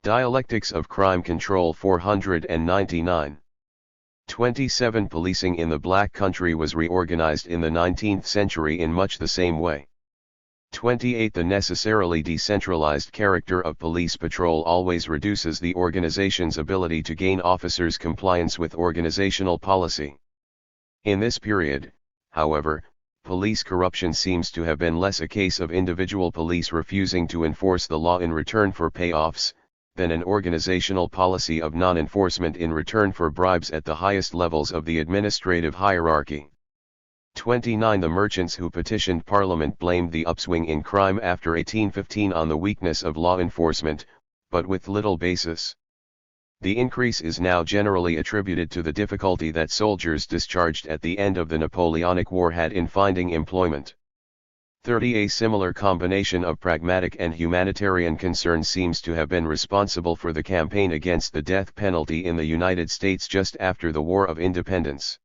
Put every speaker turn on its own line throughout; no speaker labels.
Dialectics of Crime Control 499. 27. Policing in the Black Country was reorganized in the 19th century in much the same way. 28. The necessarily decentralized character of police patrol always reduces the organization's ability to gain officers' compliance with organizational policy. In this period, however, police corruption seems to have been less a case of individual police refusing to enforce the law in return for payoffs, than an organizational policy of non-enforcement in return for bribes at the highest levels of the administrative hierarchy. 29. The merchants who petitioned Parliament blamed the upswing in crime after 1815 on the weakness of law enforcement, but with little basis. The increase is now generally attributed to the difficulty that soldiers discharged at the end of the Napoleonic War had in finding employment. 30. A similar combination of pragmatic and humanitarian concern seems to have been responsible for the campaign against the death penalty in the United States just after the War of Independence.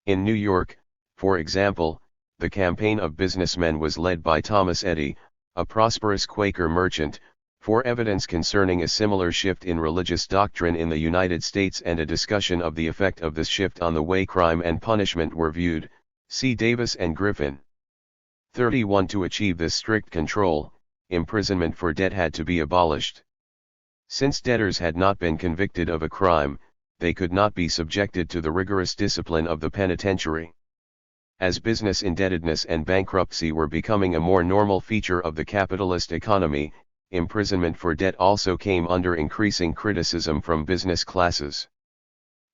In New York, for example, the campaign of businessmen was led by Thomas Eddy, a prosperous Quaker merchant, for evidence concerning a similar shift in religious doctrine in the United States and a discussion of the effect of this shift on the way crime and punishment were viewed, see Davis and Griffin. 31. To achieve this strict control, imprisonment for debt had to be abolished. Since debtors had not been convicted of a crime, they could not be subjected to the rigorous discipline of the penitentiary. As business indebtedness and bankruptcy were becoming a more normal feature of the capitalist economy, imprisonment for debt also came under increasing criticism from business classes.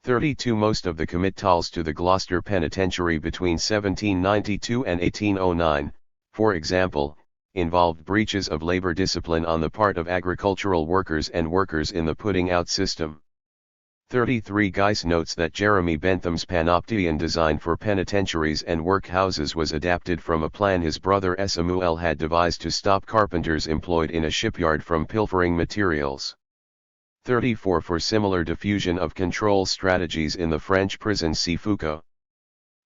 32. Most of the committals to the Gloucester Penitentiary between 1792 and 1809, for example, involved breaches of labor discipline on the part of agricultural workers and workers in the putting-out system. 33. Geiss notes that Jeremy Bentham's Panoptian design for penitentiaries and workhouses was adapted from a plan his brother Samuel had devised to stop carpenters employed in a shipyard from pilfering materials. 34. For similar diffusion of control strategies in the French prison, see Foucault.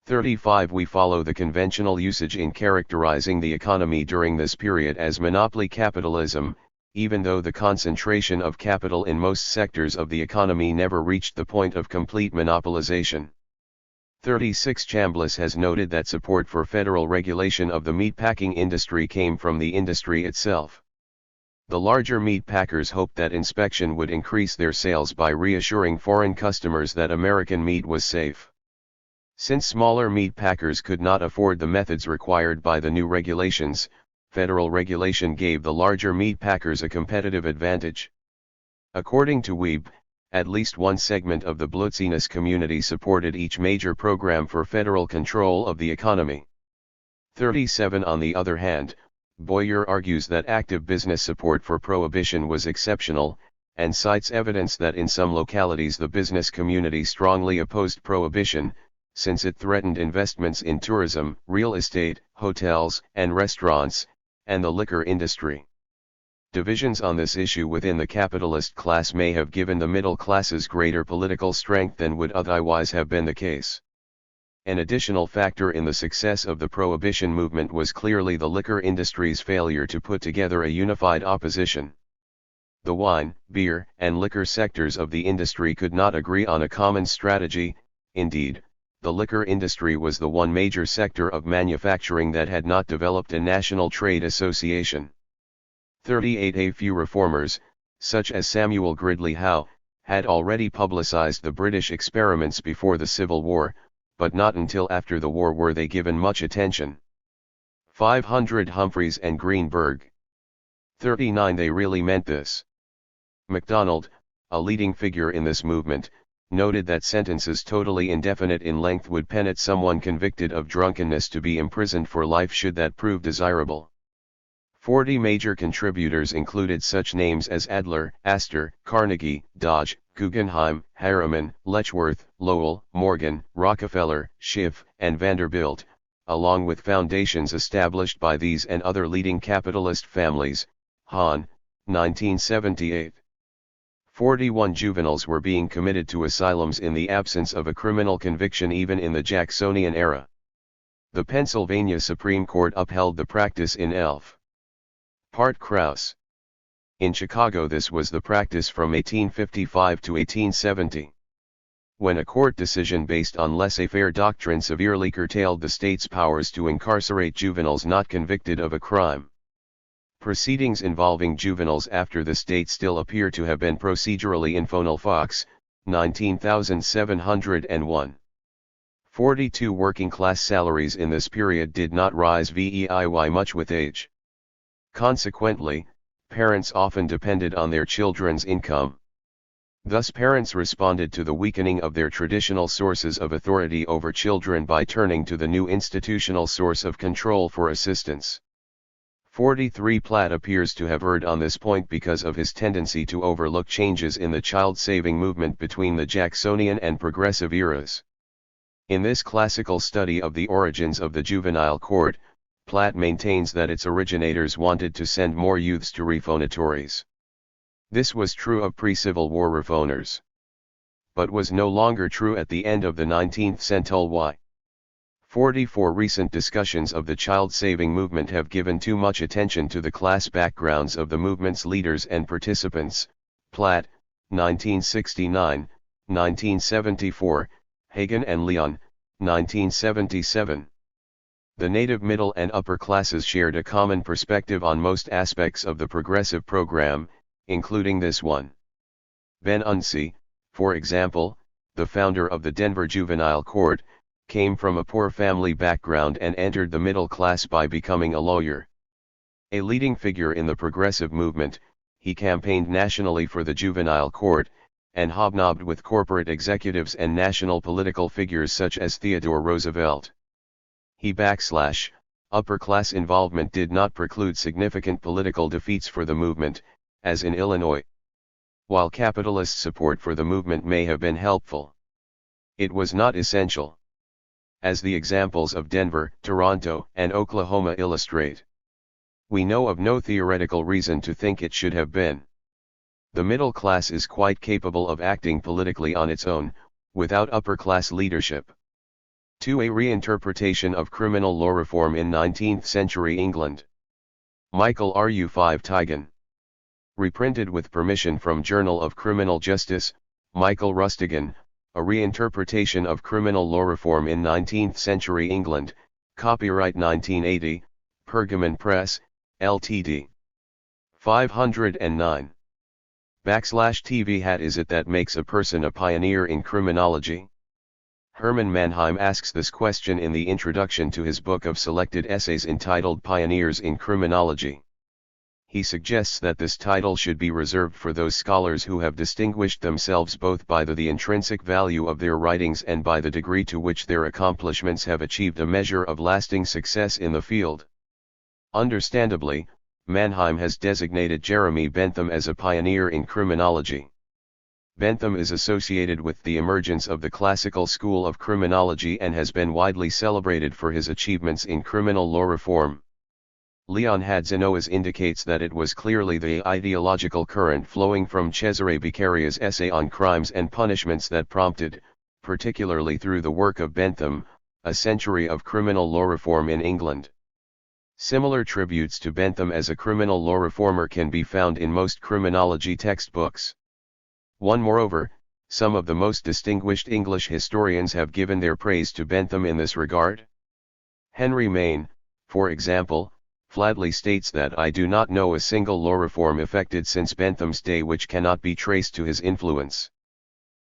35. We follow the conventional usage in characterizing the economy during this period as monopoly capitalism, even though the concentration of capital in most sectors of the economy never reached the point of complete monopolization. 36. Chambliss has noted that support for federal regulation of the meatpacking industry came from the industry itself. The larger meat packers hoped that inspection would increase their sales by reassuring foreign customers that American meat was safe. Since smaller meat packers could not afford the methods required by the new regulations, federal regulation gave the larger meat packers a competitive advantage. According to Wiebe, at least one segment of the Blutziness community supported each major program for federal control of the economy. 37. On the other hand, Boyer argues that active business support for prohibition was exceptional, and cites evidence that in some localities the business community strongly opposed prohibition, since it threatened investments in tourism, real estate, hotels, and restaurants, and the liquor industry. Divisions on this issue within the capitalist class may have given the middle classes greater political strength than would otherwise have been the case. An additional factor in the success of the prohibition movement was clearly the liquor industry's failure to put together a unified opposition. The wine, beer, and liquor sectors of the industry could not agree on a common strategy. Indeed, the liquor industry was the one major sector of manufacturing that had not developed a national trade association. 38. A few reformers, such as Samuel Gridley Howe, had already publicized the British experiments before the Civil War, but not until after the war were they given much attention. 500. Humphreys and Greenberg. 39. They really meant this. MacDonald, a leading figure in this movement, noted that sentences totally indefinite in length would permit someone convicted of drunkenness to be imprisoned for life should that prove desirable. 40. Major contributors included such names as Adler, Astor, Carnegie, Dodge, Guggenheim, Harriman, Letchworth, Lowell, Morgan, Rockefeller, Schiff, and Vanderbilt, along with foundations established by these and other leading capitalist families. Hahn, 1978. 41 juveniles were being committed to asylums in the absence of a criminal conviction even in the Jacksonian era. The Pennsylvania Supreme Court upheld the practice in Elf. Part Krauss. In Chicago this was the practice from 1855 to 1870. When a court decision based on laissez-faire doctrine severely curtailed the state's powers to incarcerate juveniles not convicted of a crime. Proceedings involving juveniles after this date still appear to have been procedurally infernal. Fox, 19701. 42 working class salaries in this period did not rise very much with age. Consequently, parents often depended on their children's income. Thus parents responded to the weakening of their traditional sources of authority over children by turning to the new institutional source of control for assistance. 43 Platt appears to have erred on this point because of his tendency to overlook changes in the child-saving movement between the Jacksonian and progressive eras. In this classical study of the origins of the juvenile court, Platt maintains that its originators wanted to send more youths to reformatories. This was true of pre-Civil War reformers, but was no longer true at the end of the 19th century. 44 Recent discussions of the child-saving movement have given too much attention to the class backgrounds of the movement's leaders and participants. Platt, 1969, 1974, Hagen and Leon, 1977. The native middle and upper classes shared a common perspective on most aspects of the progressive program, including this one. Ben Unsey, for example, the founder of the Denver Juvenile Court, came from a poor family background and entered the middle class by becoming a lawyer. A leading figure in the progressive movement, he campaigned nationally for the juvenile court, and hobnobbed with corporate executives and national political figures such as Theodore Roosevelt. Upper-class involvement did not preclude significant political defeats for the movement, as in Illinois. While capitalist support for the movement may have been helpful, it was not essential. As the examples of Denver, Toronto, and Oklahoma illustrate, we know of no theoretical reason to think it should have been. The middle class is quite capable of acting politically on its own, without upper-class leadership. 2. A reinterpretation of criminal law reform in 19th century England. Michael R. 5 Tigan. Reprinted with permission from Journal of Criminal Justice, Michael Rustigan, A Reinterpretation of Criminal Law Reform in 19th Century England, copyright 1980, Pergamon Press, Ltd. 509. /TV Hat is it that makes a person a pioneer in criminology? Herman Mannheim asks this question in the introduction to his book of selected essays entitled Pioneers in Criminology. He suggests that this title should be reserved for those scholars who have distinguished themselves both by the intrinsic value of their writings and by the degree to which their accomplishments have achieved a measure of lasting success in the field. Understandably, Mannheim has designated Jeremy Bentham as a pioneer in criminology. Bentham is associated with the emergence of the classical school of criminology and has been widely celebrated for his achievements in criminal law reform. Leon Hadzinowicz indicates that it was clearly the ideological current flowing from Cesare Beccaria's essay on crimes and punishments that prompted, particularly through the work of Bentham, a century of criminal law reform in England. Similar tributes to Bentham as a criminal law reformer can be found in most criminology textbooks. Moreover, some of the most distinguished English historians have given their praise to Bentham in this regard. Henry Maine, for example, flatly states that I do not know a single law reform effected since Bentham's day which cannot be traced to his influence.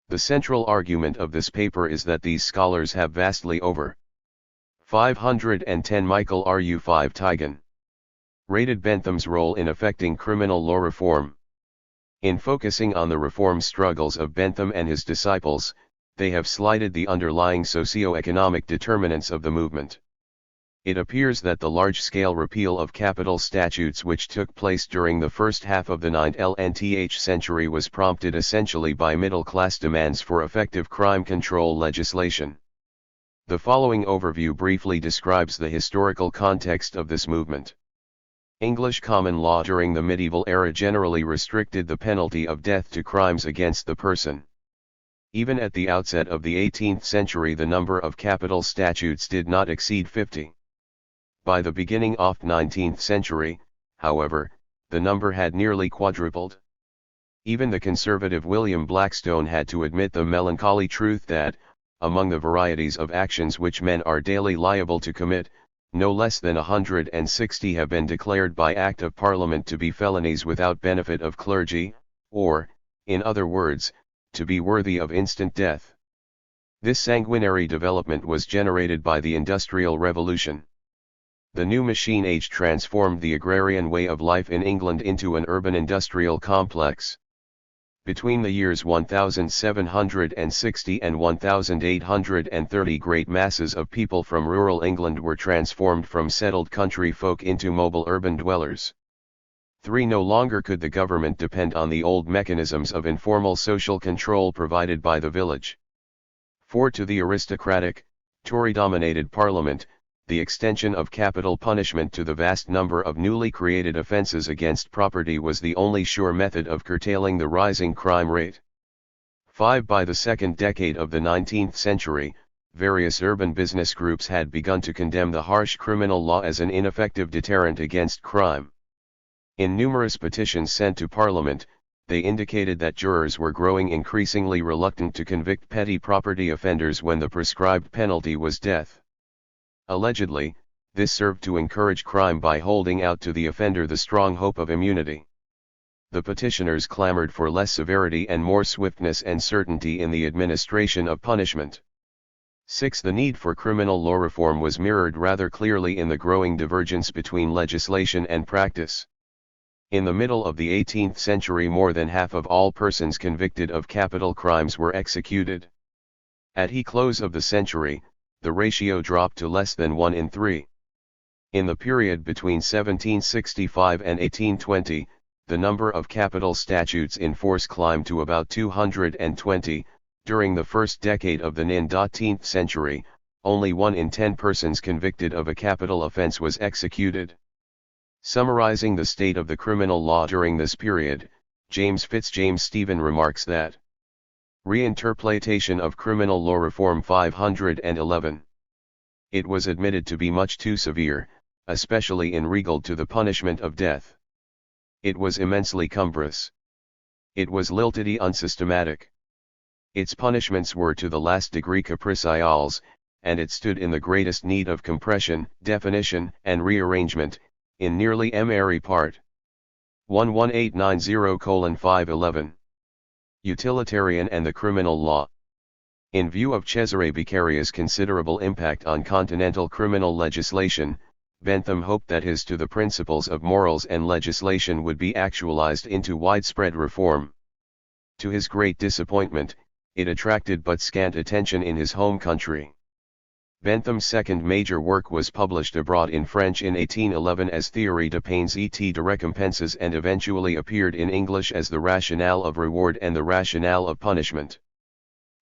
The central argument of this paper is that these scholars have vastly over 510 Michael R. 5 Tigan rated Bentham's role in effecting criminal law reform. In focusing on the reform struggles of Bentham and his disciples, they have slighted the underlying socio-economic determinants of the movement. It appears that the large-scale repeal of capital statutes which took place during the first half of the 19th century was prompted essentially by middle-class demands for effective crime control legislation. The following overview briefly describes the historical context of this movement. English common law during the medieval era generally restricted the penalty of death to crimes against the person. Even at the outset of the 18th century the number of capital statutes did not exceed 50. By the beginning of the 19th century, however, the number had nearly quadrupled. Even the conservative William Blackstone had to admit the melancholy truth that, among the varieties of actions which men are daily liable to commit, no less than 160 have been declared by Act of Parliament to be felonies without benefit of clergy, or, in other words, to be worthy of instant death. This sanguinary development was generated by the Industrial Revolution. The new machine age transformed the agrarian way of life in England into an urban industrial complex. Between the years 1760 and 1830, great masses of people from rural England were transformed from settled country folk into mobile urban dwellers. 3. No longer could the government depend on the old mechanisms of informal social control provided by the village. 4. To the aristocratic, Tory-dominated Parliament, the extension of capital punishment to the vast number of newly created offences against property was the only sure method of curtailing the rising crime rate. 5. By the second decade of the 19th century, various urban business groups had begun to condemn the harsh criminal law as an ineffective deterrent against crime. In numerous petitions sent to Parliament, they indicated that jurors were growing increasingly reluctant to convict petty property offenders when the prescribed penalty was death. Allegedly, this served to encourage crime by holding out to the offender the strong hope of immunity. The petitioners clamored for less severity and more swiftness and certainty in the administration of punishment. 6. The need for criminal law reform was mirrored rather clearly in the growing divergence between legislation and practice. In the middle of the 18th century, more than half of all persons convicted of capital crimes were executed. At the close of the century, the ratio dropped to less than 1 in 3. In the period between 1765 and 1820, the number of capital statutes in force climbed to about 220. During the first decade of the 19th century, only 1 in 10 persons convicted of a capital offense was executed. Summarizing the state of the criminal law during this period, James Stephen remarks that Reinterpretation of Criminal Law Reform 511. It was admitted to be much too severe, especially in regard to the punishment of death. It was immensely cumbrous. It was liltedly unsystematic. Its punishments were to the last degree capricious, and it stood in the greatest need of compression, definition, and rearrangement, in nearly every part. 11890:511. Utilitarian and the Criminal Law. In view of Cesare Beccaria's considerable impact on continental criminal legislation, Bentham hoped that his To the Principles of Morals and Legislation would be actualized into widespread reform. To his great disappointment, it attracted but scant attention in his home country. Bentham's second major work was published abroad in French in 1811 as Théorie des peines et des récompenses and eventually appeared in English as The Rationale of Reward and The Rationale of Punishment.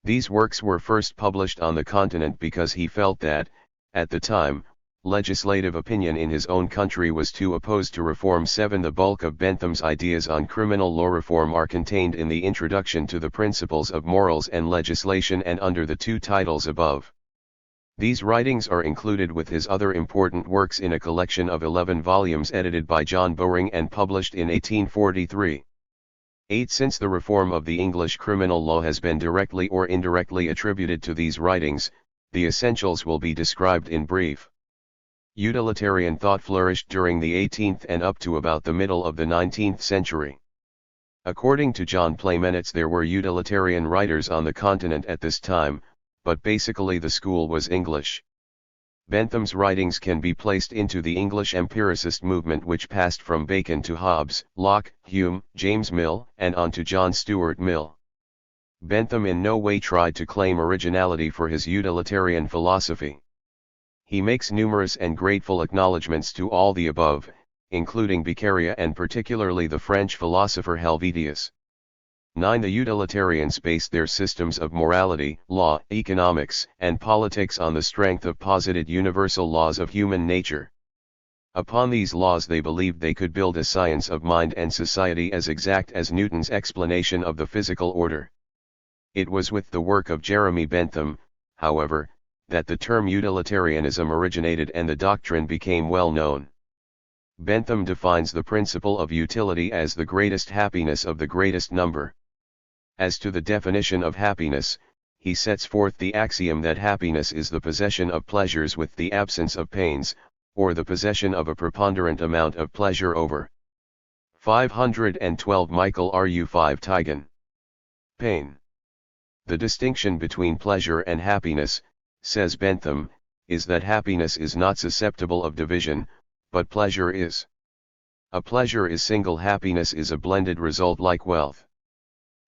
These works were first published on the continent because he felt that, at the time, legislative opinion in his own country was too opposed to reform. 7. The bulk of Bentham's ideas on criminal law reform are contained in the Introduction to the Principles of Morals and Legislation and under the 2 titles above. These writings are included with his other important works in a collection of 11 volumes edited by John Bowring and published in 1843. 8. Since the reform of the English criminal law has been directly or indirectly attributed to these writings, the essentials will be described in brief. Utilitarian thought flourished during the 18th and up to about the middle of the 19th century. According to John Playmenitz, there were utilitarian writers on the continent at this time, but basically the school was English. Bentham's writings can be placed into the English empiricist movement, which passed from Bacon to Hobbes, Locke, Hume, James Mill, and on to John Stuart Mill. Bentham in no way tried to claim originality for his utilitarian philosophy. He makes numerous and grateful acknowledgments to all the above, including Beccaria and particularly the French philosopher Helvetius. 9. The utilitarians based their systems of morality, law, economics, and politics on the strength of posited universal laws of human nature. Upon these laws they believed they could build a science of mind and society as exact as Newton's explanation of the physical order. It was with the work of Jeremy Bentham, however, that the term utilitarianism originated and the doctrine became well known. Bentham defines the principle of utility as the greatest happiness of the greatest number. As to the definition of happiness, he sets forth the axiom that happiness is the possession of pleasures with the absence of pains, or the possession of a preponderant amount of pleasure over 512 Michael Ru 5 Tigan. Pain. The distinction between pleasure and happiness, says Bentham, is that happiness is not susceptible of division, but pleasure is. A pleasure is single, happiness is a blended result like wealth.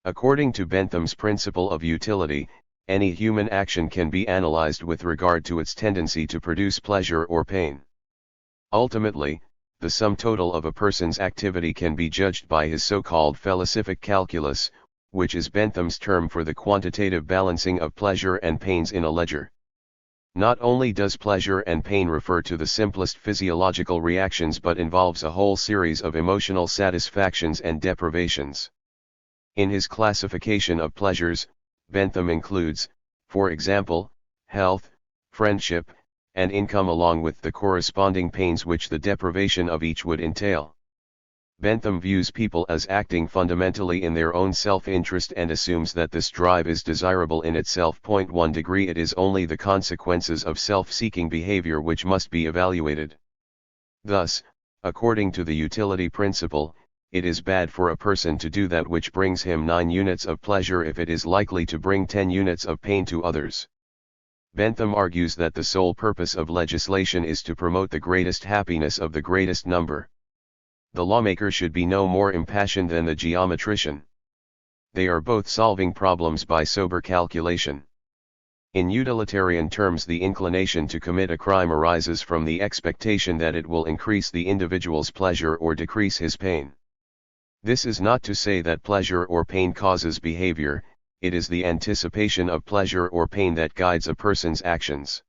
According to Bentham's principle of utility, any human action can be analyzed with regard to its tendency to produce pleasure or pain. Ultimately, the sum total of a person's activity can be judged by his so-called felicific calculus, which is Bentham's term for the quantitative balancing of pleasure and pains in a ledger. Not only does pleasure and pain refer to the simplest physiological reactions, but involves a whole series of emotional satisfactions and deprivations. In his classification of pleasures, Bentham includes, for example, health, friendship, and income, along with the corresponding pains which the deprivation of each would entail. Bentham views people as acting fundamentally in their own self-interest and assumes that this drive is desirable in itself. 1 degree It is only the consequences of self-seeking behavior which must be evaluated. Thus, according to the utility principle, it is bad for a person to do that which brings him 9 units of pleasure if it is likely to bring 10 units of pain to others. Bentham argues that the sole purpose of legislation is to promote the greatest happiness of the greatest number. The lawmaker should be no more impassioned than the geometrician. They are both solving problems by sober calculation. In utilitarian terms, the inclination to commit a crime arises from the expectation that it will increase the individual's pleasure or decrease his pain. This is not to say that pleasure or pain causes behavior, it is the anticipation of pleasure or pain that guides a person's actions.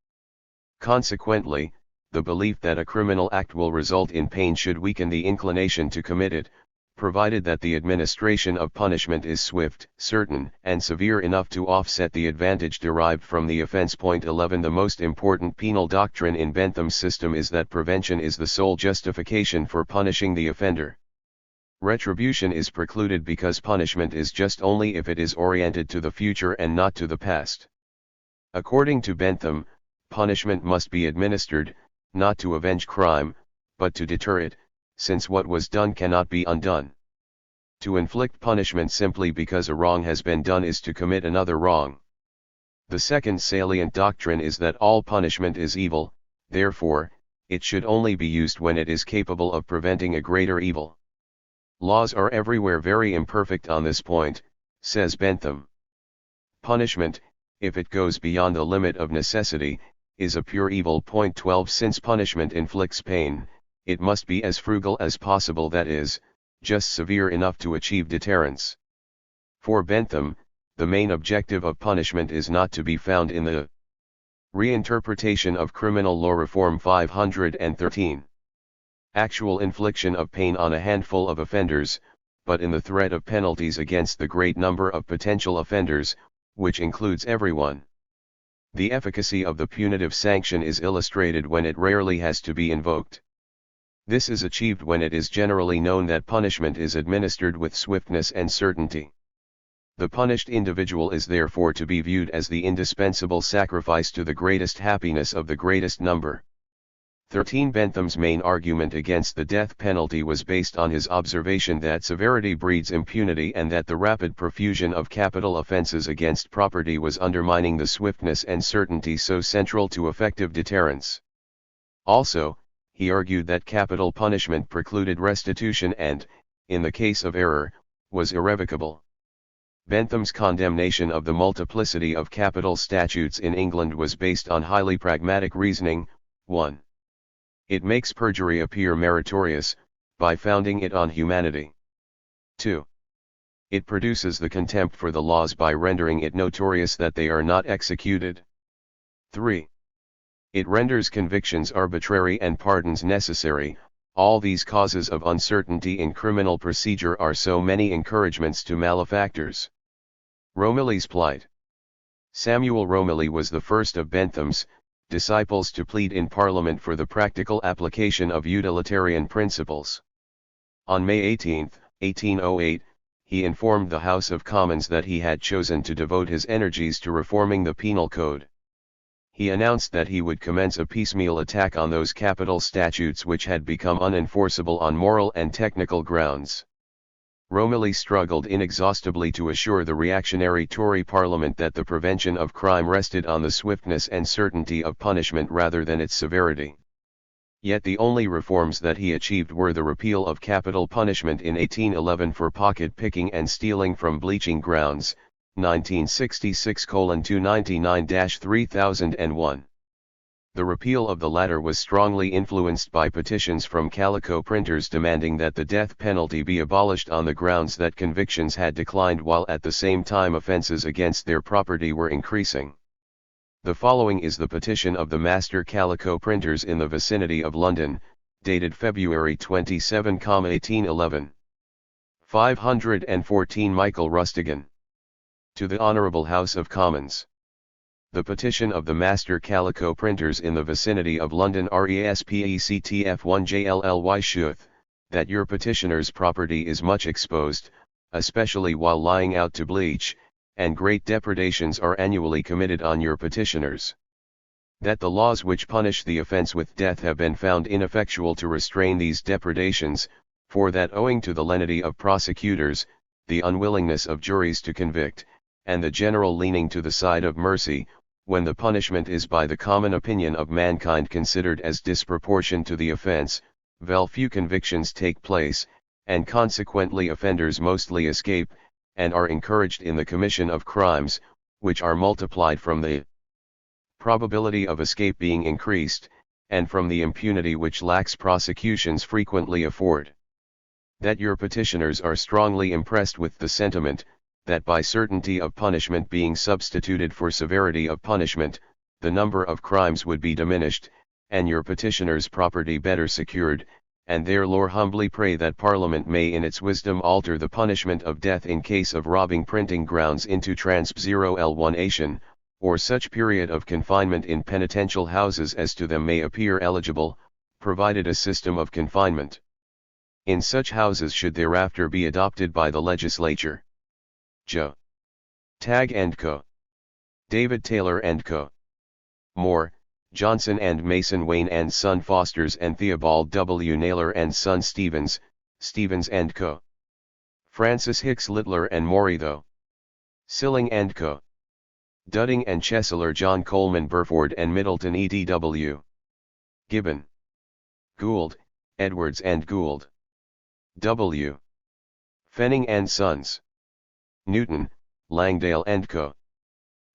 Consequently, the belief that a criminal act will result in pain should weaken the inclination to commit it, provided that the administration of punishment is swift, certain, and severe enough to offset the advantage derived from the offense. 11 The most important penal doctrine in Bentham's system is that prevention is the sole justification for punishing the offender. Retribution is precluded because punishment is just only if it is oriented to the future and not to the past. According to Bentham, punishment must be administered, not to avenge crime, but to deter it, since what was done cannot be undone. To inflict punishment simply because a wrong has been done is to commit another wrong. The second salient doctrine is that all punishment is evil, therefore, it should only be used when it is capable of preventing a greater evil. Laws are everywhere very imperfect on this point, says Bentham. Punishment, if it goes beyond the limit of necessity, is a pure evil. 12 Since punishment inflicts pain, it must be as frugal as possible, that is, just severe enough to achieve deterrence. For Bentham, the main objective of punishment is not to be found in the reinterpretation of Criminal Law Reform 513. Actual infliction of pain on a handful of offenders, but in the threat of penalties against the great number of potential offenders, which includes everyone. The efficacy of the punitive sanction is illustrated when it rarely has to be invoked. This is achieved when it is generally known that punishment is administered with swiftness and certainty. The punished individual is therefore to be viewed as the indispensable sacrifice to the greatest happiness of the greatest number. 13 Bentham's main argument against the death penalty was based on his observation that severity breeds impunity and that the rapid profusion of capital offenses against property was undermining the swiftness and certainty so central to effective deterrence. Also, he argued that capital punishment precluded restitution and, in the case of error, was irrevocable. Bentham's condemnation of the multiplicity of capital statutes in England was based on highly pragmatic reasoning. 1. It makes perjury appear meritorious, by founding it on humanity. 2. It produces the contempt for the laws by rendering it notorious that they are not executed. 3. It renders convictions arbitrary and pardons necessary. All these causes of uncertainty in criminal procedure are so many encouragements to malefactors. Romilly's plight. Samuel Romilly was the first of Bentham's disciples to plead in Parliament for the practical application of utilitarian principles. On May 18, 1808, he informed the House of Commons that he had chosen to devote his energies to reforming the penal code. He announced that he would commence a piecemeal attack on those capital statutes which had become unenforceable on moral and technical grounds. Romilly struggled inexhaustibly to assure the reactionary Tory Parliament that the prevention of crime rested on the swiftness and certainty of punishment rather than its severity. Yet the only reforms that he achieved were the repeal of capital punishment in 1811 for pocket-picking and stealing from bleaching grounds, 1966:299-3001. The repeal of the latter was strongly influenced by petitions from calico printers demanding that the death penalty be abolished on the grounds that convictions had declined while at the same time offences against their property were increasing. The following is the petition of the master calico printers in the vicinity of London, dated February 27, 1811. 514 Michael Rustigan. To the Honourable House of Commons. The petition of the master calico printers in the vicinity of London RESPECTF1JLLY showeth, that your petitioner's property is much exposed, especially while lying out to bleach, and great depredations are annually committed on your petitioners. That the laws which punish the offence with death have been found ineffectual to restrain these depredations, for that owing to the lenity of prosecutors, the unwillingness of juries to convict, and the general leaning to the side of mercy, when the punishment is by the common opinion of mankind considered as disproportioned to the offence, few convictions take place, and consequently offenders mostly escape, and are encouraged in the commission of crimes, which are multiplied from the probability of escape being increased, and from the impunity which lax prosecutions frequently afford. That your petitioners are strongly impressed with the sentiment, that by certainty of punishment being substituted for severity of punishment, the number of crimes would be diminished, and your petitioners' property better secured, and therefore humbly pray that Parliament may in its wisdom alter the punishment of death in case of robbing printing grounds into trans-0L1ation, or such period of confinement in penitential houses as to them may appear eligible, provided a system of confinement in such houses should thereafter be adopted by the legislature. Jo. Tagg & Co. David Taylor & Co. Moore, Johnson & Mason Wayne & Son Fosters and Theobald W. Naylor & Son Stevens, Stevens & Co. Francis Hicks Littler & Moritho. Silling & Co. Dudding & Chesler John Coleman Burford & Middleton EDW. Gibbon. Gould, Edwards & Gould. W. Fenning & Sons. Newton, Langdale & Co.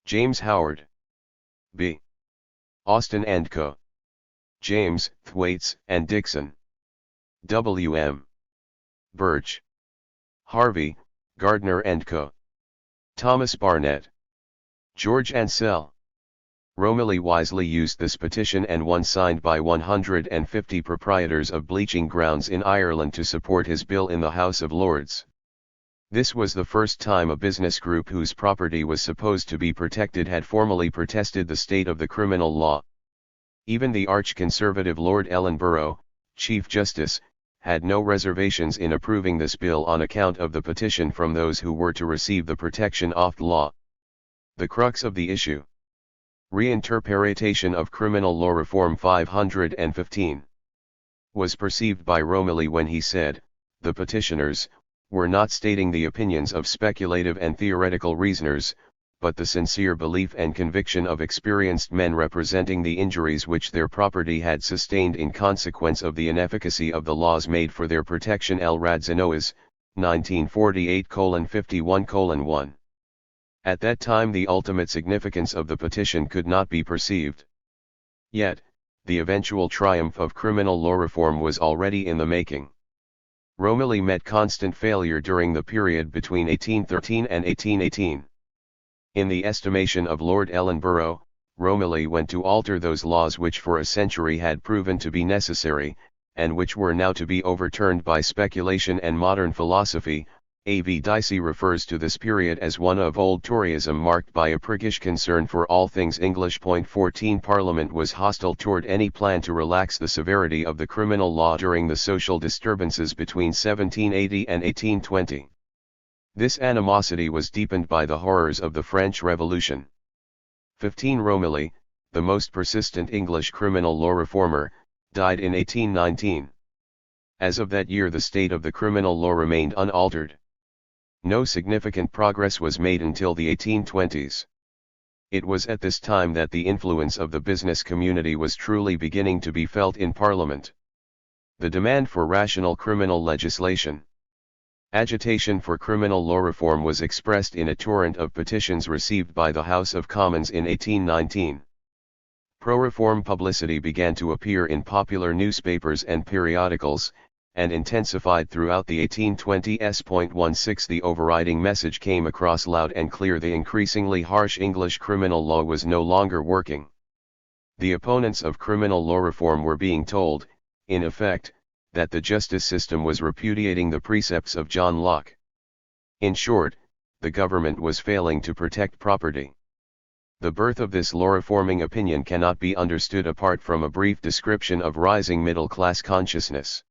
James Howard. B. Austin & Co. James, Thwaites & Dixon. W. M. Birch. Harvey, Gardner & Co. Thomas Barnett. George Ansell. Romilly wisely used this petition and one signed by 150 proprietors of bleaching grounds in Ireland to support his bill in the House of Lords. This was the first time a business group whose property was supposed to be protected had formally protested the state of the criminal law. Even the arch-conservative Lord Ellenborough, Chief Justice, had no reservations in approving this bill on account of the petition from those who were to receive the protection of the law. The crux of the issue. Reinterpretation of Criminal Law Reform 515. Was perceived by Romilly when he said, the petitioners were not stating the opinions of speculative and theoretical reasoners, but the sincere belief and conviction of experienced men representing the injuries which their property had sustained in consequence of the inefficacy of the laws made for their protection. El Radzinoas, 1948:51:1. At that time the ultimate significance of the petition could not be perceived. Yet, the eventual triumph of criminal law reform was already in the making. Romilly met constant failure during the period between 1813 and 1818. In the estimation of Lord Ellenborough, Romilly went to alter those laws which for a century had proven to be necessary, and which were now to be overturned by speculation and modern philosophy, A.V. Dicey refers to this period as one of Old Toryism marked by a priggish concern for all things English. 14 Parliament was hostile toward any plan to relax the severity of the criminal law during the social disturbances between 1780 and 1820. This animosity was deepened by the horrors of the French Revolution. 15 Romilly, the most persistent English criminal law reformer, died in 1819. As of that year the state of the criminal law remained unaltered. No significant progress was made until the 1820s. It was at this time that the influence of the business community was truly beginning to be felt in Parliament. The demand for rational criminal legislation. Agitation for criminal law reform was expressed in a torrent of petitions received by the House of Commons in 1819. Pro-reform publicity began to appear in popular newspapers and periodicals, and intensified throughout the 1820s. 16 The overriding message came across loud and clear: the increasingly harsh English criminal law was no longer working. The opponents of criminal law reform were being told, in effect, that the justice system was repudiating the precepts of John Locke. In short, the government was failing to protect property. The birth of this law-reforming opinion cannot be understood apart from a brief description of rising middle-class consciousness.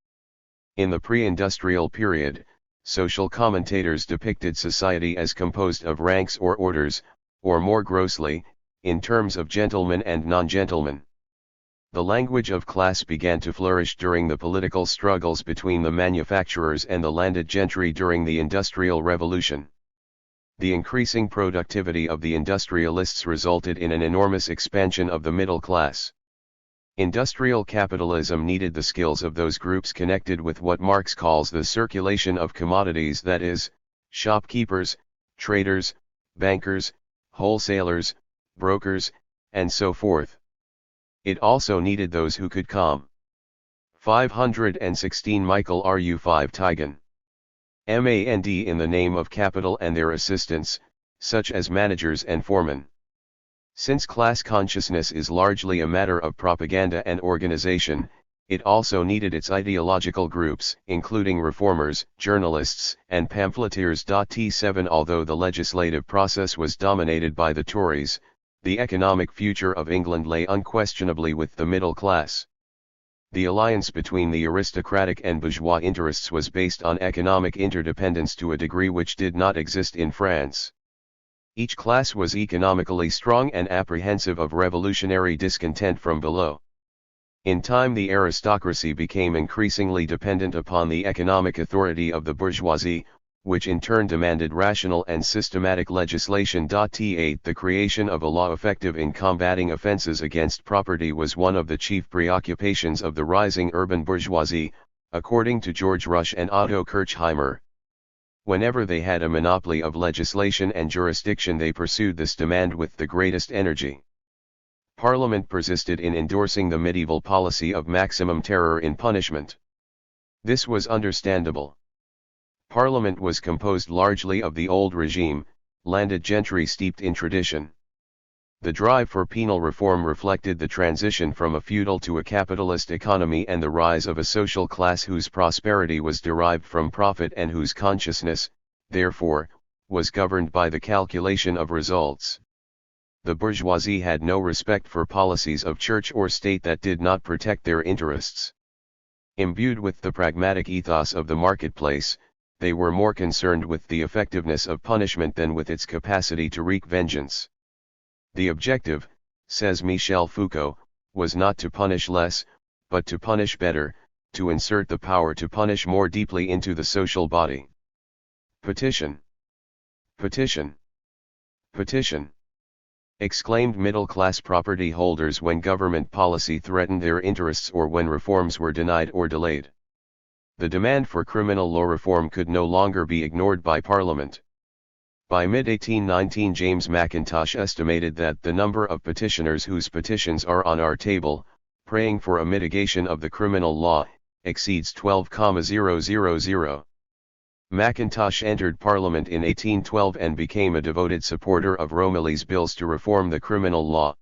In the pre-industrial period, social commentators depicted society as composed of ranks or orders, or more grossly, in terms of gentlemen and non-gentlemen. The language of class began to flourish during the political struggles between the manufacturers and the landed gentry during the Industrial Revolution. The increasing productivity of the industrialists resulted in an enormous expansion of the middle class. Industrial capitalism needed the skills of those groups connected with what Marx calls the circulation of commodities, that is, shopkeepers, traders, bankers, wholesalers, brokers, and so forth. It also needed those who could calm. 516 Michael Ru 5 Tigan. MAND in the name of capital and their assistants, such as managers and foremen. Since class consciousness is largely a matter of propaganda and organization, it also needed its ideological groups, including reformers, journalists, and pamphleteers. T7 Although the legislative process was dominated by the Tories, the economic future of England lay unquestionably with the middle class. The alliance between the aristocratic and bourgeois interests was based on economic interdependence to a degree which did not exist in France. Each class was economically strong and apprehensive of revolutionary discontent from below. In time the aristocracy became increasingly dependent upon the economic authority of the bourgeoisie, which in turn demanded rational and systematic legislation. T8 The creation of a law effective in combating offenses against property was one of the chief preoccupations of the rising urban bourgeoisie, according to George Rush and Otto Kirchheimer. Whenever they had a monopoly of legislation and jurisdiction, they pursued this demand with the greatest energy. Parliament persisted in endorsing the medieval policy of maximum terror in punishment. This was understandable. Parliament was composed largely of the old regime, landed gentry steeped in tradition. The drive for penal reform reflected the transition from a feudal to a capitalist economy and the rise of a social class whose prosperity was derived from profit and whose consciousness, therefore, was governed by the calculation of results. The bourgeoisie had no respect for policies of church or state that did not protect their interests. Imbued with the pragmatic ethos of the marketplace, they were more concerned with the effectiveness of punishment than with its capacity to wreak vengeance. The objective, says Michel Foucault, was not to punish less, but to punish better, to insert the power to punish more deeply into the social body. Petition! Petition! Petition! Exclaimed middle-class property holders when government policy threatened their interests or when reforms were denied or delayed. The demand for criminal law reform could no longer be ignored by Parliament. By mid-1819 James Mackintosh estimated that the number of petitioners whose petitions are on our table, praying for a mitigation of the criminal law, exceeds 12,000. Mackintosh entered Parliament in 1812 and became a devoted supporter of Romilly's bills to reform the criminal law.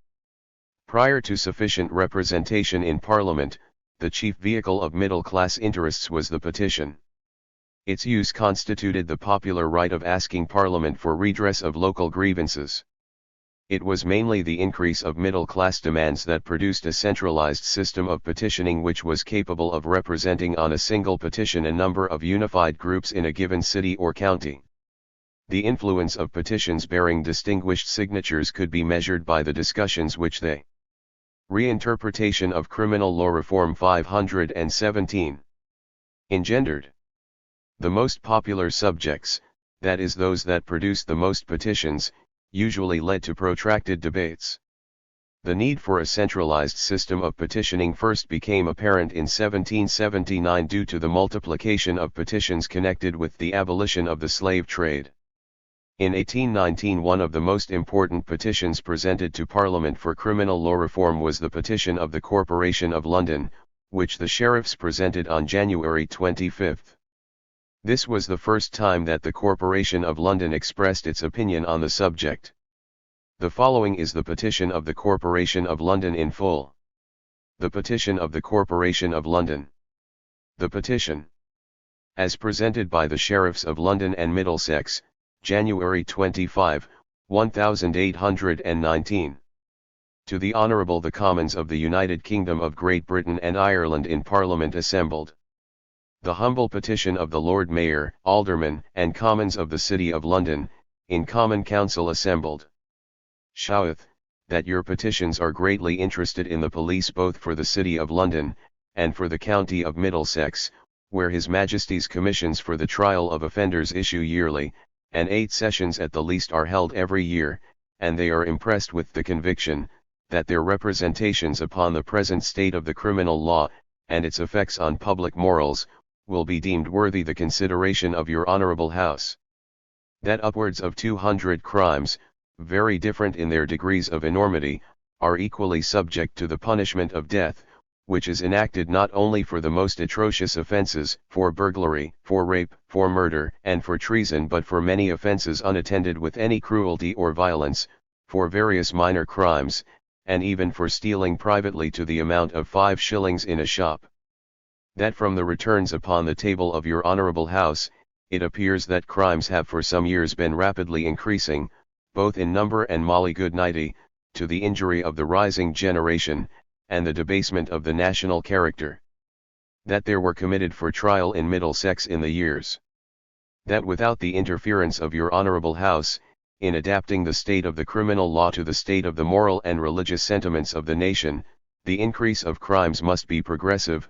Prior to sufficient representation in Parliament, the chief vehicle of middle-class interests was the petition. Its use constituted the popular right of asking Parliament for redress of local grievances. It was mainly the increase of middle-class demands that produced a centralized system of petitioning which was capable of representing on a single petition a number of unified groups in a given city or county. The influence of petitions bearing distinguished signatures could be measured by the discussions which they Reinterpretation of Criminal Law Reform 517 engendered. The most popular subjects, that is those that produced the most petitions, usually led to protracted debates. The need for a centralized system of petitioning first became apparent in 1779 due to the multiplication of petitions connected with the abolition of the slave trade. In 1819 one of the most important petitions presented to Parliament for criminal law reform was the petition of the Corporation of London, which the sheriffs presented on January 25. This was the first time that the Corporation of London expressed its opinion on the subject. The following is the petition of the Corporation of London in full. The petition of the Corporation of London. The petition, as presented by the sheriffs of London and Middlesex, January 25, 1819. To the Honourable the Commons of the United Kingdom of Great Britain and Ireland in Parliament assembled. The humble petition of the Lord Mayor, Aldermen, and Commons of the City of London, in Common Council assembled. Showeth, that your petitions are greatly interested in the police both for the City of London, and for the County of Middlesex, where His Majesty's commissions for the trial of offenders issue yearly, and 8 sessions at the least are held every year, and they are impressed with the conviction, that their representations upon the present state of the criminal law, and its effects on public morals, will be deemed worthy the consideration of your honourable House. That upwards of 200 crimes, very different in their degrees of enormity, are equally subject to the punishment of death, which is enacted not only for the most atrocious offences, for burglary, for rape, for murder, and for treason, but for many offences unattended with any cruelty or violence, for various minor crimes, and even for stealing privately to the amount of 5 shillings in a shop. That from the returns upon the table of your honourable House, it appears that crimes have for some years been rapidly increasing, both in number and malignity, to the injury of the rising generation, and the debasement of the national character. That there were committed for trial in Middlesex in the years. That without the interference of your honourable House, in adapting the state of the criminal law to the state of the moral and religious sentiments of the nation, the increase of crimes must be progressive,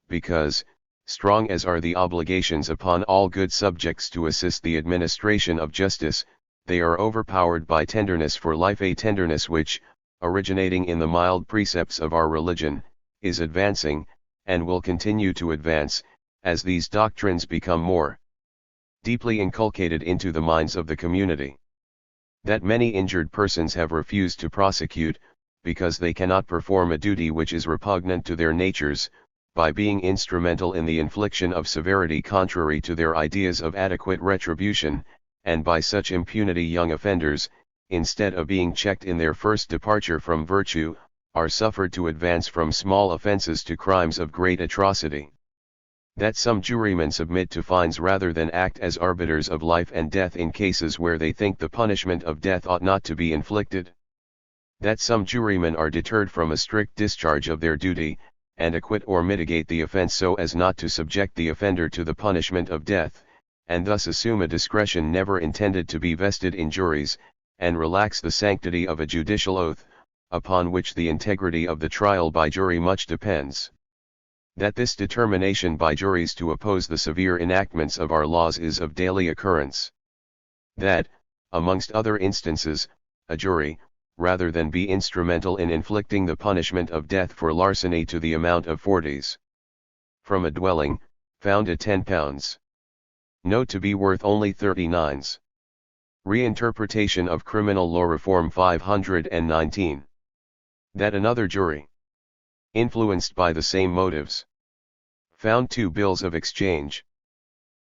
because, strong as are the obligations upon all good subjects to assist the administration of justice, they are overpowered by tenderness for life, a tenderness which, originating in the mild precepts of our religion, is advancing, and will continue to advance, as these doctrines become more deeply inculcated into the minds of the community. That many injured persons have refused to prosecute, because they cannot perform a duty which is repugnant to their natures, by being instrumental in the infliction of severity contrary to their ideas of adequate retribution, and by such impunity young offenders, instead of being checked in their first departure from virtue, are suffered to advance from small offences to crimes of great atrocity. That some jurymen submit to fines rather than act as arbiters of life and death in cases where they think the punishment of death ought not to be inflicted. That some jurymen are deterred from a strict discharge of their duty, and acquit or mitigate the offence so as not to subject the offender to the punishment of death, and thus assume a discretion never intended to be vested in juries, and relax the sanctity of a judicial oath, upon which the integrity of the trial by jury much depends. That this determination by juries to oppose the severe enactments of our laws is of daily occurrence. That, amongst other instances, a jury, rather than be instrumental in inflicting the punishment of death for larceny to the amount of 40s from a dwelling, found at £10, note to be worth only 39s. Reinterpretation of Criminal Law Reform 519. That another jury, influenced by the same motives, found 2 bills of exchange,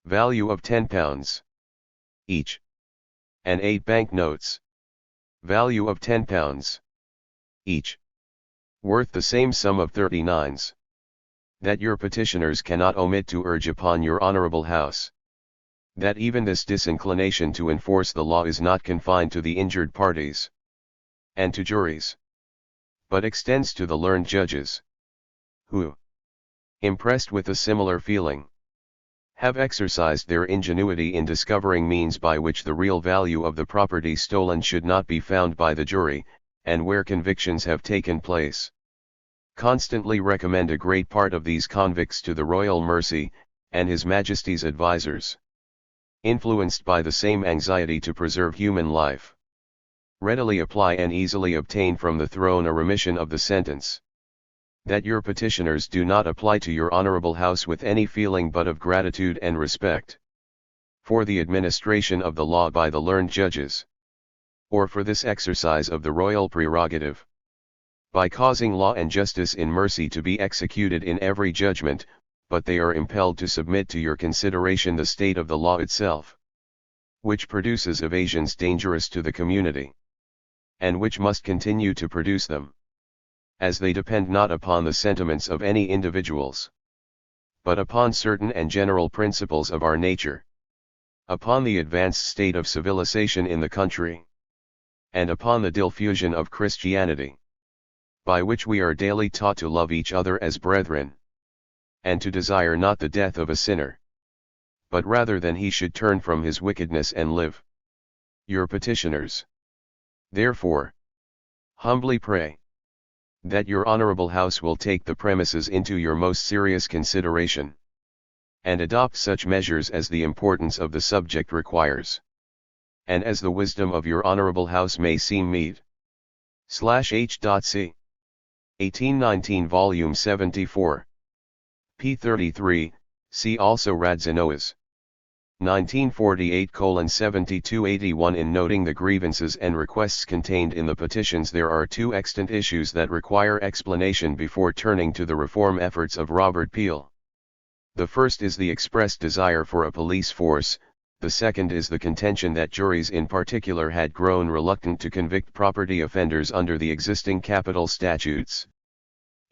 value of £10 each, and 8 bank notes, value of £10 each, worth the same sum of 39s. That your petitioners cannot omit to urge upon your honourable House that even this disinclination to enforce the law is not confined to the injured parties and to juries, but extends to the learned judges, who, impressed with a similar feeling, have exercised their ingenuity in discovering means by which the real value of the property stolen should not be found by the jury, and where convictions have taken place, constantly recommend a great part of these convicts to the royal mercy, and His Majesty's advisers, influenced by the same anxiety to preserve human life, readily apply and easily obtain from the throne a remission of the sentence. That your petitioners do not apply to your honorable house with any feeling but of gratitude and respect for the administration of the law by the learned judges, or for this exercise of the royal prerogative, by causing law and justice in mercy to be executed in every judgment, but they are impelled to submit to your consideration the state of the law itself, which produces evasions dangerous to the community, and which must continue to produce them, as they depend not upon the sentiments of any individuals, but upon certain and general principles of our nature, upon the advanced state of civilization in the country, and upon the diffusion of Christianity, by which we are daily taught to love each other as brethren, and to desire not the death of a sinner, but rather that he should turn from his wickedness and live. Your petitioners, therefore, humbly pray that your honorable house will take the premises into your most serious consideration, and adopt such measures as the importance of the subject requires, and as the wisdom of your honorable house may seem meet. /H.C. 1819 Volume 74. p. 33, see also Radzinoas. 1948:7281. In noting the grievances and requests contained in the petitions, there are two extant issues that require explanation before turning to the reform efforts of Robert Peel. The first is the expressed desire for a police force, the second is the contention that juries in particular had grown reluctant to convict property offenders under the existing capital statutes.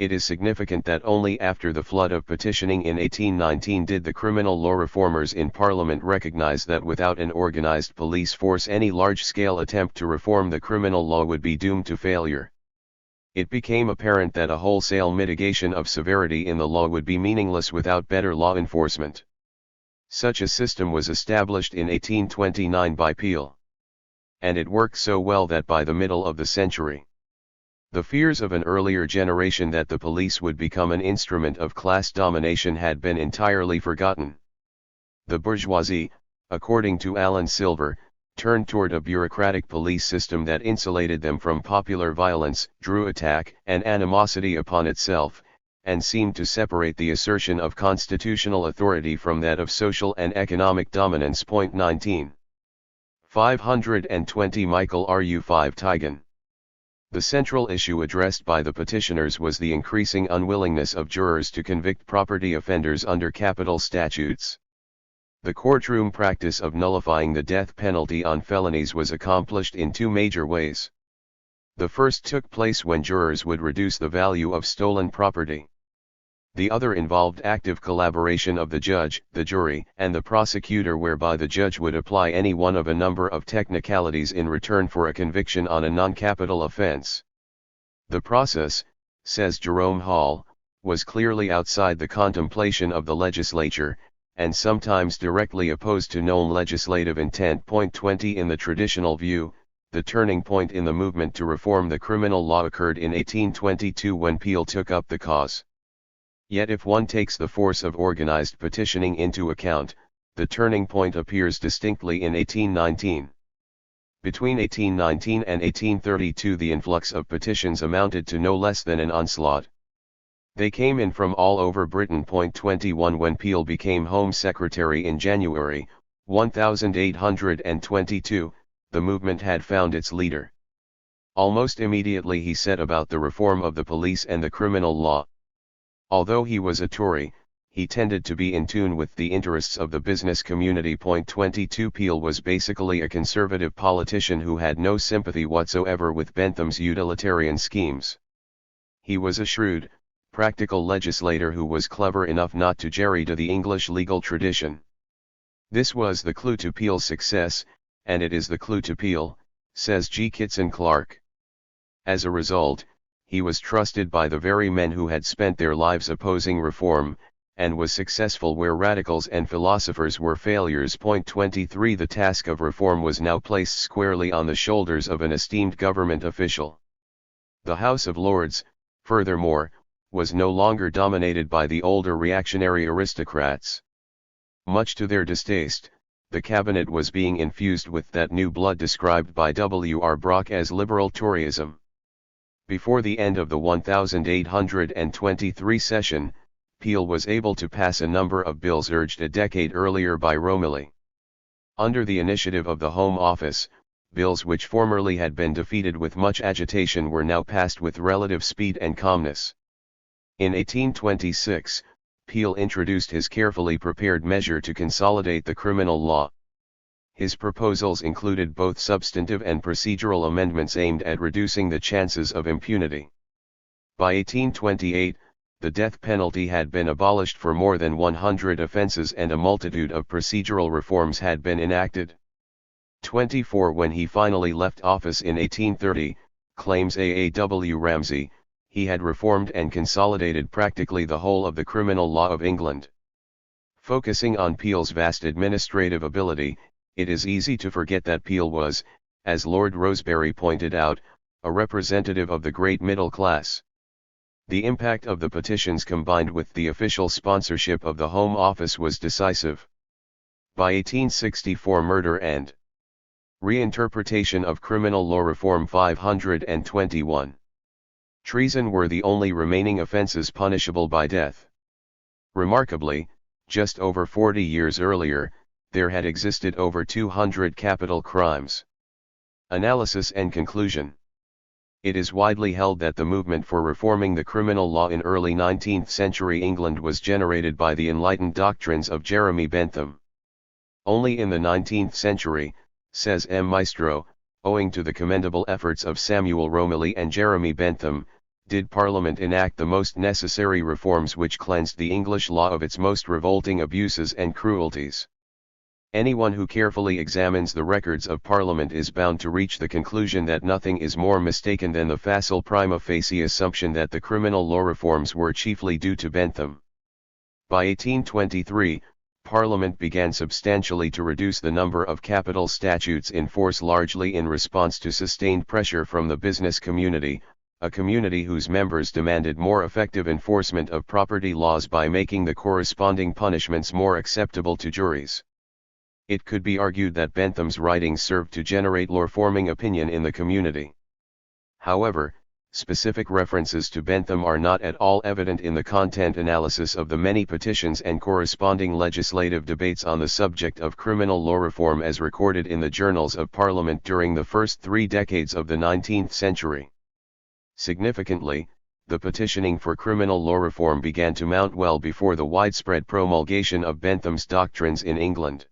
It is significant that only after the flood of petitioning in 1819 did the criminal law reformers in Parliament recognize that without an organized police force any large-scale attempt to reform the criminal law would be doomed to failure. It became apparent that a wholesale mitigation of severity in the law would be meaningless without better law enforcement. Such a system was established in 1829 by Peel, and it worked so well that by the middle of the century, the fears of an earlier generation that the police would become an instrument of class domination had been entirely forgotten. The bourgeoisie, according to Alan Silver, turned toward a bureaucratic police system that insulated them from popular violence, drew attack and animosity upon itself, and seemed to separate the assertion of constitutional authority from that of social and economic dominance. 19. 520 Michael Ru 5 Tigan. The central issue addressed by the petitioners was the increasing unwillingness of jurors to convict property offenders under capital statutes. The courtroom practice of nullifying the death penalty on felonies was accomplished in two major ways. The first took place when jurors would reduce the value of stolen property. The other involved active collaboration of the judge, the jury, and the prosecutor, whereby the judge would apply any one of a number of technicalities in return for a conviction on a non-capital offense. The process, says Jerome Hall, was clearly outside the contemplation of the legislature, and sometimes directly opposed to known legislative intent. 20 In the traditional view, the turning point in the movement to reform the criminal law occurred in 1822 when Peel took up the cause. Yet if one takes the force of organized petitioning into account, the turning point appears distinctly in 1819. Between 1819 and 1832 the influx of petitions amounted to no less than an onslaught. They came in from all over Britain. 21 When Peel became Home Secretary in January, 1822, the movement had found its leader. Almost immediately he set about the reform of the police and the criminal law. Although he was a Tory, he tended to be in tune with the interests of the business community. 22 Peel was basically a conservative politician who had no sympathy whatsoever with Bentham's utilitarian schemes. He was a shrewd, practical legislator who was clever enough not to jerry to the English legal tradition. This was the clue to Peel's success, and it is the clue to Peel, says G. Kitson Clark. As a result, he was trusted by the very men who had spent their lives opposing reform, and was successful where radicals and philosophers were failures. 23 The task of reform was now placed squarely on the shoulders of an esteemed government official. The House of Lords, furthermore, was no longer dominated by the older reactionary aristocrats. Much to their distaste, the cabinet was being infused with that new blood described by W. R. Brock as liberal Toryism. Before the end of the 1823 session, Peel was able to pass a number of bills urged a decade earlier by Romilly. Under the initiative of the Home Office, bills which formerly had been defeated with much agitation were now passed with relative speed and calmness. In 1826, Peel introduced his carefully prepared measure to consolidate the criminal law. His proposals included both substantive and procedural amendments aimed at reducing the chances of impunity. By 1828, the death penalty had been abolished for more than 100 offenses and a multitude of procedural reforms had been enacted. 24 When he finally left office in 1830, claims A.A.W. Ramsay, he had reformed and consolidated practically the whole of the criminal law of England. Focusing on Peel's vast administrative ability, it is easy to forget that Peel was, as Lord Rosebery pointed out, a representative of the great middle class. The impact of the petitions combined with the official sponsorship of the Home Office was decisive. By 1864 Murder and Reinterpretation of Criminal Law Reform 521. Treason were the only remaining offences punishable by death. Remarkably, just over 40 years earlier, there had existed over 200 capital crimes. Analysis and conclusion. It is widely held that the movement for reforming the criminal law in early 19th century England was generated by the enlightened doctrines of Jeremy Bentham. Only in the 19th century, says M. Maestro, owing to the commendable efforts of Samuel Romilly and Jeremy Bentham, did Parliament enact the most necessary reforms which cleansed the English law of its most revolting abuses and cruelties. Anyone who carefully examines the records of Parliament is bound to reach the conclusion that nothing is more mistaken than the facile prima facie assumption that the criminal law reforms were chiefly due to Bentham. By 1823, Parliament began substantially to reduce the number of capital statutes in force, largely in response to sustained pressure from the business community, a community whose members demanded more effective enforcement of property laws by making the corresponding punishments more acceptable to juries. It could be argued that Bentham's writings served to generate law-forming opinion in the community. However, specific references to Bentham are not at all evident in the content analysis of the many petitions and corresponding legislative debates on the subject of criminal law reform as recorded in the journals of Parliament during the first 3 decades of the 19th century. Significantly, the petitioning for criminal law reform began to mount well before the widespread promulgation of Bentham's doctrines in England.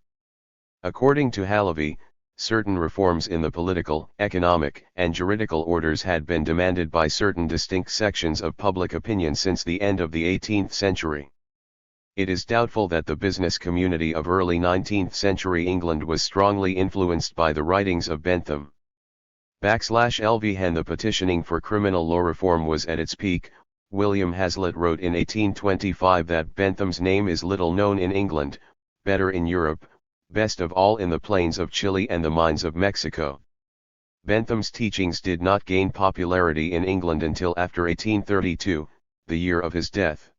According to Halavy, certain reforms in the political, economic, and juridical orders had been demanded by certain distinct sections of public opinion since the end of the 18th century. It is doubtful that the business community of early 19th century England was strongly influenced by the writings of Bentham. /LV When the petitioning for criminal law reform was at its peak, William Hazlitt wrote in 1825 that Bentham's name is little known in England, better in Europe, best of all in the plains of Chile and the mines of Mexico. Bentham's teachings did not gain popularity in England until after 1832, the year of his death.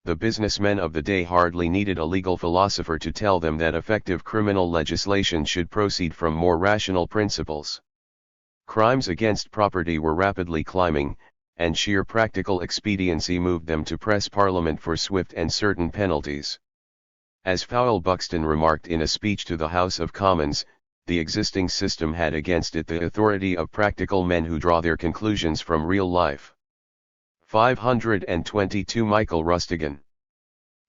The businessmen of the day hardly needed a legal philosopher to tell them that effective criminal legislation should proceed from more rational principles. Crimes against property were rapidly climbing, and sheer practical expediency moved them to press Parliament for swift and certain penalties. As Fowell Buxton remarked in a speech to the House of Commons, the existing system had against it the authority of practical men who draw their conclusions from real life. 522 Michael Rustigan.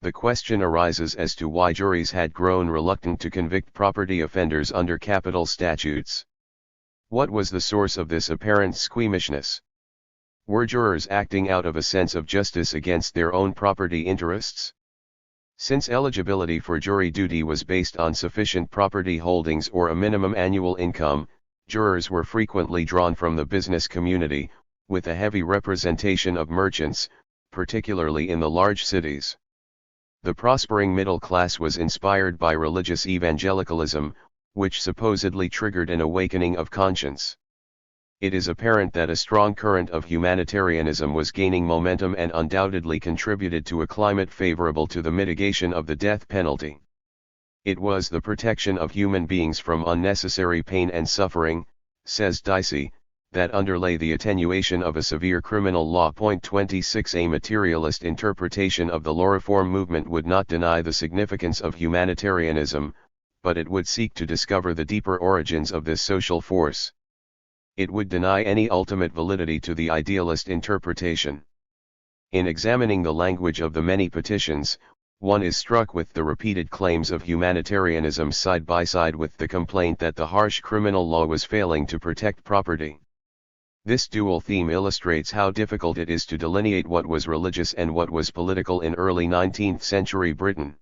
The question arises as to why juries had grown reluctant to convict property offenders under capital statutes. What was the source of this apparent squeamishness? Were jurors acting out of a sense of justice against their own property interests? Since eligibility for jury duty was based on sufficient property holdings or a minimum annual income, jurors were frequently drawn from the business community, with a heavy representation of merchants, particularly in the large cities. The prospering middle class was inspired by religious evangelicalism, which supposedly triggered an awakening of conscience. It is apparent that a strong current of humanitarianism was gaining momentum and undoubtedly contributed to a climate favorable to the mitigation of the death penalty. It was the protection of human beings from unnecessary pain and suffering, says Dicey, that underlay the attenuation of a severe criminal law. 26 A materialist interpretation of the law reform movement would not deny the significance of humanitarianism, but it would seek to discover the deeper origins of this social force. It would deny any ultimate validity to the idealist interpretation. In examining the language of the many petitions, one is struck with the repeated claims of humanitarianism side by side with the complaint that the harsh criminal law was failing to protect property. This dual theme illustrates how difficult it is to delineate what was religious and what was political in early 19th century Britain.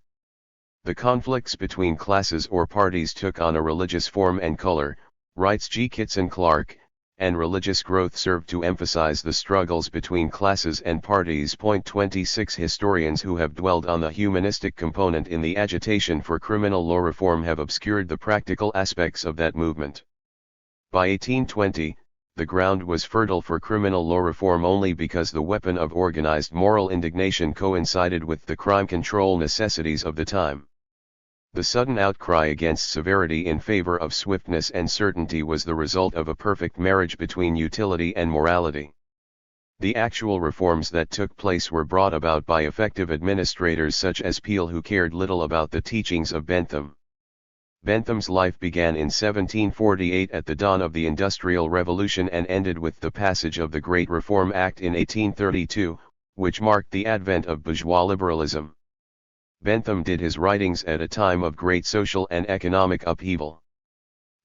The conflicts between classes or parties took on a religious form and color, writes G. Kitson Clark, and religious growth served to emphasize the struggles between classes and parties. 26 Historians who have dwelled on the humanistic component in the agitation for criminal law reform have obscured the practical aspects of that movement. By 1820, the ground was fertile for criminal law reform only because the weapon of organized moral indignation coincided with the crime control necessities of the time. The sudden outcry against severity in favor of swiftness and certainty was the result of a perfect marriage between utility and morality. The actual reforms that took place were brought about by effective administrators such as Peel, who cared little about the teachings of Bentham. Bentham's life began in 1748 at the dawn of the Industrial Revolution and ended with the passage of the Great Reform Act in 1832, which marked the advent of bourgeois liberalism. Bentham did his writings at a time of great social and economic upheaval.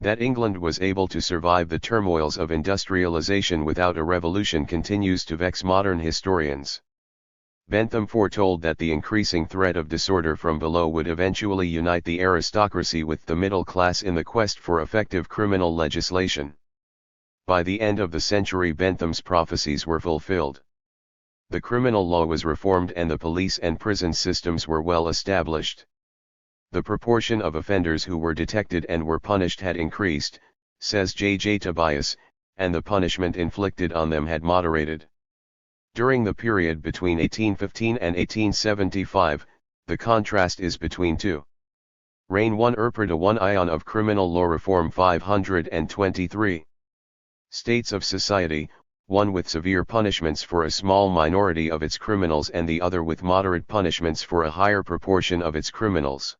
That England was able to survive the turmoils of industrialization without a revolution continues to vex modern historians. Bentham foretold that the increasing threat of disorder from below would eventually unite the aristocracy with the middle class in the quest for effective criminal legislation. By the end of the century, Bentham's prophecies were fulfilled. The criminal law was reformed and the police and prison systems were well established. The proportion of offenders who were detected and were punished had increased, says J. J. Tobias, and the punishment inflicted on them had moderated. During the period between 1815 and 1875, the contrast is between two. Reign 1 Erpert 1 Ion of Criminal Law Reform 523. States of society, one with severe punishments for a small minority of its criminals and the other with moderate punishments for a higher proportion of its criminals.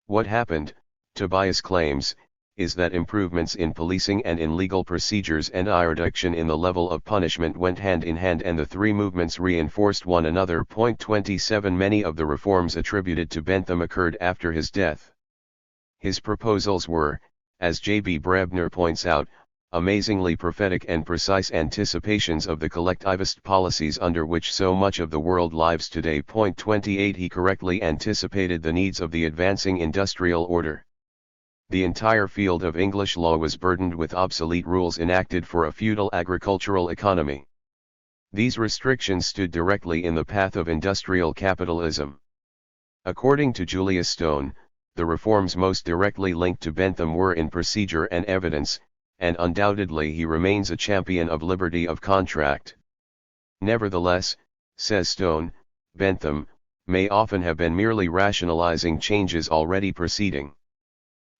What happened, Tobias claims, is that improvements in policing and in legal procedures and a reduction in the level of punishment went hand in hand, and the three movements reinforced one another. 27 Many of the reforms attributed to Bentham occurred after his death. His proposals were, as J. B. Brebner points out, amazingly prophetic and precise anticipations of the collectivist policies under which so much of the world lives today. 28 He correctly anticipated the needs of the advancing industrial order. The entire field of English law was burdened with obsolete rules enacted for a feudal agricultural economy. These restrictions stood directly in the path of industrial capitalism. According to Julius Stone, the reforms most directly linked to Bentham were in procedure and evidence, and undoubtedly he remains a champion of liberty of contract. Nevertheless, says Stone, Bentham may often have been merely rationalizing changes already proceeding.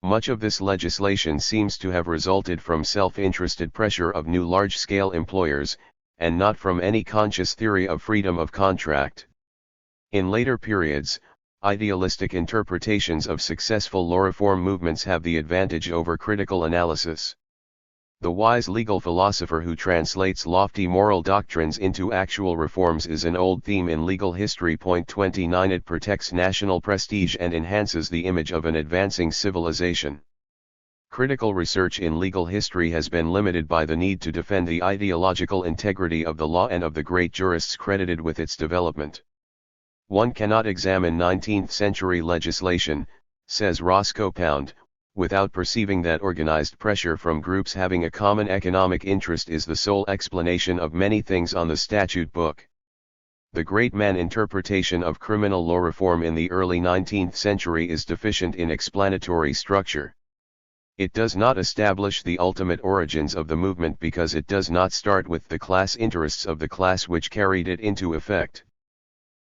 Much of this legislation seems to have resulted from self-interested pressure of new large-scale employers, and not from any conscious theory of freedom of contract. In later periods, idealistic interpretations of successful law reform movements have the advantage over critical analysis. The wise legal philosopher who translates lofty moral doctrines into actual reforms is an old theme in legal history. 29 It protects national prestige and enhances the image of an advancing civilization. Critical research in legal history has been limited by the need to defend the ideological integrity of the law and of the great jurists credited with its development. One cannot examine 19th-century legislation, says Roscoe Pound, without perceiving that organized pressure from groups having a common economic interest is the sole explanation of many things on the statute book. The great man interpretation of criminal law reform in the early 19th century is deficient in explanatory structure. It does not establish the ultimate origins of the movement because it does not start with the class interests of the class which carried it into effect.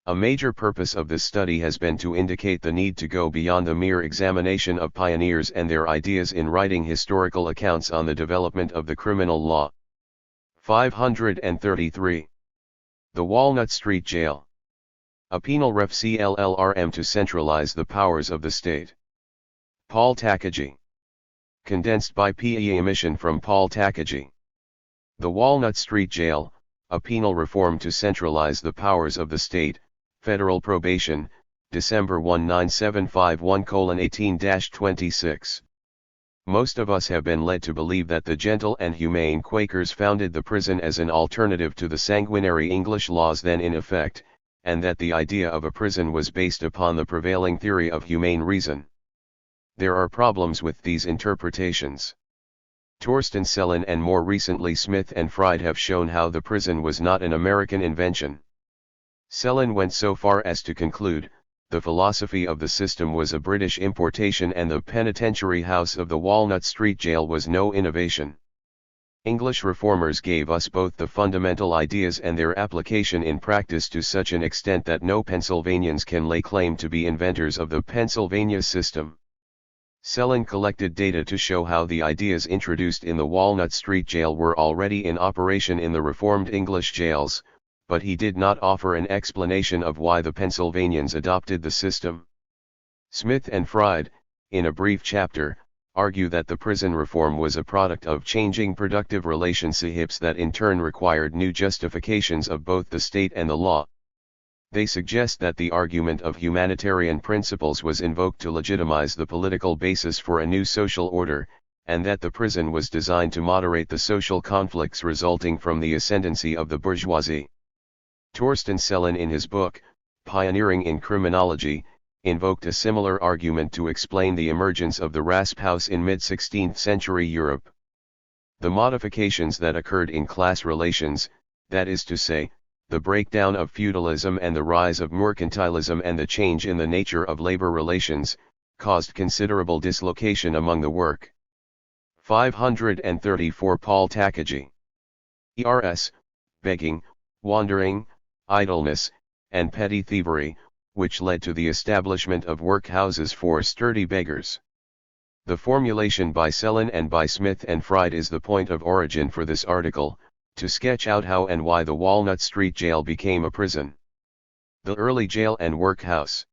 A major purpose of this study has been to indicate the need to go beyond the mere examination of pioneers and their ideas in writing historical accounts on the development of the criminal law. 533. The Walnut Street Jail. A penal ref CLLRM to centralize the powers of the state. Paul Takagi. Condensed by PE emission from Paul Takagi. The Walnut Street Jail, a penal reform to centralize the powers of the state, Federal Probation, December 19751:18-26. Most of us have been led to believe that the gentle and humane Quakers founded the prison as an alternative to the sanguinary English laws then in effect, and that the idea of a prison was based upon the prevailing theory of humane reason. There are problems with these interpretations. Torsten Selin and more recently Smith and Fried have shown how the prison was not an American invention. Selin went so far as to conclude, the philosophy of the system was a British importation and the penitentiary house of the Walnut Street Jail was no innovation. English reformers gave us both the fundamental ideas and their application in practice to such an extent that no Pennsylvanians can lay claim to be inventors of the Pennsylvania system. Selin collected data to show how the ideas introduced in the Walnut Street Jail were already in operation in the reformed English jails, but he did not offer an explanation of why the Pennsylvanians adopted the system. Smith and Fried, in a brief chapter, argue that the prison reform was a product of changing productive relationships that in turn required new justifications of both the state and the law. They suggest that the argument of humanitarian principles was invoked to legitimize the political basis for a new social order, and that the prison was designed to moderate the social conflicts resulting from the ascendancy of the bourgeoisie. Torsten Selin in his book, Pioneering in Criminology, invoked a similar argument to explain the emergence of the Rasphaus in mid-16th century Europe. The modifications that occurred in class relations, that is to say, the breakdown of feudalism and the rise of mercantilism and the change in the nature of labor relations, caused considerable dislocation among the work. 534 Paul Takagi. ERS, begging, wandering, idleness, and petty thievery, which led to the establishment of workhouses for sturdy beggars. The formulation by Selin and by Smith and Fried is the point of origin for this article, to sketch out how and why the Walnut Street Jail became a prison. The early jail and workhouse.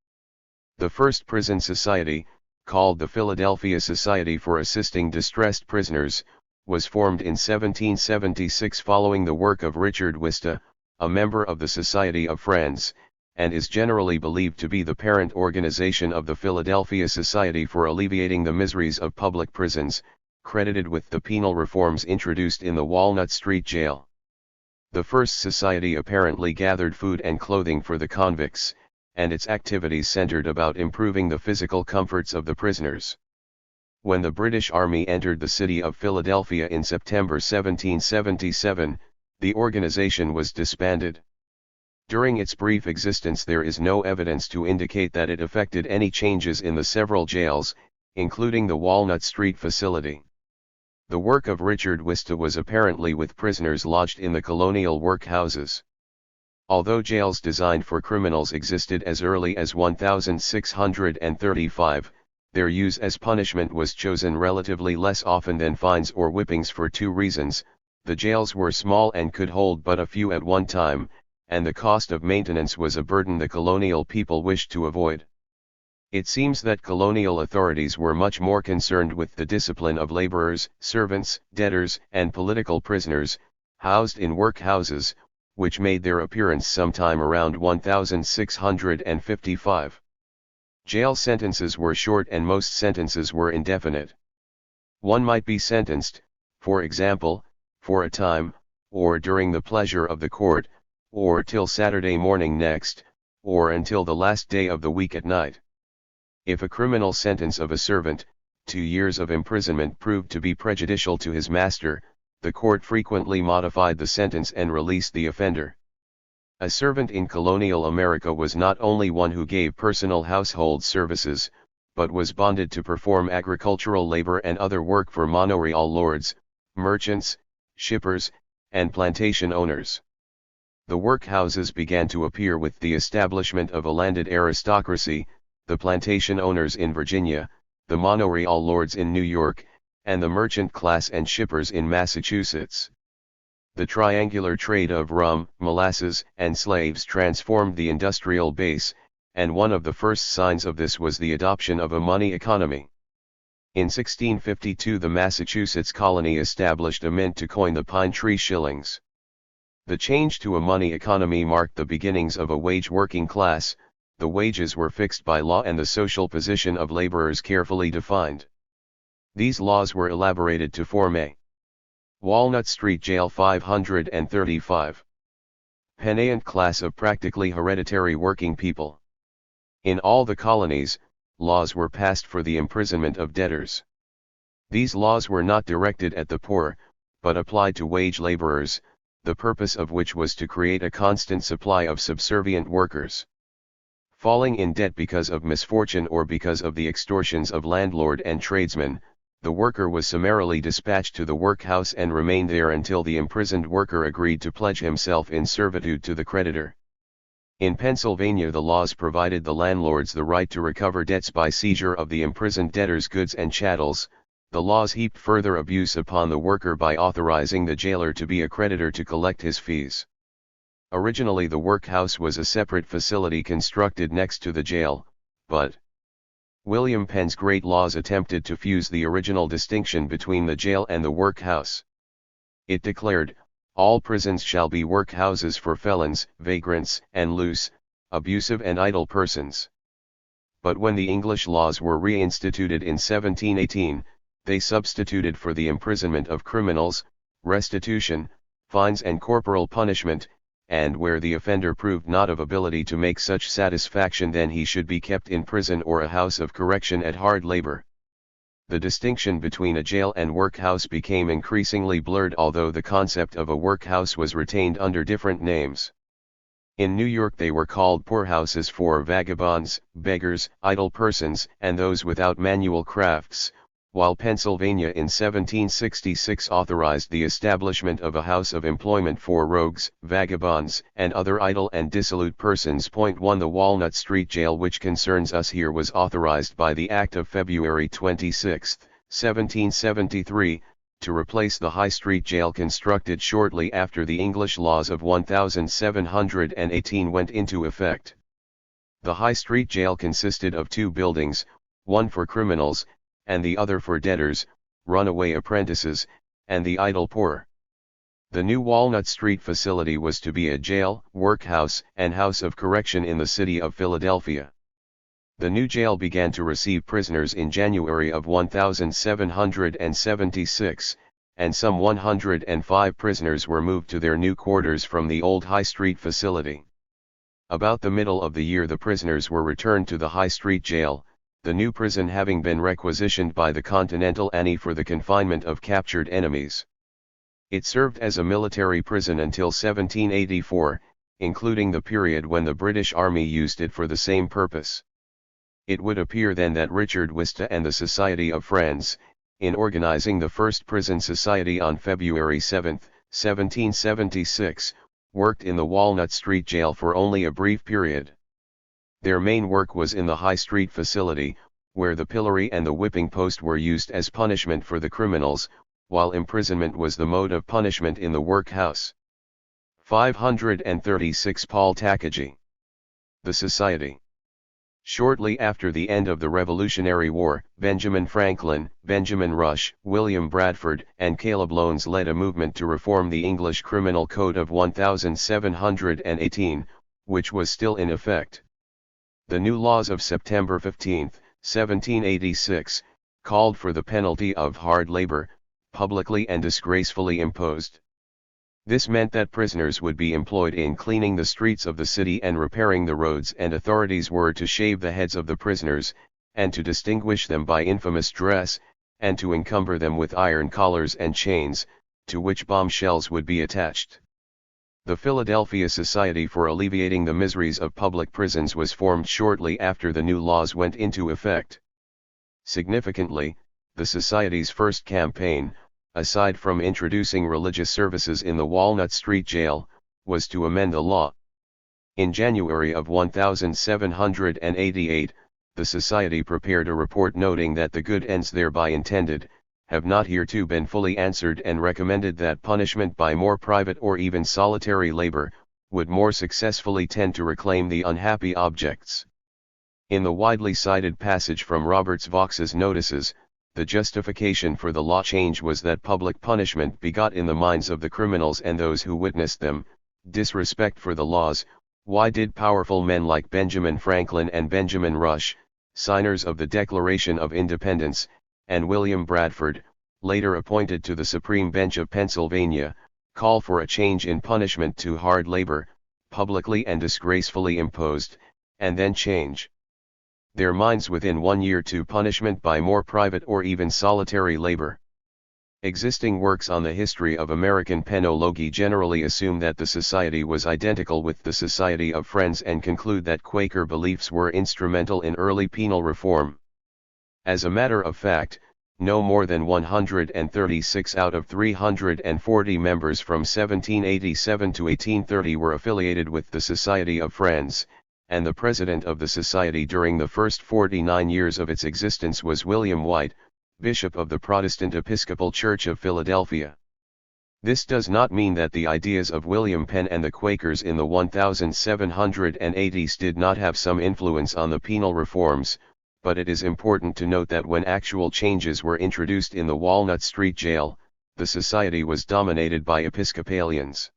The first prison society, called the Philadelphia Society for Assisting Distressed Prisoners, was formed in 1776 following the work of Richard Wista, a member of the Society of Friends, and is generally believed to be the parent organization of the Philadelphia Society for Alleviating the Miseries of Public Prisons, credited with the penal reforms introduced in the Walnut Street Jail. The first society apparently gathered food and clothing for the convicts, and its activities centered about improving the physical comforts of the prisoners. When the British Army entered the city of Philadelphia in September 1777, the organization was disbanded. During its brief existence there is no evidence to indicate that it effected any changes in the several jails, including the Walnut Street facility. The work of Richard Wista was apparently with prisoners lodged in the colonial workhouses. Although jails designed for criminals existed as early as 1635, their use as punishment was chosen relatively less often than fines or whippings for two reasons: the jails were small and could hold but a few at one time, and the cost of maintenance was a burden the colonial people wished to avoid. It seems that colonial authorities were much more concerned with the discipline of laborers, servants, debtors, and political prisoners, housed in workhouses, which made their appearance sometime around 1655. Jail sentences were short and most sentences were indefinite. One might be sentenced, for example, for a time, or during the pleasure of the court, or till Saturday morning next, or until the last day of the week at night. If a criminal sentence of a servant, 2 years of imprisonment, proved to be prejudicial to his master, the court frequently modified the sentence and released the offender. A servant in colonial America was not only one who gave personal household services, but was bonded to perform agricultural labor and other work for manorial lords, merchants, shippers, and plantation owners. The workhouses began to appear with the establishment of a landed aristocracy, the plantation owners in Virginia, the manorial lords in New York, and the merchant class and shippers in Massachusetts. The triangular trade of rum, molasses, and slaves transformed the industrial base, and one of the first signs of this was the adoption of a money economy. In 1652 the Massachusetts colony established a mint to coin the pine tree shillings. The change to a money economy marked the beginnings of a wage working class. The wages were fixed by law and the social position of laborers carefully defined. These laws were elaborated to form a Walnut Street Jail 535. Penant class of practically hereditary working people. In all the colonies, laws were passed for the imprisonment of debtors. These laws were not directed at the poor, but applied to wage laborers, the purpose of which was to create a constant supply of subservient workers. Falling in debt because of misfortune or because of the extortions of landlord and tradesmen, the worker was summarily dispatched to the workhouse and remained there until the imprisoned worker agreed to pledge himself in servitude to the creditor. In Pennsylvania the laws provided the landlords the right to recover debts by seizure of the imprisoned debtor's goods and chattels. The laws heaped further abuse upon the worker by authorizing the jailer to be a creditor to collect his fees. Originally the workhouse was a separate facility constructed next to the jail, but William Penn's great laws attempted to fuse the original distinction between the jail and the workhouse. It declared, "All prisons shall be workhouses for felons, vagrants, and loose, abusive and idle persons." But when the English laws were reinstituted in 1718, they substituted for the imprisonment of criminals, restitution, fines and corporal punishment, and where the offender proved not of ability to make such satisfaction, then he should be kept in prison or a house of correction at hard labor. The distinction between a jail and workhouse became increasingly blurred, although the concept of a workhouse was retained under different names. In New York they were called poorhouses for vagabonds, beggars, idle persons, and those without manual crafts, while Pennsylvania in 1766 authorized the establishment of a house of employment for rogues, vagabonds, and other idle and dissolute persons. 1. The Walnut Street Jail, which concerns us here, was authorized by the Act of February 26, 1773, to replace the High Street Jail constructed shortly after the English laws of 1718 went into effect. The High Street Jail consisted of 2 buildings, one for criminals, and the other for debtors, runaway apprentices, and the idle poor. The new Walnut Street facility was to be a jail, workhouse, and house of correction in the city of Philadelphia. The new jail began to receive prisoners in January of 1776, and some 105 prisoners were moved to their new quarters from the old High Street facility. About the middle of the year the prisoners were returned to the High Street Jail, the new prison having been requisitioned by the Continental Army for the confinement of captured enemies. It served as a military prison until 1784, including the period when the British Army used it for the same purpose. It would appear then that Richard Wista and the Society of Friends, in organizing the first prison society on February 7, 1776, worked in the Walnut Street Jail for only a brief period. Their main work was in the High Street facility, where the pillory and the whipping post were used as punishment for the criminals, while imprisonment was the mode of punishment in the workhouse. 536 Paul Takagi. The Society. Shortly after the end of the Revolutionary War, Benjamin Franklin, Benjamin Rush, William Bradford, and Caleb Lowndes led a movement to reform the English Criminal Code of 1718, which was still in effect. The new laws of September 15, 1786, called for the penalty of hard labor, publicly and disgracefully imposed. This meant that prisoners would be employed in cleaning the streets of the city and repairing the roads, and authorities were to shave the heads of the prisoners, and to distinguish them by infamous dress, and to encumber them with iron collars and chains, to which bombshells would be attached. The Philadelphia Society for Alleviating the Miseries of Public Prisons was formed shortly after the new laws went into effect. Significantly, the Society's first campaign, aside from introducing religious services in the Walnut Street Jail, was to amend the law. In January of 1788, the Society prepared a report noting that the good ends thereby intended have not hereto been fully answered, and recommended that punishment by more private or even solitary labor would more successfully tend to reclaim the unhappy objects. In the widely cited passage from Roberts Vaux's Notices, the justification for the law change was that public punishment begot in the minds of the criminals and those who witnessed them disrespect for the laws. Why did powerful men like Benjamin Franklin and Benjamin Rush, signers of the Declaration of Independence, and William Bradford, later appointed to the Supreme Bench of Pennsylvania, call for a change in punishment to hard labor, publicly and disgracefully imposed, and then change their minds within 1 year to punishment by more private or even solitary labor? Existing works on the history of American penology generally assume that the Society was identical with the Society of Friends and conclude that Quaker beliefs were instrumental in early penal reform. As a matter of fact, no more than 136 out of 340 members from 1787 to 1830 were affiliated with the Society of Friends, and the president of the Society during the first 49 years of its existence was William White, Bishop of the Protestant Episcopal Church of Philadelphia. This does not mean that the ideas of William Penn and the Quakers in the 1780s did not have some influence on the penal reforms, but it is important to note that when actual changes were introduced in the Walnut Street Jail, the Society was dominated by Episcopalians.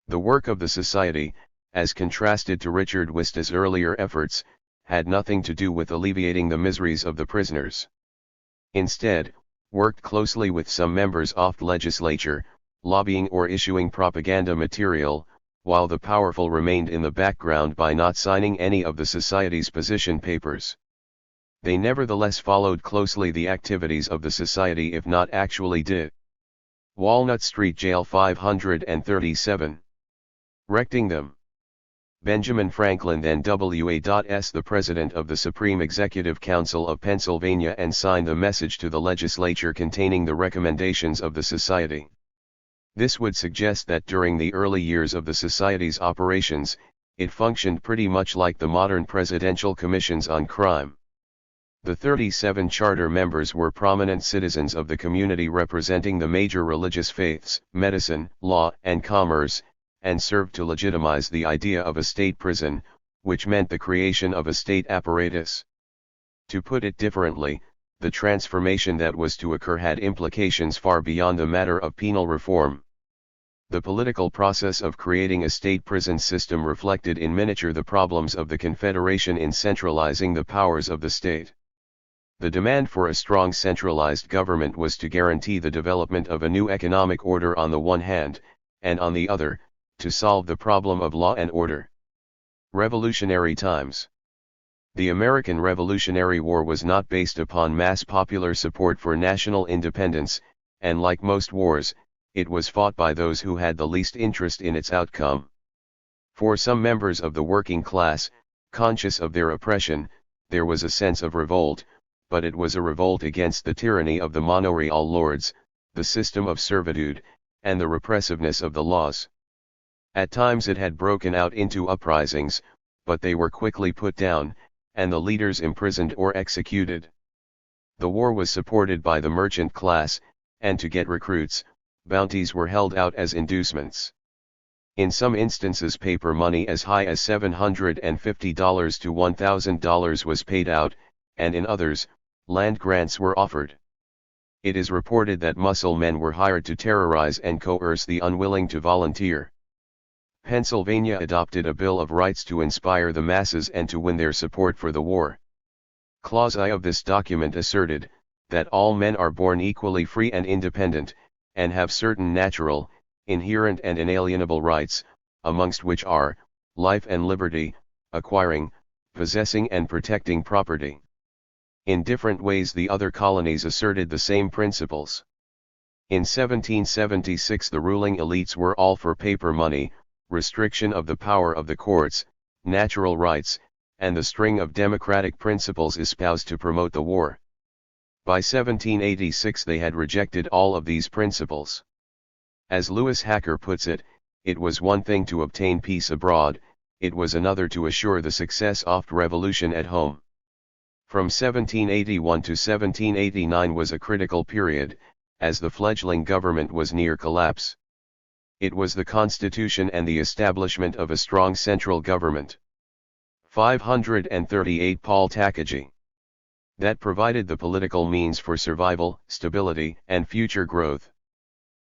The work of the Society, as contrasted to Richard Wista's earlier efforts, had nothing to do with alleviating the miseries of the prisoners. Instead, worked closely with some members of the legislature, lobbying or issuing propaganda material, while the powerful remained in the background by not signing any of the Society's position papers. They nevertheless followed closely the activities of the Society, if not actually did. Walnut Street Jail 537. Recting them. Benjamin Franklin, then W.A.S. the President of the Supreme Executive Council of Pennsylvania, and signed the message to the legislature containing the recommendations of the Society. This would suggest that during the early years of the Society's operations, it functioned pretty much like the modern presidential commissions on crime. The 37 charter members were prominent citizens of the community representing the major religious faiths, medicine, law, and commerce, and served to legitimize the idea of a state prison, which meant the creation of a state apparatus. To put it differently, the transformation that was to occur had implications far beyond the matter of penal reform. The political process of creating a state prison system reflected in miniature the problems of the Confederation in centralizing the powers of the state. The demand for a strong centralized government was to guarantee the development of a new economic order on the one hand, and on the other, to solve the problem of law and order. Revolutionary times. The American Revolutionary War was not based upon mass popular support for national independence, and like most wars, it was fought by those who had the least interest in its outcome. For some members of the working class, conscious of their oppression, there was a sense of revolt, but it was a revolt against the tyranny of the manorial lords, the system of servitude, and the repressiveness of the laws. At times it had broken out into uprisings, but they were quickly put down, and the leaders imprisoned or executed. The war was supported by the merchant class, and to get recruits, bounties were held out as inducements. In some instances paper money as high as $750 to $1,000 was paid out, and in others, land grants were offered. It is reported that muscle men were hired to terrorize and coerce the unwilling to volunteer. Pennsylvania adopted a Bill of Rights to inspire the masses and to win their support for the war. Clause I of this document asserted, that all men are born equally free and independent, and have certain natural, inherent and inalienable rights, amongst which are, life and liberty, acquiring, possessing and protecting property. In different ways the other colonies asserted the same principles. In 1776 the ruling elites were all for paper money, restriction of the power of the courts, natural rights, and the string of democratic principles espoused to promote the war. By 1786 they had rejected all of these principles. As Lewis Hacker puts it, it was one thing to obtain peace abroad, it was another to assure the success of revolution at home. From 1781 to 1789 was a critical period, as the fledgling government was near collapse. It was the constitution and the establishment of a strong central government. 538 Paul Takagi. That provided the political means for survival, stability, and future growth.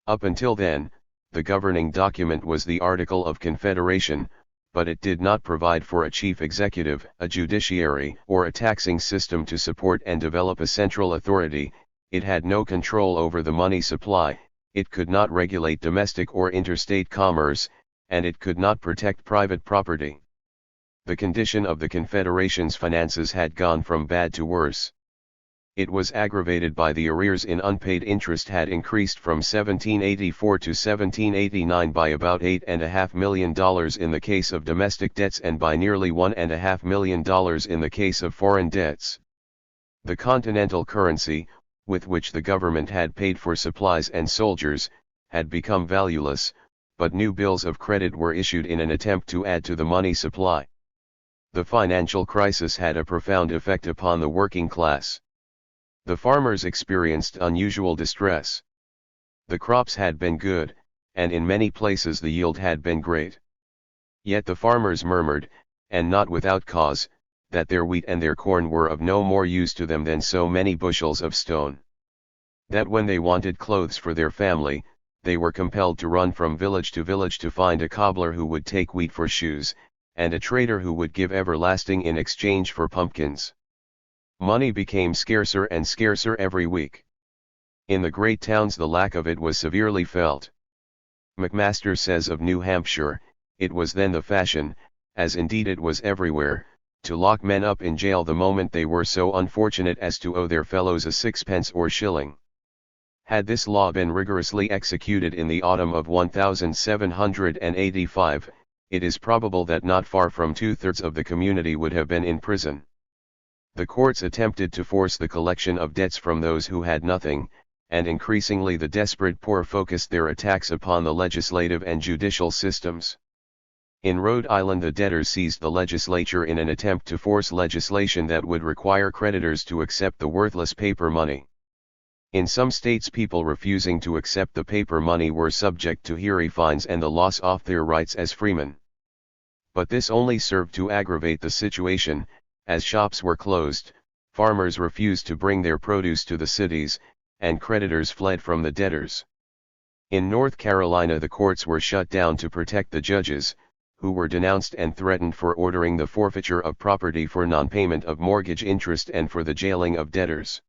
Up until then, the governing document was the Article of Confederation, but it did not provide for a chief executive, a judiciary, or a taxing system to support and develop a central authority. It had no control over the money supply, it could not regulate domestic or interstate commerce, and it could not protect private property. The condition of the Confederation's finances had gone from bad to worse. It was aggravated by the arrears in unpaid interest had increased from 1784 to 1789 by about $8.5 million in the case of domestic debts and by nearly $1.5 million in the case of foreign debts. The continental currency, with which the government had paid for supplies and soldiers, had become valueless, but new bills of credit were issued in an attempt to add to the money supply. The financial crisis had a profound effect upon the working class. The farmers experienced unusual distress. The crops had been good, and in many places the yield had been great. Yet the farmers murmured, and not without cause, that their wheat and their corn were of no more use to them than so many bushels of stone. That when they wanted clothes for their family, they were compelled to run from village to village to find a cobbler who would take wheat for shoes, and a trader who would give everlasting in exchange for pumpkins. Money became scarcer and scarcer every week. In the great towns the lack of it was severely felt. McMaster says of New Hampshire, it was then the fashion, as indeed it was everywhere, to lock men up in jail the moment they were so unfortunate as to owe their fellows a sixpence or shilling. Had this law been rigorously executed in the autumn of 1785, it is probable that not far from 2/3 of the community would have been in prison. The courts attempted to force the collection of debts from those who had nothing, and increasingly the desperate poor focused their attacks upon the legislative and judicial systems. In Rhode Island the debtors seized the legislature in an attempt to force legislation that would require creditors to accept the worthless paper money. In some states people refusing to accept the paper money were subject to hairy fines and the loss of their rights as freemen. But this only served to aggravate the situation. As shops were closed, farmers refused to bring their produce to the cities, and creditors fled from the debtors. In North Carolina the courts were shut down to protect the judges, who were denounced and threatened for ordering the forfeiture of property for non-payment of mortgage interest and for the jailing of debtors.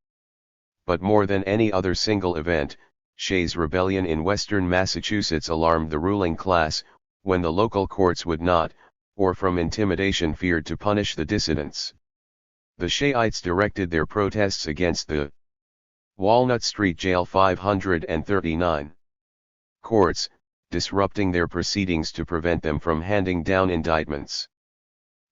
But more than any other single event, Shays' rebellion in western Massachusetts alarmed the ruling class, when the local courts would not, or from intimidation feared to punish the dissidents. The Shayites directed their protests against the Walnut Street Jail 539 courts, disrupting their proceedings to prevent them from handing down indictments.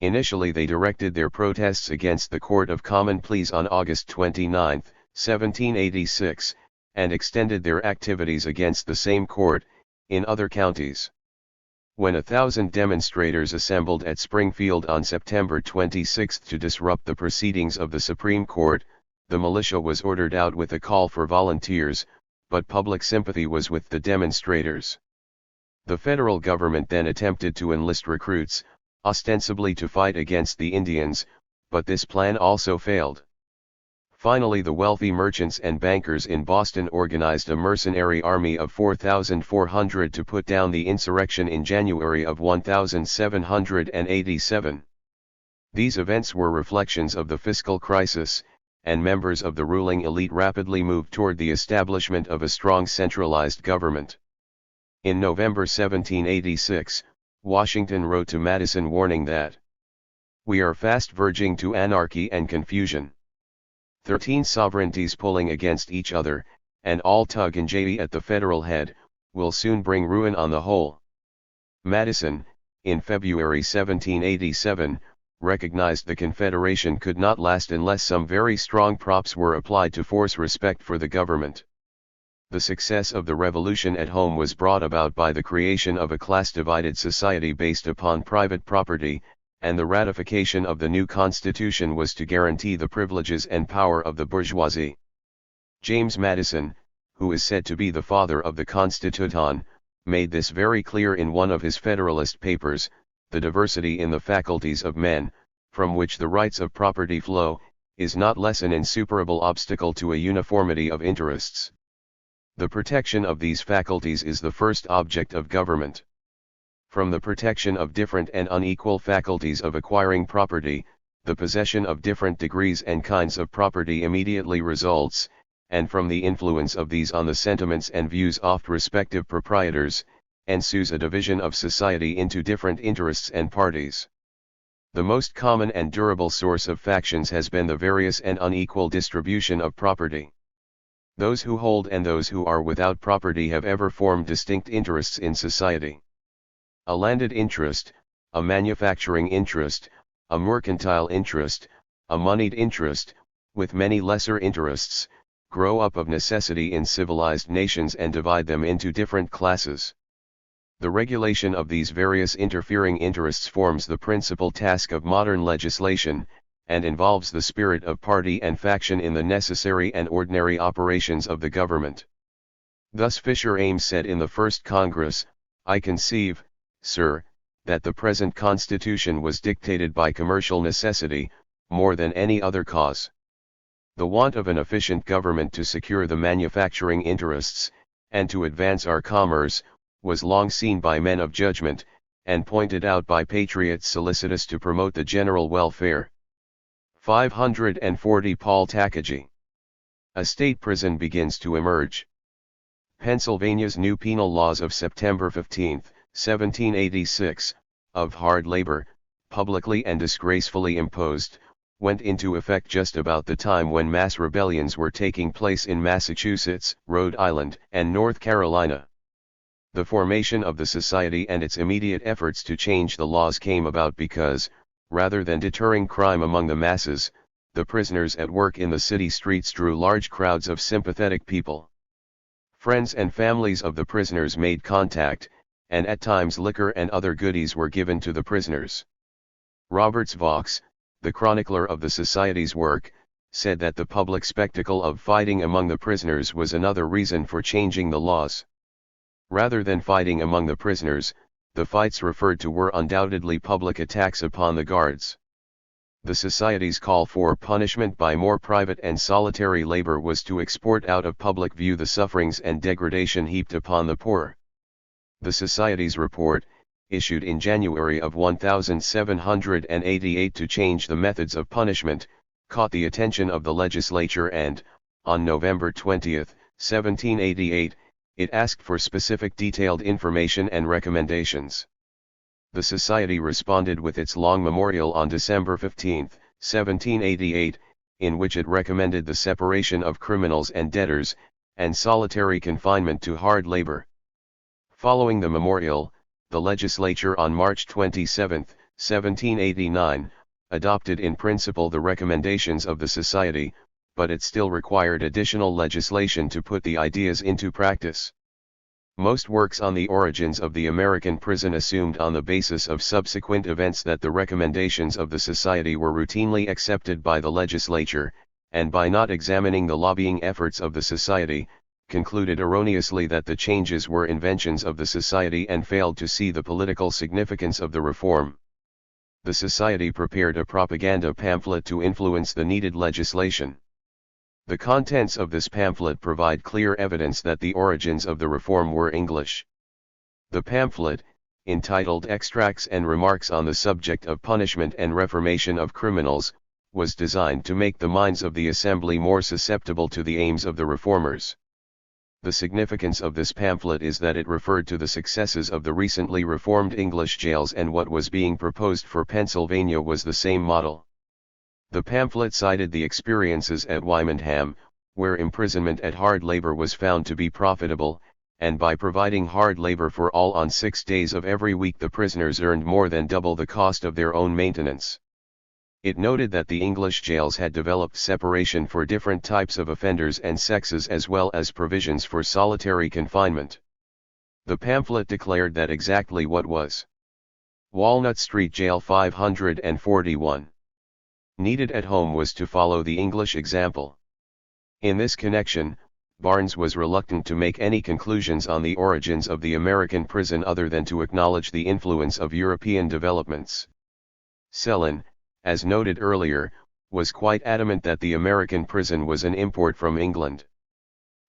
Initially they directed their protests against the Court of Common Pleas on August 29, 1786, and extended their activities against the same court, in other counties. When 1,000 demonstrators assembled at Springfield on September 26 to disrupt the proceedings of the Supreme Court, the militia was ordered out with a call for volunteers, but public sympathy was with the demonstrators. The federal government then attempted to enlist recruits, ostensibly to fight against the Indians, but this plan also failed. Finally the wealthy merchants and bankers in Boston organized a mercenary army of 4,400 to put down the insurrection in January of 1787. These events were reflections of the fiscal crisis, and members of the ruling elite rapidly moved toward the establishment of a strong centralized government. In November 1786, Washington wrote to Madison warning that we are fast verging to anarchy and confusion. 13 sovereignties pulling against each other, and all tug and jay at the federal head, will soon bring ruin on the whole. Madison, in February 1787, recognized the Confederation could not last unless some very strong props were applied to force respect for the government. The success of the revolution at home was brought about by the creation of a class-divided society based upon private property, and the ratification of the new constitution was to guarantee the privileges and power of the bourgeoisie. James Madison, who is said to be the father of the Constitution, made this very clear in one of his Federalist papers: the diversity in the faculties of men, from which the rights of property flow, is not less an insuperable obstacle to a uniformity of interests. The protection of these faculties is the first object of government. From the protection of different and unequal faculties of acquiring property, the possession of different degrees and kinds of property immediately results, and from the influence of these on the sentiments and views of respective proprietors, ensues a division of society into different interests and parties. The most common and durable source of factions has been the various and unequal distribution of property. Those who hold and those who are without property have ever formed distinct interests in society. A landed interest, a manufacturing interest, a mercantile interest, a moneyed interest, with many lesser interests, grow up of necessity in civilized nations and divide them into different classes. The regulation of these various interfering interests forms the principal task of modern legislation, and involves the spirit of party and faction in the necessary and ordinary operations of the government. Thus Fisher Ames said in the first Congress, "I conceive, sir, that the present Constitution was dictated by commercial necessity, more than any other cause. The want of an efficient government to secure the manufacturing interests, and to advance our commerce, was long seen by men of judgment, and pointed out by patriots solicitous to promote the general welfare." 540 Paul Takagi. A state prison begins to emerge. Pennsylvania's new penal laws of September 15, 1786, of hard labor, publicly and disgracefully imposed, went into effect just about the time when mass rebellions were taking place in Massachusetts, Rhode Island, and North Carolina. The formation of the society and its immediate efforts to change the laws came about because, rather than deterring crime among the masses, the prisoners at work in the city streets drew large crowds of sympathetic people. Friends and families of the prisoners made contact, and at times liquor and other goodies were given to the prisoners. Roberts Vaux, the chronicler of the society's work, said that the public spectacle of fighting among the prisoners was another reason for changing the laws. Rather than fighting among the prisoners, the fights referred to were undoubtedly public attacks upon the guards. The society's call for punishment by more private and solitary labor was to export out of public view the sufferings and degradation heaped upon the poor. The society's report, issued in January of 1788 to change the methods of punishment, caught the attention of the legislature and, on November 20, 1788, it asked for specific detailed information and recommendations. The Society responded with its long memorial on December 15, 1788, in which it recommended the separation of criminals and debtors, and solitary confinement to hard labor. Following the memorial, the legislature on March 27, 1789, adopted in principle the recommendations of the Society, but it still required additional legislation to put the ideas into practice. Most works on the origins of the American prison assumed on the basis of subsequent events that the recommendations of the Society were routinely accepted by the legislature, and by not examining the lobbying efforts of the Society, concluded erroneously that the changes were inventions of the Society and failed to see the political significance of the reform. The Society prepared a propaganda pamphlet to influence the needed legislation. The contents of this pamphlet provide clear evidence that the origins of the reform were English. The pamphlet, entitled Extracts and Remarks on the Subject of Punishment and Reformation of Criminals, was designed to make the minds of the Assembly more susceptible to the aims of the reformers. The significance of this pamphlet is that it referred to the successes of the recently reformed English jails, and what was being proposed for Pennsylvania was the same model. The pamphlet cited the experiences at Wymondham, where imprisonment at hard labor was found to be profitable, and by providing hard labor for all on 6 days of every week the prisoners earned more than double the cost of their own maintenance. It noted that the English jails had developed separation for different types of offenders and sexes, as well as provisions for solitary confinement. The pamphlet declared that exactly what was Walnut Street Jail 541 needed at home was to follow the English example. In this connection, Barnes was reluctant to make any conclusions on the origins of the American prison other than to acknowledge the influence of European developments. Sellin, as noted earlier, was quite adamant that the American prison was an import from England.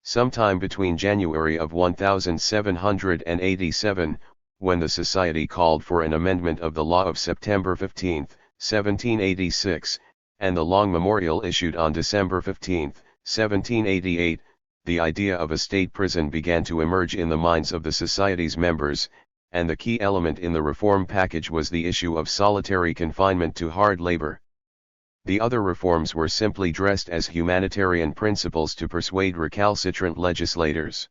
Sometime between January of 1787, when the Society called for an amendment of the law of September 15, 1786, and the long memorial issued on December 15, 1788, the idea of a state prison began to emerge in the minds of the Society's members, and the key element in the reform package was the issue of solitary confinement to hard labor. The other reforms were simply dressed as humanitarian principles to persuade recalcitrant legislators.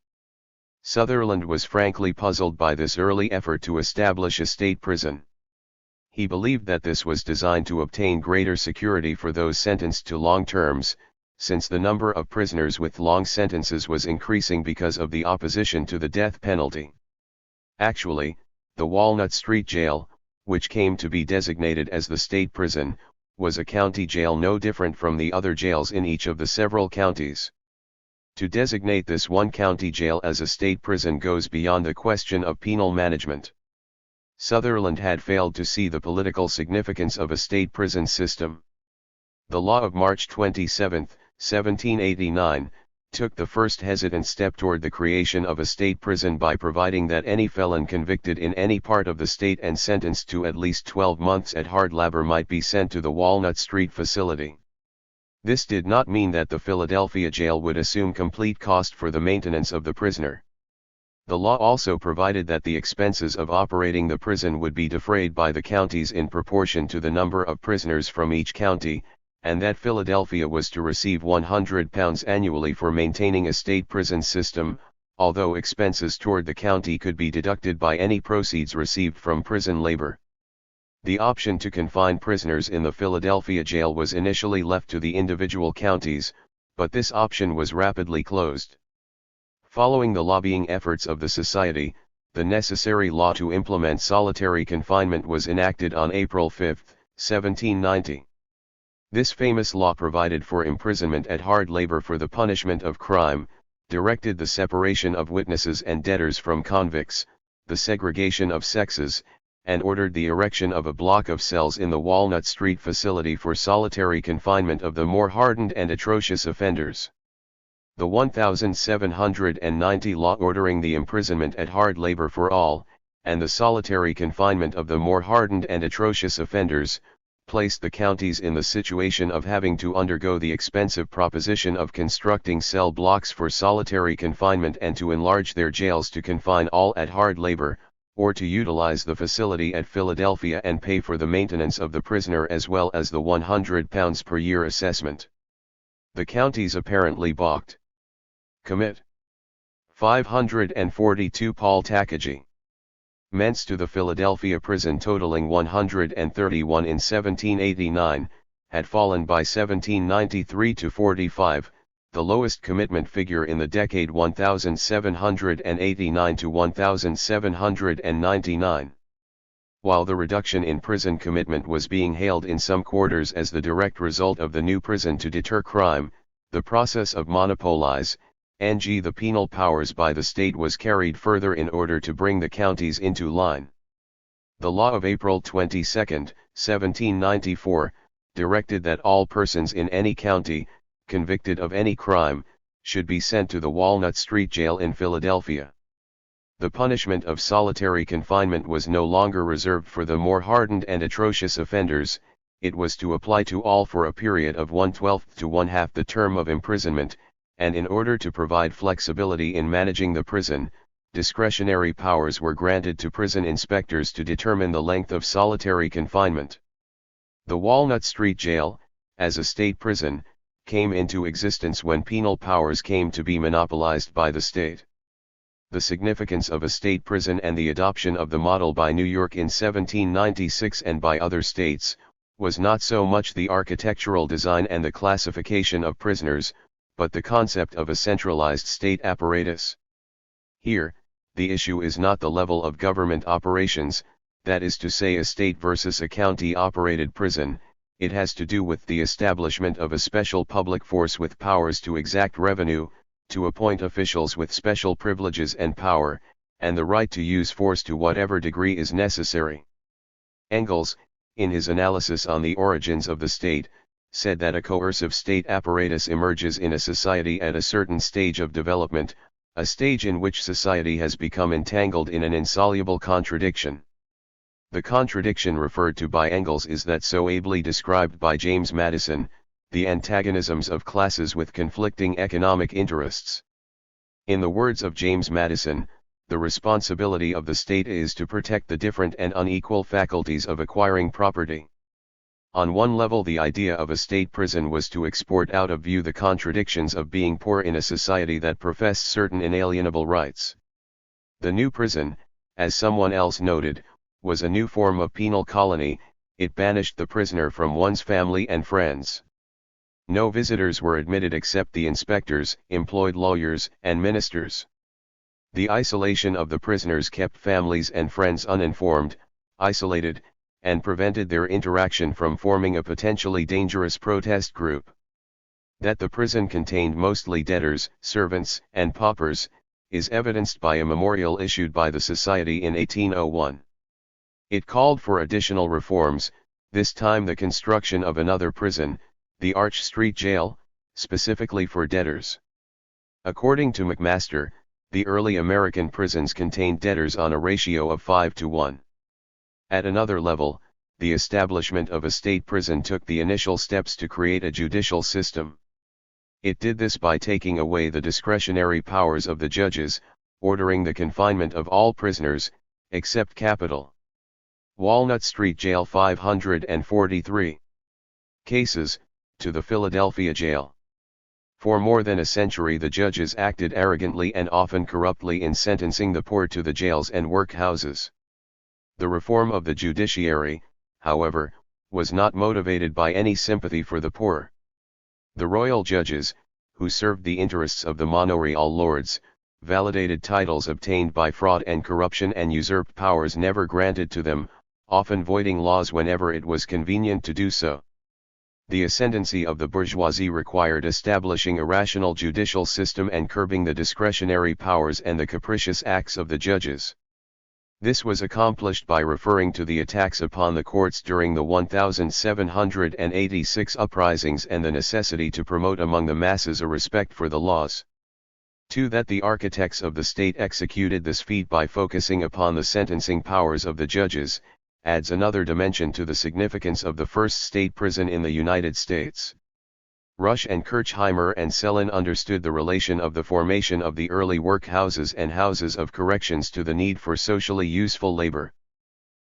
Sutherland was frankly puzzled by this early effort to establish a state prison. He believed that this was designed to obtain greater security for those sentenced to long terms, since the number of prisoners with long sentences was increasing because of the opposition to the death penalty. Actually, the Walnut Street Jail, which came to be designated as the state prison, was a county jail no different from the other jails in each of the several counties. To designate this one county jail as a state prison goes beyond the question of penal management. Sutherland had failed to see the political significance of a state prison system. The law of March 27, 1789, took the first hesitant step toward the creation of a state prison by providing that any felon convicted in any part of the state and sentenced to at least 12 months at hard labor might be sent to the Walnut Street facility. This did not mean that the Philadelphia jail would assume complete cost for the maintenance of the prisoner. The law also provided that the expenses of operating the prison would be defrayed by the counties in proportion to the number of prisoners from each county, and that Philadelphia was to receive £100 annually for maintaining a state prison system, although expenses toward the county could be deducted by any proceeds received from prison labor. The option to confine prisoners in the Philadelphia jail was initially left to the individual counties, but this option was rapidly closed. Following the lobbying efforts of the Society, the necessary law to implement solitary confinement was enacted on April 5, 1790. This famous law provided for imprisonment at hard labor for the punishment of crime, directed the separation of witnesses and debtors from convicts, the segregation of sexes, and ordered the erection of a block of cells in the Walnut Street facility for solitary confinement of the more hardened and atrocious offenders. The 1790 law ordering the imprisonment at hard labor for all, and the solitary confinement of the more hardened and atrocious offenders, placed the counties in the situation of having to undergo the expensive proposition of constructing cell blocks for solitary confinement and to enlarge their jails to confine all at hard labor, or to utilize the facility at Philadelphia and pay for the maintenance of the prisoner as well as the £100 per year assessment. The counties apparently balked. Commit 542 Paul Takagi. Ments to the Philadelphia prison totaling 131 in 1789, had fallen by 1793 to 45, the lowest commitment figure in the decade 1789 to 1799. While the reduction in prison commitment was being hailed in some quarters as the direct result of the new prison to deter crime, the process of monopolize the penal powers by the state was carried further in order to bring the counties into line. The law of April 22, 1794, directed that all persons in any county, convicted of any crime, should be sent to the Walnut Street Jail in Philadelphia. The punishment of solitary confinement was no longer reserved for the more hardened and atrocious offenders, it was to apply to all for a period of 1/12 to 1/2 the term of imprisonment, and in order to provide flexibility in managing the prison, discretionary powers were granted to prison inspectors to determine the length of solitary confinement. The Walnut Street Jail, as a state prison, came into existence when penal powers came to be monopolized by the state. The significance of a state prison and the adoption of the model by New York in 1796 and by other states, was not so much the architectural design and the classification of prisoners, but the concept of a centralized state apparatus. Here, the issue is not the level of government operations, that is to say a state versus a county-operated prison, it has to do with the establishment of a special public force with powers to exact revenue, to appoint officials with special privileges and power, and the right to use force to whatever degree is necessary. Engels, in his analysis on the origins of the state, said that a coercive state apparatus emerges in a society at a certain stage of development, a stage in which society has become entangled in an insoluble contradiction. The contradiction referred to by Engels is that so ably described by James Madison, the antagonisms of classes with conflicting economic interests. In the words of James Madison, the responsibility of the state is to protect the different and unequal faculties of acquiring property. On one level, the idea of a state prison was to export out of view the contradictions of being poor in a society that professed certain inalienable rights. The new prison, as someone else noted, was a new form of penal colony. It banished the prisoner from one's family and friends. No visitors were admitted except the inspectors, employed lawyers, and ministers. The isolation of the prisoners kept families and friends uninformed, isolated, and prevented their interaction from forming a potentially dangerous protest group. That the prison contained mostly debtors, servants, and paupers, is evidenced by a memorial issued by the Society in 1801. It called for additional reforms, this time the construction of another prison, the Arch Street Jail, specifically for debtors. According to McMaster, the early American prisons contained debtors on a ratio of 5:1. At another level, the establishment of a state prison took the initial steps to create a judicial system. It did this by taking away the discretionary powers of the judges, ordering the confinement of all prisoners, except capital. Walnut Street Jail 543 cases, to the Philadelphia Jail. For more than a century the judges acted arrogantly and often corruptly in sentencing the poor to the jails and workhouses. The reform of the judiciary, however, was not motivated by any sympathy for the poor. The royal judges, who served the interests of the manorial lords, validated titles obtained by fraud and corruption and usurped powers never granted to them, often voiding laws whenever it was convenient to do so. The ascendancy of the bourgeoisie required establishing a rational judicial system and curbing the discretionary powers and the capricious acts of the judges. This was accomplished by referring to the attacks upon the courts during the 1786 uprisings and the necessity to promote among the masses a respect for the laws. 2. That the architects of the state executed this feat by focusing upon the sentencing powers of the judges, adds another dimension to the significance of the first state prison in the United States. Rush and Kirchheimer and Selin understood the relation of the formation of the early workhouses and houses of corrections to the need for socially useful labor.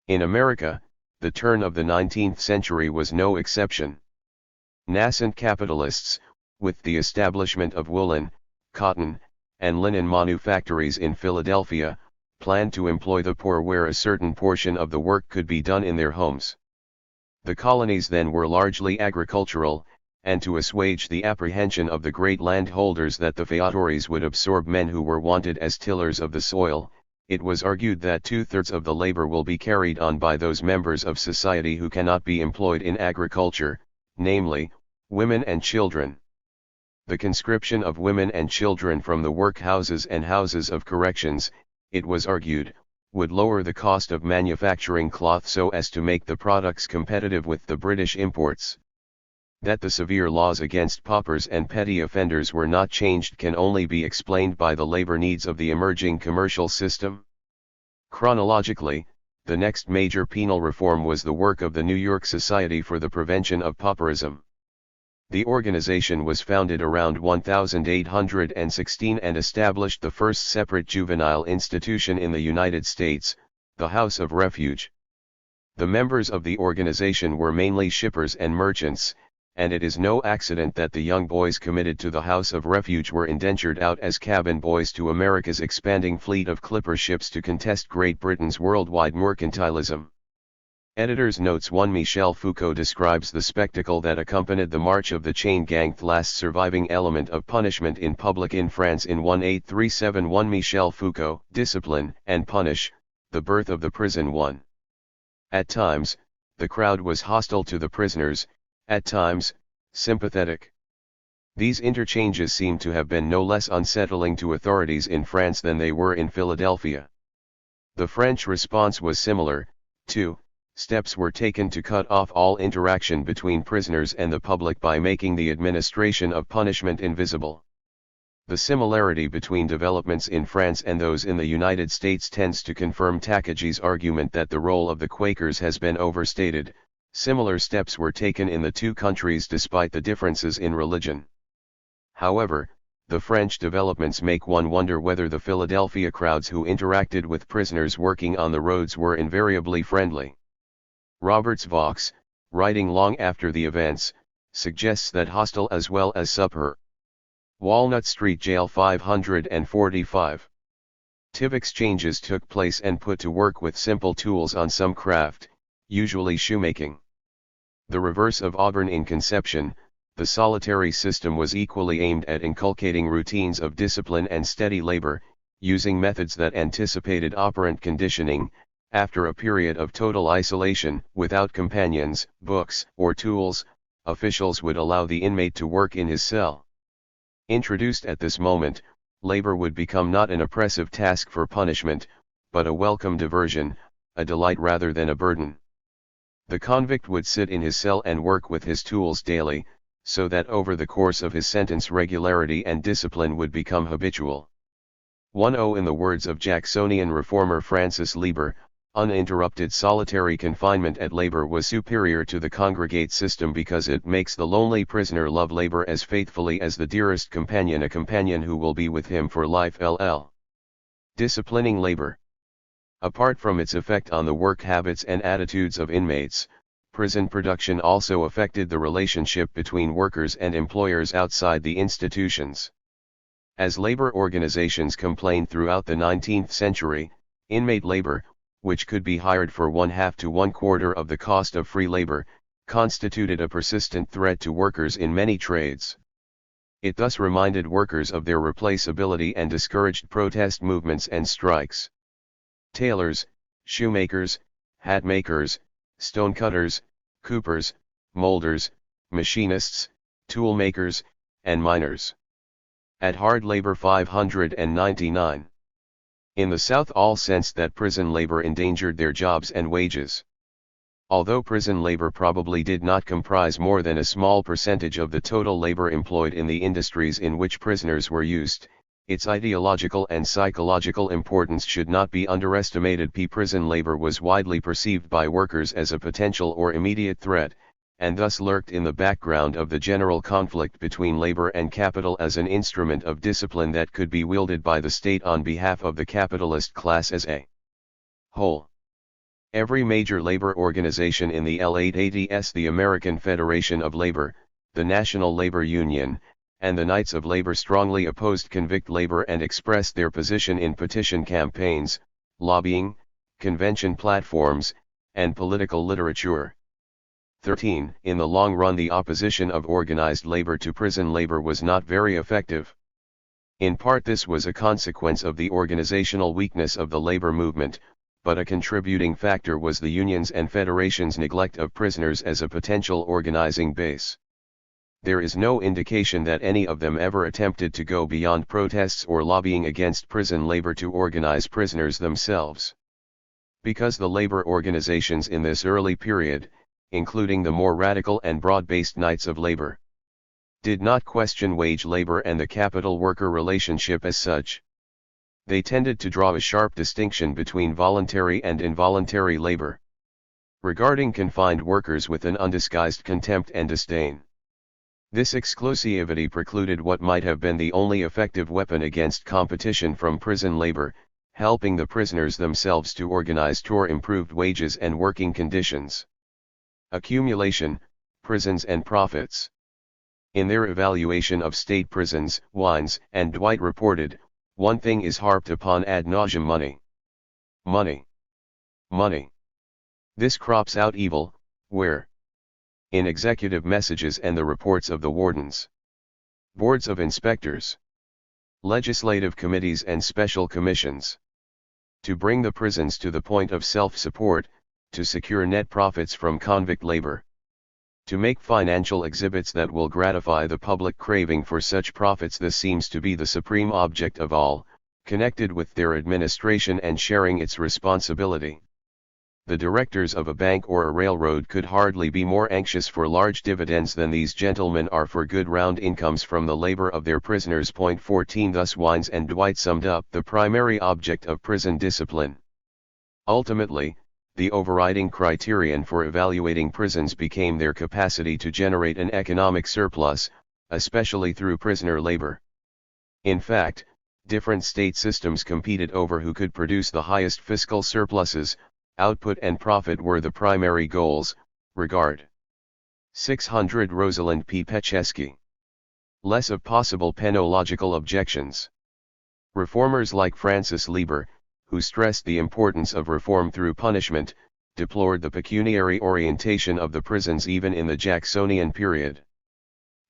In America, the turn of the 19th century was no exception. Nascent capitalists, with the establishment of woolen, cotton, and linen manufactories in Philadelphia, planned to employ the poor where a certain portion of the work could be done in their homes. The colonies then were largely agricultural, and to assuage the apprehension of the great landholders that the feudatories would absorb men who were wanted as tillers of the soil, it was argued that 2/3 of the labor will be carried on by those members of society who cannot be employed in agriculture, namely, women and children. The conscription of women and children from the workhouses and houses of corrections, it was argued, would lower the cost of manufacturing cloth so as to make the products competitive with the British imports. That the severe laws against paupers and petty offenders were not changed can only be explained by the labor needs of the emerging commercial system. Chronologically, the next major penal reform was the work of the New York Society for the Prevention of Pauperism. The organization was founded around 1816 and established the first separate juvenile institution in the United States, the House of Refuge. The members of the organization were mainly shippers and merchants, and it is no accident that the young boys committed to the House of Refuge were indentured out as cabin boys to America's expanding fleet of clipper ships to contest Great Britain's worldwide mercantilism. Editor's notes 1 Michel Foucault describes the spectacle that accompanied the march of the chain gang, the last surviving element of punishment in public in France in 1837. 1 Michel Foucault, Discipline and Punish, The Birth of the Prison 1. At times, the crowd was hostile to the prisoners, at times, sympathetic. These interchanges seem to have been no less unsettling to authorities in France than they were in Philadelphia. The French response was similar, too. Steps were taken to cut off all interaction between prisoners and the public by making the administration of punishment invisible. The similarity between developments in France and those in the United States tends to confirm Takagi argument that the role of the Quakers has been overstated. Similar steps were taken in the two countries despite the differences in religion. However, the French developments make one wonder whether the Philadelphia crowds who interacted with prisoners working on the roads were invariably friendly. Roberts Vaux, writing long after the events, suggests that hostile as well as subher. Walnut Street Jail 545. Tiv exchanges took place and put to work with simple tools on some craft, usually shoemaking. The reverse of Auburn in conception, the solitary system was equally aimed at inculcating routines of discipline and steady labor, using methods that anticipated operant conditioning. After a period of total isolation, without companions, books, or tools, officials would allow the inmate to work in his cell. Introduced at this moment, labor would become not an oppressive task for punishment, but a welcome diversion, a delight rather than a burden. The convict would sit in his cell and work with his tools daily, so that over the course of his sentence regularity and discipline would become habitual. 1. In the words of Jacksonian reformer Francis Lieber, uninterrupted solitary confinement at labor was superior to the congregate system because it makes the lonely prisoner love labor as faithfully as the dearest companion, a companion who will be with him for life. LL. Disciplining labor. Apart from its effect on the work habits and attitudes of inmates, prison production also affected the relationship between workers and employers outside the institutions. As labor organizations complained throughout the 19th century, inmate labor, which could be hired for 1/2 to 1/4 of the cost of free labor, constituted a persistent threat to workers in many trades. It thus reminded workers of their replaceability and discouraged protest movements and strikes. Tailors, shoemakers, hat makers, stonecutters, coopers, molders, machinists, tool makers, and miners. At hard labor 599. In the South all sensed that prison labor endangered their jobs and wages. Although prison labor probably did not comprise more than a small percentage of the total labor employed in the industries in which prisoners were used, its ideological and psychological importance should not be underestimated. Prison labor was widely perceived by workers as a potential or immediate threat, and thus lurked in the background of the general conflict between labor and capital as an instrument of discipline that could be wielded by the state on behalf of the capitalist class as a whole. Every major labor organization in the late 80s, the American Federation of Labor, the National Labor Union, and the Knights of Labor strongly opposed convict labor and expressed their position in petition campaigns, lobbying, convention platforms, and political literature. 13. In the long run, the opposition of organized labor to prison labor was not very effective. In part this was a consequence of the organizational weakness of the labor movement, but a contributing factor was the unions and federations' neglect of prisoners as a potential organizing base. There is no indication that any of them ever attempted to go beyond protests or lobbying against prison labor to organize prisoners themselves. Because the labor organizations in this early period, including the more radical and broad-based Knights of Labor, did not question wage labor and the capital-worker relationship as such. They tended to draw a sharp distinction between voluntary and involuntary labor, regarding confined workers with an undisguised contempt and disdain. This exclusivity precluded what might have been the only effective weapon against competition from prison labor, helping the prisoners themselves to organize toward improved wages and working conditions. Accumulation, prisons and profits. In their evaluation of state prisons, Wines and Dwight reported, one thing is harped upon ad nauseam: money. Money. Money. This crops out evil, where? In executive messages and the reports of the wardens, boards of inspectors, legislative committees and special commissions. To bring the prisons to the point of self-support, to secure net profits from convict labor. To make financial exhibits that will gratify the public craving for such profits. This seems to be the supreme object of all, connected with their administration and sharing its responsibility. The directors of a bank or a railroad could hardly be more anxious for large dividends than these gentlemen are for good round incomes from the labor of their prisoners. Point 14. Thus Wines and Dwight summed up the primary object of prison discipline. Ultimately, the overriding criterion for evaluating prisons became their capacity to generate an economic surplus, especially through prisoner labor. In fact, different state systems competed over who could produce the highest fiscal surpluses. Output and profit were the primary goals. Regard 600 Rosalind P. Pecheski. Less of possible penological objections. Reformers like Francis Lieber, who stressed the importance of reform through punishment, deplored the pecuniary orientation of the prisons even in the Jacksonian period.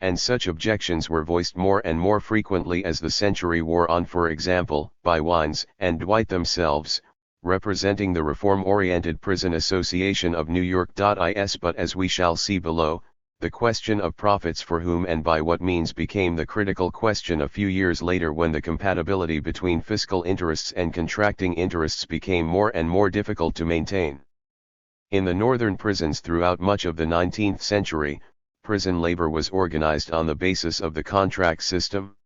And such objections were voiced more and more frequently as the century wore on, for example, by Wines and Dwight themselves, representing the reform-oriented Prison Association of New York. But as we shall see below, the question of profits for whom and by what means became the critical question a few years later, when the compatibility between fiscal interests and contracting interests became more and more difficult to maintain. In the northern prisons throughout much of the 19th century, prison labor was organized on the basis of the contract system.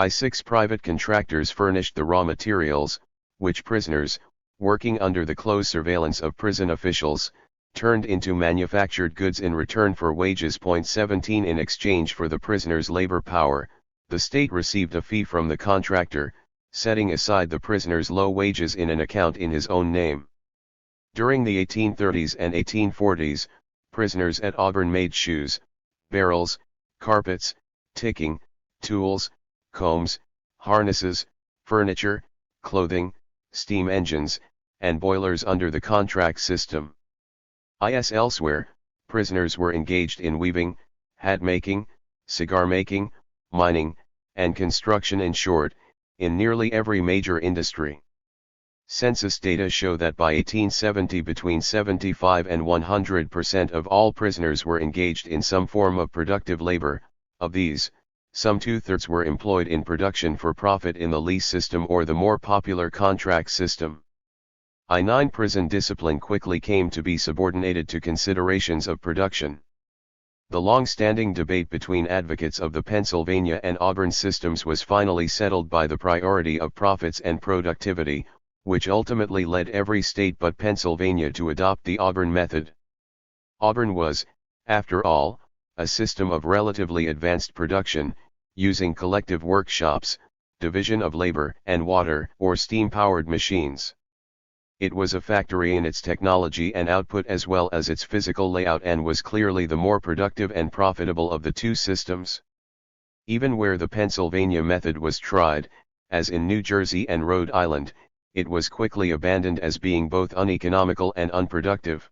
6 private contractors furnished the raw materials, which prisoners, working under the close surveillance of prison officials, turned into manufactured goods in return for wages. 17. In exchange for the prisoner's labor power, the state received a fee from the contractor, setting aside the prisoner's low wages in an account in his own name. During the 1830s and 1840s, prisoners at Auburn made shoes, barrels, carpets, ticking, tools, combs, harnesses, furniture, clothing, steam engines, and boilers under the contract system. Elsewhere, prisoners were engaged in weaving, hat-making, cigar-making, mining, and construction. In short, in nearly every major industry. Census data show that by 1870 between 75 and 100% of all prisoners were engaged in some form of productive labor. Of these, some 2/3 were employed in production for profit in the lease system or the more popular contract system. 9. Prison discipline quickly came to be subordinated to considerations of production. The long-standing debate between advocates of the Pennsylvania and Auburn systems was finally settled by the priority of profits and productivity, which ultimately led every state but Pennsylvania to adopt the Auburn method. Auburn was, after all, a system of relatively advanced production, using collective workshops, division of labor and water or steam-powered machines. It was a factory in its technology and output as well as its physical layout, and was clearly the more productive and profitable of the two systems. Even where the Pennsylvania method was tried, as in New Jersey and Rhode Island, it was quickly abandoned as being both uneconomical and unproductive.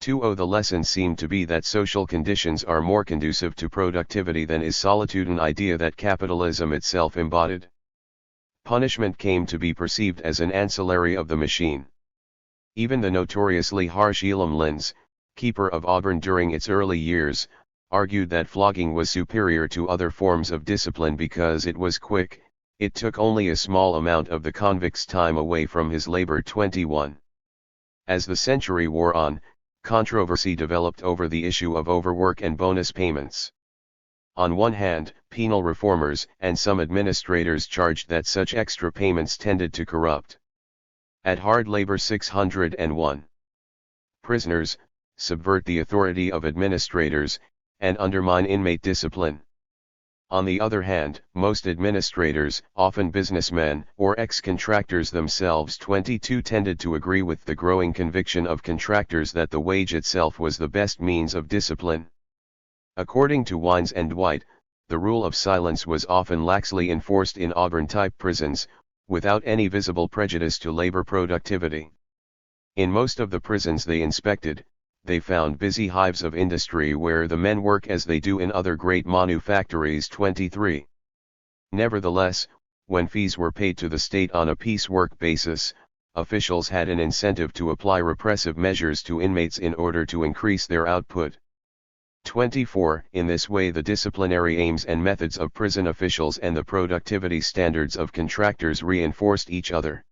2. The lesson seemed to be that social conditions are more conducive to productivity than is solitude, an idea that capitalism itself embodied. Punishment came to be perceived as an ancillary of the machine. Even the notoriously harsh Elam Lins, keeper of Auburn during its early years, argued that flogging was superior to other forms of discipline because it was quick, it took only a small amount of the convict's time away from his labor. 21. As the century wore on, controversy developed over the issue of overwork and bonus payments. On one hand, penal reformers and some administrators charged that such extra payments tended to corrupt. At Hard Labor 601. Prisoners, subvert the authority of administrators, and undermine inmate discipline. On the other hand, most administrators, often businessmen or ex-contractors themselves 22 tended to agree with the growing conviction of contractors that the wage itself was the best means of discipline. According to Wines and Dwight, the rule of silence was often laxly enforced in Auburn-type prisons, without any visible prejudice to labor productivity. In most of the prisons they inspected, they found busy hives of industry where the men work as they do in other great manufactories. 23. Nevertheless, when fees were paid to the state on a piecework basis, officials had an incentive to apply repressive measures to inmates in order to increase their output. 24. In this way the disciplinary aims and methods of prison officials and the productivity standards of contractors reinforced each other.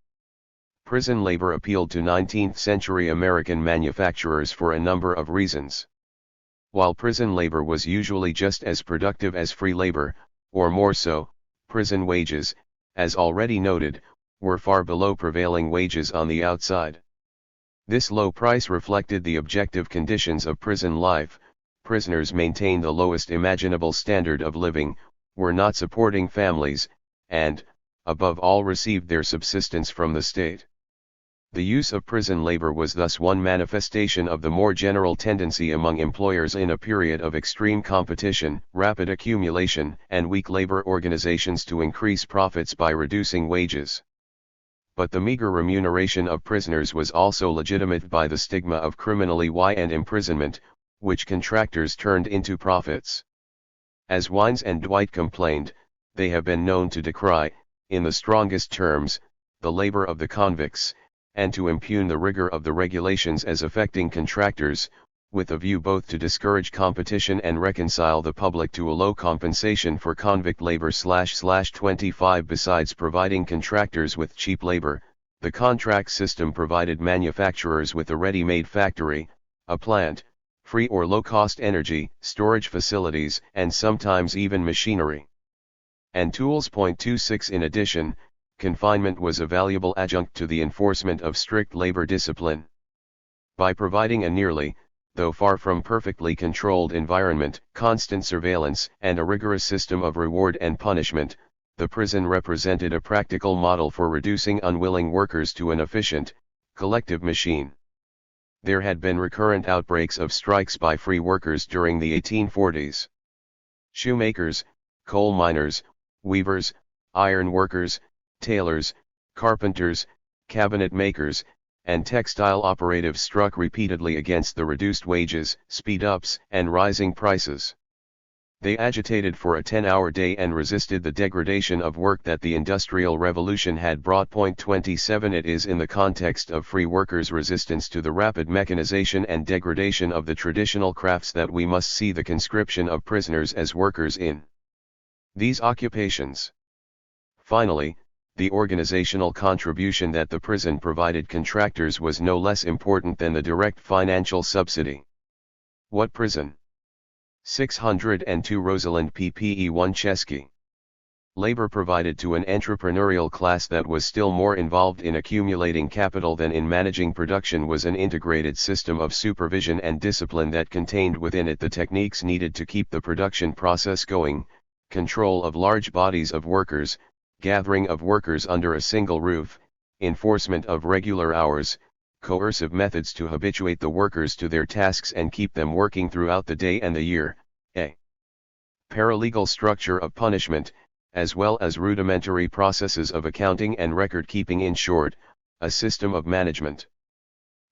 Prison labor appealed to 19th-century American manufacturers for a number of reasons. While prison labor was usually just as productive as free labor, or more so, prison wages, as already noted, were far below prevailing wages on the outside. This low price reflected the objective conditions of prison life. Prisoners maintained the lowest imaginable standard of living, were not supporting families, and, above all, received their subsistence from the state. The use of prison labor was thus one manifestation of the more general tendency among employers in a period of extreme competition, rapid accumulation, and weak labor organizations to increase profits by reducing wages. But the meager remuneration of prisoners was also legitimate by the stigma of criminality and imprisonment, which contractors turned into profits. As Wines and Dwight complained, they have been known to decry, in the strongest terms, the labor of the convicts, and to impugn the rigor of the regulations as affecting contractors, with a view both to discourage competition and reconcile the public to a low compensation for convict labor. 25 Besides providing contractors with cheap labor, the contract system provided manufacturers with a ready-made factory, a plant, free or low-cost energy, storage facilities, and sometimes even machinery and tools. 26 In addition, confinement was a valuable adjunct to the enforcement of strict labor discipline. By providing a nearly, though far from perfectly controlled environment, constant surveillance, and a rigorous system of reward and punishment, the prison represented a practical model for reducing unwilling workers to an efficient, collective machine. There had been recurrent outbreaks of strikes by free workers during the 1840s. Shoemakers, coal miners, weavers, iron workers, tailors, carpenters, cabinet makers, and textile operatives struck repeatedly against the reduced wages, speed-ups, and rising prices. They agitated for a 10-hour day and resisted the degradation of work that the Industrial Revolution had brought. 27 It is in the context of free workers' resistance to the rapid mechanization and degradation of the traditional crafts that we must see the conscription of prisoners as workers in these occupations. Finally, the organizational contribution that the prison provided contractors was no less important than the direct financial subsidy. What prison? 602 Rosalind ppe 1 Chesky. Labor provided to an entrepreneurial class that was still more involved in accumulating capital than in managing production was an integrated system of supervision and discipline that contained within it the techniques needed to keep the production process going, control of large bodies of workers, gathering of workers under a single roof, enforcement of regular hours, coercive methods to habituate the workers to their tasks and keep them working throughout the day and the year, a paralegal structure of punishment, as well as rudimentary processes of accounting and record-keeping. In short, a system of management.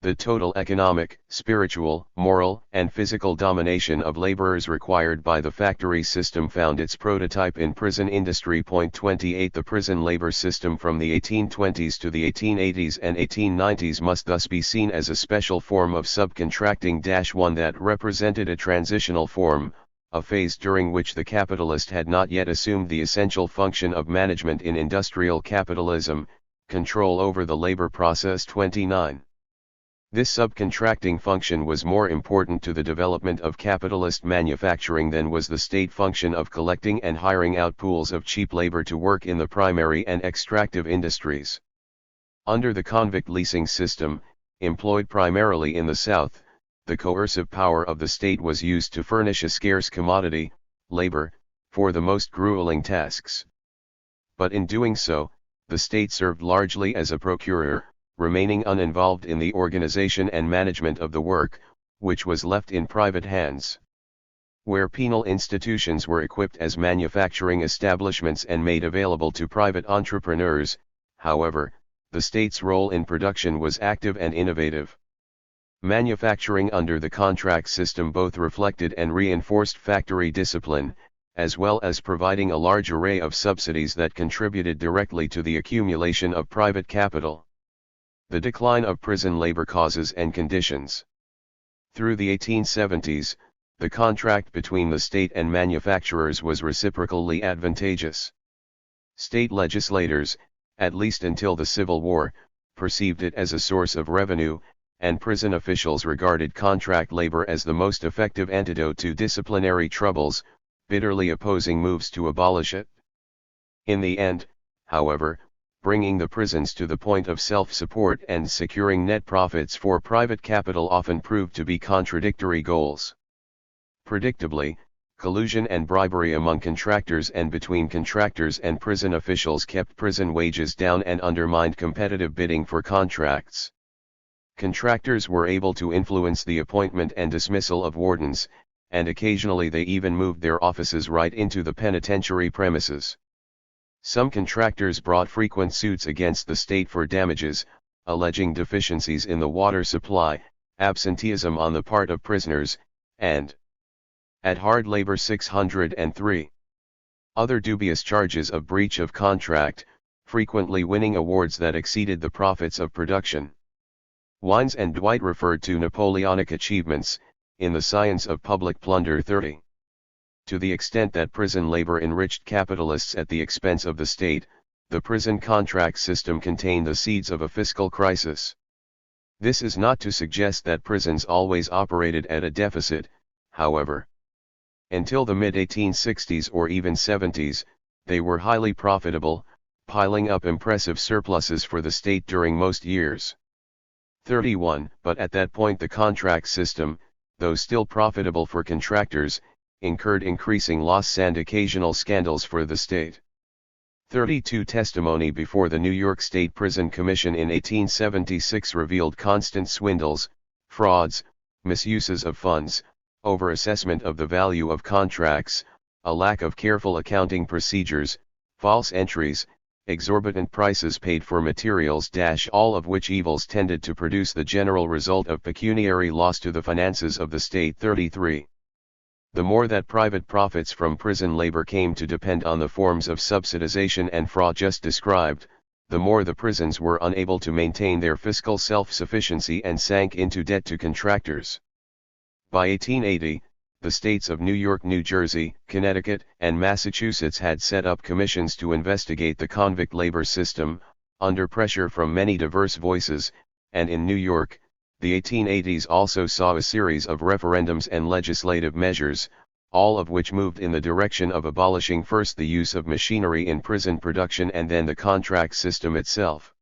The total economic, spiritual, moral, and physical domination of laborers required by the factory system found its prototype in prison industry. 28 The prison labor system from the 1820s to the 1880s and 1890s must thus be seen as a special form of subcontracting. One that represented a transitional form, a phase during which the capitalist had not yet assumed the essential function of management in industrial capitalism, control over the labor process. 29. This subcontracting function was more important to the development of capitalist manufacturing than was the state function of collecting and hiring out pools of cheap labor to work in the primary and extractive industries. Under the convict leasing system, employed primarily in the South, the coercive power of the state was used to furnish a scarce commodity, labor, for the most grueling tasks. But in doing so, the state served largely as a procurer, remaining uninvolved in the organization and management of the work, which was left in private hands. Where penal institutions were equipped as manufacturing establishments and made available to private entrepreneurs, however, the state's role in production was active and innovative. Manufacturing under the contract system both reflected and reinforced factory discipline, as well as providing a large array of subsidies that contributed directly to the accumulation of private capital. The decline of prison labor causes and conditions. Through the 1870s, the contract between the state and manufacturers was reciprocally advantageous. State legislators, at least until the Civil War, perceived it as a source of revenue, and prison officials regarded contract labor as the most effective antidote to disciplinary troubles, bitterly opposing moves to abolish it. In the end, however, bringing the prisons to the point of self-support and securing net profits for private capital often proved to be contradictory goals. Predictably, collusion and bribery among contractors and between contractors and prison officials kept prison wages down and undermined competitive bidding for contracts. Contractors were able to influence the appointment and dismissal of wardens, and occasionally they even moved their offices right into the penitentiary premises. Some contractors brought frequent suits against the state for damages, alleging deficiencies in the water supply, absenteeism on the part of prisoners, and at hard labor 603. Other dubious charges of breach of contract, frequently winning awards that exceeded the profits of production. Wines and Dwight referred to Napoleonic achievements, in the science of public plunder 30. To the extent that prison labor enriched capitalists at the expense of the state, the prison contract system contained the seeds of a fiscal crisis. This is not to suggest that prisons always operated at a deficit, however. Until the mid-1860s or even 70s, they were highly profitable, piling up impressive surpluses for the state during most years. 31. But at that point the contract system, though still profitable for contractors, incurred increasing loss and occasional scandals for the state. 32. Testimony before the New York State Prison Commission in 1876 revealed constant swindles, frauds, misuses of funds, overassessment of the value of contracts, a lack of careful accounting procedures, false entries, exorbitant prices paid for materials all of which evils tended to produce the general result of pecuniary loss to the finances of the state. 33. The more that private profits from prison labor came to depend on the forms of subsidization and fraud just described, the more the prisons were unable to maintain their fiscal self-sufficiency and sank into debt to contractors. By 1880, the states of New York, New Jersey, Connecticut, and Massachusetts had set up commissions to investigate the convict labor system, under pressure from many diverse voices, and in New York, the 1880s also saw a series of referendums and legislative measures, all of which moved in the direction of abolishing first the use of machinery in prison production and then the contract system itself.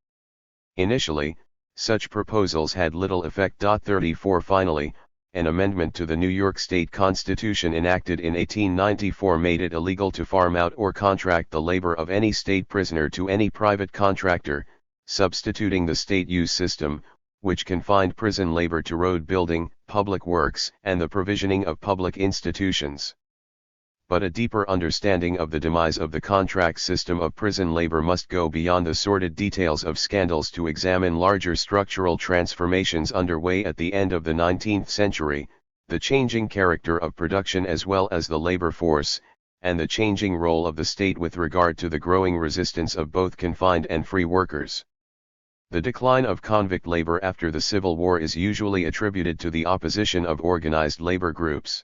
Initially, such proposals had little effect. 34. Finally, an amendment to the New York State Constitution enacted in 1894 made it illegal to farm out or contract the labor of any state prisoner to any private contractor, substituting the state use system, which confined prison labor to road building, public works, and the provisioning of public institutions. But a deeper understanding of the demise of the contract system of prison labor must go beyond the sordid details of scandals to examine larger structural transformations underway at the end of the 19th century, the changing character of production as well as the labor force, and the changing role of the state with regard to the growing resistance of both confined and free workers. The decline of convict labor after the Civil War is usually attributed to the opposition of organized labor groups.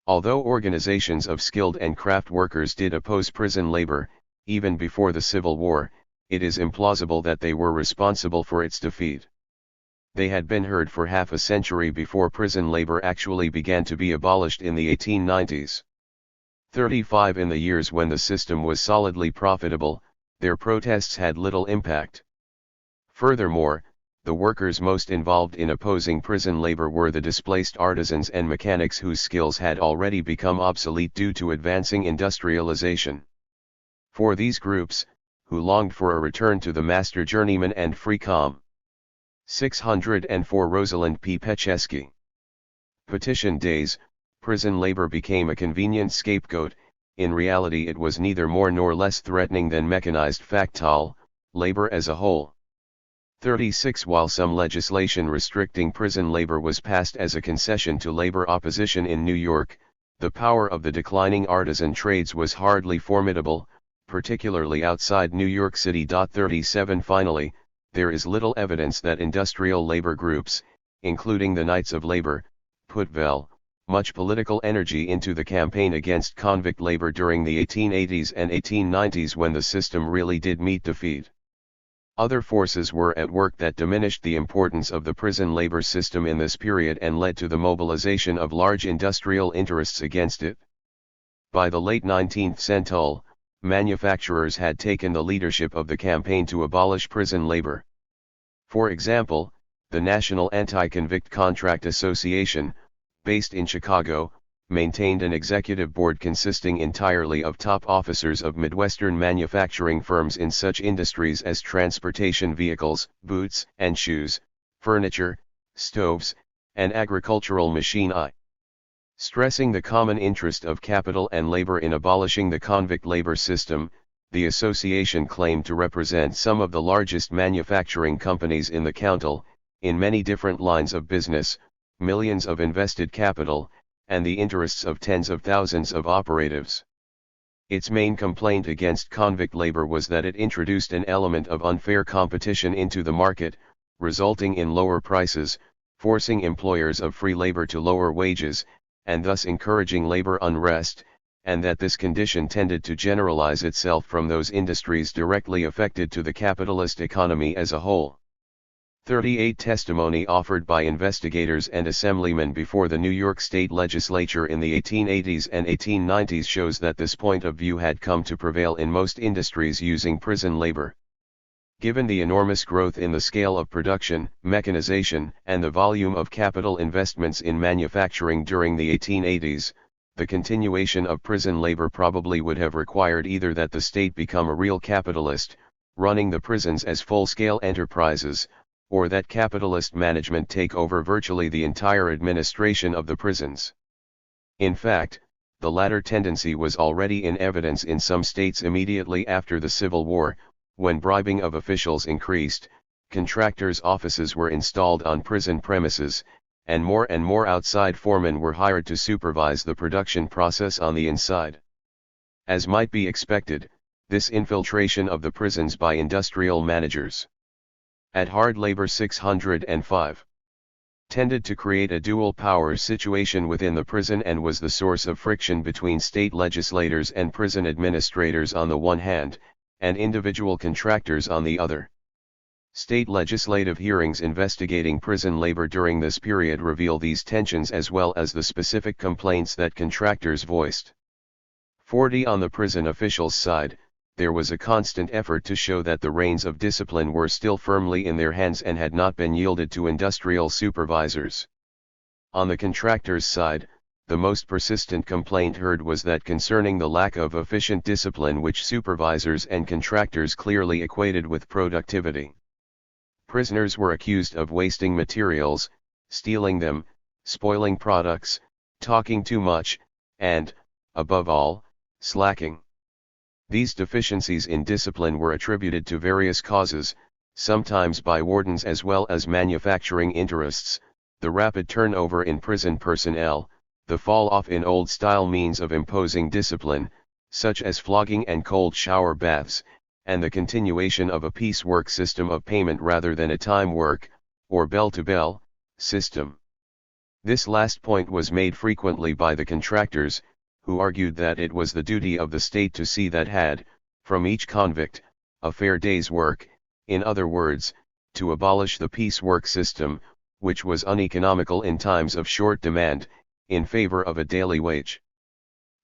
Although organizations of skilled and craft workers did oppose prison labor, even before the Civil War, it is implausible that they were responsible for its defeat. They had been heard for half a century before prison labor actually began to be abolished in the 1890s. 35. In the years when the system was solidly profitable, their protests had little impact. Furthermore, the workers most involved in opposing prison labor were the displaced artisans and mechanics whose skills had already become obsolete due to advancing industrialization. For these groups, who longed for a return to the master journeyman and free com. 604 Rosalind P. Pecheski. Petition days, prison labor became a convenient scapegoat. In reality it was neither more nor less threatening than mechanized factile labor as a whole. 36 While some legislation restricting prison labor was passed as a concession to labor opposition in New York, the power of the declining artisan trades was hardly formidable, particularly outside New York City. 37 Finally, there is little evidence that industrial labor groups, including the Knights of Labor, put much political energy into the campaign against convict labor during the 1880s and 1890s when the system really did meet defeat. Other forces were at work that diminished the importance of the prison labor system in this period and led to the mobilization of large industrial interests against it. By the late 19th century, manufacturers had taken the leadership of the campaign to abolish prison labor. For example, the National Anti-Convict Contract Association, based in Chicago, maintained an executive board consisting entirely of top officers of Midwestern manufacturing firms in such industries as transportation vehicles, boots and shoes, furniture, stoves, and agricultural machinery. Stressing the common interest of capital and labor in abolishing the convict labor system, the association claimed to represent some of the largest manufacturing companies in the county, in many different lines of business, millions of invested capital, and the interests of tens of thousands of operatives. Its main complaint against convict labor was that it introduced an element of unfair competition into the market, resulting in lower prices, forcing employers of free labor to lower wages, and thus encouraging labor unrest, and that this condition tended to generalize itself from those industries directly affected to the capitalist economy as a whole. 38 Testimony offered by investigators and assemblymen before the New York State Legislature in the 1880s and 1890s shows that this point of view had come to prevail in most industries using prison labor. Given the enormous growth in the scale of production, mechanization, and the volume of capital investments in manufacturing during the 1880s, the continuation of prison labor probably would have required either that the state become a real capitalist, running the prisons as full-scale enterprises, or that capitalist management take over virtually the entire administration of the prisons. In fact, the latter tendency was already in evidence in some states immediately after the Civil War, when bribing of officials increased, contractors' offices were installed on prison premises, and more outside foremen were hired to supervise the production process on the inside. As might be expected, this infiltration of the prisons by industrial managers at hard labor 605 tended to create a dual power situation within the prison and was the source of friction between state legislators and prison administrators on the one hand, and individual contractors on the other. State legislative hearings investigating prison labor during this period reveal these tensions as well as the specific complaints that contractors voiced. 40 On the prison officials' side, there was a constant effort to show that the reins of discipline were still firmly in their hands and had not been yielded to industrial supervisors. On the contractors' side, the most persistent complaint heard was that concerning the lack of efficient discipline which supervisors and contractors clearly equated with productivity. Prisoners were accused of wasting materials, stealing them, spoiling products, talking too much, and, above all, slacking. These deficiencies in discipline were attributed to various causes, sometimes by wardens as well as manufacturing interests, the rapid turnover in prison personnel, the fall-off in old-style means of imposing discipline, such as flogging and cold shower baths, and the continuation of a piecework system of payment rather than a time work, or bell-to-bell, system. This last point was made frequently by the contractors, who argued that it was the duty of the state to see that had, from each convict, a fair day's work, in other words, to abolish the piecework system, which was uneconomical in times of short demand, in favor of a daily wage.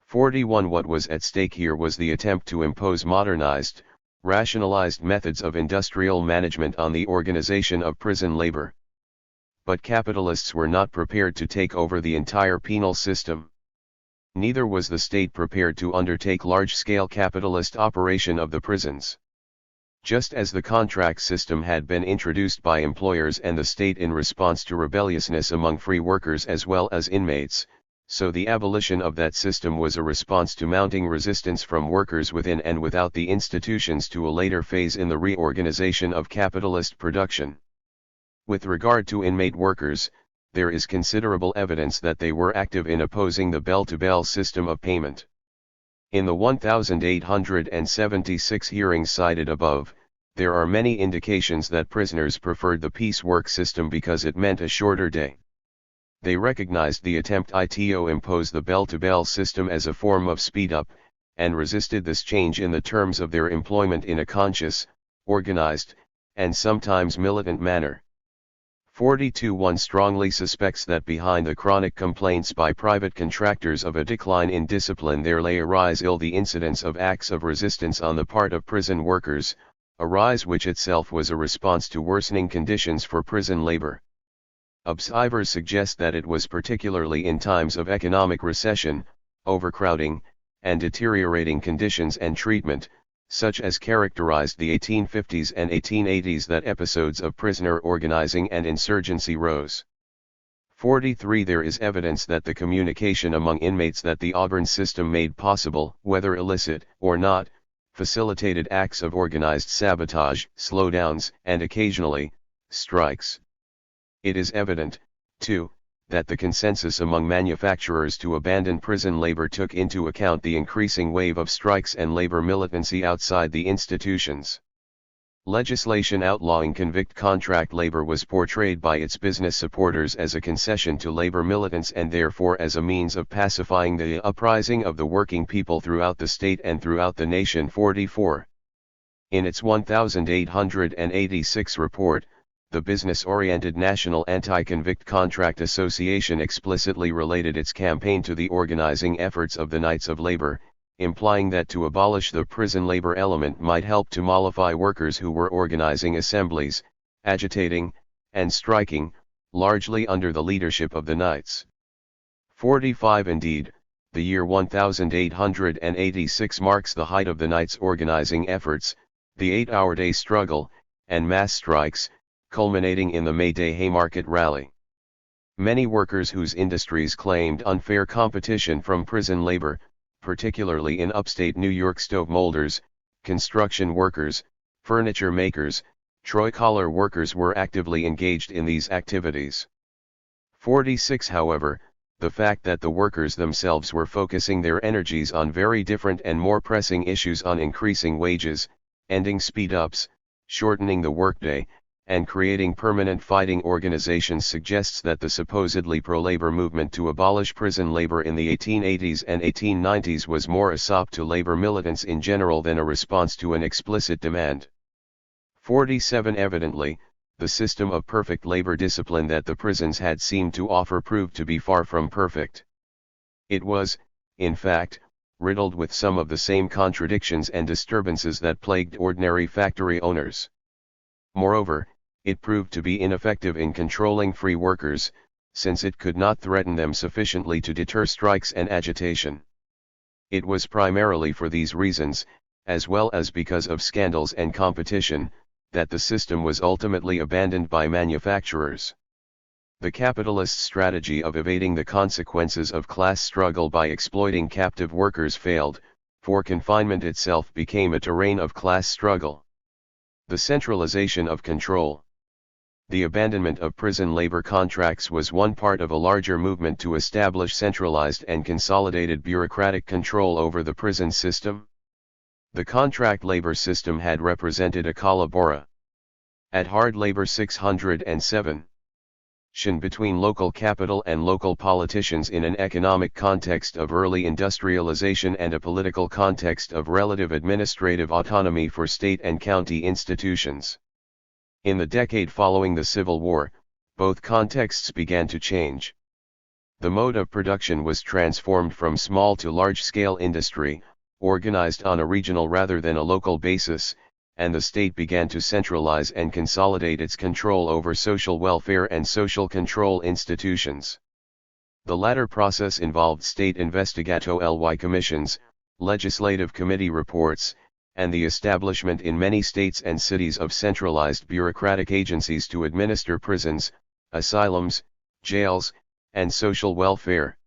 41 What was at stake here was the attempt to impose modernized, rationalized methods of industrial management on the organization of prison labor. But capitalists were not prepared to take over the entire penal system. Neither was the state prepared to undertake large-scale capitalist operation of the prisons. Just as the contract system had been introduced by employers and the state in response to rebelliousness among free workers as well as inmates, so the abolition of that system was a response to mounting resistance from workers within and without the institutions to a later phase in the reorganization of capitalist production. With regard to inmate workers, there is considerable evidence that they were active in opposing the bell-to-bell system of payment. In the 1876 hearings cited above, there are many indications that prisoners preferred the piecework system because it meant a shorter day. They recognized the attempt to impose the bell-to-bell system as a form of speed-up, and resisted this change in the terms of their employment in a conscious, organized, and sometimes militant manner. 42-1 strongly suspects that behind the chronic complaints by private contractors of a decline in discipline there lay the incidence of acts of resistance on the part of prison workers, a rise which itself was a response to worsening conditions for prison labor. Observers suggest that it was particularly in times of economic recession, overcrowding, and deteriorating conditions and treatment, such as characterized the 1850s and 1880s, that episodes of prisoner organizing and insurgency rose. 43 There is evidence that the communication among inmates that the Auburn system made possible, whether illicit or not, facilitated acts of organized sabotage, slowdowns, and occasionally, strikes. It is evident, too, that the consensus among manufacturers to abandon prison labor took into account the increasing wave of strikes and labor militancy outside the institutions. Legislation outlawing convict contract labor was portrayed by its business supporters as a concession to labor militants and therefore as a means of pacifying the uprising of the working people throughout the state and throughout the nation. 44. In its 1886 report, the business-oriented National Anti-Convict Contract Association explicitly related its campaign to the organizing efforts of the Knights of Labor, implying that to abolish the prison labor element might help to mollify workers who were organizing assemblies, agitating, and striking, largely under the leadership of the Knights. 45 Indeed, the year 1886 marks the height of the Knights' organizing efforts, the 8-hour-day struggle, and mass strikes, culminating in the May Day Haymarket Rally. Many workers whose industries claimed unfair competition from prison labor, particularly in upstate New York stove molders, construction workers, furniture makers, troy-collar workers were actively engaged in these activities. 46 However, the fact that the workers themselves were focusing their energies on very different and more pressing issues, on increasing wages, ending speed-ups, shortening the workday, and creating permanent fighting organizations, suggests that the supposedly pro-labor movement to abolish prison labor in the 1880s and 1890s was more a sop to labor militants in general than a response to an explicit demand. 47 Evidently, the system of perfect labor discipline that the prisons had seemed to offer proved to be far from perfect. It was, in fact, riddled with some of the same contradictions and disturbances that plagued ordinary factory owners. Moreover, it proved to be ineffective in controlling free workers, since it could not threaten them sufficiently to deter strikes and agitation. It was primarily for these reasons, as well as because of scandals and competition, that the system was ultimately abandoned by manufacturers. The capitalist strategy of evading the consequences of class struggle by exploiting captive workers failed, for confinement itself became a terrain of class struggle. The centralization of control. The abandonment of prison labor contracts was one part of a larger movement to establish centralized and consolidated bureaucratic control over the prison system. The contract labor system had represented a collaboration at hard labor 607 between local capital and local politicians in an economic context of early industrialization and a political context of relative administrative autonomy for state and county institutions. In the decade following the Civil War, both contexts began to change. The mode of production was transformed from small to large-scale industry, organized on a regional rather than a local basis, and the state began to centralize and consolidate its control over social welfare and social control institutions. The latter process involved state investigato-ly commissions, legislative committee reports, and the establishment in many states and cities of centralized bureaucratic agencies to administer prisons, asylums, jails, and social welfare.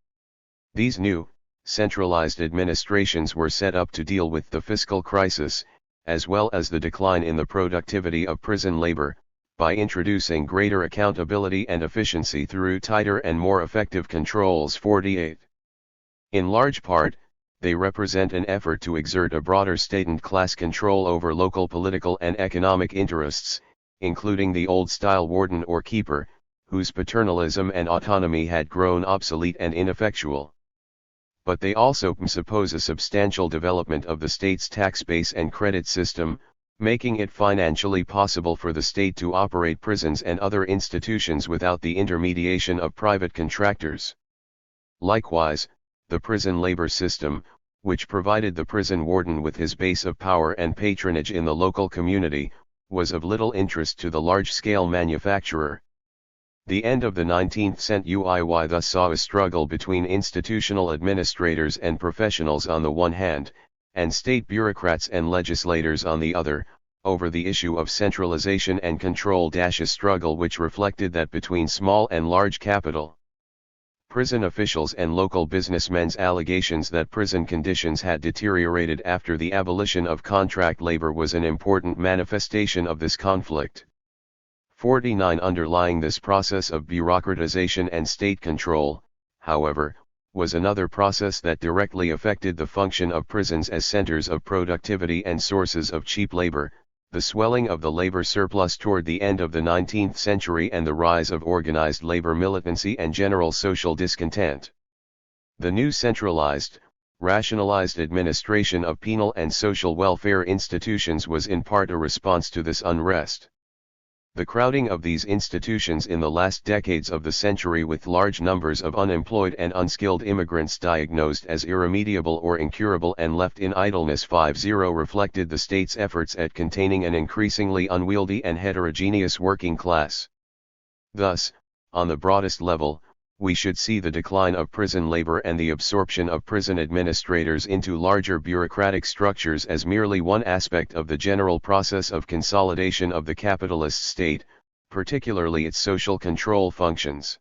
These new, centralized administrations were set up to deal with the fiscal crisis, as well as the decline in the productivity of prison labor, by introducing greater accountability and efficiency through tighter and more effective controls. 48. In large part, they represent an effort to exert a broader state and class control over local political and economic interests, including the old-style warden or keeper, whose paternalism and autonomy had grown obsolete and ineffectual. But they also suppose a substantial development of the state's tax base and credit system, making it financially possible for the state to operate prisons and other institutions without the intermediation of private contractors. Likewise, the prison labor system, which provided the prison warden with his base of power and patronage in the local community, was of little interest to the large-scale manufacturer. The end of the 19th century thus saw a struggle between institutional administrators and professionals on the one hand, and state bureaucrats and legislators on the other, over the issue of centralization and control. A struggle which reflected that between small and large capital, prison officials and local businessmen's allegations that prison conditions had deteriorated after the abolition of contract labor was an important manifestation of this conflict. 49. Underlying this process of bureaucratization and state control, however, was another process that directly affected the function of prisons as centers of productivity and sources of cheap labor, the swelling of the labor surplus toward the end of the 19th century and the rise of organized labor militancy and general social discontent. The new centralized, rationalized administration of penal and social welfare institutions was in part a response to this unrest. The crowding of these institutions in the last decades of the century with large numbers of unemployed and unskilled immigrants diagnosed as irremediable or incurable and left in idleness 50 reflected the state's efforts at containing an increasingly unwieldy and heterogeneous working class. Thus, on the broadest level, we should see the decline of prison labor and the absorption of prison administrators into larger bureaucratic structures as merely one aspect of the general process of consolidation of the capitalist state, particularly its social control functions.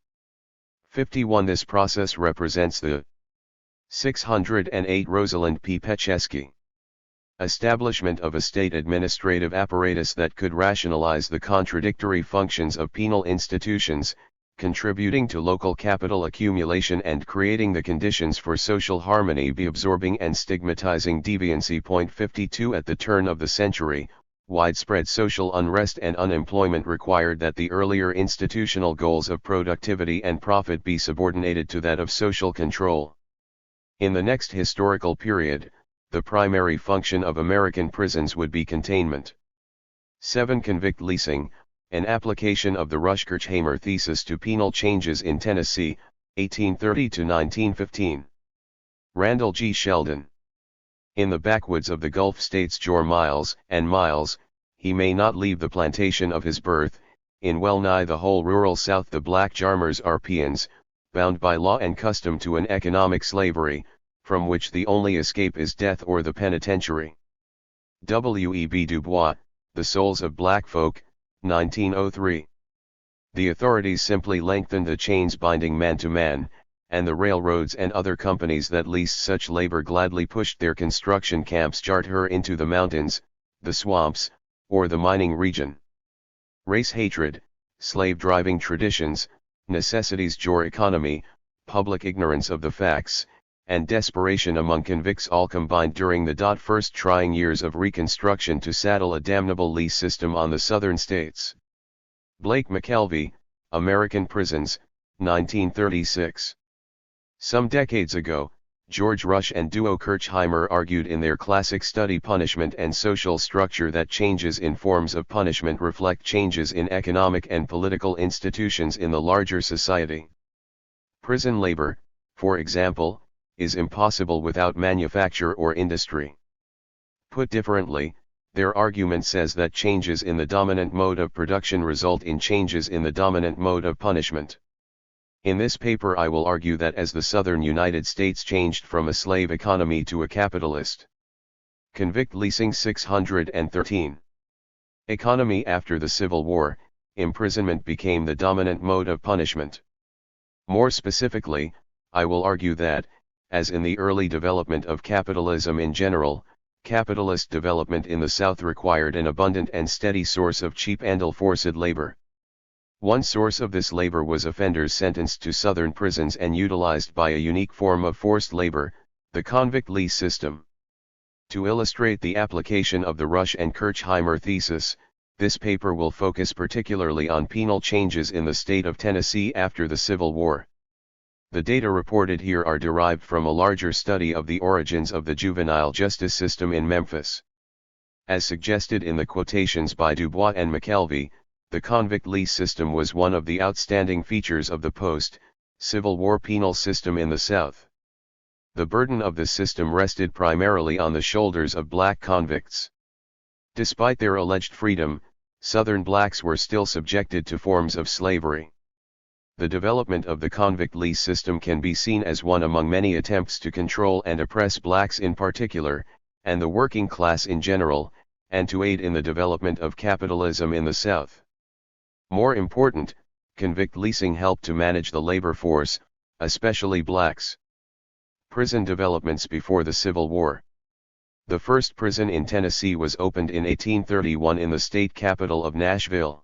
51. This process represents the 608 Rosalind P. Pecheski establishment of a state administrative apparatus that could rationalize the contradictory functions of penal institutions, contributing to local capital accumulation and creating the conditions for social harmony by absorbing and stigmatizing deviancy. 52. At the turn of the century, widespread social unrest and unemployment required that the earlier institutional goals of productivity and profit be subordinated to that of social control. In the next historical period, the primary function of American prisons would be containment. 7. Convict leasing, an application of the Rushkirch-Hamer thesis to penal changes in Tennessee, 1830 to 1915. Randall G. Sheldon. In the backwoods of the Gulf states miles and miles, he may not leave the plantation of his birth. In well nigh the whole rural South the black jarmers are peons, bound by law and custom to an economic slavery, from which the only escape is death or the penitentiary. W. E. B. Du Bois, The Souls of Black Folk, 1903. The authorities simply lengthened the chains binding man to man, and the railroads and other companies that leased such labor gladly pushed their construction camps her into the mountains, the swamps, or the mining region. Race hatred, slave-driving traditions, necessities jor economy, public ignorance of the facts, and desperation among convicts all combined during the first trying years of Reconstruction to saddle a damnable lease system on the southern states. Blake McKelvey, American Prisons, 1936. Some decades ago, George Rush and Duo Kirchheimer argued in their classic study Punishment and Social Structure that changes in forms of punishment reflect changes in economic and political institutions in the larger society. Prison labor, for example, is impossible without manufacture or industry. Put differently, Their argument says that changes in the dominant mode of production result in changes in the dominant mode of punishment. In this paper I will argue that as the southern United States changed from a slave economy to a capitalist. Convict leasing 613. Economy after the Civil War, imprisonment became the dominant mode of punishment. More specifically, I will argue that, as in the early development of capitalism in general, capitalist development in the South required an abundant and steady source of cheap and ill-forced labor. One source of this labor was offenders sentenced to southern prisons and utilized by a unique form of forced labor, the convict lease system. To illustrate the application of the Rush and Kirchheimer thesis, this paper will focus particularly on penal changes in the state of Tennessee after the Civil War. The data reported here are derived from a larger study of the origins of the juvenile justice system in Memphis. As suggested in the quotations by Dubois and McKelvey, the convict lease system was one of the outstanding features of the post-Civil War penal system in the South. The burden of the system rested primarily on the shoulders of black convicts. Despite their alleged freedom, Southern blacks were still subjected to forms of slavery. The development of the convict lease system can be seen as one among many attempts to control and oppress blacks in particular, and the working class in general, and to aid in the development of capitalism in the South. More important, convict leasing helped to manage the labor force, especially blacks. Prison developments before the Civil War. The first prison in Tennessee was opened in 1831 in the state capital of Nashville.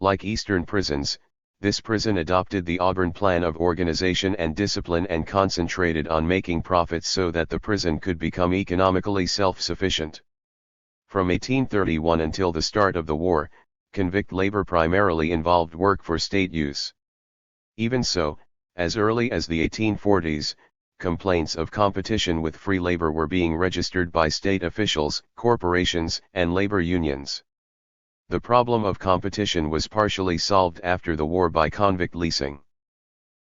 Like Eastern prisons, this prison adopted the Auburn plan of organization and discipline and concentrated on making profits so that the prison could become economically self-sufficient. From 1831 until the start of the war, convict labor primarily involved work for state use. Even so, as early as the 1840s, complaints of competition with free labor were being registered by state officials, corporations, and labor unions. The problem of competition was partially solved after the war by convict leasing.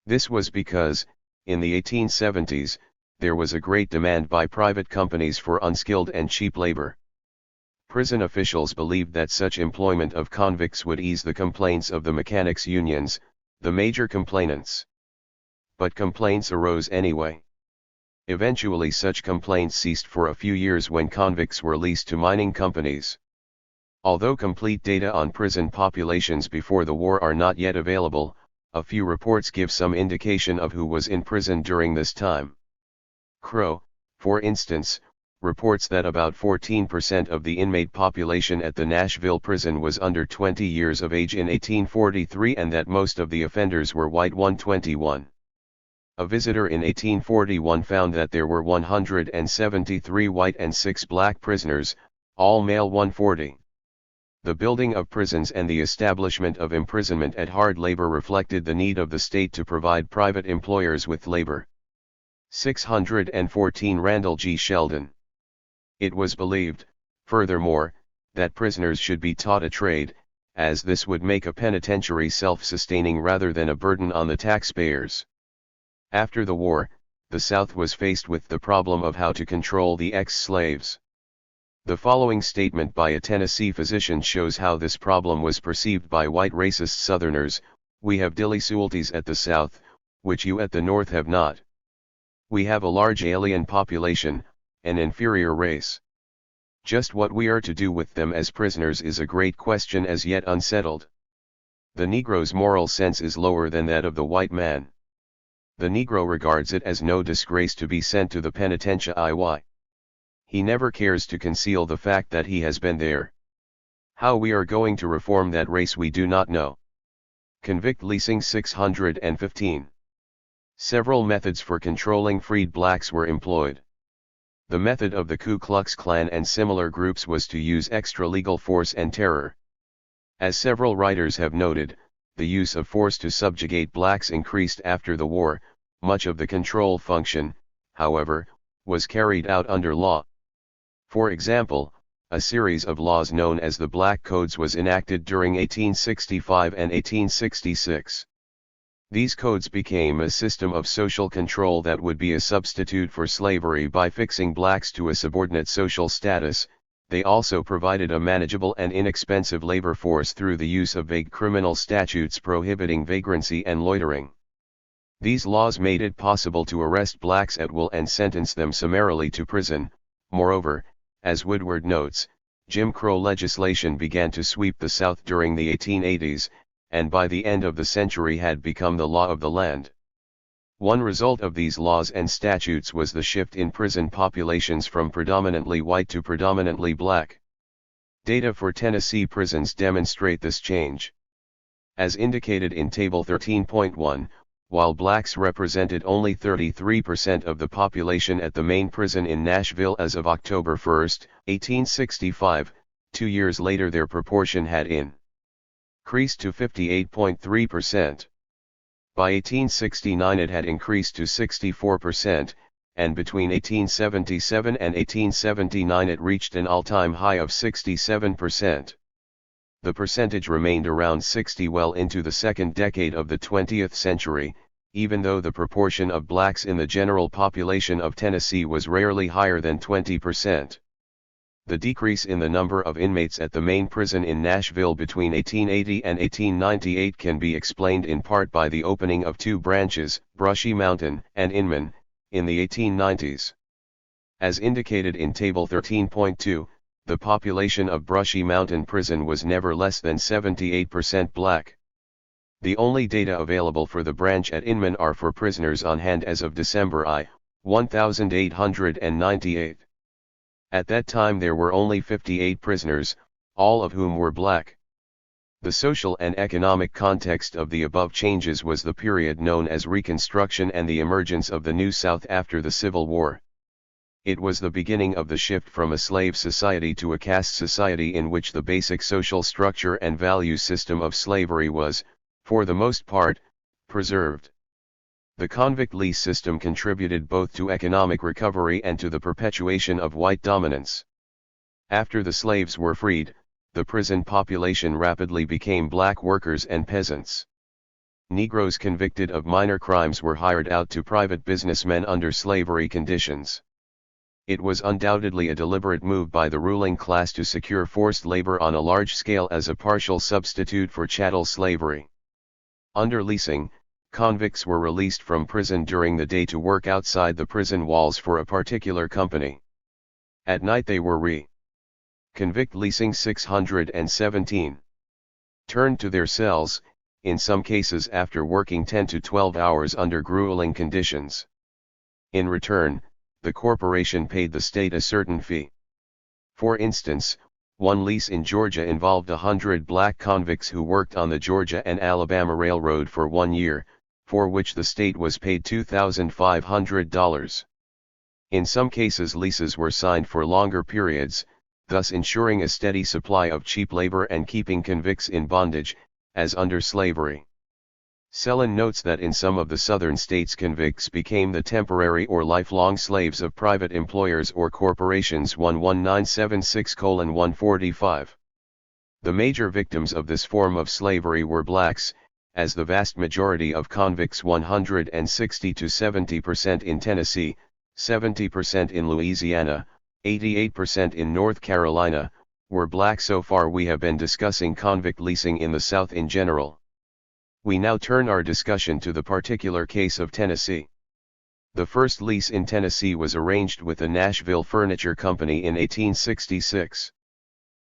This was because, in the 1870s, there was a great demand by private companies for unskilled and cheap labor. Prison officials believed that such employment of convicts would ease the complaints of the mechanics unions, the major complainants. But complaints arose anyway. Eventually such complaints ceased for a few years when convicts were leased to mining companies. Although complete data on prison populations before the war are not yet available, a few reports give some indication of who was in prison during this time. Crow, for instance, reports that about 14% of the inmate population at the Nashville prison was under 20 years of age in 1843 and that most of the offenders were white. 121. A visitor in 1841 found that there were 173 white and 6 black prisoners, all male. 140. The building of prisons and the establishment of imprisonment at hard labor reflected the need of the state to provide private employers with labor. 614 Randall G. Sheldon. It was believed, furthermore, that prisoners should be taught a trade, as this would make a penitentiary self-sustaining rather than a burden on the taxpayers. After the war, the South was faced with the problem of how to control the ex-slaves. The following statement by a Tennessee physician shows how this problem was perceived by white racist Southerners: "We have delinquencies at the South, which you at the North have not. We have a large alien population, an inferior race. Just what we are to do with them as prisoners is a great question as yet unsettled. The Negro's moral sense is lower than that of the white man. The Negro regards it as no disgrace to be sent to the penitentiary. He never cares to conceal the fact that he has been there. How we are going to reform that race we do not know." Convict leasing 615. Several methods for controlling freed blacks were employed. The method of the Ku Klux Klan and similar groups was to use extra-legal force and terror. As several writers have noted, the use of force to subjugate blacks increased after the war. Much of the control function, however, was carried out under law. For example, a series of laws known as the Black Codes was enacted during 1865 and 1866. These codes became a system of social control that would be a substitute for slavery by fixing blacks to a subordinate social status, they also provided a manageable and inexpensive labor force through the use of vague criminal statutes prohibiting vagrancy and loitering. These laws made it possible to arrest blacks at will and sentence them summarily to prison. Moreover, as Woodward notes, Jim Crow legislation began to sweep the South during the 1880s, and by the end of the century had become the law of the land. One result of these laws and statutes was the shift in prison populations from predominantly white to predominantly black. Data for Tennessee prisons demonstrate this change. As indicated in Table 13.1, while blacks represented only 33% of the population at the main prison in Nashville as of October 1, 1865, 2 years later their proportion had increased to 58.3%. By 1869 it had increased to 64%, and between 1877 and 1879 it reached an all-time high of 67%. The percentage remained around 60 well into the second decade of the 20th century, even though the proportion of blacks in the general population of Tennessee was rarely higher than 20%. The decrease in the number of inmates at the main prison in Nashville between 1880 and 1898 can be explained in part by the opening of two branches, Brushy Mountain and Inman, in the 1890s. As indicated in Table 13.2, the population of Brushy Mountain Prison was never less than 78% black. The only data available for the branch at Inman are for prisoners on hand as of December 1898. At that time there were only 58 prisoners, all of whom were black. The social and economic context of the above changes was the period known as Reconstruction and the emergence of the New South after the Civil War. It was the beginning of the shift from a slave society to a caste society in which the basic social structure and value system of slavery was, for the most part, preserved. The convict lease system contributed both to economic recovery and to the perpetuation of white dominance. After the slaves were freed, the prison population rapidly became black workers and peasants. Negroes convicted of minor crimes were hired out to private businessmen under slavery conditions. It was undoubtedly a deliberate move by the ruling class to secure forced labor on a large scale as a partial substitute for chattel slavery. Under leasing, convicts were released from prison during the day to work outside the prison walls for a particular company. At night they were convict leasing 617. Turned to their cells, in some cases after working 10 to 12 hours under grueling conditions. In return, the corporation paid the state a certain fee. For instance, one lease in Georgia involved 100 black convicts who worked on the Georgia and Alabama Railroad for 1 year, for which the state was paid $2,500. In some cases leases were signed for longer periods, thus ensuring a steady supply of cheap labor and keeping convicts in bondage, as under slavery. Sellon notes that in some of the southern states convicts became the temporary or lifelong slaves of private employers or corporations 11976:145. The major victims of this form of slavery were blacks, as the vast majority of convicts 160 to 70% in Tennessee, 70% in Louisiana, 88% in North Carolina, were black. So far we have been discussing convict leasing in the South in general. We now turn our discussion to the particular case of Tennessee. The first lease in Tennessee was arranged with the Nashville Furniture Company in 1866.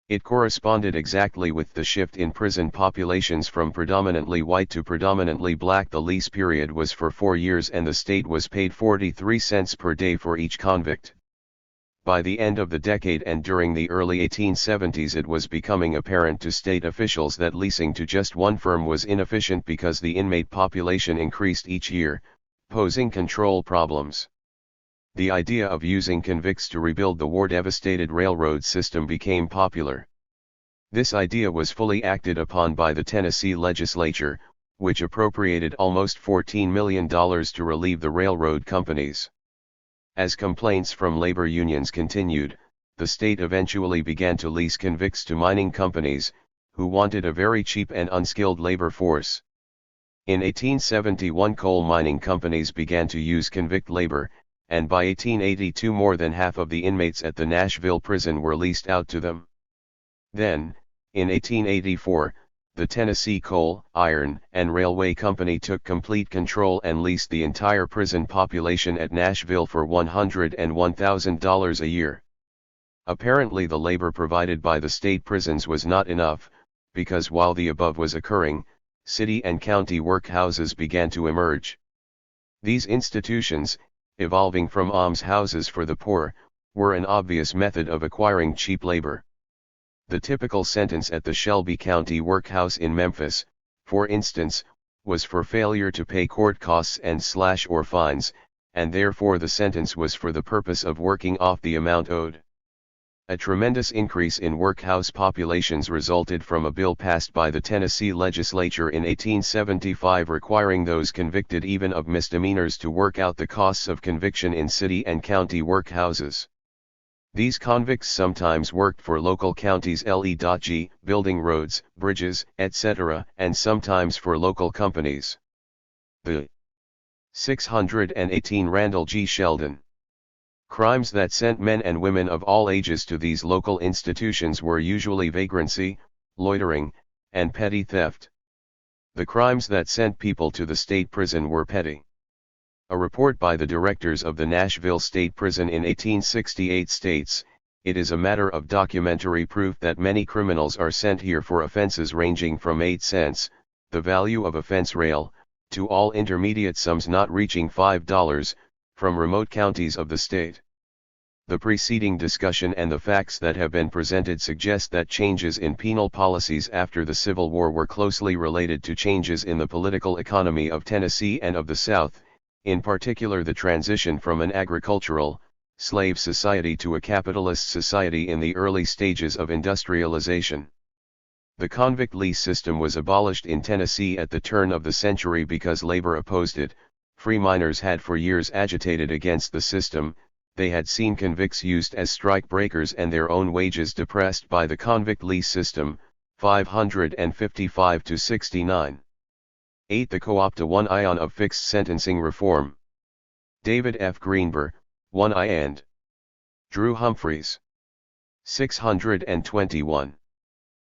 It corresponded exactly with the shift in prison populations from predominantly white to predominantly black. The lease period was for 4 years and the state was paid 43 cents per day for each convict. By the end of the decade and during the early 1870s it was becoming apparent to state officials that leasing to just one firm was inefficient because the inmate population increased each year, posing control problems. The idea of using convicts to rebuild the war-devastated railroad system became popular. This idea was fully acted upon by the Tennessee legislature, which appropriated almost $14 million to relieve the railroad companies. As complaints from labor unions continued, the state eventually began to lease convicts to mining companies, who wanted a very cheap and unskilled labor force. In 1871 coal mining companies began to use convict labor, and by 1882 more than half of the inmates at the Nashville prison were leased out to them. Then, in 1884, the Tennessee Coal, Iron, and Railway Company took complete control and leased the entire prison population at Nashville for $101,000 a year. Apparently the labor provided by the state prisons was not enough, because while the above was occurring, city and county workhouses began to emerge. These institutions, evolving from almshouses for the poor, were an obvious method of acquiring cheap labor. The typical sentence at the Shelby County Workhouse in Memphis, for instance, was for failure to pay court costs and or fines, and therefore the sentence was for the purpose of working off the amount owed. A tremendous increase in workhouse populations resulted from a bill passed by the Tennessee legislature in 1875 requiring those convicted even of misdemeanors to work out the costs of conviction in city and county workhouses. These convicts sometimes worked for local counties LE.G., building roads, bridges, etc., and sometimes for local companies. The 618 Randall G. Sheldon. Crimes that sent men and women of all ages to these local institutions were usually vagrancy, loitering, and petty theft. The crimes that sent people to the state prison were petty. A report by the directors of the Nashville State Prison in 1868 states, "It is a matter of documentary proof that many criminals are sent here for offenses ranging from 8 cents, the value of a fence rail, to all intermediate sums not reaching $5, from remote counties of the state." The preceding discussion and the facts that have been presented suggest that changes in penal policies after the Civil War were closely related to changes in the political economy of Tennessee and of the South, in particular the transition from an agricultural, slave society to a capitalist society in the early stages of industrialization. The convict lease system was abolished in Tennessee at the turn of the century because labor opposed it. Free miners had for years agitated against the system. They had seen convicts used as strike breakers and their own wages depressed by the convict lease system. 555-69. 8. The co-opta 1 ion of fixed sentencing reform. David F. Greenberg, 1I and Drew Humphreys. 621.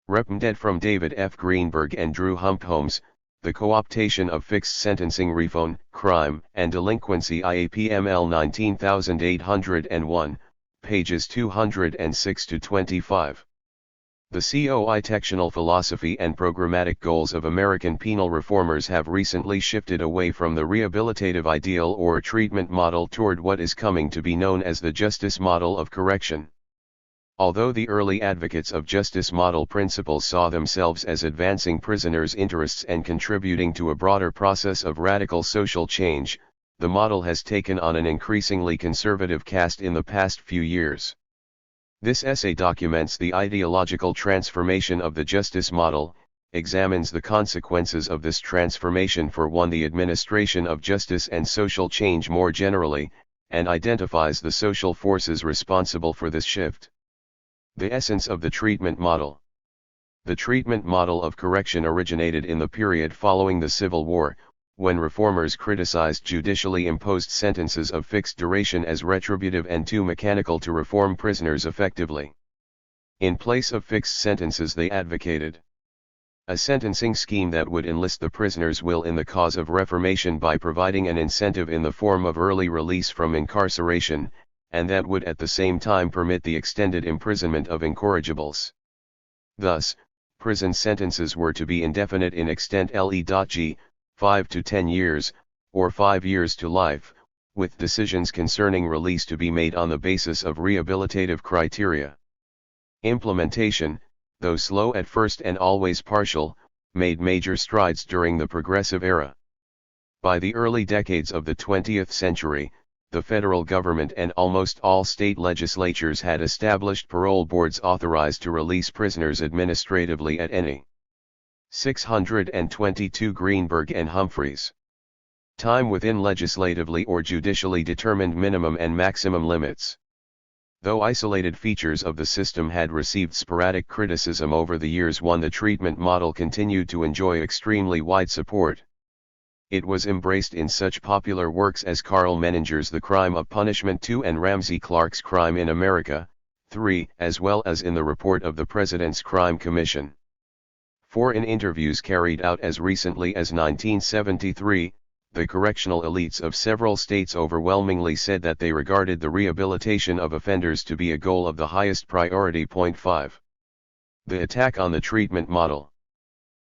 Recommended from David F. Greenberg and Drew Humphreys, The Co-optation of Fixed Sentencing Reform, Crime and Delinquency IAPML 19801, pages 206-25. The coitectional philosophy and programmatic goals of American penal reformers have recently shifted away from the rehabilitative ideal or treatment model toward what is coming to be known as the justice model of correction. Although the early advocates of justice model principles saw themselves as advancing prisoners' interests and contributing to a broader process of radical social change, the model has taken on an increasingly conservative cast in the past few years. This essay documents the ideological transformation of the justice model, examines the consequences of this transformation for the administration of justice and social change more generally, and identifies the social forces responsible for this shift. The essence of the treatment model. The treatment model of correction originated in the period following the Civil War, when reformers criticized judicially imposed sentences of fixed duration as retributive and too mechanical to reform prisoners effectively. In place of fixed sentences, they advocated a sentencing scheme that would enlist the prisoner's will in the cause of reformation by providing an incentive in the form of early release from incarceration, and that would at the same time permit the extended imprisonment of incorrigibles. Thus, prison sentences were to be indefinite in extent LE.G., 5 to 10 years, or 5 years to life, with decisions concerning release to be made on the basis of rehabilitative criteria. Implementation, though slow at first and always partial, made major strides during the Progressive Era. By the early decades of the 20th century, the federal government and almost all state legislatures had established parole boards authorized to release prisoners administratively at any 622 Greenberg and Humphreys. Time within legislatively or judicially determined minimum and maximum limits. Though isolated features of the system had received sporadic criticism over the years, the treatment model continued to enjoy extremely wide support. It was embraced in such popular works as Carl Menninger's The Crime of Punishment 2 and Ramsey Clark's Crime in America, 3, as well as in the report of the President's Crime Commission. 4. In interviews carried out as recently as 1973, the correctional elites of several states overwhelmingly said that they regarded the rehabilitation of offenders to be a goal of the highest priority. 5. The attack on the treatment model.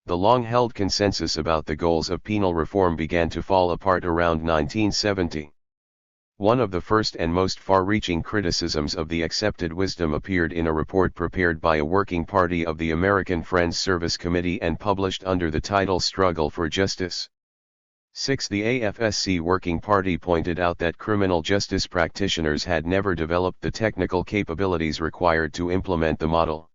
The long-held consensus about the goals of penal reform began to fall apart around 1970. One of the first and most far-reaching criticisms of the accepted wisdom appeared in a report prepared by a working party of the American Friends Service Committee and published under the title Struggle for Justice. 6. The AFSC Working Party pointed out that criminal justice practitioners had never developed the technical capabilities required to implement the model.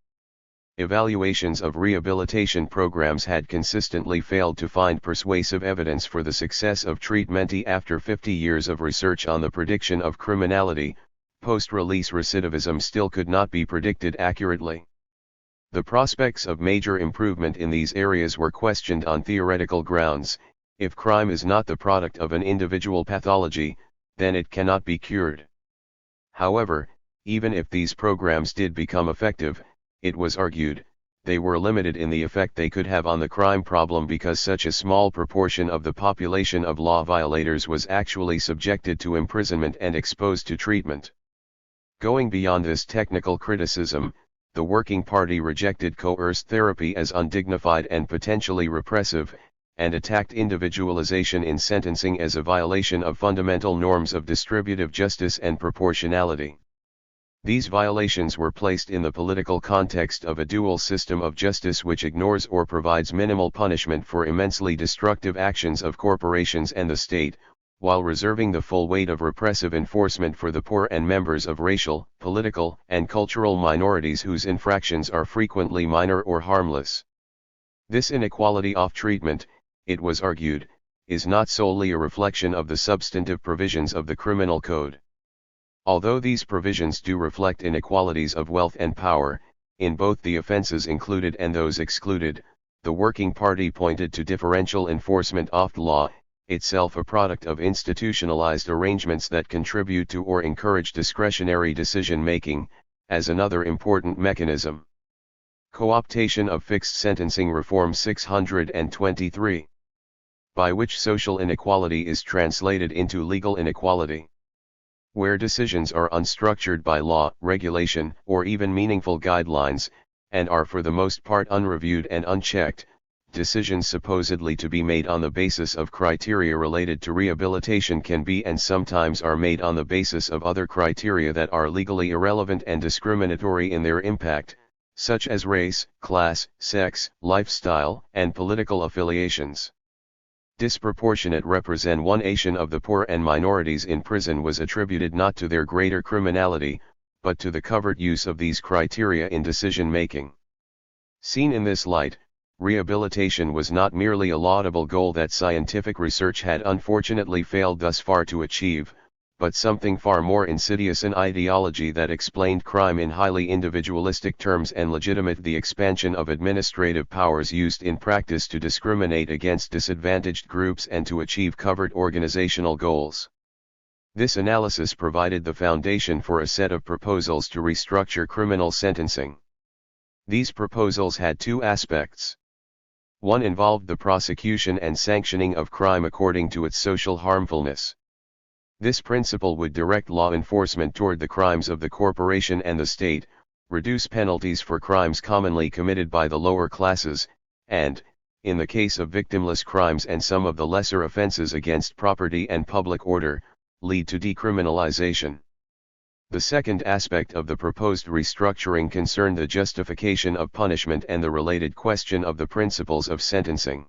Evaluations of rehabilitation programs had consistently failed to find persuasive evidence for the success of treatment. After 50 years of research on the prediction of criminality, post-release recidivism still could not be predicted accurately. The prospects of major improvement in these areas were questioned on theoretical grounds. If crime is not the product of an individual pathology, then it cannot be cured. However, even if these programs did become effective, it was argued, they were limited in the effect they could have on the crime problem because such a small proportion of the population of law violators was actually subjected to imprisonment and exposed to treatment. Going beyond this technical criticism, the Working Party rejected coerced therapy as undignified and potentially repressive, and attacked individualization in sentencing as a violation of fundamental norms of distributive justice and proportionality. These violations were placed in the political context of a dual system of justice which ignores or provides minimal punishment for immensely destructive actions of corporations and the state, while reserving the full weight of repressive enforcement for the poor and members of racial, political, and cultural minorities whose infractions are frequently minor or harmless. This inequality of treatment, it was argued, is not solely a reflection of the substantive provisions of the criminal code. Although these provisions do reflect inequalities of wealth and power, in both the offenses included and those excluded, the Working Party pointed to differential enforcement of the law, itself a product of institutionalized arrangements that contribute to or encourage discretionary decision-making, as another important mechanism. Co-optation of fixed sentencing reform 623. By which social inequality is translated into legal inequality. Where decisions are unstructured by law, regulation, or even meaningful guidelines, and are for the most part unreviewed and unchecked, decisions supposedly to be made on the basis of criteria related to rehabilitation can be and sometimes are made on the basis of other criteria that are legally irrelevant and discriminatory in their impact, such as race, class, sex, lifestyle, and political affiliations. Disproportionate representation of the poor and minorities in prison was attributed not to their greater criminality, but to the covert use of these criteria in decision-making. Seen in this light, rehabilitation was not merely a laudable goal that scientific research had unfortunately failed thus far to achieve, but something far more insidious, an ideology that explained crime in highly individualistic terms and legitimate the expansion of administrative powers used in practice to discriminate against disadvantaged groups and to achieve covert organizational goals. This analysis provided the foundation for a set of proposals to restructure criminal sentencing. These proposals had two aspects. One involved the prosecution and sanctioning of crime according to its social harmfulness. This principle would direct law enforcement toward the crimes of the corporation and the state, reduce penalties for crimes commonly committed by the lower classes, and, in the case of victimless crimes and some of the lesser offenses against property and public order, lead to decriminalization. The second aspect of the proposed restructuring concerned the justification of punishment and the related question of the principles of sentencing.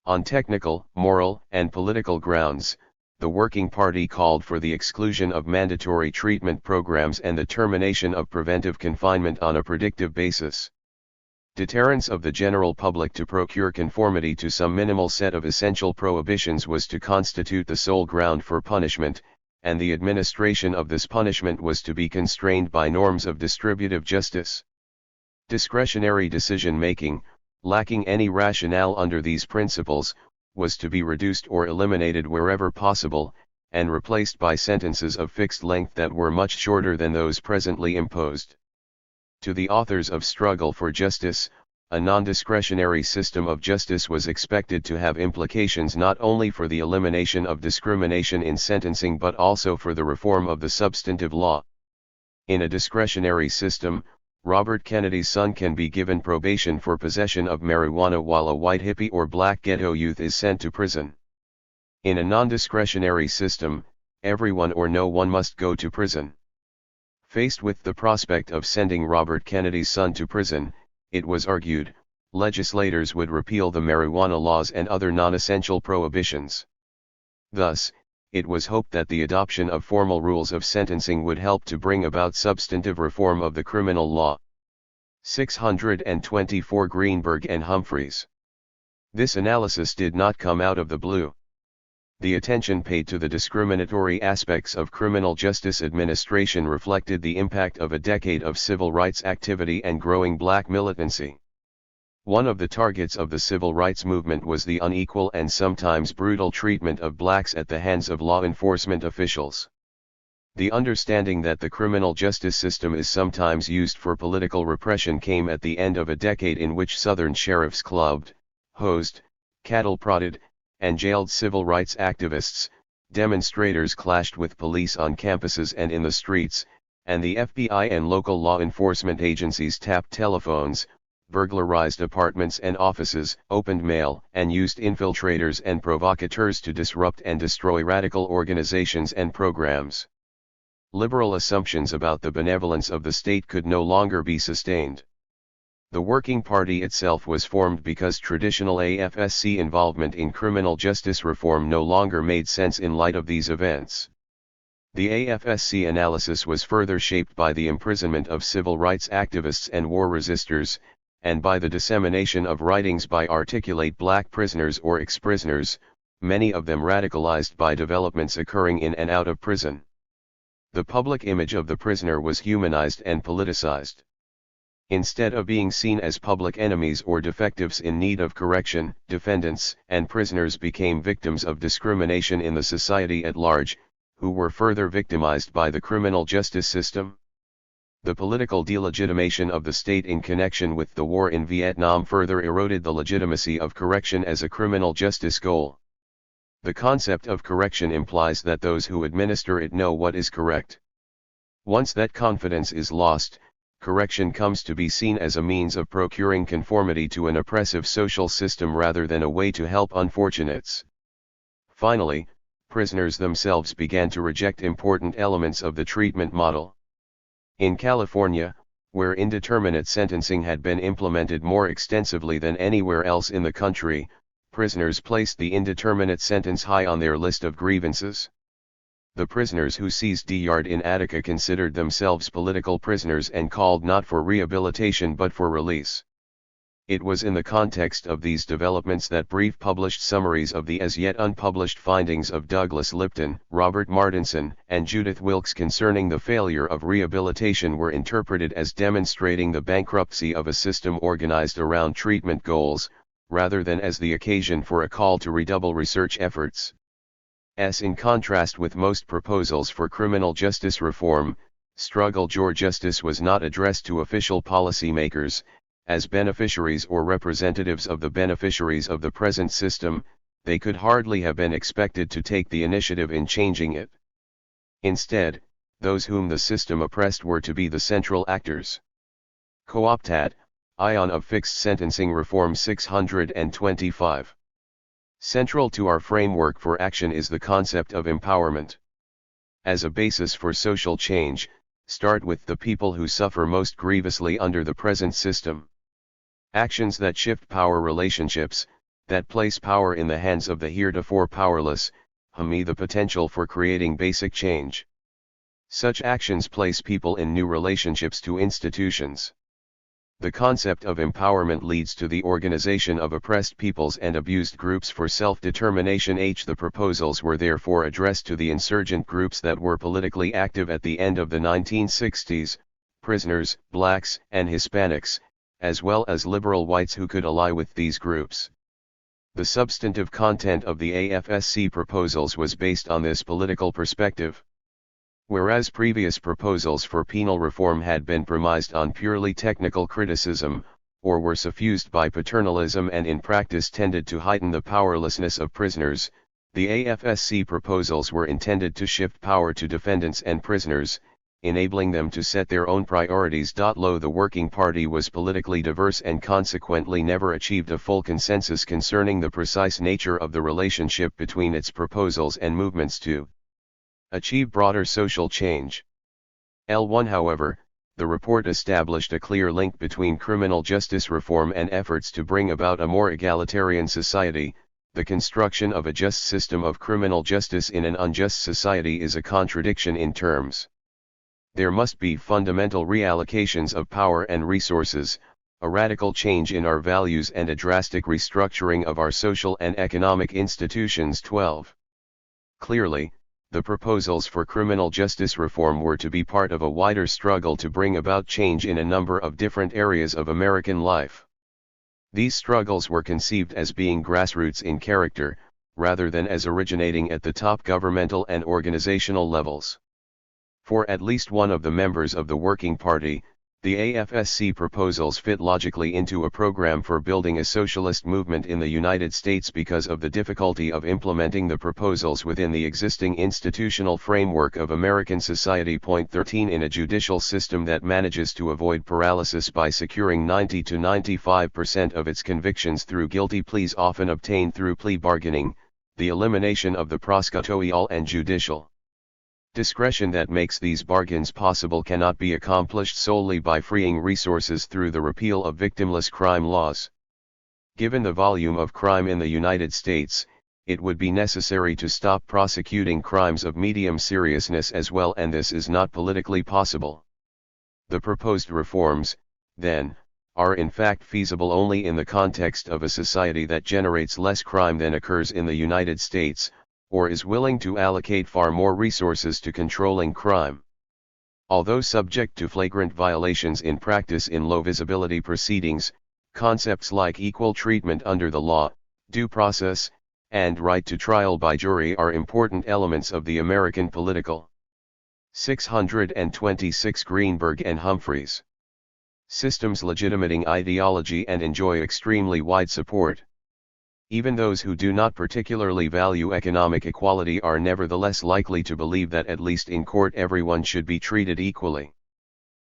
On technical, moral, and political grounds, the Working Party called for the exclusion of mandatory treatment programs and the termination of preventive confinement on a predictive basis. Deterrence of the general public to procure conformity to some minimal set of essential prohibitions was to constitute the sole ground for punishment, and the administration of this punishment was to be constrained by norms of distributive justice. Discretionary decision-making, lacking any rationale under these principles, was to be reduced or eliminated wherever possible, and replaced by sentences of fixed length that were much shorter than those presently imposed. To the authors of Struggle for Justice, a non-discretionary system of justice was expected to have implications not only for the elimination of discrimination in sentencing but also for the reform of the substantive law. In a discretionary system, Robert Kennedy's son can be given probation for possession of marijuana while a white hippie or black ghetto youth is sent to prison. In a non-discretionary system, everyone or no one must go to prison. Faced with the prospect of sending Robert Kennedy's son to prison, it was argued, legislators would repeal the marijuana laws and other non-essential prohibitions. Thus, it was hoped that the adoption of formal rules of sentencing would help to bring about substantive reform of the criminal law. 624 Greenberg and Humphreys. This analysis did not come out of the blue. The attention paid to the discriminatory aspects of criminal justice administration reflected the impact of a decade of civil rights activity and growing black militancy. One of the targets of the civil rights movement was the unequal and sometimes brutal treatment of blacks at the hands of law enforcement officials. The understanding that the criminal justice system is sometimes used for political repression came at the end of a decade in which Southern sheriffs clubbed, hosed, cattle prodded, and jailed civil rights activists, demonstrators clashed with police on campuses and in the streets, and the FBI and local law enforcement agencies tapped telephones, burglarized apartments and offices, opened mail, and used infiltrators and provocateurs to disrupt and destroy radical organizations and programs. Liberal assumptions about the benevolence of the state could no longer be sustained. The Working Party itself was formed because traditional AFSC involvement in criminal justice reform no longer made sense in light of these events. The AFSC analysis was further shaped by the imprisonment of civil rights activists and war resistors, and by the dissemination of writings by articulate black prisoners or ex-prisoners, many of them radicalized by developments occurring in and out of prison. The public image of the prisoner was humanized and politicized. Instead of being seen as public enemies or defectives in need of correction, defendants and prisoners became victims of discrimination in the society at large, who were further victimized by the criminal justice system. The political delegitimation of the state in connection with the war in Vietnam further eroded the legitimacy of correction as a criminal justice goal. The concept of correction implies that those who administer it know what is correct. Once that confidence is lost, correction comes to be seen as a means of procuring conformity to an oppressive social system rather than a way to help unfortunates. Finally, prisoners themselves began to reject important elements of the treatment model. In California, where indeterminate sentencing had been implemented more extensively than anywhere else in the country, prisoners placed the indeterminate sentence high on their list of grievances. The prisoners who seized D-Yard in Attica considered themselves political prisoners and called not for rehabilitation but for release. It was in the context of these developments that brief published summaries of the as yet unpublished findings of Douglas Lipton, Robert Martinson, and Judith Wilkes concerning the failure of rehabilitation were interpreted as demonstrating the bankruptcy of a system organized around treatment goals, rather than as the occasion for a call to redouble research efforts. In contrast with most proposals for criminal justice reform, Struggle for Justice was not addressed to official policymakers, as beneficiaries or representatives of the beneficiaries of the present system. They could hardly have been expected to take the initiative in changing it. Instead, those whom the system oppressed were to be the central actors. Cooptat, Ion of Fixed Sentencing Reform 625. Central to our framework for action is the concept of empowerment. As a basis for social change, start with the people who suffer most grievously under the present system. Actions that shift power relationships, that place power in the hands of the heretofore powerless, have the potential for creating basic change. Such actions place people in new relationships to institutions. The concept of empowerment leads to the organization of oppressed peoples and abused groups for self-determination. The proposals were therefore addressed to the insurgent groups that were politically active at the end of the 1960s, prisoners, blacks, and Hispanics, as well as liberal whites who could ally with these groups. The substantive content of the AFSC proposals was based on this political perspective. Whereas previous proposals for penal reform had been premised on purely technical criticism, or were suffused by paternalism and in practice tended to heighten the powerlessness of prisoners, the AFSC proposals were intended to shift power to defendants and prisoners, enabling them to set their own priorities. Though the Working Party was politically diverse and consequently never achieved a full consensus concerning the precise nature of the relationship between its proposals and movements to achieve broader social change. L1 However, the report established a clear link between criminal justice reform and efforts to bring about a more egalitarian society. The construction of a just system of criminal justice in an unjust society is a contradiction in terms. There must be fundamental reallocations of power and resources, a radical change in our values and a drastic restructuring of our social and economic institutions. 12. Clearly, the proposals for criminal justice reform were to be part of a wider struggle to bring about change in a number of different areas of American life. These struggles were conceived as being grassroots in character, rather than as originating at the top governmental and organizational levels. For at least one of the members of the Working Party, the AFSC proposals fit logically into a program for building a socialist movement in the United States because of the difficulty of implementing the proposals within the existing institutional framework of American society. 13 In a judicial system that manages to avoid paralysis by securing 90 to 95% of its convictions through guilty pleas often obtained through plea bargaining, the elimination of the prosecutorial and judicial discretion that makes these bargains possible cannot be accomplished solely by freeing resources through the repeal of victimless crime laws. Given the volume of crime in the United States, it would be necessary to stop prosecuting crimes of medium seriousness as well, and this is not politically possible. The proposed reforms, then, are in fact feasible only in the context of a society that generates less crime than occurs in the United States, or is willing to allocate far more resources to controlling crime. Although subject to flagrant violations in practice in low-visibility proceedings, concepts like equal treatment under the law, due process, and right to trial by jury are important elements of the American political 626 Greenberg and Humphreys systems legitimating ideology and enjoy extremely wide support. Even those who do not particularly value economic equality are nevertheless likely to believe that at least in court everyone should be treated equally.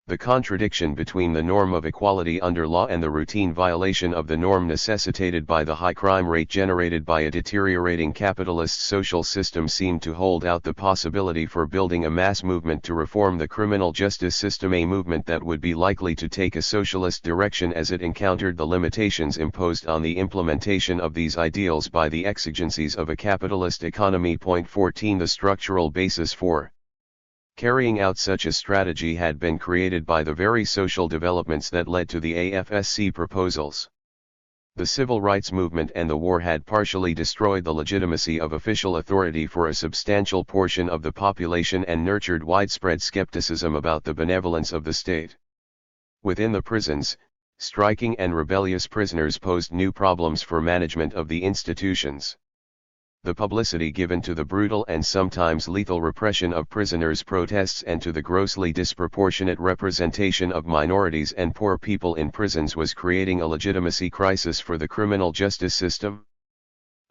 The contradiction between the norm of equality under law and the routine violation of the norm necessitated by the high crime rate generated by a deteriorating capitalist social system seemed to hold out the possibility for building a mass movement to reform the criminal justice system, a movement that would be likely to take a socialist direction as it encountered the limitations imposed on the implementation of these ideals by the exigencies of a capitalist economy. 14 The structural basis for carrying out such a strategy had been created by the very social developments that led to the AFSC proposals. The civil rights movement and the war had partially destroyed the legitimacy of official authority for a substantial portion of the population and nurtured widespread skepticism about the benevolence of the state. Within the prisons, striking and rebellious prisoners posed new problems for management of the institutions. The publicity given to the brutal and sometimes lethal repression of prisoners' protests and to the grossly disproportionate representation of minorities and poor people in prisons was creating a legitimacy crisis for the criminal justice system.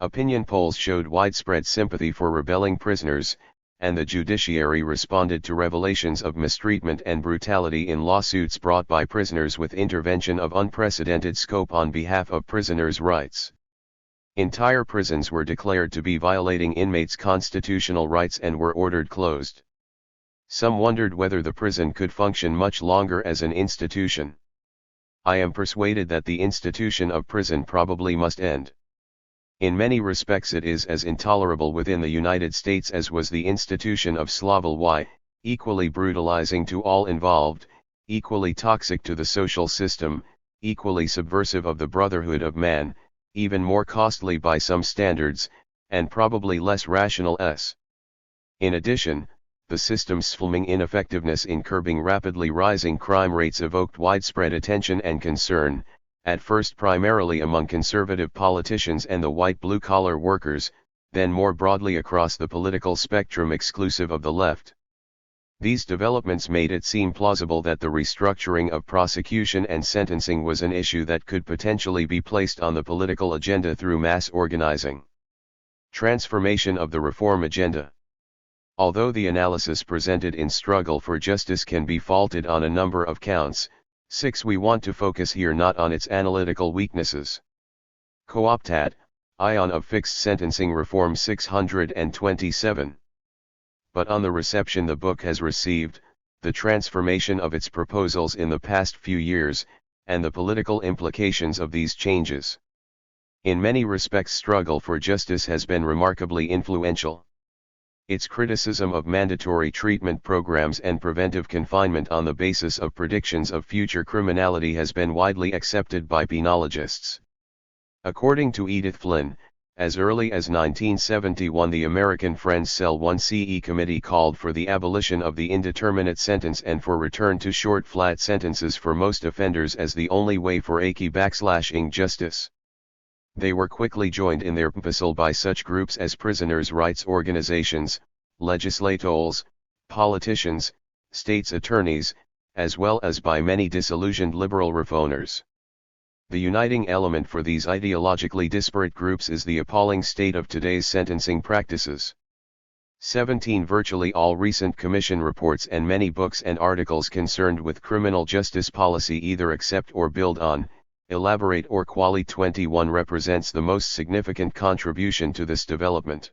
Opinion polls showed widespread sympathy for rebelling prisoners, and the judiciary responded to revelations of mistreatment and brutality in lawsuits brought by prisoners with intervention of unprecedented scope on behalf of prisoners' rights. Entire prisons were declared to be violating inmates' constitutional rights and were ordered closed. Some wondered whether the prison could function much longer as an institution. I am persuaded that the institution of prison probably must end. In many respects it is as intolerable within the United States as was the institution of Sloval, equally brutalizing to all involved, equally toxic to the social system, equally subversive of the brotherhood of man, even more costly by some standards, and probably less rational. In addition, the system's flaming ineffectiveness in curbing rapidly rising crime rates evoked widespread attention and concern, at first primarily among conservative politicians and the white blue-collar workers, then more broadly across the political spectrum exclusive of the left. These developments made it seem plausible that the restructuring of prosecution and sentencing was an issue that could potentially be placed on the political agenda through mass organizing. Transformation of the reform agenda. Although the analysis presented in Struggle for Justice can be faulted on a number of counts, 6 we want to focus here not on its analytical weaknesses. Cooptat, Ion of Fixed Sentencing Reform 627. But on the reception the book has received, the transformation of its proposals in the past few years, and the political implications of these changes. In many respects Struggle for Justice has been remarkably influential. Its criticism of mandatory treatment programs and preventive confinement on the basis of predictions of future criminality has been widely accepted by penologists. According to Edith Flynn, as early as 1971 the American Friends Cell 1CE Committee called for the abolition of the indeterminate sentence and for return to short flat sentences for most offenders as the only way for ing justice. They were quickly joined in their proposal by such groups as prisoners' rights organizations, legislators, politicians, states' attorneys, as well as by many disillusioned liberal reformers. The uniting element for these ideologically disparate groups is the appalling state of today's sentencing practices. 17 Virtually all recent commission reports and many books and articles concerned with criminal justice policy either accept or build on, elaborate or quali 21 represents the most significant contribution to this development.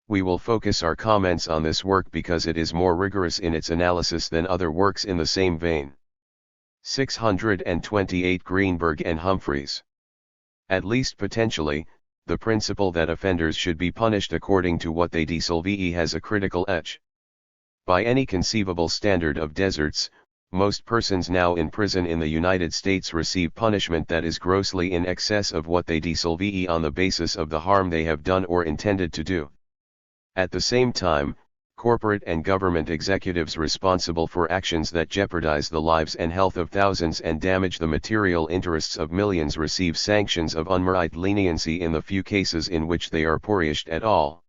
We will focus our comments on this work because it is more rigorous in its analysis than other works in the same vein. 628 Greenberg and Humphreys. At least potentially, the principle that offenders should be punished according to what they deserve has a critical edge. By any conceivable standard of deserts, most persons now in prison in the United States receive punishment that is grossly in excess of what they deserve on the basis of the harm they have done or intended to do. At the same time, corporate and government executives responsible for actions that jeopardize the lives and health of thousands and damage the material interests of millions receive sanctions of unmerited leniency in the few cases in which they are punished at all.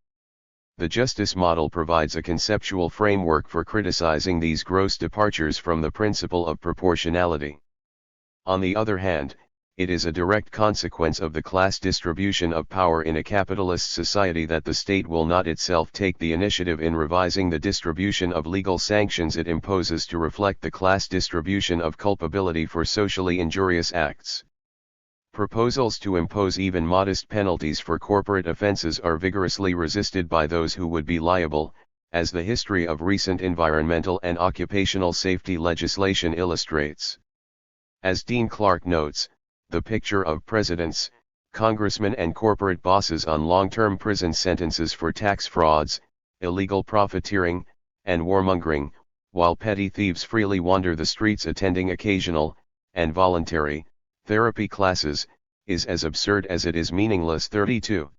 The justice model provides a conceptual framework for criticizing these gross departures from the principle of proportionality. On the other hand, it is a direct consequence of the class distribution of power in a capitalist society that the state will not itself take the initiative in revising the distribution of legal sanctions it imposes to reflect the class distribution of culpability for socially injurious acts. Proposals to impose even modest penalties for corporate offenses are vigorously resisted by those who would be liable, as the history of recent environmental and occupational safety legislation illustrates. As Dean Clark notes, the picture of presidents, congressmen and corporate bosses on long-term prison sentences for tax frauds, illegal profiteering, and warmongering, while petty thieves freely wander the streets attending occasional, and voluntary, therapy classes, is as absurd as it is meaningless. 32.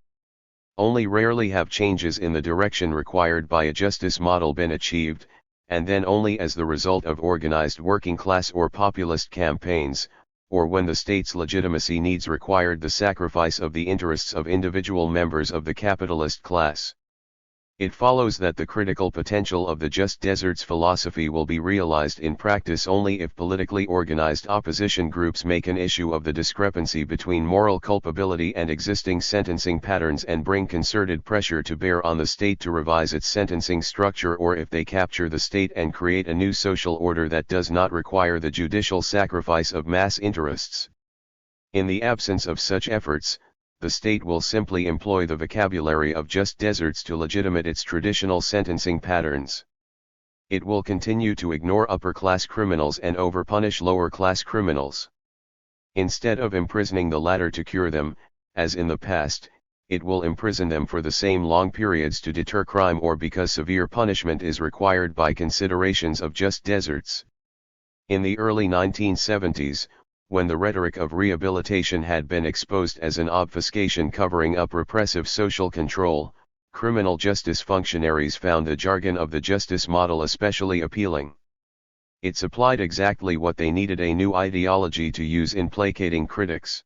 Only rarely have changes in the direction required by a justice model been achieved, and then only as the result of organized working class or populist campaigns, or when the state's legitimacy needs required the sacrifice of the interests of individual members of the capitalist class. It follows that the critical potential of the just deserts philosophy will be realized in practice only if politically organized opposition groups make an issue of the discrepancy between moral culpability and existing sentencing patterns and bring concerted pressure to bear on the state to revise its sentencing structure, or if they capture the state and create a new social order that does not require the judicial sacrifice of mass interests. In the absence of such efforts, the state will simply employ the vocabulary of just deserts to legitimate its traditional sentencing patterns. It will continue to ignore upper-class criminals and overpunish lower-class criminals. Instead of imprisoning the latter to cure them, as in the past, it will imprison them for the same long periods to deter crime or because severe punishment is required by considerations of just deserts. In the early 1970s, when the rhetoric of rehabilitation had been exposed as an obfuscation covering up repressive social control, criminal justice functionaries found the jargon of the justice model especially appealing. It supplied exactly what they needed: a new ideology to use in placating critics.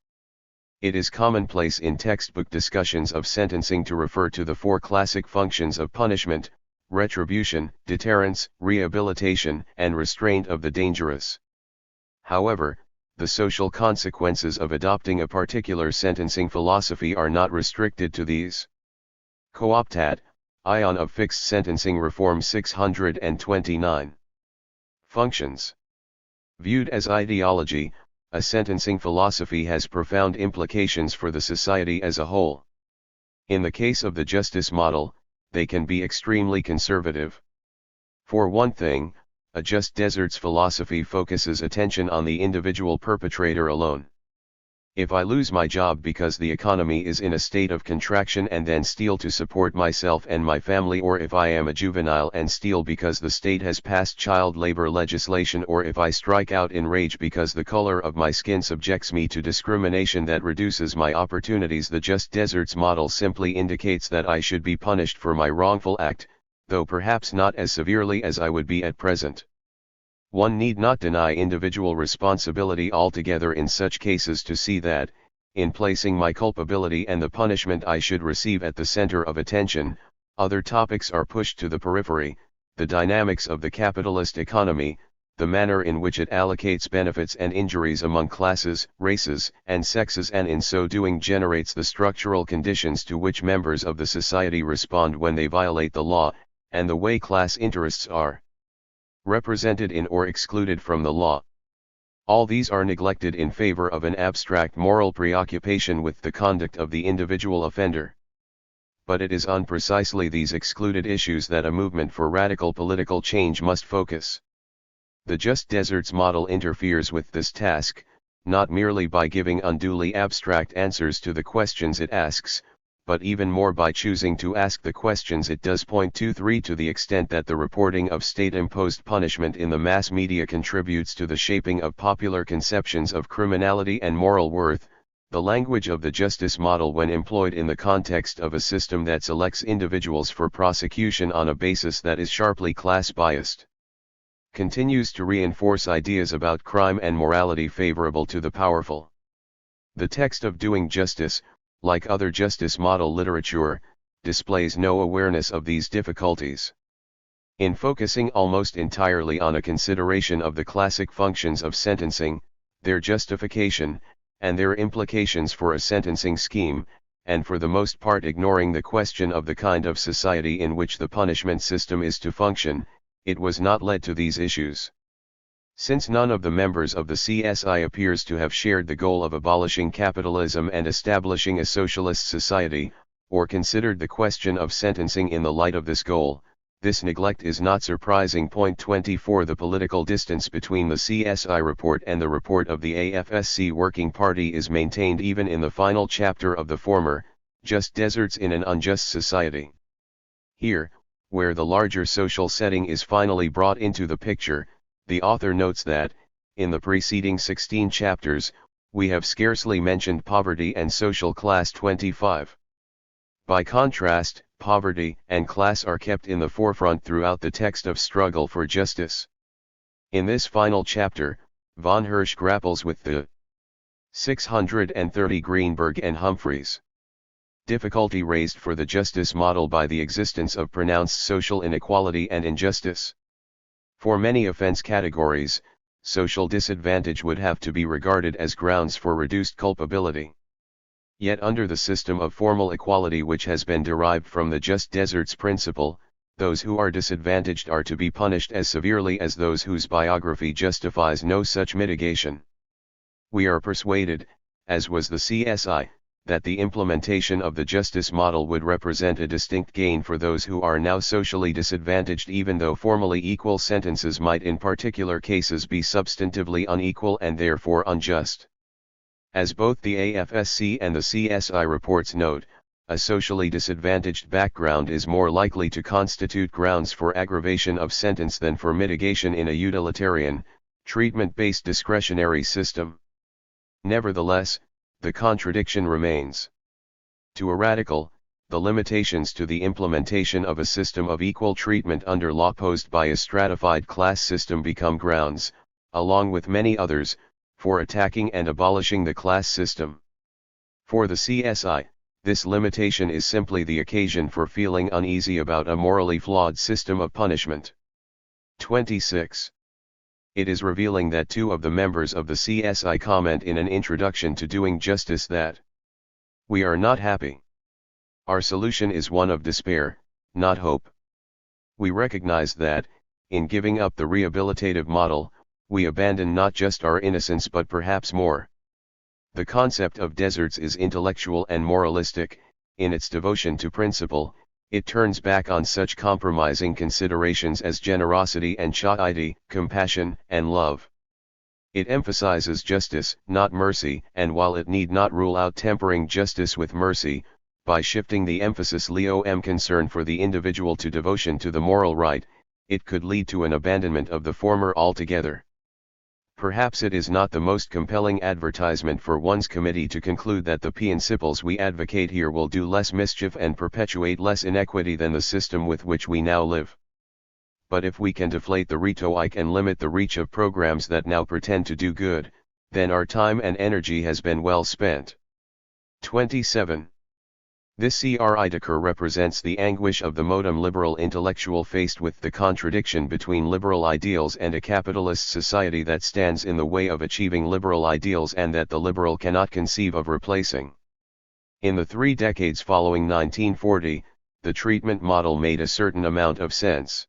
It is commonplace in textbook discussions of sentencing to refer to the four classic functions of punishment: retribution, deterrence, rehabilitation, and restraint of the dangerous. However, the social consequences of adopting a particular sentencing philosophy are not restricted to these. Cooptat, Ion of Fixed Sentencing Reform 629. Functions. Viewed as ideology, a sentencing philosophy has profound implications for the society as a whole. In the case of the justice model, they can be extremely conservative. For one thing, a just deserts philosophy focuses attention on the individual perpetrator alone. If I lose my job because the economy is in a state of contraction and then steal to support myself and my family, or if I am a juvenile and steal because the state has passed child labor legislation, or if I strike out in rage because the color of my skin subjects me to discrimination that reduces my opportunities, the just deserts model simply indicates that I should be punished for my wrongful act, though perhaps not as severely as I would be at present. One need not deny individual responsibility altogether in such cases to see that, in placing my culpability and the punishment I should receive at the center of attention, other topics are pushed to the periphery: the dynamics of the capitalist economy, the manner in which it allocates benefits and injuries among classes, races, and sexes, and in so doing generates the structural conditions to which members of the society respond when they violate the law, and the way class interests are represented in or excluded from the law. All these are neglected in favor of an abstract moral preoccupation with the conduct of the individual offender. But it is on precisely these excluded issues that a movement for radical political change must focus. The just deserts model interferes with this task, not merely by giving unduly abstract answers to the questions it asks, but even more by choosing to ask the questions it does. 23 To the extent that the reporting of state-imposed punishment in the mass media contributes to the shaping of popular conceptions of criminality and moral worth, the language of the justice model, when employed in the context of a system that selects individuals for prosecution on a basis that is sharply class-biased, continues to reinforce ideas about crime and morality favorable to the powerful. The text of Doing Justice, like other justice model literature, displays no awareness of these difficulties. In focusing almost entirely on a consideration of the classic functions of sentencing, their justification, and their implications for a sentencing scheme, and for the most part ignoring the question of the kind of society in which the punishment system is to function, it was not led to these issues. Since none of the members of the CSI appears to have shared the goal of abolishing capitalism and establishing a socialist society, or considered the question of sentencing in the light of this goal, this neglect is not surprising. 24 The political distance between the CSI report and the report of the AFSC Working Party is maintained even in the final chapter of the former, Just Deserts in an Unjust Society. Here, where the larger social setting is finally brought into the picture, the author notes that, in the preceding 16 chapters, we have scarcely mentioned poverty and social class. 25. By contrast, poverty and class are kept in the forefront throughout the text of Struggle for Justice. In this final chapter, von Hirsch grapples with the 630 Greenberg and Humphreys difficulty raised for the justice model by the existence of pronounced social inequality and injustice. For many offense categories, social disadvantage would have to be regarded as grounds for reduced culpability. Yet under the system of formal equality which has been derived from the just deserts principle, those who are disadvantaged are to be punished as severely as those whose biography justifies no such mitigation. We are persuaded, as was the CSI, that the implementation of the justice model would represent a distinct gain for those who are now socially disadvantaged, even though formally equal sentences might in particular cases be substantively unequal and therefore unjust. As both the AFSC and the CSI reports note, a socially disadvantaged background is more likely to constitute grounds for aggravation of sentence than for mitigation in a utilitarian, treatment-based discretionary system. Nevertheless, the contradiction remains. To a radical, the limitations to the implementation of a system of equal treatment under law posed by a stratified class system become grounds, along with many others, for attacking and abolishing the class system. For the CSI, this limitation is simply the occasion for feeling uneasy about a morally flawed system of punishment. 26. It is revealing that two of the members of the CSI comment in an introduction to Doing Justice that we are not happy. Our solution is one of despair, not hope. We recognize that, in giving up the rehabilitative model, we abandon not just our innocence but perhaps more. The concept of deserts is intellectual and moralistic. In its devotion to principle, it turns back on such compromising considerations as generosity and charity, compassion and love. It emphasizes justice, not mercy, and while it need not rule out tempering justice with mercy, by shifting the emphasis concern for the individual to devotion to the moral right, it could lead to an abandonment of the former altogether. Perhaps it is not the most compelling advertisement for one's committee to conclude that the principles we advocate here will do less mischief and perpetuate less inequity than the system with which we now live. But if we can deflate the rhetoric and limit the reach of programs that now pretend to do good, then our time and energy has been well spent. 27. This CRIDICAR represents the anguish of the modem liberal intellectual faced with the contradiction between liberal ideals and a capitalist society that stands in the way of achieving liberal ideals and that the liberal cannot conceive of replacing. In the 3 decades following 1940, the treatment model made a certain amount of sense.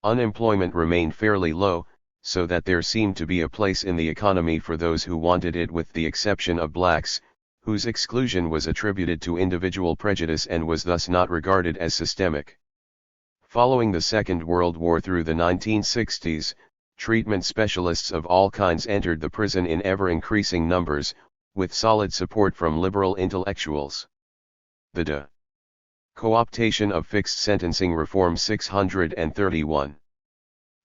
Unemployment remained fairly low, so that there seemed to be a place in the economy for those who wanted it, with the exception of blacks, whose exclusion was attributed to individual prejudice and was thus not regarded as systemic. Following the Second World War through the 1960s, treatment specialists of all kinds entered the prison in ever-increasing numbers, with solid support from liberal intellectuals. The Co-optation of Fixed Sentencing Reform 631.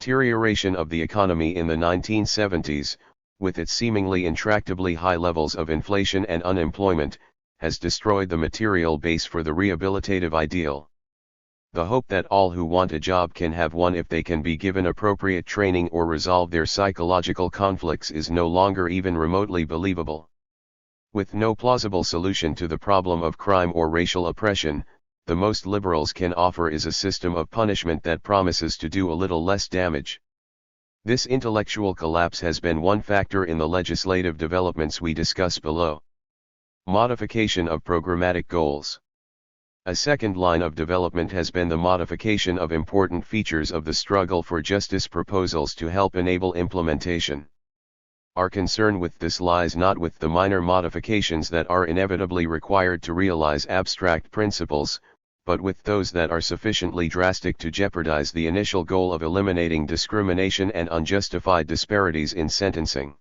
Deterioration of the economy in the 1970s, with its seemingly intractably high levels of inflation and unemployment, has destroyed the material base for the rehabilitative ideal. The hope that all who want a job can have one if they can be given appropriate training or resolve their psychological conflicts is no longer even remotely believable. With no plausible solution to the problem of crime or racial oppression, the most liberals can offer is a system of punishment that promises to do a little less damage. This intellectual collapse has been one factor in the legislative developments we discuss below. Modification of programmatic goals. A second line of development has been the modification of important features of the struggle for justice proposals to help enable implementation. Our concern with this lies not with the minor modifications that are inevitably required to realize abstract principles, but with those that are sufficiently drastic to jeopardize the initial goal of eliminating discrimination and unjustified disparities in sentencing.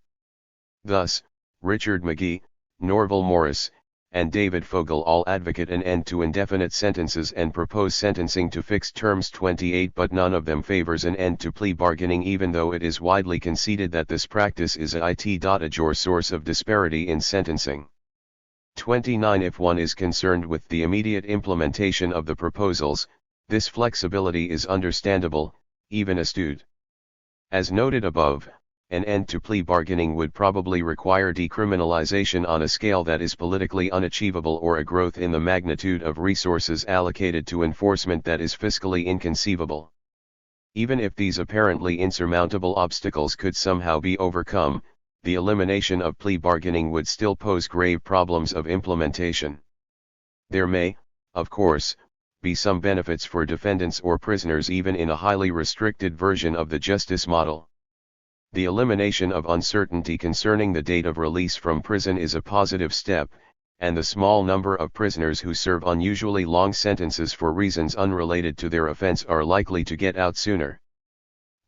Thus, Richard McGee, Norval Morris, and David Fogel all advocate an end to indefinite sentences and propose sentencing to fixed terms 28, but none of them favors an end to plea bargaining, even though it is widely conceded that this practice is a major source of disparity in sentencing. 29. If one is concerned with the immediate implementation of the proposals, this flexibility is understandable, even astute. As noted above, an end to plea bargaining would probably require decriminalization on a scale that is politically unachievable, or a growth in the magnitude of resources allocated to enforcement that is fiscally inconceivable. Even if these apparently insurmountable obstacles could somehow be overcome, the elimination of plea bargaining would still pose grave problems of implementation. There may, of course, be some benefits for defendants or prisoners even in a highly restricted version of the justice model. The elimination of uncertainty concerning the date of release from prison is a positive step, and the small number of prisoners who serve unusually long sentences for reasons unrelated to their offense are likely to get out sooner.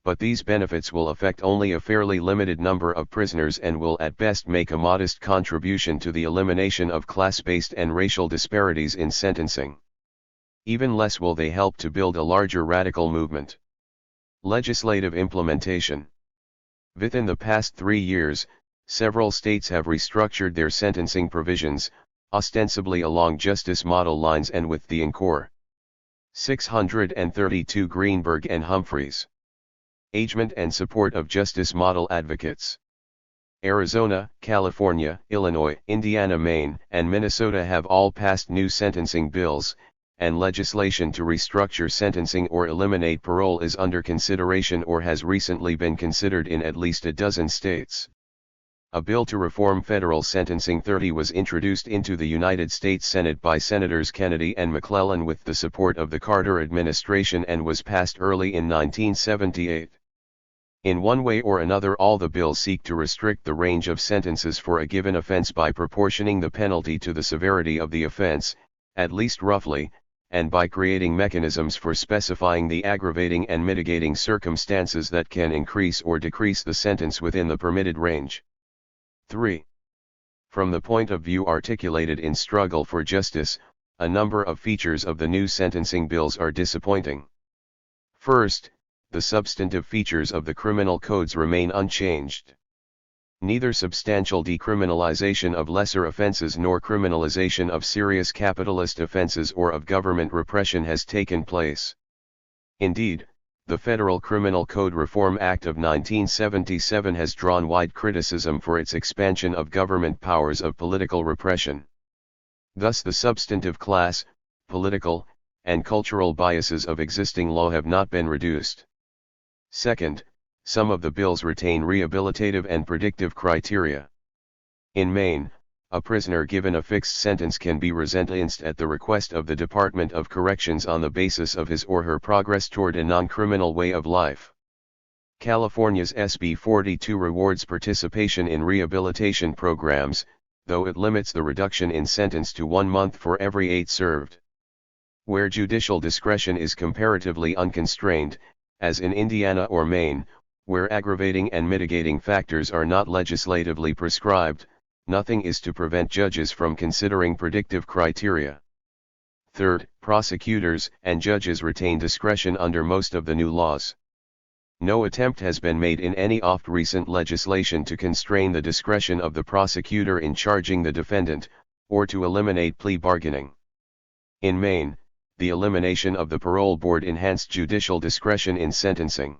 But these benefits will affect only a fairly limited number of prisoners and will at best make a modest contribution to the elimination of class-based and racial disparities in sentencing. Even less will they help to build a larger radical movement. Legislative implementation. Within the past 3 years, several states have restructured their sentencing provisions, ostensibly along justice model lines and with the encore. 632 Greenberg and Humphreys. Agement and support of justice model advocates. Arizona, California, Illinois, Indiana, Maine, and Minnesota have all passed new sentencing bills, and legislation to restructure sentencing or eliminate parole is under consideration or has recently been considered in at least a dozen states. A bill to reform federal sentencing 30 was introduced into the United States Senate by Senators Kennedy and McClellan with the support of the Carter administration and was passed early in 1978. In one way or another, all the bills seek to restrict the range of sentences for a given offense by proportioning the penalty to the severity of the offense, at least roughly, and by creating mechanisms for specifying the aggravating and mitigating circumstances that can increase or decrease the sentence within the permitted range. 3. From the point of view articulated in Struggle for Justice, a number of features of the new sentencing bills are disappointing. First, the substantive features of the criminal codes remain unchanged. Neither substantial decriminalization of lesser offenses nor criminalization of serious capitalist offenses or of government repression has taken place. Indeed, the Federal Criminal Code Reform Act of 1977 has drawn wide criticism for its expansion of government powers of political repression. Thus the substantive class, political, and cultural biases of existing law have not been reduced. Second, some of the bills retain rehabilitative and predictive criteria. In Maine, a prisoner given a fixed sentence can be resentenced at the request of the Department of Corrections on the basis of his or her progress toward a non-criminal way of life. California's SB 42 rewards participation in rehabilitation programs, though it limits the reduction in sentence to 1 month for every 8 served. Where judicial discretion is comparatively unconstrained, as in Indiana or Maine, where aggravating and mitigating factors are not legislatively prescribed, nothing is to prevent judges from considering predictive criteria. Third, prosecutors and judges retain discretion under most of the new laws. No attempt has been made in any recent legislation to constrain the discretion of the prosecutor in charging the defendant, or to eliminate plea bargaining. In Maine, the elimination of the parole board enhanced judicial discretion in sentencing.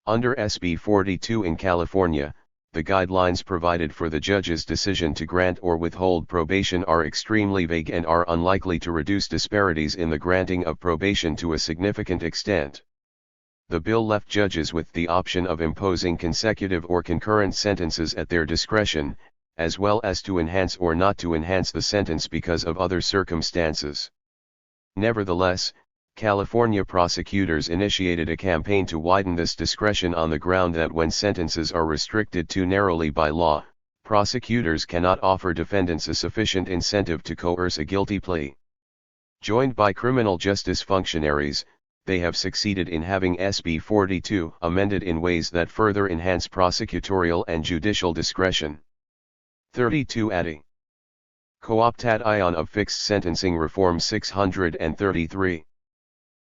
Under SB 42 in California, the guidelines provided for the judge's decision to grant or withhold probation are extremely vague and are unlikely to reduce disparities in the granting of probation to a significant extent. The bill left judges with the option of imposing consecutive or concurrent sentences at their discretion, as well as to enhance or not to enhance the sentence because of other circumstances. Nevertheless, California prosecutors initiated a campaign to widen this discretion on the ground that when sentences are restricted too narrowly by law, prosecutors cannot offer defendants a sufficient incentive to coerce a guilty plea. Joined by criminal justice functionaries, they have succeeded in having SB 42 amended in ways that further enhance prosecutorial and judicial discretion. 32 Addy. Cooptation of Fixed Sentencing Reform 633.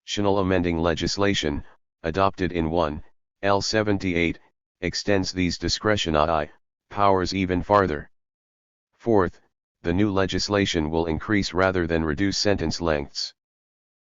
National amending legislation, adopted in 1, L78, extends these discretionary powers even farther. Fourth, the new legislation will increase rather than reduce sentence lengths.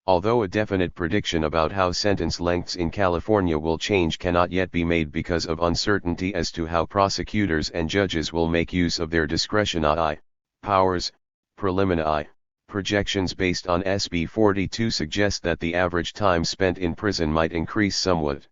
Although a definite prediction about how sentence lengths in California will change cannot yet be made because of uncertainty as to how prosecutors and judges will make use of their discretionary powers, preliminary projections based on SB 42 suggest that the average time spent in prison might increase somewhat.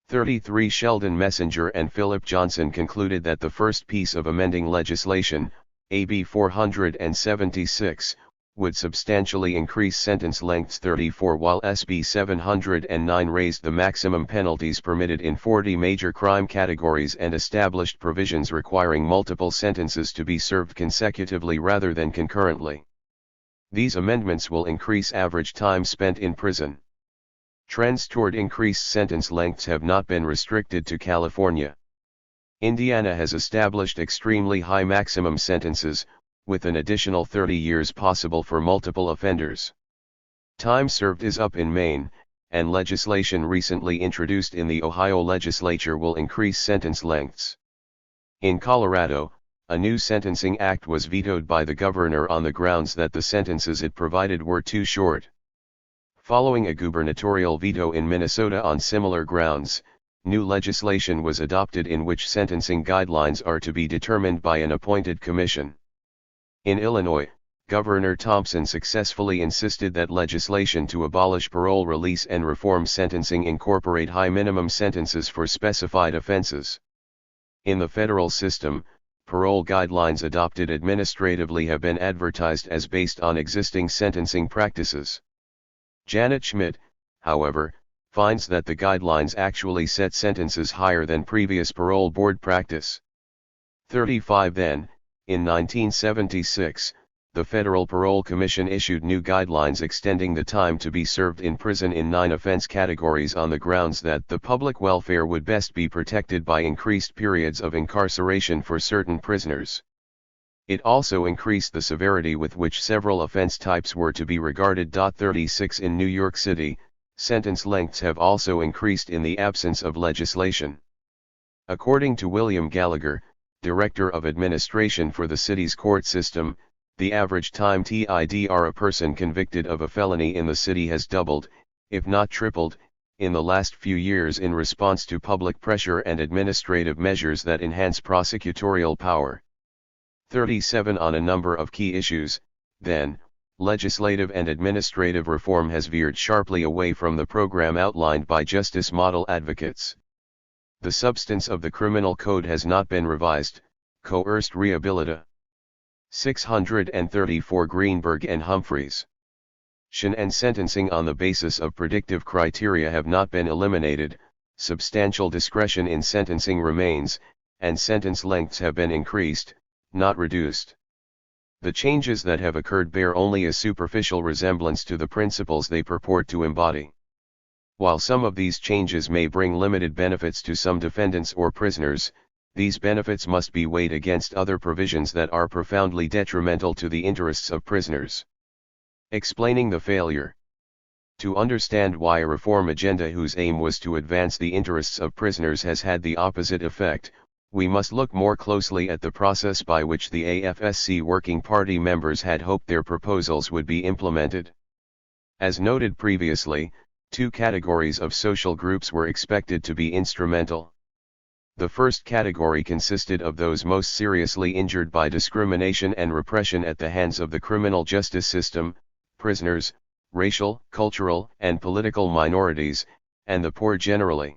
33 Sheldon Messenger and Philip Johnson concluded that the first piece of amending legislation, AB 476, would substantially increase sentence lengths 34 while SB 709 raised the maximum penalties permitted in 40 major crime categories and established provisions requiring multiple sentences to be served consecutively rather than concurrently. These amendments will increase average time spent in prison. Trends toward increased sentence lengths have not been restricted to California. Indiana has established extremely high maximum sentences, with an additional 30 years possible for multiple offenders. Time served is up in Maine, and legislation recently introduced in the Ohio legislature will increase sentence lengths. In Colorado, a new sentencing act was vetoed by the governor on the grounds that the sentences it provided were too short. Following a gubernatorial veto in Minnesota on similar grounds, new legislation was adopted in which sentencing guidelines are to be determined by an appointed commission. In Illinois, Governor Thompson successfully insisted that legislation to abolish parole release and reform sentencing incorporate high minimum sentences for specified offenses. In the federal system, parole guidelines adopted administratively have been advertised as based on existing sentencing practices. Janet Schmidt, however, finds that the guidelines actually set sentences higher than previous parole board practice. 35 Then, in 1976, the Federal Parole Commission issued new guidelines extending the time to be served in prison in 9 offense categories on the grounds that the public welfare would best be protected by increased periods of incarceration for certain prisoners. It also increased the severity with which several offense types were to be regarded. 36 In New York City, sentence lengths have also increased in the absence of legislation. According to William Gallagher, Director of Administration for the city's court system, the average time TIDR a person convicted of a felony in the city has doubled, if not tripled, in the last few years in response to public pressure and administrative measures that enhance prosecutorial power. 37 On a number of key issues, then, legislative and administrative reform has veered sharply away from the program outlined by justice model advocates. The substance of the criminal code has not been revised, coerced rehabilita. 634 Greenberg and Humphreys. And sentencing on the basis of predictive criteria have not been eliminated, substantial discretion in sentencing remains, and sentence lengths have been increased, not reduced. The changes that have occurred bear only a superficial resemblance to the principles they purport to embody. While some of these changes may bring limited benefits to some defendants or prisoners, these benefits must be weighed against other provisions that are profoundly detrimental to the interests of prisoners. Explaining the failure. To understand why a reform agenda whose aim was to advance the interests of prisoners has had the opposite effect, we must look more closely at the process by which the AFSC Working Party members had hoped their proposals would be implemented. As noted previously, 2 categories of social groups were expected to be instrumental. The first category consisted of those most seriously injured by discrimination and repression at the hands of the criminal justice system, prisoners, racial, cultural, and political minorities, and the poor generally.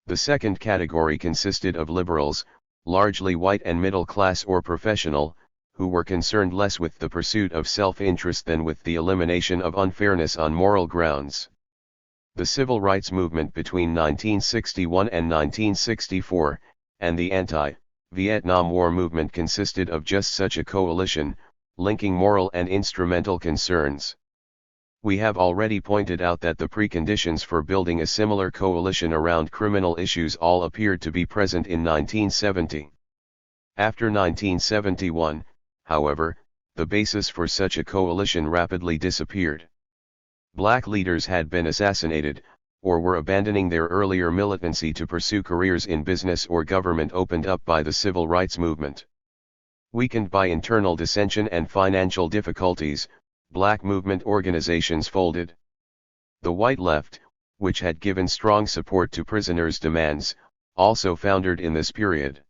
The second category consisted of liberals, largely white and middle class or professional, who were concerned less with the pursuit of self-interest than with the elimination of unfairness on moral grounds. The civil rights movement between 1961 and 1964, and the anti-Vietnam War movement consisted of just such a coalition, linking moral and instrumental concerns. We have already pointed out that the preconditions for building a similar coalition around criminal issues all appeared to be present in 1970. After 1971, however, the basis for such a coalition rapidly disappeared. Black leaders had been assassinated, or were abandoning their earlier militancy to pursue careers in business or government opened up by the civil rights movement. Weakened by internal dissension and financial difficulties, black movement organizations folded. The white left, which had given strong support to prisoners' demands, also foundered in this period.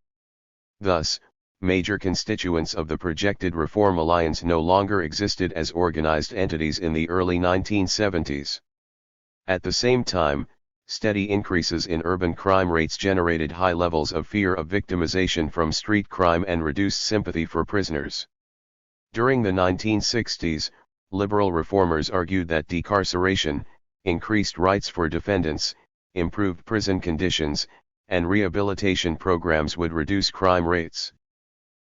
Thus, major constituents of the projected Reform Alliance no longer existed as organized entities in the early 1970s. At the same time, steady increases in urban crime rates generated high levels of fear of victimization from street crime and reduced sympathy for prisoners. During the 1960s, liberal reformers argued that decarceration, increased rights for defendants, improved prison conditions, and rehabilitation programs would reduce crime rates.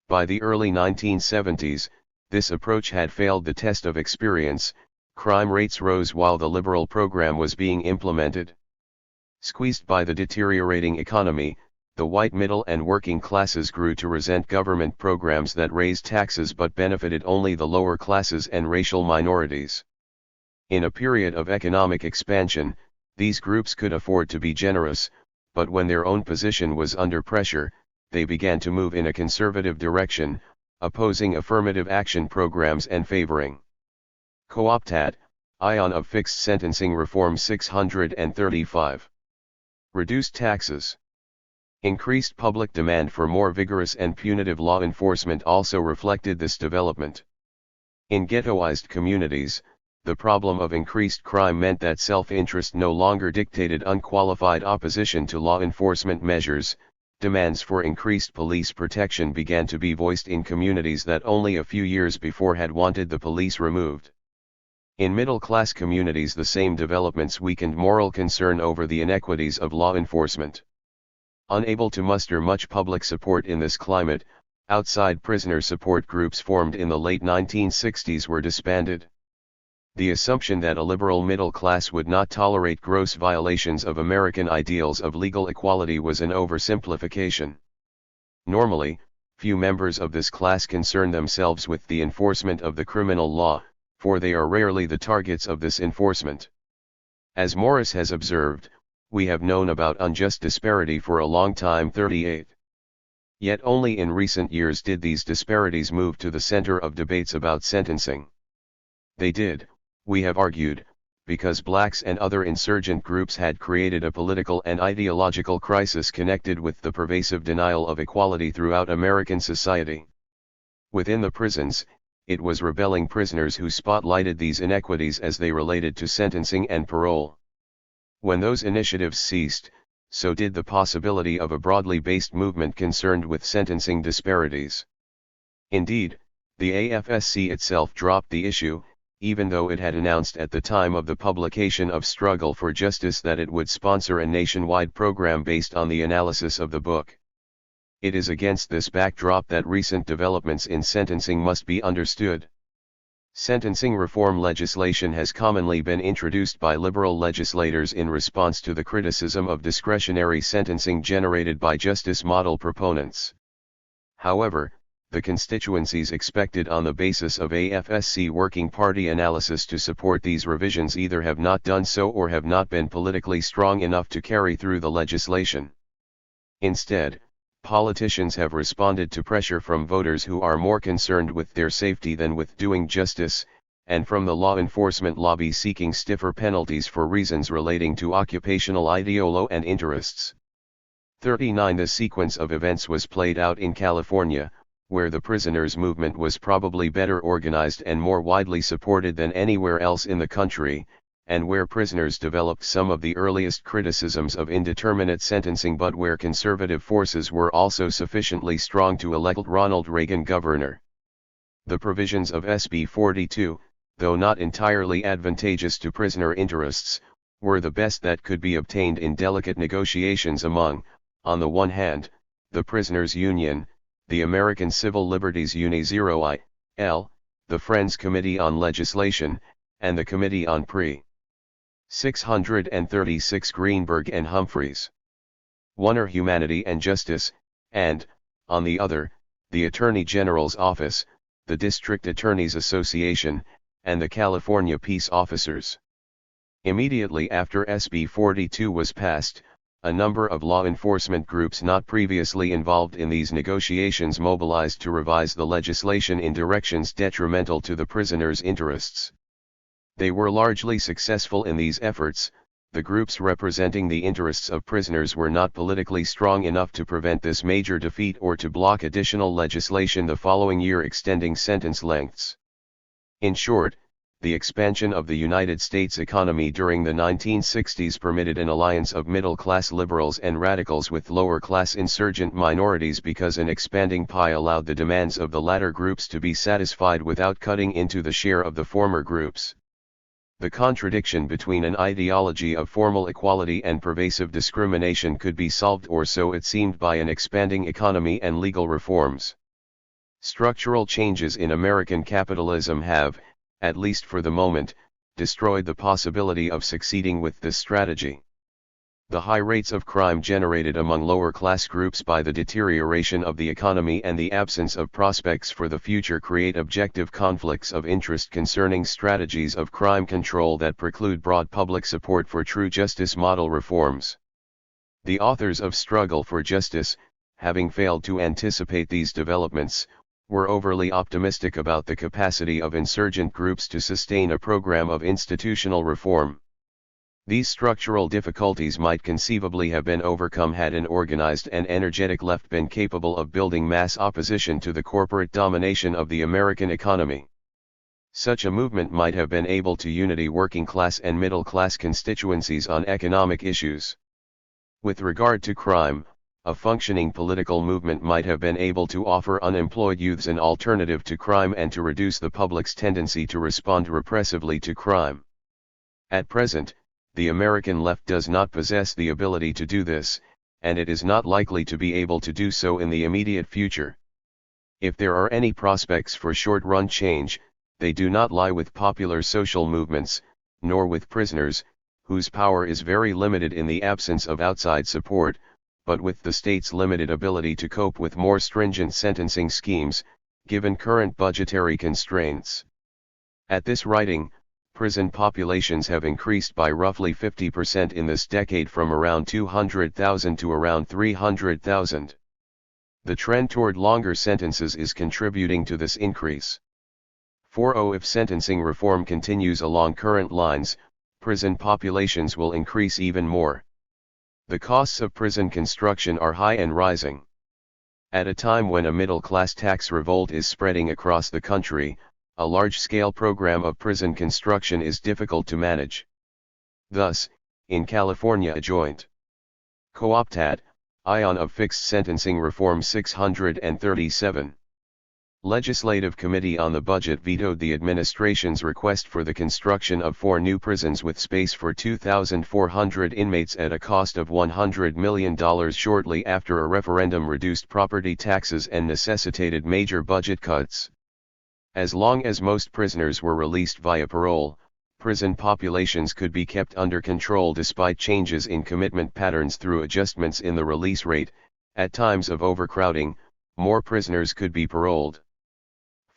By the early 1970s, this approach had failed the test of experience. Crime rates rose while the liberal program was being implemented. Squeezed by the deteriorating economy, the white middle and working classes grew to resent government programs that raised taxes but benefited only the lower classes and racial minorities. In a period of economic expansion, these groups could afford to be generous, but when their own position was under pressure, they began to move in a conservative direction, opposing affirmative action programs and favoring cooptat, ion of fixed sentencing reform 635. Reduced taxes. Increased public demand for more vigorous and punitive law enforcement also reflected this development. In ghettoized communities, the problem of increased crime meant that self-interest no longer dictated unqualified opposition to law enforcement measures. Demands for increased police protection began to be voiced in communities that only a few years before had wanted the police removed. In middle-class communities, the same developments weakened moral concern over the inequities of law enforcement. Unable to muster much public support in this climate, outside prisoner support groups formed in the late 1960s were disbanded. The assumption that a liberal middle class would not tolerate gross violations of American ideals of legal equality was an oversimplification. Normally, few members of this class concern themselves with the enforcement of the criminal law, for they are rarely the targets of this enforcement. As Morris has observed, we have known about unjust disparity for a long time. 38. Yet only in recent years did these disparities move to the center of debates about sentencing. They did, we have argued, because blacks and other insurgent groups had created a political and ideological crisis connected with the pervasive denial of equality throughout American society. Within the prisons, it was rebelling prisoners who spotlighted these inequities as they related to sentencing and parole. When those initiatives ceased, so did the possibility of a broadly based movement concerned with sentencing disparities. Indeed, the AFSC itself dropped the issue, even though it had announced at the time of the publication of Struggle for Justice that it would sponsor a nationwide program based on the analysis of the book. It is against this backdrop that recent developments in sentencing must be understood. Sentencing reform legislation has commonly been introduced by liberal legislators in response to the criticism of discretionary sentencing generated by justice model proponents. However, the constituencies expected on the basis of AFSC Working Party analysis to support these revisions either have not done so or have not been politically strong enough to carry through the legislation. Instead, politicians have responded to pressure from voters who are more concerned with their safety than with doing justice, and from the law enforcement lobby seeking stiffer penalties for reasons relating to occupational ideolo and interests. 39. The sequence of events was played out in California, where the prisoners' movement was probably better organized and more widely supported than anywhere else in the country, and where prisoners developed some of the earliest criticisms of indeterminate sentencing, but where conservative forces were also sufficiently strong to elect Ronald Reagan governor. The provisions of SB 42, though not entirely advantageous to prisoner interests, were the best that could be obtained in delicate negotiations among, on the one hand, the Prisoners' Union, the American Civil Liberties Uni 0I.L., the Friends Committee on Legislation, and the Committee on Pre. 636 Greenberg and Humphreys. One are Humanity and Justice, and, on the other, the Attorney General's Office, the District Attorneys Association, and the California Peace Officers. Immediately after SB 42 was passed, a number of law enforcement groups not previously involved in these negotiations mobilized to revise the legislation in directions detrimental to the prisoners' interests. They were largely successful in these efforts. The groups representing the interests of prisoners were not politically strong enough to prevent this major defeat or to block additional legislation the following year extending sentence lengths. In short, the expansion of the United States economy during the 1960s permitted an alliance of middle-class liberals and radicals with lower-class insurgent minorities because an expanding pie allowed the demands of the latter groups to be satisfied without cutting into the share of the former groups. The contradiction between an ideology of formal equality and pervasive discrimination could be solved, or so it seemed, by an expanding economy and legal reforms. Structural changes in American capitalism have, at least for the moment, destroyed the possibility of succeeding with this strategy. The high rates of crime generated among lower-class groups by the deterioration of the economy and the absence of prospects for the future create objective conflicts of interest concerning strategies of crime control that preclude broad public support for true justice model reforms. The authors of Struggle for Justice, having failed to anticipate these developments, were overly optimistic about the capacity of insurgent groups to sustain a program of institutional reform. These structural difficulties might conceivably have been overcome had an organized and energetic left been capable of building mass opposition to the corporate domination of the American economy. Such a movement might have been able to unite working class and middle class constituencies on economic issues. With regard to crime, a functioning political movement might have been able to offer unemployed youths an alternative to crime and to reduce the public's tendency to respond repressively to crime. At present, the American left does not possess the ability to do this, and it is not likely to be able to do so in the immediate future. If there are any prospects for short-run change, they do not lie with popular social movements, nor with prisoners, whose power is very limited in the absence of outside support, but with the state's limited ability to cope with more stringent sentencing schemes, given current budgetary constraints. At this writing, prison populations have increased by roughly 50% in this decade from around 200,000 to around 300,000. The trend toward longer sentences is contributing to this increase. If sentencing reform continues along current lines, prison populations will increase even more. The costs of prison construction are high and rising. At a time when a middle-class tax revolt is spreading across the country, a large-scale program of prison construction is difficult to manage. Thus, in California a joint co-opted ion of fixed sentencing reform 637. Legislative Committee on the Budget vetoed the administration's request for the construction of 4 new prisons with space for 2,400 inmates at a cost of $100 million shortly after a referendum reduced property taxes and necessitated major budget cuts. As long as most prisoners were released via parole, prison populations could be kept under control despite changes in commitment patterns through adjustments in the release rate. At times of overcrowding, more prisoners could be paroled.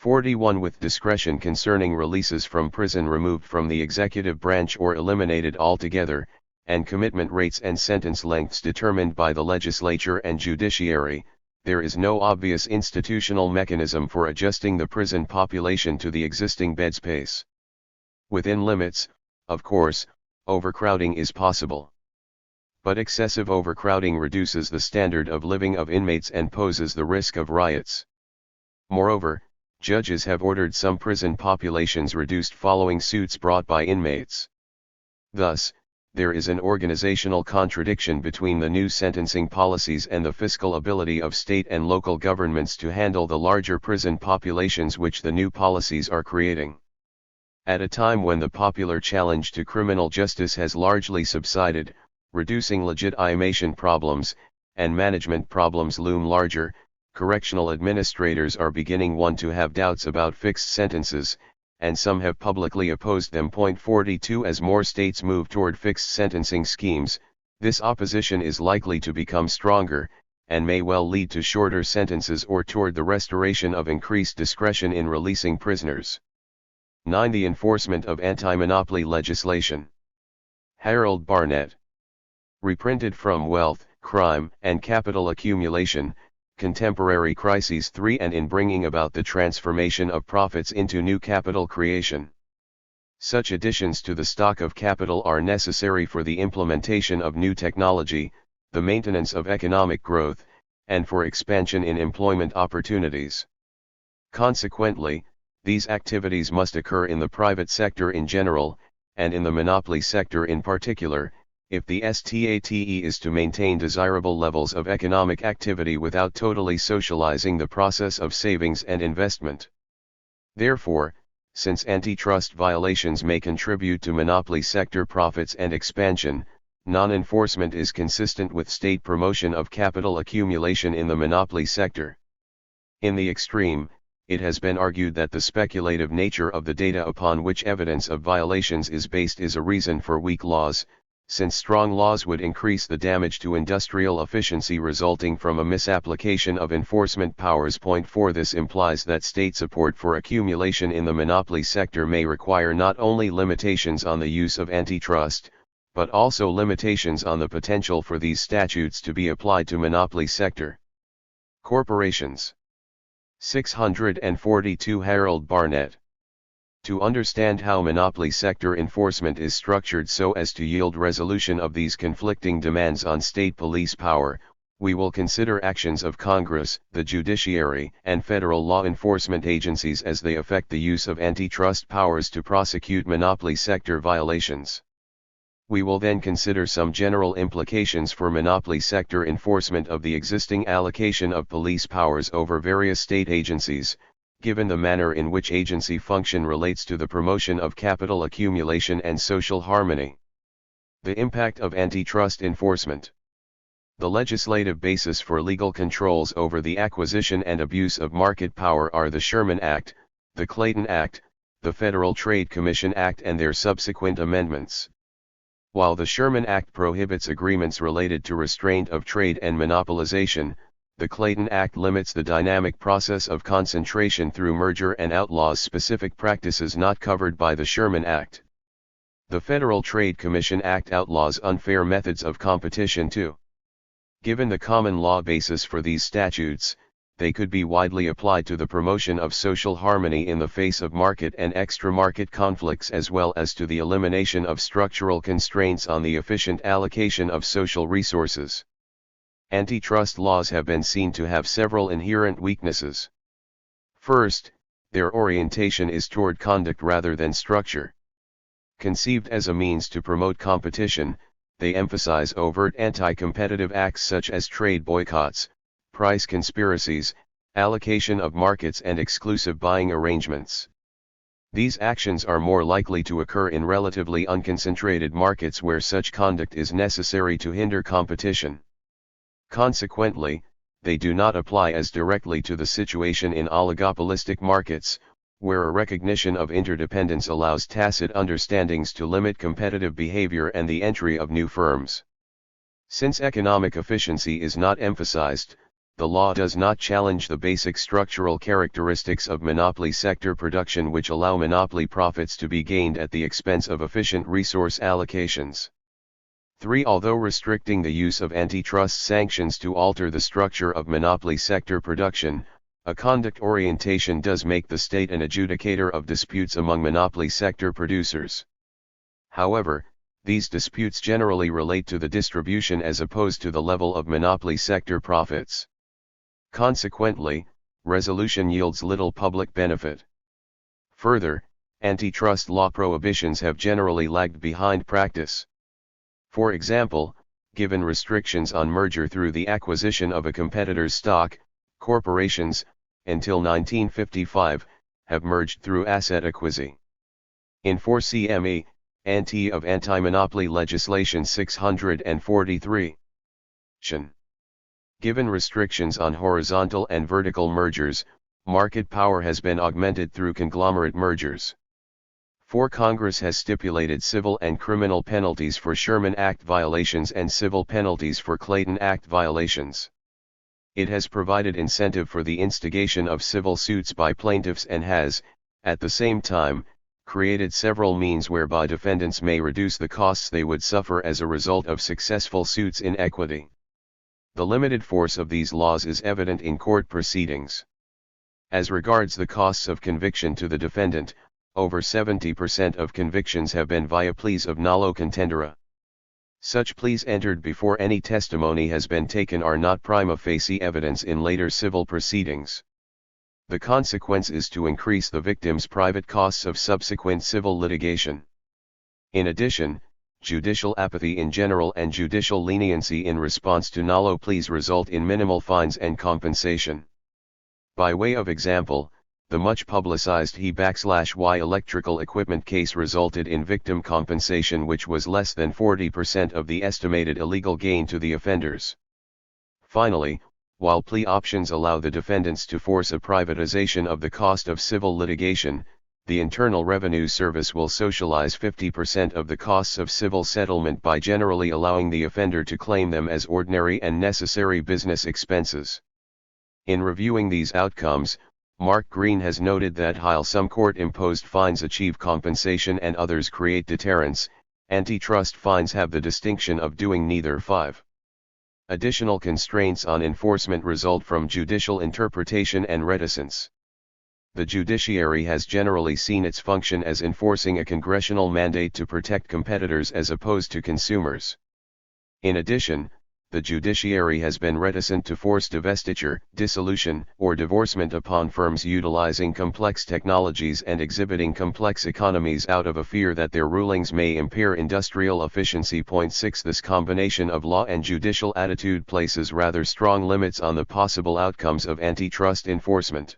41 With discretion concerning releases from prison removed from the executive branch or eliminated altogether, and commitment rates and sentence lengths determined by the legislature and judiciary, there is no obvious institutional mechanism for adjusting the prison population to the existing bed space. Within limits, of course, overcrowding is possible. But excessive overcrowding reduces the standard of living of inmates and poses the risk of riots. Moreover, judges have ordered some prison populations reduced following suits brought by inmates. Thus, there is an organizational contradiction between the new sentencing policies and the fiscal ability of state and local governments to handle the larger prison populations which the new policies are creating. At a time when the popular challenge to criminal justice has largely subsided, reducing legitimation problems, and management problems loom larger, correctional administrators are beginning to have doubts about fixed sentences, and some have publicly opposed them. 42 As more states move toward fixed sentencing schemes, this opposition is likely to become stronger, and may well lead to shorter sentences or toward the restoration of increased discretion in releasing prisoners. 9. The enforcement of anti-monopoly legislation. Harold Barnett. Reprinted from Wealth, Crime, and Capital Accumulation, Contemporary Crises 3 and in bringing about the transformation of profits into new capital creation. Such additions to the stock of capital are necessary for the implementation of new technology, the maintenance of economic growth, and for expansion in employment opportunities. Consequently, these activities must occur in the private sector in general, and in the monopoly sector in particular, if the STATE is to maintain desirable levels of economic activity without totally socializing the process of savings and investment. Therefore, since antitrust violations may contribute to monopoly sector profits and expansion, non-enforcement is consistent with state promotion of capital accumulation in the monopoly sector. In the extreme, it has been argued that the speculative nature of the data upon which evidence of violations is based is a reason for weak laws, since strong laws would increase the damage to industrial efficiency resulting from a misapplication of enforcement powers. 4 This implies that state support for accumulation in the monopoly sector may require not only limitations on the use of antitrust, but also limitations on the potential for these statutes to be applied to monopoly sector. Corporations. 642 Harold Barnett. To understand how monopoly sector enforcement is structured so as to yield resolution of these conflicting demands on state police power, we will consider actions of Congress, the judiciary, and federal law enforcement agencies as they affect the use of antitrust powers to prosecute monopoly sector violations. We will then consider some general implications for monopoly sector enforcement of the existing allocation of police powers over various state agencies, given the manner in which agency function relates to the promotion of capital accumulation and social harmony. The impact of antitrust enforcement. The legislative basis for legal controls over the acquisition and abuse of market power are the Sherman Act, the Clayton Act, the Federal Trade Commission Act and their subsequent amendments. While the Sherman Act prohibits agreements related to restraint of trade and monopolization, the Clayton Act limits the dynamic process of concentration through merger and outlaws specific practices not covered by the Sherman Act. The Federal Trade Commission Act outlaws unfair methods of competition too. Given the common law basis for these statutes, they could be widely applied to the promotion of social harmony in the face of market and extra-market conflicts as well as to the elimination of structural constraints on the efficient allocation of social resources. Antitrust laws have been seen to have several inherent weaknesses. First, their orientation is toward conduct rather than structure. Conceived as a means to promote competition, they emphasize overt anti-competitive acts such as trade boycotts, price conspiracies, allocation of markets and exclusive buying arrangements. These actions are more likely to occur in relatively unconcentrated markets where such conduct is necessary to hinder competition. Consequently, they do not apply as directly to the situation in oligopolistic markets, where a recognition of interdependence allows tacit understandings to limit competitive behavior and the entry of new firms. Since economic efficiency is not emphasized, the law does not challenge the basic structural characteristics of monopoly sector production which allow monopoly profits to be gained at the expense of efficient resource allocations. 3. Although restricting the use of antitrust sanctions to alter the structure of monopoly sector production, a conduct orientation does make the state an adjudicator of disputes among monopoly sector producers. However, these disputes generally relate to the distribution as opposed to the level of monopoly sector profits. Consequently, resolution yields little public benefit. Further, antitrust law prohibitions have generally lagged behind practice. For example, given restrictions on merger through the acquisition of a competitor's stock, corporations, until 1955, have merged through asset acquisition. In 4 CME, Ante of Anti-Monopoly Legislation 643. Given restrictions on horizontal and vertical mergers, market power has been augmented through conglomerate mergers. 4. Congress has stipulated civil and criminal penalties for Sherman Act violations and civil penalties for Clayton Act violations. It has provided incentive for the instigation of civil suits by plaintiffs and has, at the same time, created several means whereby defendants may reduce the costs they would suffer as a result of successful suits in equity. The limited force of these laws is evident in court proceedings. As regards the costs of conviction to the defendant, over 70% of convictions have been via pleas of nolo contendere. Such pleas entered before any testimony has been taken are not prima facie evidence in later civil proceedings. The consequence is to increase the victim's private costs of subsequent civil litigation. In addition, judicial apathy in general and judicial leniency in response to nolo pleas result in minimal fines and compensation. By way of example, the much publicized He/Y electrical equipment case resulted in victim compensation which was less than 40% of the estimated illegal gain to the offenders. Finally, while plea options allow the defendants to force a privatization of the cost of civil litigation, the Internal Revenue Service will socialize 50% of the costs of civil settlement by generally allowing the offender to claim them as ordinary and necessary business expenses. In reviewing these outcomes, Mark Green has noted that while some court-imposed fines achieve compensation and others create deterrence, antitrust fines have the distinction of doing neither. 5. Additional constraints on enforcement result from judicial interpretation and reticence. The judiciary has generally seen its function as enforcing a congressional mandate to protect competitors as opposed to consumers. In addition, the judiciary has been reticent to force divestiture, dissolution, or divorcement upon firms utilizing complex technologies and exhibiting complex economies out of a fear that their rulings may impair industrial efficiency. 6. This combination of law and judicial attitude places rather strong limits on the possible outcomes of antitrust enforcement.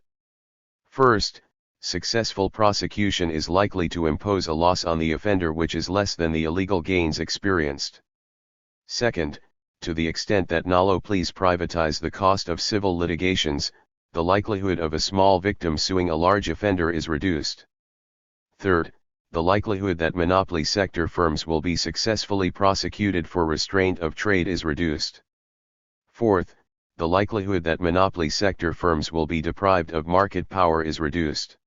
First, successful prosecution is likely to impose a loss on the offender which is less than the illegal gains experienced. Second, to the extent that nolo pleas privatize the cost of civil litigations, the likelihood of a small victim suing a large offender is reduced. Third, the likelihood that monopoly sector firms will be successfully prosecuted for restraint of trade is reduced. Fourth, the likelihood that monopoly sector firms will be deprived of market power is reduced.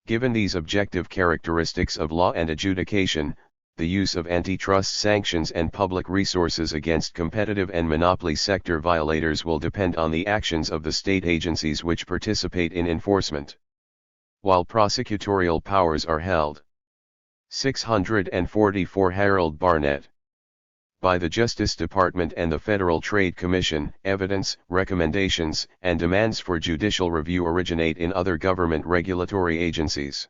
Given these objective characteristics of law and adjudication, the use of antitrust sanctions and public resources against competitive and monopoly sector violators will depend on the actions of the state agencies which participate in enforcement. While prosecutorial powers are held. 644 Harold Barnett. By the Justice Department and the Federal Trade Commission, evidence, recommendations, and demands for judicial review originate in other government regulatory agencies.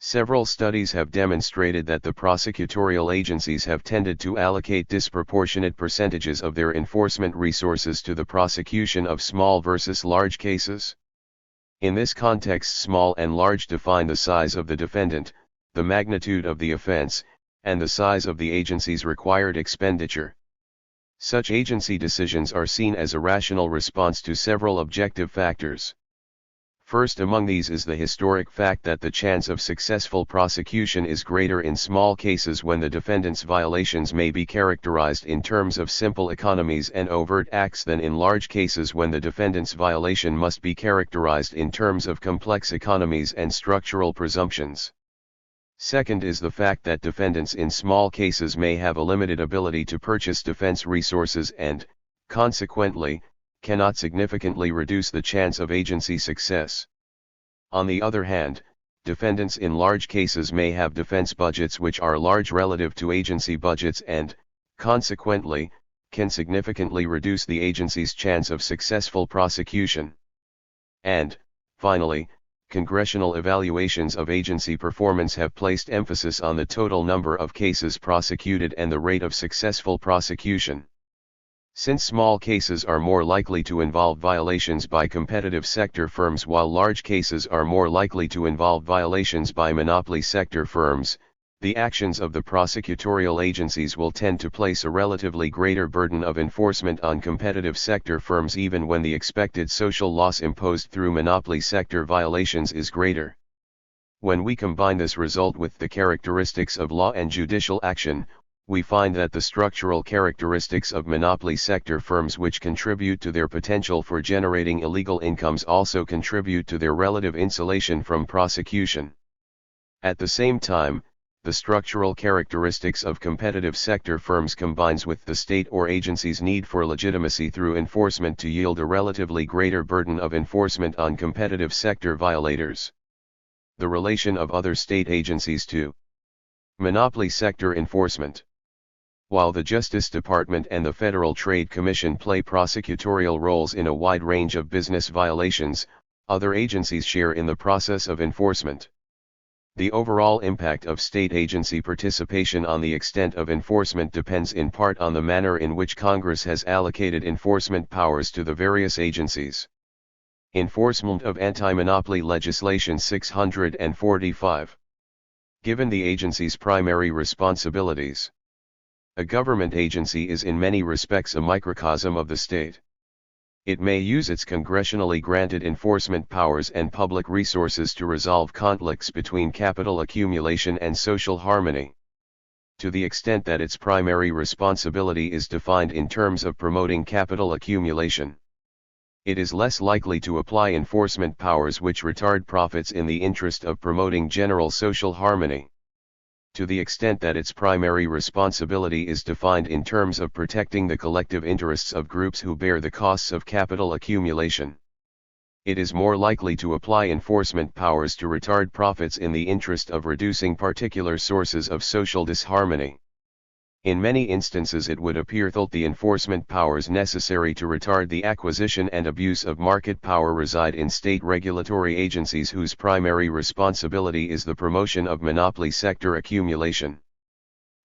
Several studies have demonstrated that the prosecutorial agencies have tended to allocate disproportionate percentages of their enforcement resources to the prosecution of small versus large cases. In this context, small and large define the size of the defendant, the magnitude of the offense, and the size of the agency's required expenditure. Such agency decisions are seen as a rational response to several objective factors. First among these is the historic fact that the chance of successful prosecution is greater in small cases when the defendant's violations may be characterized in terms of simple economies and overt acts than in large cases when the defendant's violation must be characterized in terms of complex economies and structural presumptions. Second is the fact that defendants in small cases may have a limited ability to purchase defense resources and, consequently, cannot significantly reduce the chance of agency success. On the other hand, defendants in large cases may have defense budgets which are large relative to agency budgets and, consequently, can significantly reduce the agency's chance of successful prosecution. And, finally, congressional evaluations of agency performance have placed emphasis on the total number of cases prosecuted and the rate of successful prosecution. Since small cases are more likely to involve violations by competitive sector firms while large cases are more likely to involve violations by monopoly sector firms, the actions of the prosecutorial agencies will tend to place a relatively greater burden of enforcement on competitive sector firms even when the expected social loss imposed through monopoly sector violations is greater. When we combine this result with the characteristics of law and judicial action, we find that the structural characteristics of monopoly sector firms which contribute to their potential for generating illegal incomes also contribute to their relative insulation from prosecution. At the same time, the structural characteristics of competitive sector firms combines with the state or agency's need for legitimacy through enforcement to yield a relatively greater burden of enforcement on competitive sector violators. The relation of other state agencies to monopoly sector enforcement. While the Justice Department and the Federal Trade Commission play prosecutorial roles in a wide range of business violations, other agencies share in the process of enforcement. The overall impact of state agency participation on the extent of enforcement depends in part on the manner in which Congress has allocated enforcement powers to the various agencies. Enforcement of anti-monopoly legislation 645. Given the agency's primary responsibilities, a government agency is in many respects a microcosm of the state. It may use its congressionally granted enforcement powers and public resources to resolve conflicts between capital accumulation and social harmony. To the extent that its primary responsibility is defined in terms of promoting capital accumulation, it is less likely to apply enforcement powers which retard profits in the interest of promoting general social harmony. to the extent that its primary responsibility is defined in terms of protecting the collective interests of groups who bear the costs of capital accumulation. It is more likely to apply enforcement powers to retard profits in the interest of reducing particular sources of social disharmony. In many instances it would appear that the enforcement powers necessary to retard the acquisition and abuse of market power reside in state regulatory agencies whose primary responsibility is the promotion of monopoly sector accumulation.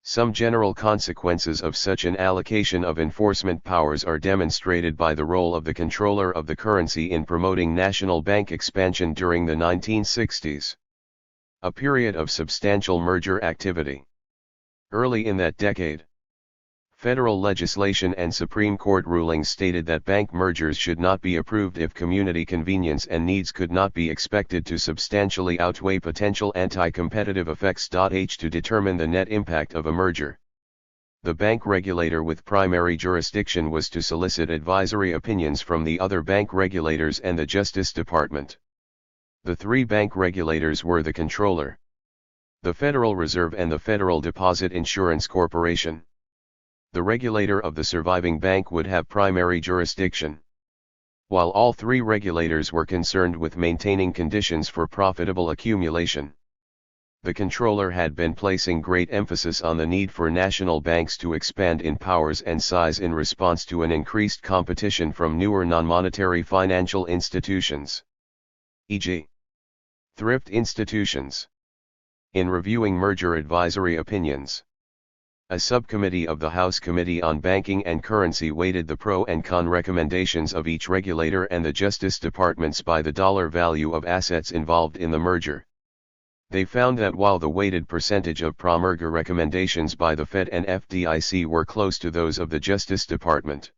Some general consequences of such an allocation of enforcement powers are demonstrated by the role of the controller of the currency in promoting national bank expansion during the 1960s. A period of substantial merger activity. Early in that decade, federal legislation and Supreme Court rulings stated that bank mergers should not be approved if community convenience and needs could not be expected to substantially outweigh potential anti-competitive effects. To determine the net impact of a merger, the bank regulator with primary jurisdiction was to solicit advisory opinions from the other bank regulators and the Justice Department. The three bank regulators were the Comptroller, the Federal Reserve and the Federal Deposit Insurance Corporation. The regulator of the surviving bank would have primary jurisdiction. While all three regulators were concerned with maintaining conditions for profitable accumulation, the Comptroller had been placing great emphasis on the need for national banks to expand in powers and size in response to an increased competition from newer non-monetary financial institutions, e.g., thrift institutions. In reviewing merger advisory opinions, a subcommittee of the House Committee on Banking and Currency weighted the pro and con recommendations of each regulator and the Justice Departments by the dollar value of assets involved in the merger. They found that while the weighted percentage of pro-merger recommendations by the Fed and FDIC were close to those of the Justice Department,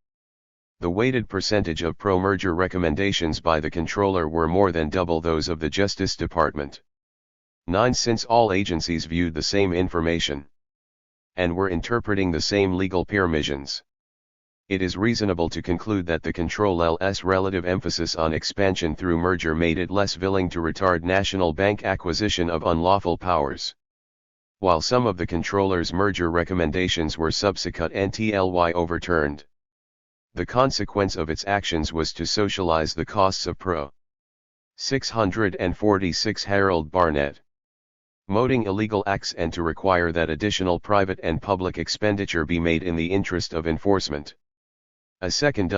the weighted percentage of pro-merger recommendations by the Comptroller were more than double those of the Justice Department. 9. Since all agencies viewed the same information and were interpreting the same legal permissions, it is reasonable to conclude that the Comptroller's relative emphasis on expansion through merger made it less willing to retard national bank acquisition of unlawful powers. While some of the Comptroller's merger recommendations were subsequently overturned, the consequence of its actions was to socialize the costs of Pro. 646 Harold Barnett. Moting illegal acts and to require that additional private and public expenditure be made in the interest of enforcement. A second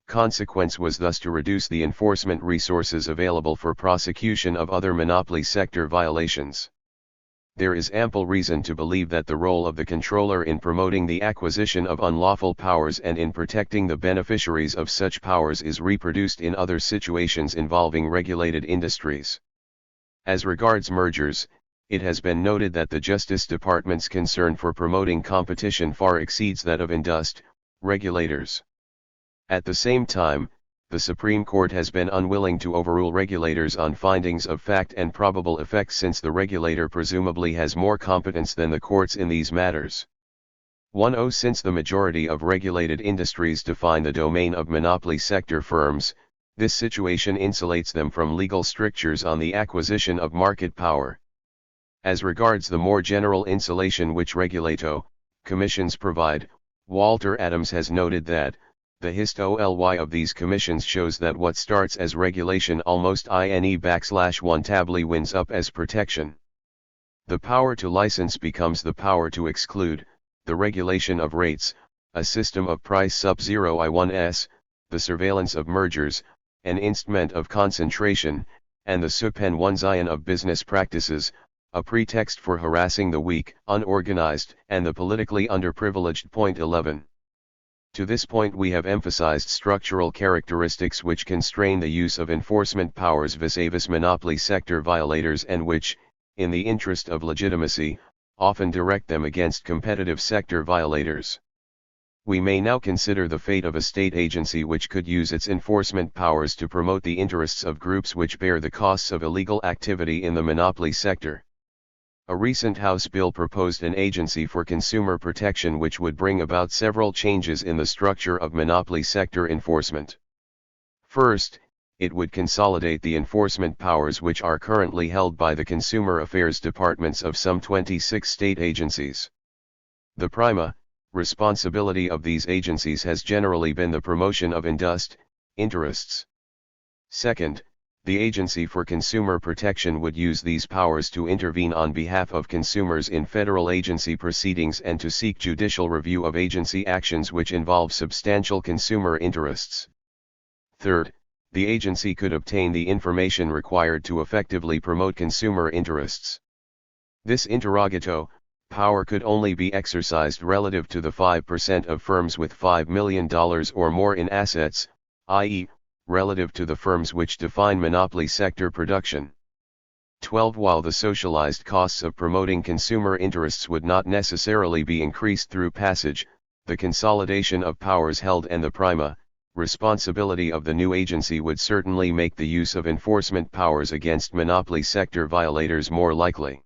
consequence was thus to reduce the enforcement resources available for prosecution of other monopoly sector violations. There is ample reason to believe that the role of the Comptroller in promoting the acquisition of unlawful powers and in protecting the beneficiaries of such powers is reproduced in other situations involving regulated industries. As regards mergers, it has been noted that the Justice Department's concern for promoting competition far exceeds that of industry regulators. At the same time, the Supreme Court has been unwilling to overrule regulators on findings of fact and probable effects since the regulator presumably has more competence than the courts in these matters. 1. Since the majority of regulated industries define the domain of monopoly sector firms, this situation insulates them from legal strictures on the acquisition of market power. As regards the more general insulation which regulato commissions provide, Walter Adams has noted that, the history of these commissions shows that what starts as regulation almost ine/1 winds up as protection. The power to license becomes the power to exclude, the regulation of rates, a system of price sub-0 I1s, the surveillance of mergers, an instrument of concentration, and the supervision of business practices, a pretext for harassing the weak, unorganized, and the politically underprivileged. 11. To this point we have emphasized structural characteristics which constrain the use of enforcement powers vis-a-vis monopoly sector violators and which, in the interest of legitimacy, often direct them against competitive sector violators. We may now consider the fate of a state agency which could use its enforcement powers to promote the interests of groups which bear the costs of illegal activity in the monopoly sector. A recent House bill proposed an agency for consumer protection which would bring about several changes in the structure of monopoly sector enforcement. First, it would consolidate the enforcement powers which are currently held by the consumer affairs departments of some 26 state agencies. The prima responsibility of these agencies has generally been the promotion of interests. Second, the Agency for Consumer Protection would use these powers to intervene on behalf of consumers in federal agency proceedings and to seek judicial review of agency actions which involve substantial consumer interests. Third, the agency could obtain the information required to effectively promote consumer interests. This interrogato power could only be exercised relative to the 5% of firms with $5 million or more in assets, i.e., relative to the firms which define monopoly sector production. 12. While the socialized costs of promoting consumer interests would not necessarily be increased through passage, the consolidation of powers held and the prima responsibility of the new agency would certainly make the use of enforcement powers against monopoly sector violators more likely.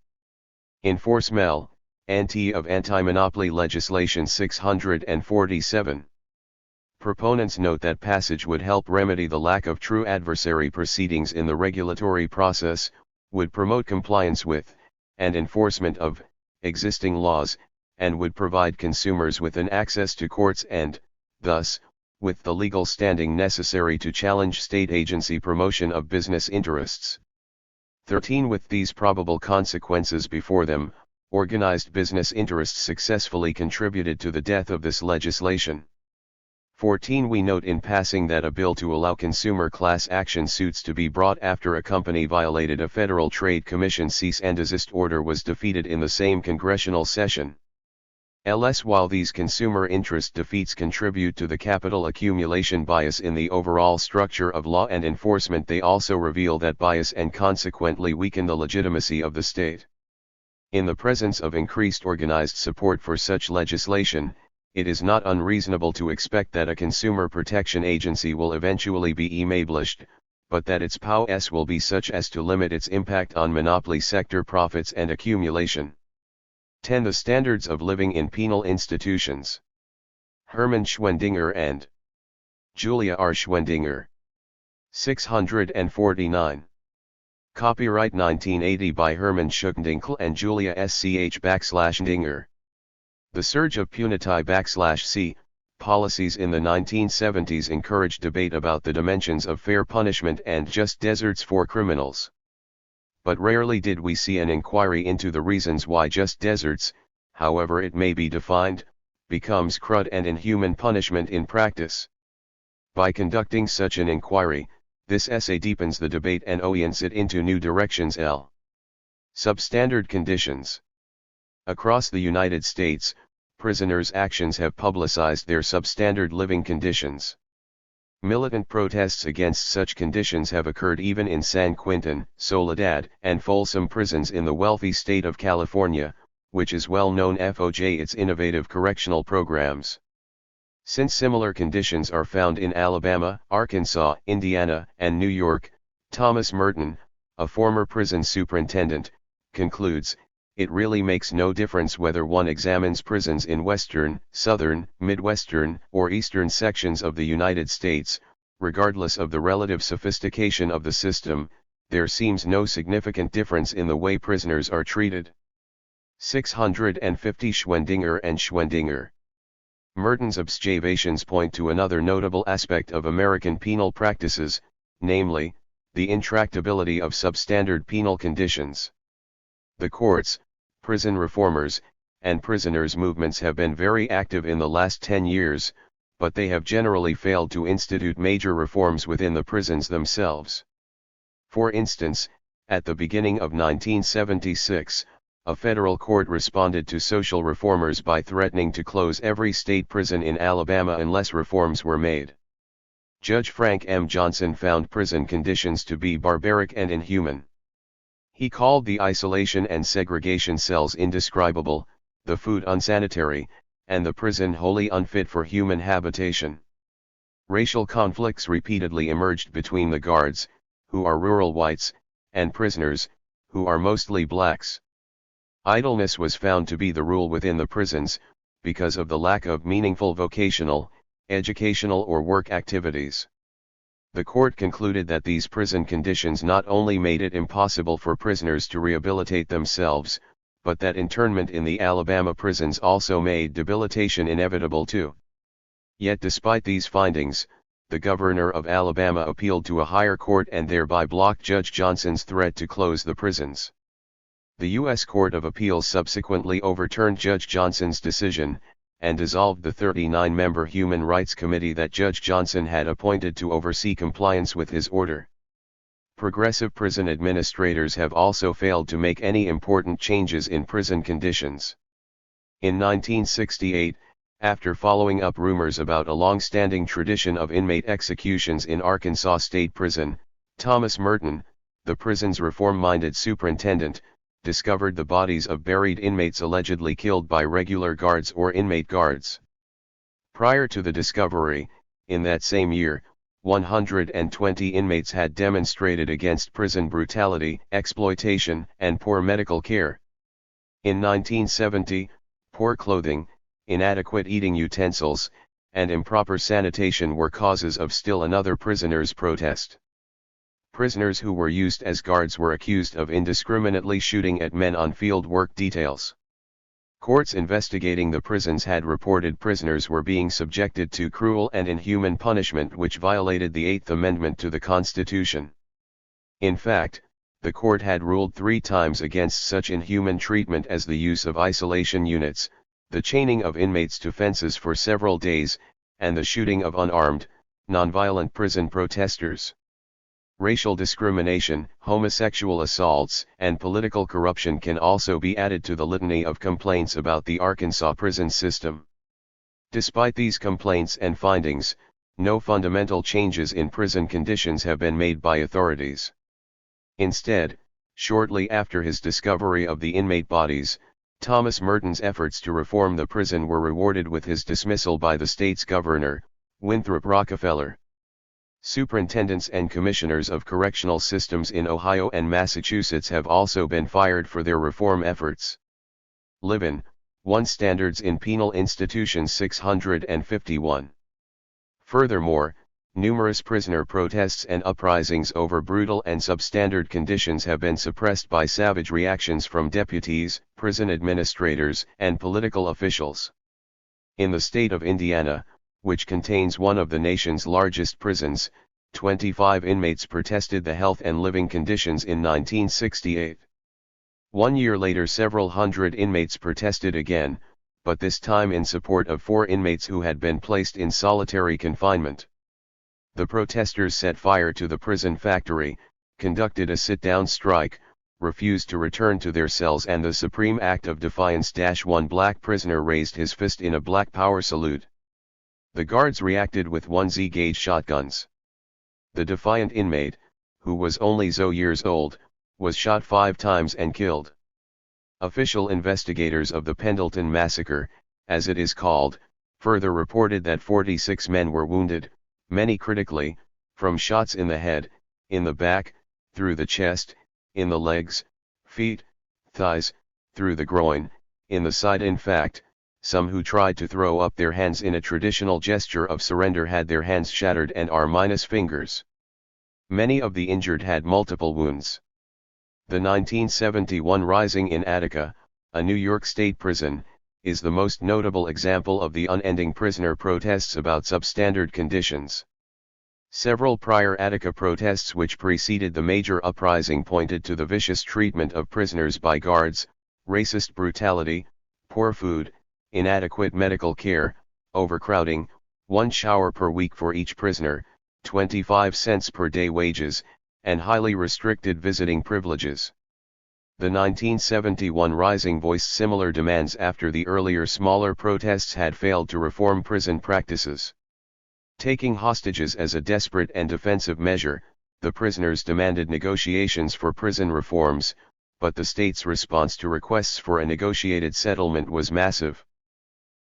Enforcement, Ante of Anti-Monopoly Legislation 647. Proponents note that passage would help remedy the lack of true adversary proceedings in the regulatory process, would promote compliance with, and enforcement of, existing laws, and would provide consumers with an access to courts and, thus, with the legal standing necessary to challenge state agency promotion of business interests. 13. With these probable consequences before them, organized business interests successfully contributed to the death of this legislation. 14. We note in passing that a bill to allow consumer class action suits to be brought after a company violated a Federal Trade Commission cease and desist order was defeated in the same congressional session. While these consumer interest defeats contribute to the capital accumulation bias in the overall structure of law and enforcement, they also reveal that bias and consequently weaken the legitimacy of the state. In the presence of increased organized support for such legislation, it is not unreasonable to expect that a consumer protection agency will eventually be established, but that its powers will be such as to limit its impact on monopoly sector profits and accumulation. 10. The standards of living in penal institutions. Hermann Schwendinger and Julia R. Schwendinger. 649. Copyright 1980 by Hermann Schwendinger and Julia Sch/Dinger. The surge of puniti/C policies in the 1970s encouraged debate about the dimensions of fair punishment and just deserts for criminals. But rarely did we see an inquiry into the reasons why just deserts, however it may be defined, becomes crude and inhuman punishment in practice. By conducting such an inquiry, this essay deepens the debate and orients it into new directions. Substandard conditions. Across the United States, prisoners' actions have publicized their substandard living conditions. Militant protests against such conditions have occurred even in San Quentin, Soledad, and Folsom prisons in the wealthy state of California, which is well known for its innovative correctional programs. Since similar conditions are found in Alabama, Arkansas, Indiana, and New York, Thomas Merton, a former prison superintendent, concludes, it really makes no difference whether one examines prisons in western, southern, midwestern, or eastern sections of the United States, regardless of the relative sophistication of the system, there seems no significant difference in the way prisoners are treated. 650. Schwendinger and Schwendinger. Merton's observations point to another notable aspect of American penal practices, namely, the intractability of substandard penal conditions. The courts, prison reformers, and prisoners' movements have been very active in the last 10 years, but they have generally failed to institute major reforms within the prisons themselves. For instance, at the beginning of 1976, a federal court responded to social reformers by threatening to close every state prison in Alabama unless reforms were made. Judge Frank M. Johnson found prison conditions to be barbaric and inhuman. He called the isolation and segregation cells indescribable, the food unsanitary, and the prison wholly unfit for human habitation. Racial conflicts repeatedly emerged between the guards, who are rural whites, and prisoners, who are mostly blacks. Idleness was found to be the rule within the prisons, because of the lack of meaningful vocational, educational or work activities. The court concluded that these prison conditions not only made it impossible for prisoners to rehabilitate themselves, but that internment in the Alabama prisons also made debilitation inevitable too. Yet despite these findings, the governor of Alabama appealed to a higher court and thereby blocked Judge Johnson's threat to close the prisons. The U.S. Court of Appeals subsequently overturned Judge Johnson's decision, and dissolved the 39-member Human Rights Committee that Judge Johnson had appointed to oversee compliance with his order. Progressive prison administrators have also failed to make any important changes in prison conditions. In 1968, after following up rumors about a long-standing tradition of inmate executions in Arkansas State Prison, Thomas Merton, the prison's reform-minded superintendent, discovered the bodies of buried inmates allegedly killed by regular guards or inmate guards. Prior to the discovery, in that same year, 120 inmates had demonstrated against prison brutality, exploitation, and poor medical care. In 1970, poor clothing, inadequate eating utensils, and improper sanitation were causes of still another prisoner's protest. Prisoners who were used as guards were accused of indiscriminately shooting at men on field work details. Courts investigating the prisons had reported prisoners were being subjected to cruel and inhuman punishment which violated the Eighth Amendment to the Constitution. In fact, the court had ruled 3 times against such inhuman treatment as the use of isolation units, the chaining of inmates to fences for several days, and the shooting of unarmed, nonviolent prison protesters. Racial discrimination, homosexual assaults, and political corruption can also be added to the litany of complaints about the Arkansas prison system. Despite these complaints and findings, no fundamental changes in prison conditions have been made by authorities. Instead, shortly after his discovery of the inmate bodies, Thomas Merton's efforts to reform the prison were rewarded with his dismissal by the state's governor, Winthrop Rockefeller. Superintendents and commissioners of correctional systems in Ohio and Massachusetts have also been fired for their reform efforts. Livin, 1 Standards in Penal Institutions 651. Furthermore, numerous prisoner protests and uprisings over brutal and substandard conditions have been suppressed by savage reactions from deputies, prison administrators, and political officials. In the state of Indiana, which contains one of the nation's largest prisons, 25 inmates protested the health and living conditions in 1968. 1 year later several hundred inmates protested again, but this time in support of 4 inmates who had been placed in solitary confinement. The protesters set fire to the prison factory, conducted a sit-down strike, refused to return to their cells, and the supreme act of defiance. One black prisoner raised his fist in a black power salute. The guards reacted with 1Z gauge shotguns. The defiant inmate, who was only 0 years old, was shot 5 times and killed. Official investigators of the Pendleton Massacre, as it is called, further reported that 46 men were wounded, many critically, from shots in the head, in the back, through the chest, in the legs, feet, thighs, through the groin, in the side. In fact, some who tried to throw up their hands in a traditional gesture of surrender had their hands shattered and are fingers. Many of the injured had multiple wounds. The 1971 Rising in Attica, a New York State prison, is the most notable example of the unending prisoner protests about substandard conditions. Several prior Attica protests which preceded the major uprising pointed to the vicious treatment of prisoners by guards, racist brutality, poor food, inadequate medical care, overcrowding, 1 shower per week for each prisoner, 25 cents per day wages, and highly restricted visiting privileges. The 1971 Rising voiced similar demands after the earlier smaller protests had failed to reform prison practices. Taking hostages as a desperate and defensive measure, the prisoners demanded negotiations for prison reforms, but the state's response to requests for a negotiated settlement was massive.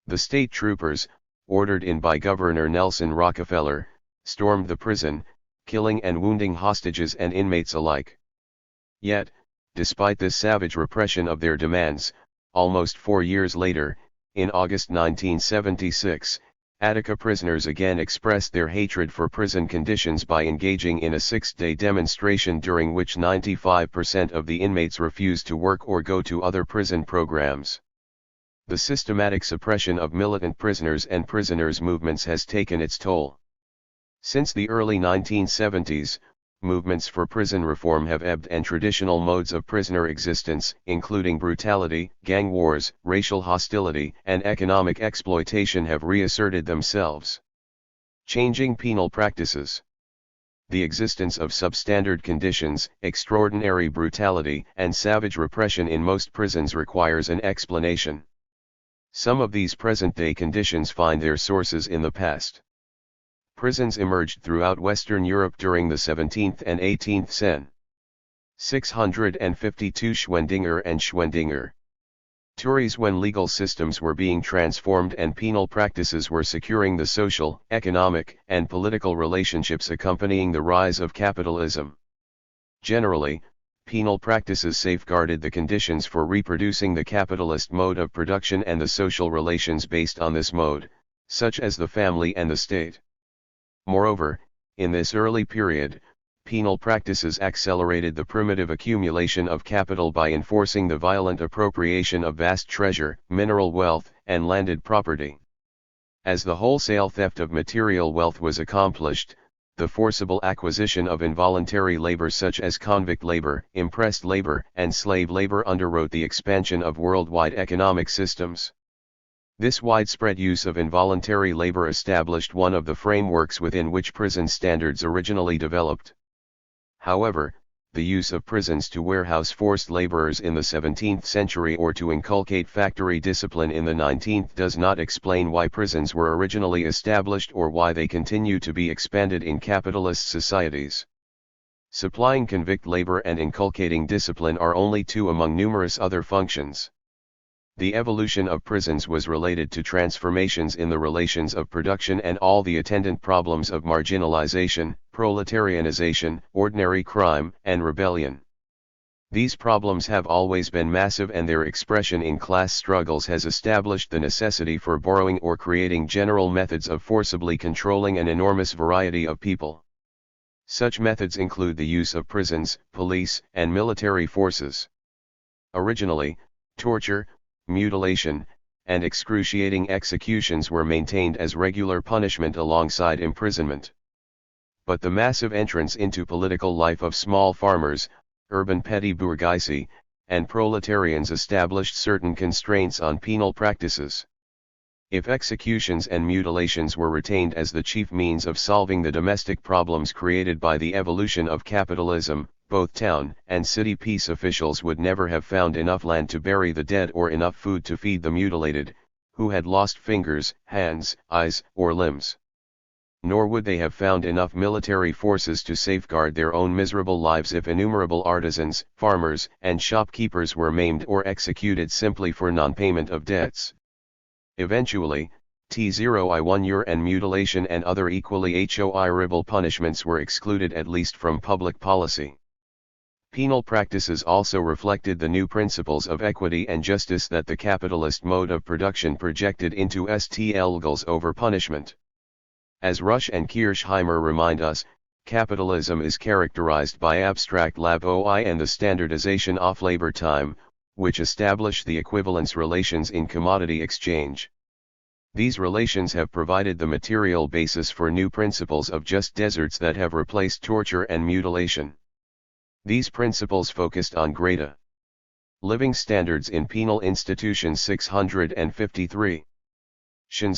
The state troopers, ordered in by Governor Nelson Rockefeller, stormed the prison, killing and wounding hostages and inmates alike. Yet, despite this savage repression of their demands, almost 4 years later, in August 1976, Attica prisoners again expressed their hatred for prison conditions by engaging in a 6-day demonstration during which 95% of the inmates refused to work or go to other prison programs. The systematic suppression of militant prisoners and prisoners' movements has taken its toll. Since the early 1970s, movements for prison reform have ebbed and traditional modes of prisoner existence, including brutality, gang wars, racial hostility, and economic exploitation have reasserted themselves. Changing penal practices. The existence of substandard conditions, extraordinary brutality, and savage repression in most prisons requires an explanation. Some of these present-day conditions find their sources in the past. Prisons emerged throughout Western Europe during the 17th and 18th cen. 652 Schwendinger and Schwendinger. Theories when legal systems were being transformed and penal practices were securing the social, economic, and political relationships accompanying the rise of capitalism. Generally, penal practices safeguarded the conditions for reproducing the capitalist mode of production and the social relations based on this mode, such as the family and the state. Moreover, in this early period, penal practices accelerated the primitive accumulation of capital by enforcing the violent appropriation of vast treasure, mineral wealth, and landed property. As the wholesale theft of material wealth was accomplished, the forcible acquisition of involuntary labor such as convict labor, impressed labor, and slave labor underwrote the expansion of worldwide economic systems. This widespread use of involuntary labor established one of the frameworks within which prison standards originally developed. However, the use of prisons to warehouse forced laborers in the 17th century or to inculcate factory discipline in the 19th does not explain why prisons were originally established or why they continue to be expanded in capitalist societies. Supplying convict labor and inculcating discipline are only two among numerous other functions. The evolution of prisons was related to transformations in the relations of production and all the attendant problems of marginalization, proletarianization, ordinary crime, and rebellion. These problems have always been massive and their expression in class struggles has established the necessity for borrowing or creating general methods of forcibly controlling an enormous variety of people. Such methods include the use of prisons, police, and military forces. Originally, torture, mutilation, and excruciating executions were maintained as regular punishment alongside imprisonment. But the massive entrance into political life of small farmers, urban petty bourgeoisie, and proletarians established certain constraints on penal practices. If executions and mutilations were retained as the chief means of solving the domestic problems created by the evolution of capitalism, both town and city peace officials would never have found enough land to bury the dead or enough food to feed the mutilated, who had lost fingers, hands, eyes, or limbs. Nor would they have found enough military forces to safeguard their own miserable lives if innumerable artisans, farmers, and shopkeepers were maimed or executed simply for non-payment of debts. Eventually, T0I1 and mutilation and other equally horrible punishments were excluded at least from public policy. Penal practices also reflected the new principles of equity and justice that the capitalist mode of production projected into STLGs over punishment. As Rush and Kirchheimer remind us, capitalism is characterized by abstract lab-oi and the standardization of labor time, which establish the equivalence relations in commodity exchange. These relations have provided the material basis for new principles of just deserts that have replaced torture and mutilation. These principles focused on greater living standards in penal institutions 653.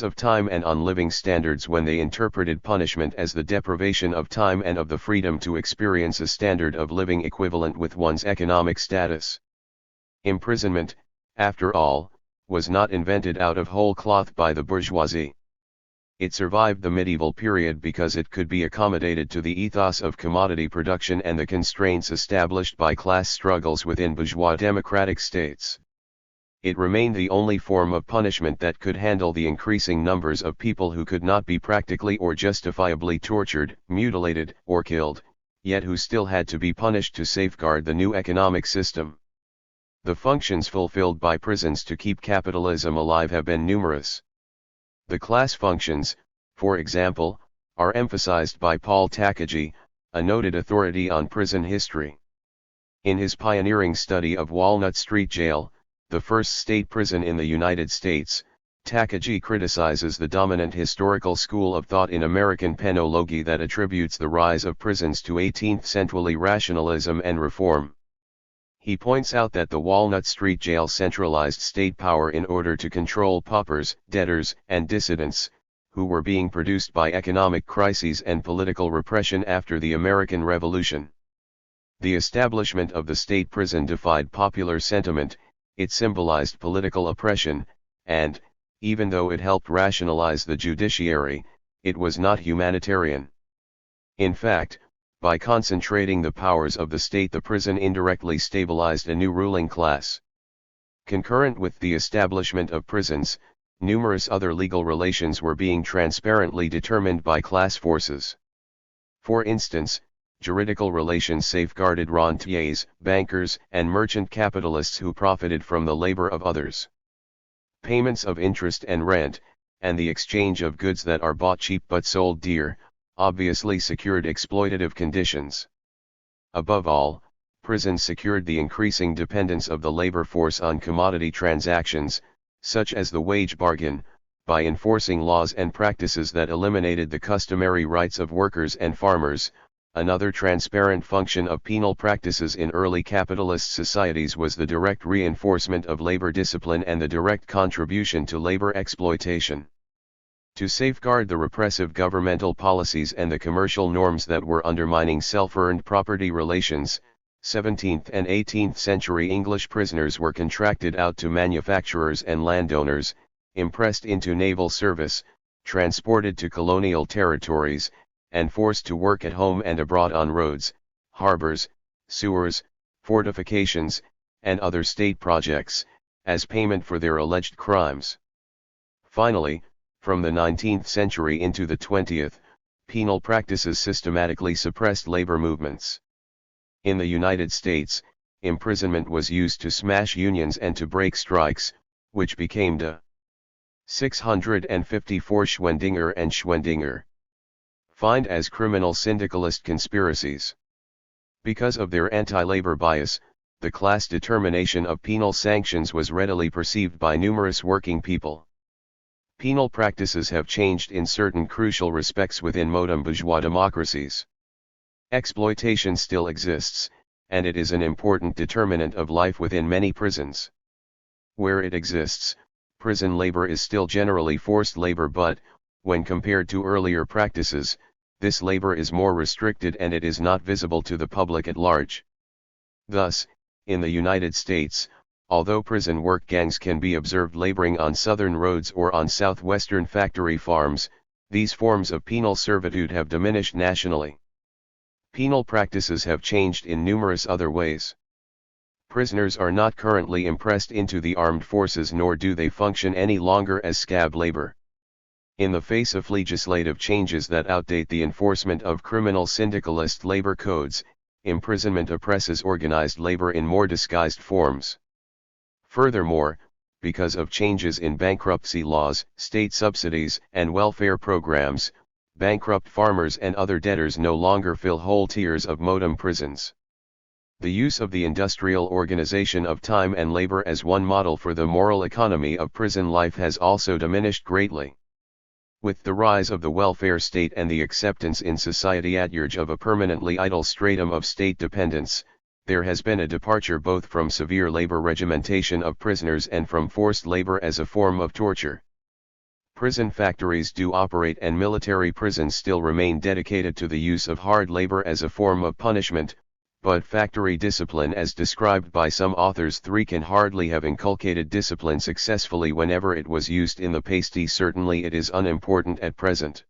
Of time and on living standards when they interpreted punishment as the deprivation of time and of the freedom to experience a standard of living equivalent with one's economic status. Imprisonment, after all, was not invented out of whole cloth by the bourgeoisie. It survived the medieval period because it could be accommodated to the ethos of commodity production and the constraints established by class struggles within bourgeois democratic states. It remained the only form of punishment that could handle the increasing numbers of people who could not be practically or justifiably tortured, mutilated, or killed, yet who still had to be punished to safeguard the new economic system. The functions fulfilled by prisons to keep capitalism alive have been numerous. The class functions, for example, are emphasized by Paul Takagi, a noted authority on prison history. In his pioneering study of Walnut Street Jail, the first state prison in the United States, Takagi criticizes the dominant historical school of thought in American penology that attributes the rise of prisons to 18th-century rationalism and reform. He points out that the Walnut Street Jail centralized state power in order to control paupers, debtors, and dissidents, who were being produced by economic crises and political repression after the American Revolution. The establishment of the state prison defied popular sentiment, it symbolized political oppression, and, even though it helped rationalize the judiciary, it was not humanitarian. In fact, by concentrating the powers of the state, the prison indirectly stabilized a new ruling class. Concurrent with the establishment of prisons, numerous other legal relations were being transparently determined by class forces. For instance, juridical relations safeguarded rentiers, bankers, and merchant capitalists who profited from the labor of others. Payments of interest and rent, and the exchange of goods that are bought cheap but sold dear, obviously secured exploitative conditions. Above all, prisons secured the increasing dependence of the labor force on commodity transactions, such as the wage bargain, by enforcing laws and practices that eliminated the customary rights of workers and farmers. Another transparent function of penal practices in early capitalist societies was the direct reinforcement of labor discipline and the direct contribution to labor exploitation. To safeguard the repressive governmental policies and the commercial norms that were undermining self-earned property relations, 17th and 18th century English prisoners were contracted out to manufacturers and landowners, impressed into naval service, transported to colonial territories, and forced to work at home and abroad on roads, harbors, sewers, fortifications, and other state projects, as payment for their alleged crimes. Finally, from the 19th century into the 20th, penal practices systematically suppressed labor movements. In the United States, imprisonment was used to smash unions and to break strikes, which became the 654 Schwendinger and Schwendinger, fined as criminal syndicalist conspiracies. Because of their anti-labor bias, the class determination of penal sanctions was readily perceived by numerous working people. Penal practices have changed in certain crucial respects within modern bourgeois democracies. Exploitation still exists, and it is an important determinant of life within many prisons. Where it exists, prison labor is still generally forced labor, but, when compared to earlier practices, this labor is more restricted and it is not visible to the public at large. Thus, in the United States, although prison work gangs can be observed laboring on southern roads or on southwestern factory farms, these forms of penal servitude have diminished nationally. Penal practices have changed in numerous other ways. Prisoners are not currently impressed into the armed forces, nor do they function any longer as scab labor. In the face of legislative changes that outdate the enforcement of criminal syndicalist labor codes, imprisonment oppresses organized labor in more disguised forms. Furthermore, because of changes in bankruptcy laws, state subsidies, and welfare programs, bankrupt farmers and other debtors no longer fill whole tiers of modern prisons. The use of the industrial organization of time and labor as one model for the moral economy of prison life has also diminished greatly. With the rise of the welfare state and the acceptance in society at large of a permanently idle stratum of state dependence, there has been a departure both from severe labor regimentation of prisoners and from forced labor as a form of torture. Prison factories do operate and military prisons still remain dedicated to the use of hard labor as a form of punishment, but factory discipline as described by some authors can hardly have inculcated discipline successfully whenever it was used in the past. Certainly it is unimportant at present.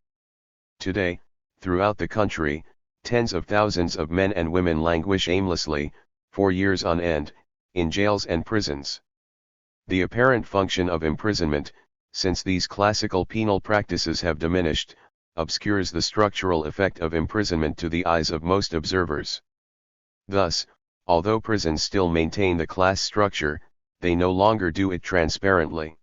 Today, throughout the country, tens of thousands of men and women languish aimlessly, for years on end, in jails and prisons. The apparent function of imprisonment, since these classical penal practices have diminished, obscures the structural effect of imprisonment to the eyes of most observers. Thus, although prisons still maintain the class structure, they no longer do it transparently.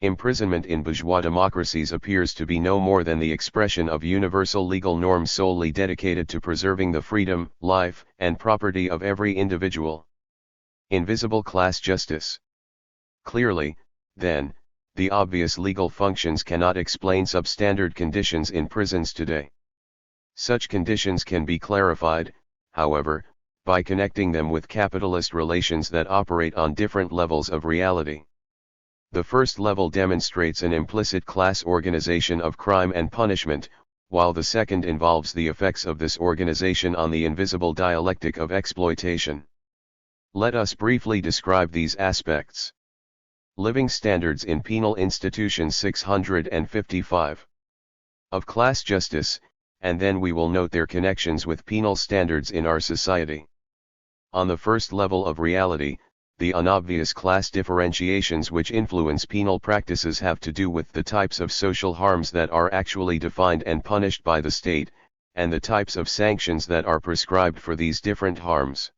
Imprisonment in bourgeois democracies appears to be no more than the expression of universal legal norms solely dedicated to preserving the freedom, life, and property of every individual. Invisible class justice. Clearly, then, the obvious legal functions cannot explain substandard conditions in prisons today. Such conditions can be clarified, however, by connecting them with capitalist relations that operate on different levels of reality. The first level demonstrates an implicit class organization of crime and punishment, while the second involves the effects of this organization on the invisible dialectic of exploitation. Let us briefly describe these aspects. Living standards in penal institutions 655. Of class justice, and then we will note their connections with penal standards in our society. On the first level of reality, the unobvious class differentiations which influence penal practices have to do with the types of social harms that are actually defined and punished by the state, and the types of sanctions that are prescribed for these different harms.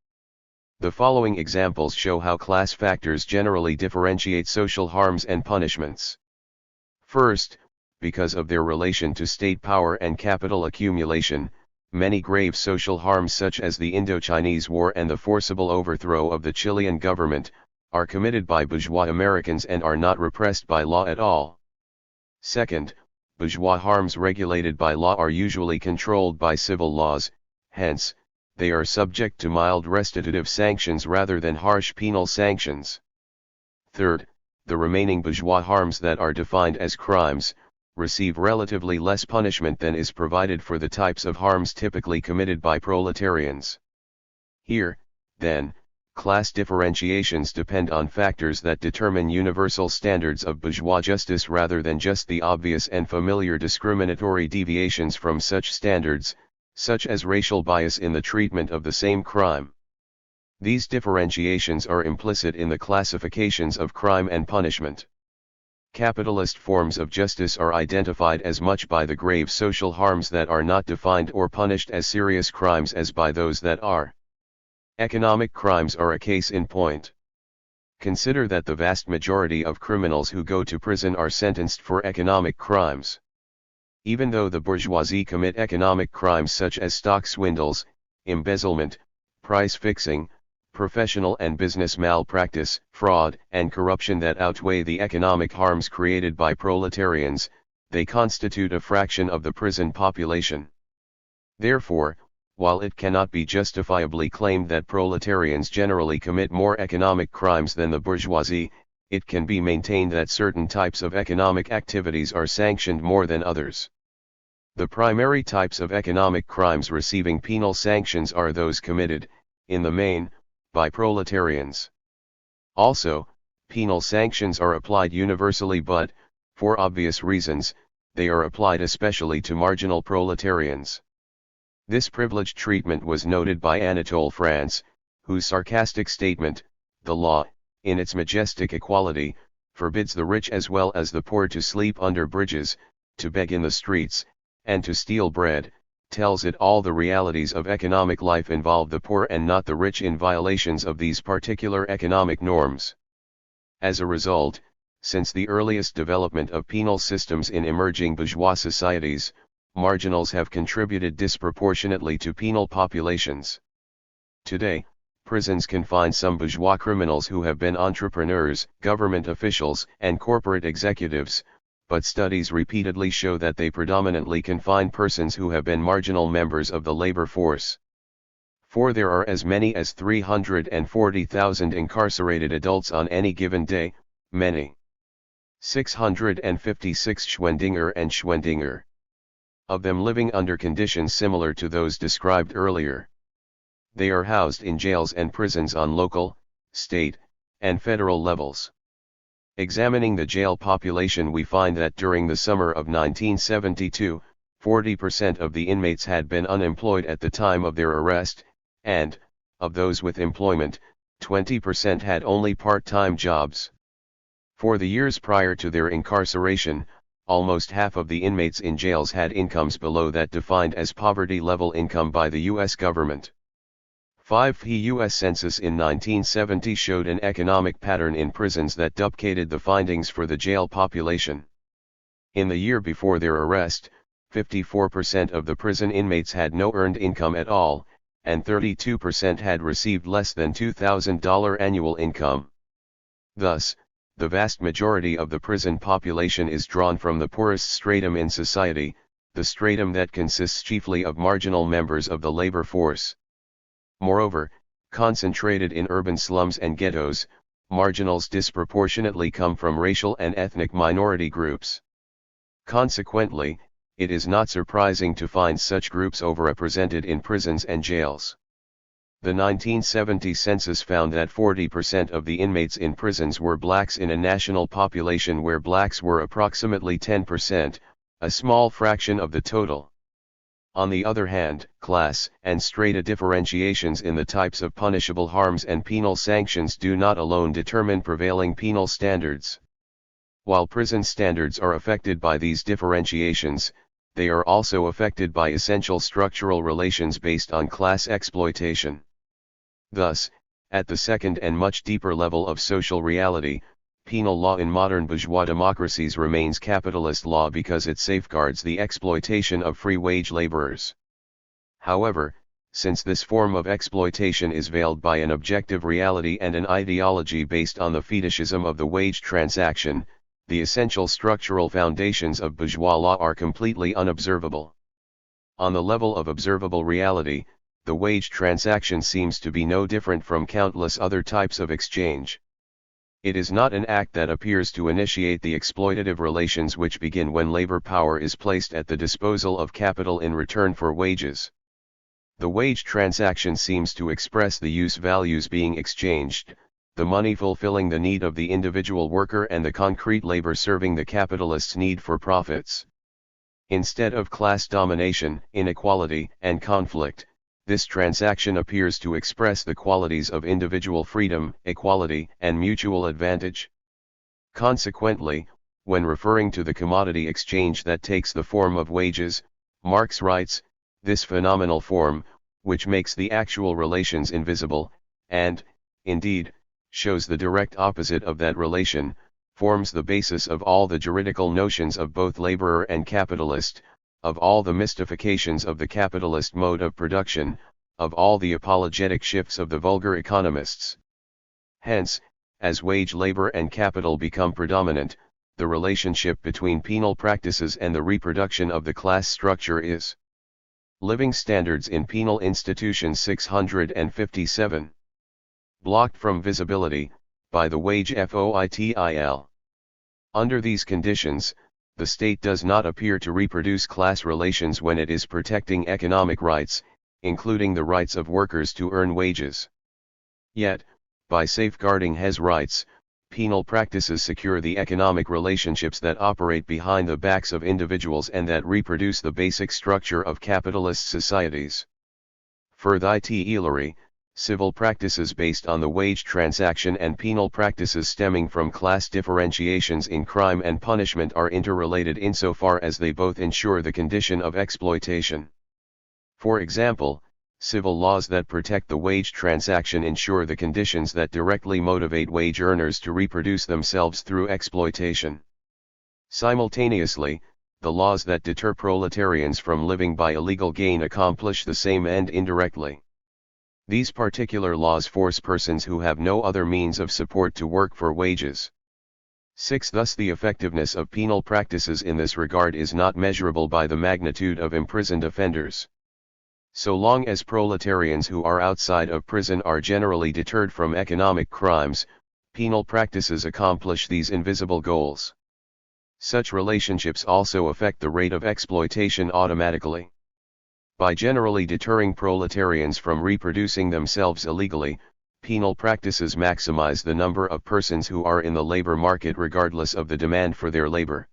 The following examples show how class factors generally differentiate social harms and punishments. First, because of their relation to state power and capital accumulation, many grave social harms such as the Indochinese War and the forcible overthrow of the Chilean government, are committed by bourgeois Americans and are not repressed by law at all. Second, bourgeois harms regulated by law are usually controlled by civil laws, hence, they are subject to mild restitutive sanctions rather than harsh penal sanctions. Third, the remaining bourgeois harms that are defined as crimes, receive relatively less punishment than is provided for the types of harms typically committed by proletarians. Here, then, class differentiations depend on factors that determine universal standards of bourgeois justice rather than just the obvious and familiar discriminatory deviations from such standards, such as racial bias in the treatment of the same crime. These differentiations are implicit in the classifications of crime and punishment. Capitalist forms of justice are identified as much by the grave social harms that are not defined or punished as serious crimes as by those that are. Economic crimes are a case in point. Consider that the vast majority of criminals who go to prison are sentenced for economic crimes. Even though the bourgeoisie commit economic crimes such as stock swindles, embezzlement, price fixing, professional and business malpractice, fraud, and corruption that outweigh the economic harms created by proletarians, they constitute a fraction of the prison population. Therefore, while it cannot be justifiably claimed that proletarians generally commit more economic crimes than the bourgeoisie, it can be maintained that certain types of economic activities are sanctioned more than others. The primary types of economic crimes receiving penal sanctions are those committed, in the main, by proletarians. Also, penal sanctions are applied universally but, for obvious reasons, they are applied especially to marginal proletarians. This privileged treatment was noted by Anatole France, whose sarcastic statement, "The law, in its majestic equality, forbids the rich as well as the poor to sleep under bridges, to beg in the streets, and to steal bread," tells it all. The realities of economic life involve the poor and not the rich in violations of these particular economic norms. As a result, since the earliest development of penal systems in emerging bourgeois societies, marginals have contributed disproportionately to penal populations. Today, prisons confine some bourgeois criminals who have been entrepreneurs, government officials, and corporate executives, but studies repeatedly show that they predominantly confine persons who have been marginal members of the labor force. For there are as many as 340,000 incarcerated adults on any given day, many 656 Schwendinger and Schwendinger of them living under conditions similar to those described earlier. They are housed in jails and prisons on local, state, and federal levels. Examining the jail population, we find that during the summer of 1972, 40% of the inmates had been unemployed at the time of their arrest, and, of those with employment, 20% had only part-time jobs. For the years prior to their incarceration, almost half of the inmates in jails had incomes below that defined as poverty-level income by the U.S. government. 5. The U.S. Census in 1970 showed an economic pattern in prisons that duplicated the findings for the jail population. In the year before their arrest, 54% of the prison inmates had no earned income at all, and 32% had received less than $2,000 annual income. Thus, the vast majority of the prison population is drawn from the poorest stratum in society, the stratum that consists chiefly of marginal members of the labor force. Moreover, concentrated in urban slums and ghettos, marginals disproportionately come from racial and ethnic minority groups. Consequently, it is not surprising to find such groups overrepresented in prisons and jails. The 1970 census found that 40% of the inmates in prisons were blacks in a national population where blacks were approximately 10%, a small fraction of the total. On the other hand, class and strata differentiations in the types of punishable harms and penal sanctions do not alone determine prevailing penal standards. While prison standards are affected by these differentiations, they are also affected by essential structural relations based on class exploitation. Thus, at the second and much deeper level of social reality, penal law in modern bourgeois democracies remains capitalist law because it safeguards the exploitation of free wage laborers. However, since this form of exploitation is veiled by an objective reality and an ideology based on the fetishism of the wage transaction, the essential structural foundations of bourgeois law are completely unobservable. On the level of observable reality, the wage transaction seems to be no different from countless other types of exchange. It is not an act that appears to initiate the exploitative relations which begin when labor power is placed at the disposal of capital in return for wages. The wage transaction seems to express the use values being exchanged, the money fulfilling the need of the individual worker and the concrete labor serving the capitalist's need for profits. Instead of class domination, inequality, and conflict, this transaction appears to express the qualities of individual freedom, equality, and mutual advantage. Consequently, when referring to the commodity exchange that takes the form of wages, Marx writes, this phenomenal form, which makes the actual relations invisible, and, indeed, shows the direct opposite of that relation, forms the basis of all the juridical notions of both laborer and capitalist, of all the mystifications of the capitalist mode of production, of all the apologetic shifts of the vulgar economists. Hence, as wage labor and capital become predominant, the relationship between penal practices and the reproduction of the class structure is. Living Standards in Penal Institutions 657. Blocked from visibility, by the wage FOITIL. Under these conditions, the state does not appear to reproduce class relations when it is protecting economic rights, including the rights of workers to earn wages. Yet, by safeguarding his rights, penal practices secure the economic relationships that operate behind the backs of individuals and that reproduce the basic structure of capitalist societies. Furthermore, civil practices based on the wage transaction and penal practices stemming from class differentiations in crime and punishment are interrelated insofar as they both ensure the condition of exploitation. For example, civil laws that protect the wage transaction ensure the conditions that directly motivate wage earners to reproduce themselves through exploitation. Simultaneously, the laws that deter proletarians from living by illegal gain accomplish the same end indirectly. These particular laws force persons who have no other means of support to work for wages. 6. Thus the effectiveness of penal practices in this regard is not measurable by the magnitude of imprisoned offenders. So long as proletarians who are outside of prison are generally deterred from economic crimes, penal practices accomplish these invisible goals. Such relationships also affect the rate of exploitation automatically. By generally deterring proletarians from reproducing themselves illegally, penal practices maximize the number of persons who are in the labor market regardless of the demand for their labor.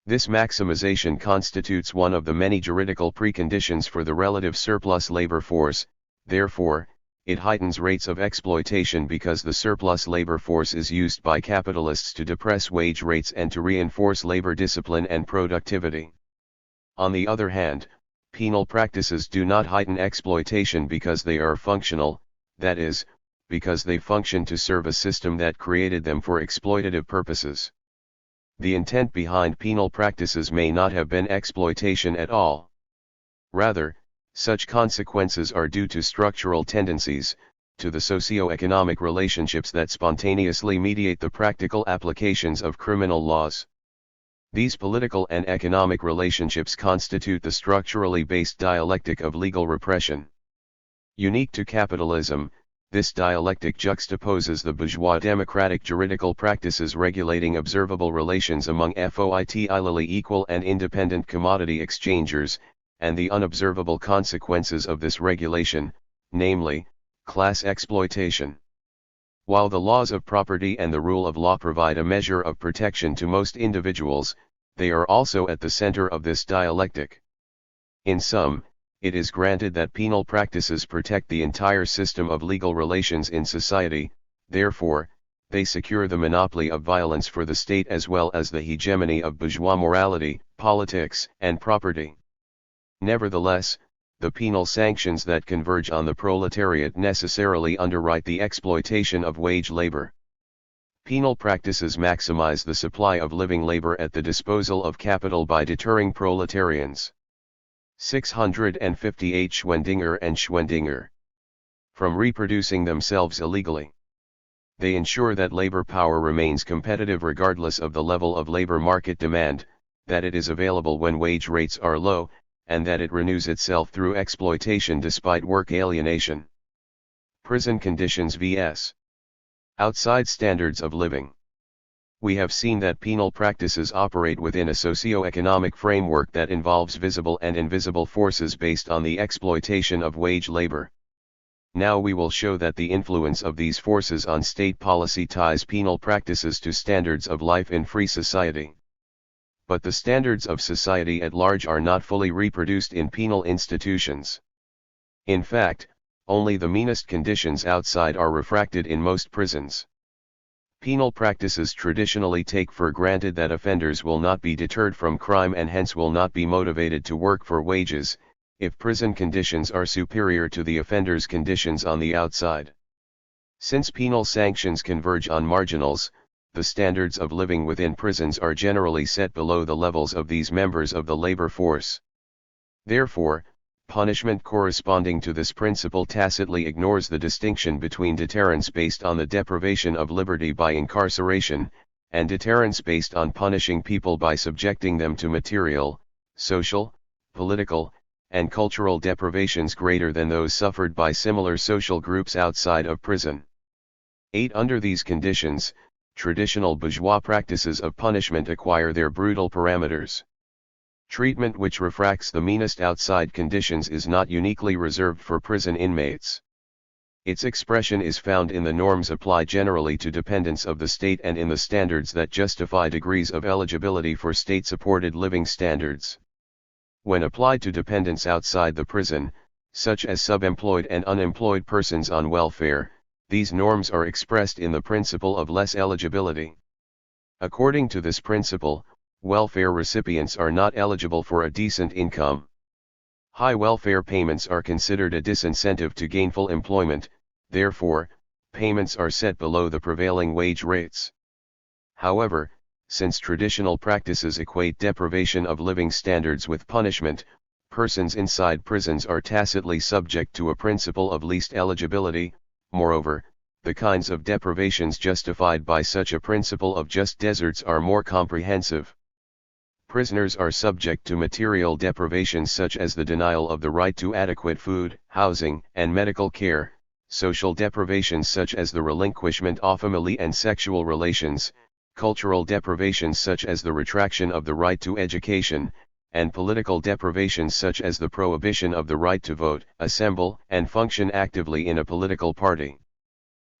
This maximization constitutes one of the many juridical preconditions for the relative surplus labor force, therefore, it heightens rates of exploitation because the surplus labor force is used by capitalists to depress wage rates and to reinforce labor discipline and productivity. On the other hand, Penal practices do not heighten exploitation because they are functional, that is, because they function to serve a system that created them for exploitative purposes. The intent behind penal practices may not have been exploitation at all. Rather, such consequences are due to structural tendencies, to the socio-economic relationships that spontaneously mediate the practical applications of criminal laws. These political and economic relationships constitute the structurally based dialectic of legal repression. Unique to capitalism, this dialectic juxtaposes the bourgeois democratic juridical practices regulating observable relations among FOITILally equal and independent commodity exchangers, and the unobservable consequences of this regulation, namely, class exploitation. While the laws of property and the rule of law provide a measure of protection to most individuals, they are also at the center of this dialectic. In sum, it is granted that penal practices protect the entire system of legal relations in society, therefore, they secure the monopoly of violence for the state as well as the hegemony of bourgeois morality, politics, and property. Nevertheless, the penal sanctions that converge on the proletariat necessarily underwrite the exploitation of wage labor. Penal practices maximize the supply of living labor at the disposal of capital by deterring proletarians. 658 Schwendinger and Schwendinger. From reproducing themselves illegally. They ensure that labor power remains competitive regardless of the level of labor market demand, that it is available when wage rates are low, and that it renews itself through exploitation despite work alienation. Prison conditions vs. outside standards of living. We have seen that penal practices operate within a socio-economic framework that involves visible and invisible forces based on the exploitation of wage labor. Now we will show that the influence of these forces on state policy ties penal practices to standards of life in free society. But the standards of society at large are not fully reproduced in penal institutions. In fact, only the meanest conditions outside are refracted in most prisons. Penal practices traditionally take for granted that offenders will not be deterred from crime and hence will not be motivated to work for wages, if prison conditions are superior to the offender's conditions on the outside. Since penal sanctions converge on marginals, the standards of living within prisons are generally set below the levels of these members of the labor force. Therefore, punishment corresponding to this principle tacitly ignores the distinction between deterrence based on the deprivation of liberty by incarceration, and deterrence based on punishing people by subjecting them to material, social, political, and cultural deprivations greater than those suffered by similar social groups outside of prison. 8. Under these conditions, traditional bourgeois practices of punishment acquire their brutal parameters. Treatment which refracts the meanest outside conditions is not uniquely reserved for prison inmates. Its expression is found in the norms applied generally to dependents of the state and in the standards that justify degrees of eligibility for state-supported living standards. When applied to dependents outside the prison, such as subemployed and unemployed persons on welfare, these norms are expressed in the principle of less eligibility. According to this principle, welfare recipients are not eligible for a decent income. High welfare payments are considered a disincentive to gainful employment, therefore, payments are set below the prevailing wage rates. However, since traditional practices equate deprivation of living standards with punishment, persons inside prisons are tacitly subject to a principle of least eligibility. Moreover, the kinds of deprivations justified by such a principle of just deserts are more comprehensive. Prisoners are subject to material deprivations such as the denial of the right to adequate food, housing, and medical care, social deprivations such as the relinquishment of family and sexual relations, cultural deprivations such as the retraction of the right to education, and political deprivations such as the prohibition of the right to vote, assemble, and function actively in a political party.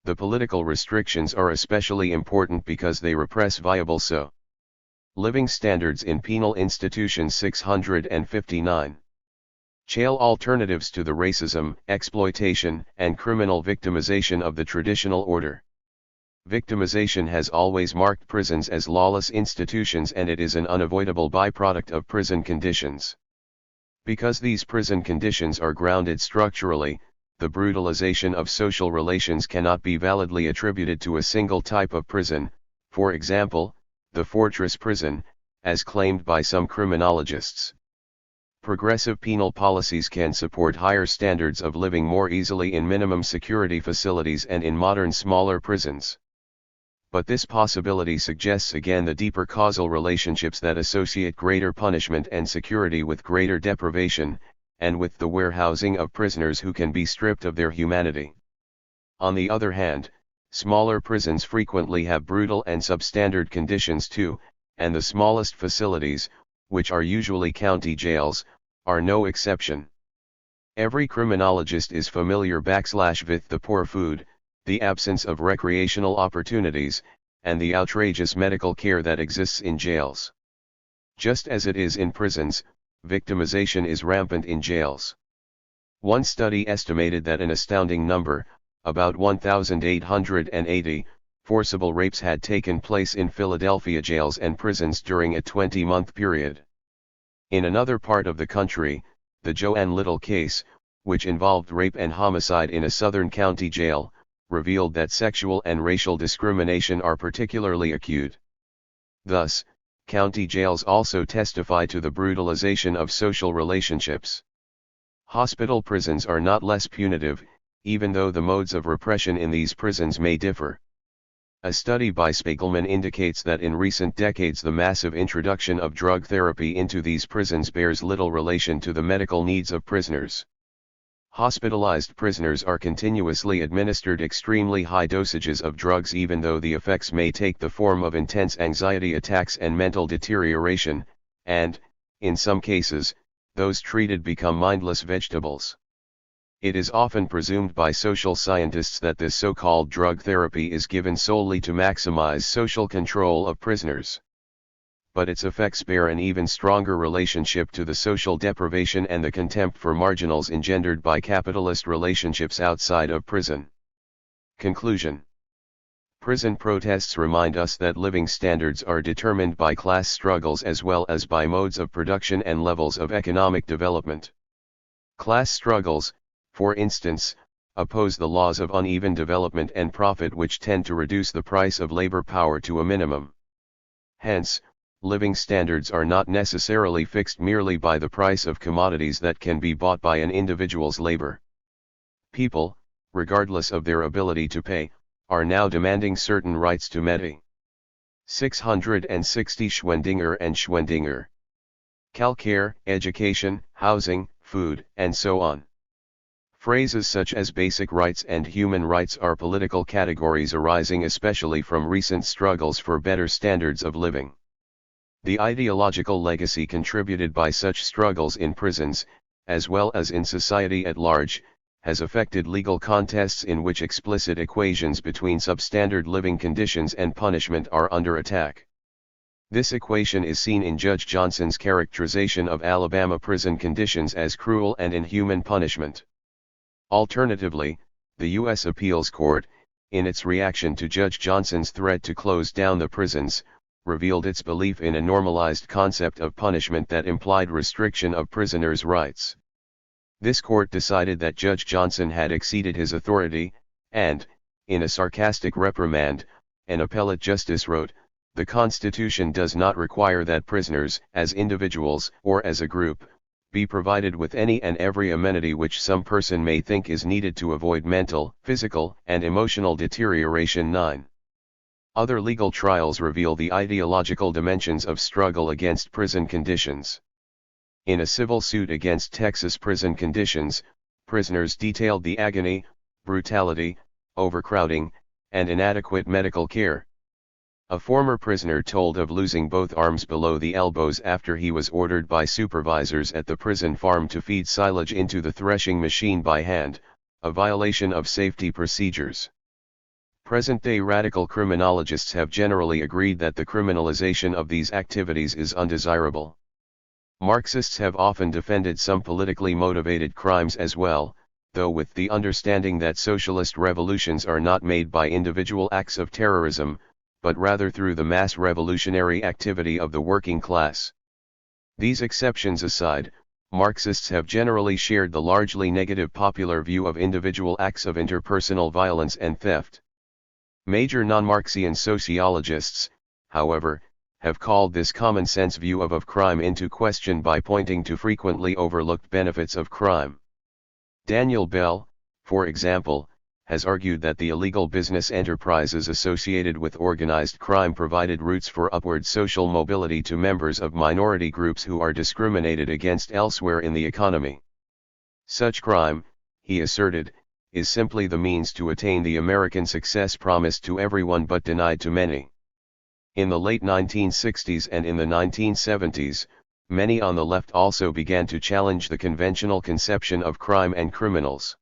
The political restrictions are especially important because they repress viable living standards in penal institutions. 659. Jail alternatives to the racism, exploitation, and criminal victimization of the traditional order. Victimization has always marked prisons as lawless institutions and it is an unavoidable byproduct of prison conditions. Because these prison conditions are grounded structurally, the brutalization of social relations cannot be validly attributed to a single type of prison, for example, the fortress prison, as claimed by some criminologists. Progressive penal policies can support higher standards of living more easily in minimum security facilities and in modern smaller prisons. But this possibility suggests again the deeper causal relationships that associate greater punishment and security with greater deprivation, and with the warehousing of prisoners who can be stripped of their humanity. On the other hand, smaller prisons frequently have brutal and substandard conditions too, and the smallest facilities, which are usually county jails, are no exception. Every criminologist is familiar with the poor food, the absence of recreational opportunities, and the outrageous medical care that exists in jails. Just as it is in prisons, victimization is rampant in jails. One study estimated that an astounding number, about 1,880, forcible rapes had taken place in Philadelphia jails and prisons during a 20-month period. In another part of the country, the Joanne Little case, which involved rape and homicide in a southern county jail, revealed that sexual and racial discrimination are particularly acute. Thus, county jails also testify to the brutalization of social relationships. Hospital prisons are not less punitive, even though the modes of repression in these prisons may differ. A study by Spiegelman indicates that in recent decades the massive introduction of drug therapy into these prisons bears little relation to the medical needs of prisoners. Hospitalized prisoners are continuously administered extremely high dosages of drugs even though the effects may take the form of intense anxiety attacks and mental deterioration, and, in some cases, those treated become mindless vegetables. It is often presumed by social scientists that this so-called drug therapy is given solely to maximize social control of prisoners. But its effects bear an even stronger relationship to the social deprivation and the contempt for marginals engendered by capitalist relationships outside of prison. Conclusion. Prison protests remind us that living standards are determined by class struggles as well as by modes of production and levels of economic development. Class struggles, for instance, oppose the laws of uneven development and profit which tend to reduce the price of labor power to a minimum. Hence, living standards are not necessarily fixed merely by the price of commodities that can be bought by an individual's labor. People, regardless of their ability to pay, are now demanding certain rights to Meti. 660 Schwendinger and Schwendinger. Calcare, education, housing, food, and so on. Phrases such as basic rights and human rights are political categories arising especially from recent struggles for better standards of living. The ideological legacy contributed by such struggles in prisons, as well as in society at large, has affected legal contests in which explicit equations between substandard living conditions and punishment are under attack. This equation is seen in Judge Johnson's characterization of Alabama prison conditions as cruel and inhuman punishment. Alternatively, the U.S. Appeals Court, in its reaction to Judge Johnson's threat to close down the prisons, revealed its belief in a normalized concept of punishment that implied restriction of prisoners' rights. This court decided that Judge Johnson had exceeded his authority, and, in a sarcastic reprimand, an appellate justice wrote, "The Constitution does not require that prisoners, as individuals or as a group, be provided with any and every amenity which some person may think is needed to avoid mental, physical, and emotional deterioration." 9. Other legal trials reveal the ideological dimensions of struggle against prison conditions. In a civil suit against Texas prison conditions, prisoners detailed the agony, brutality, overcrowding, and inadequate medical care. A former prisoner told of losing both arms below the elbows after he was ordered by supervisors at the prison farm to feed silage into the threshing machine by hand, a violation of safety procedures. Present-day radical criminologists have generally agreed that the criminalization of these activities is undesirable. Marxists have often defended some politically motivated crimes as well, though with the understanding that socialist revolutions are not made by individual acts of terrorism, but rather through the mass revolutionary activity of the working class. These exceptions aside, Marxists have generally shared the largely negative popular view of individual acts of interpersonal violence and theft. Major non-Marxian sociologists, however, have called this common-sense view of crime into question by pointing to frequently overlooked benefits of crime. Daniel Bell, for example, has argued that the illegal business enterprises associated with organized crime provided routes for upward social mobility to members of minority groups who are discriminated against elsewhere in the economy. Such crime, he asserted, is simply the means to attain the American success promised to everyone but denied to many. In the late 1960s and in the 1970s, many on the left also began to challenge the conventional conception of crime and criminals.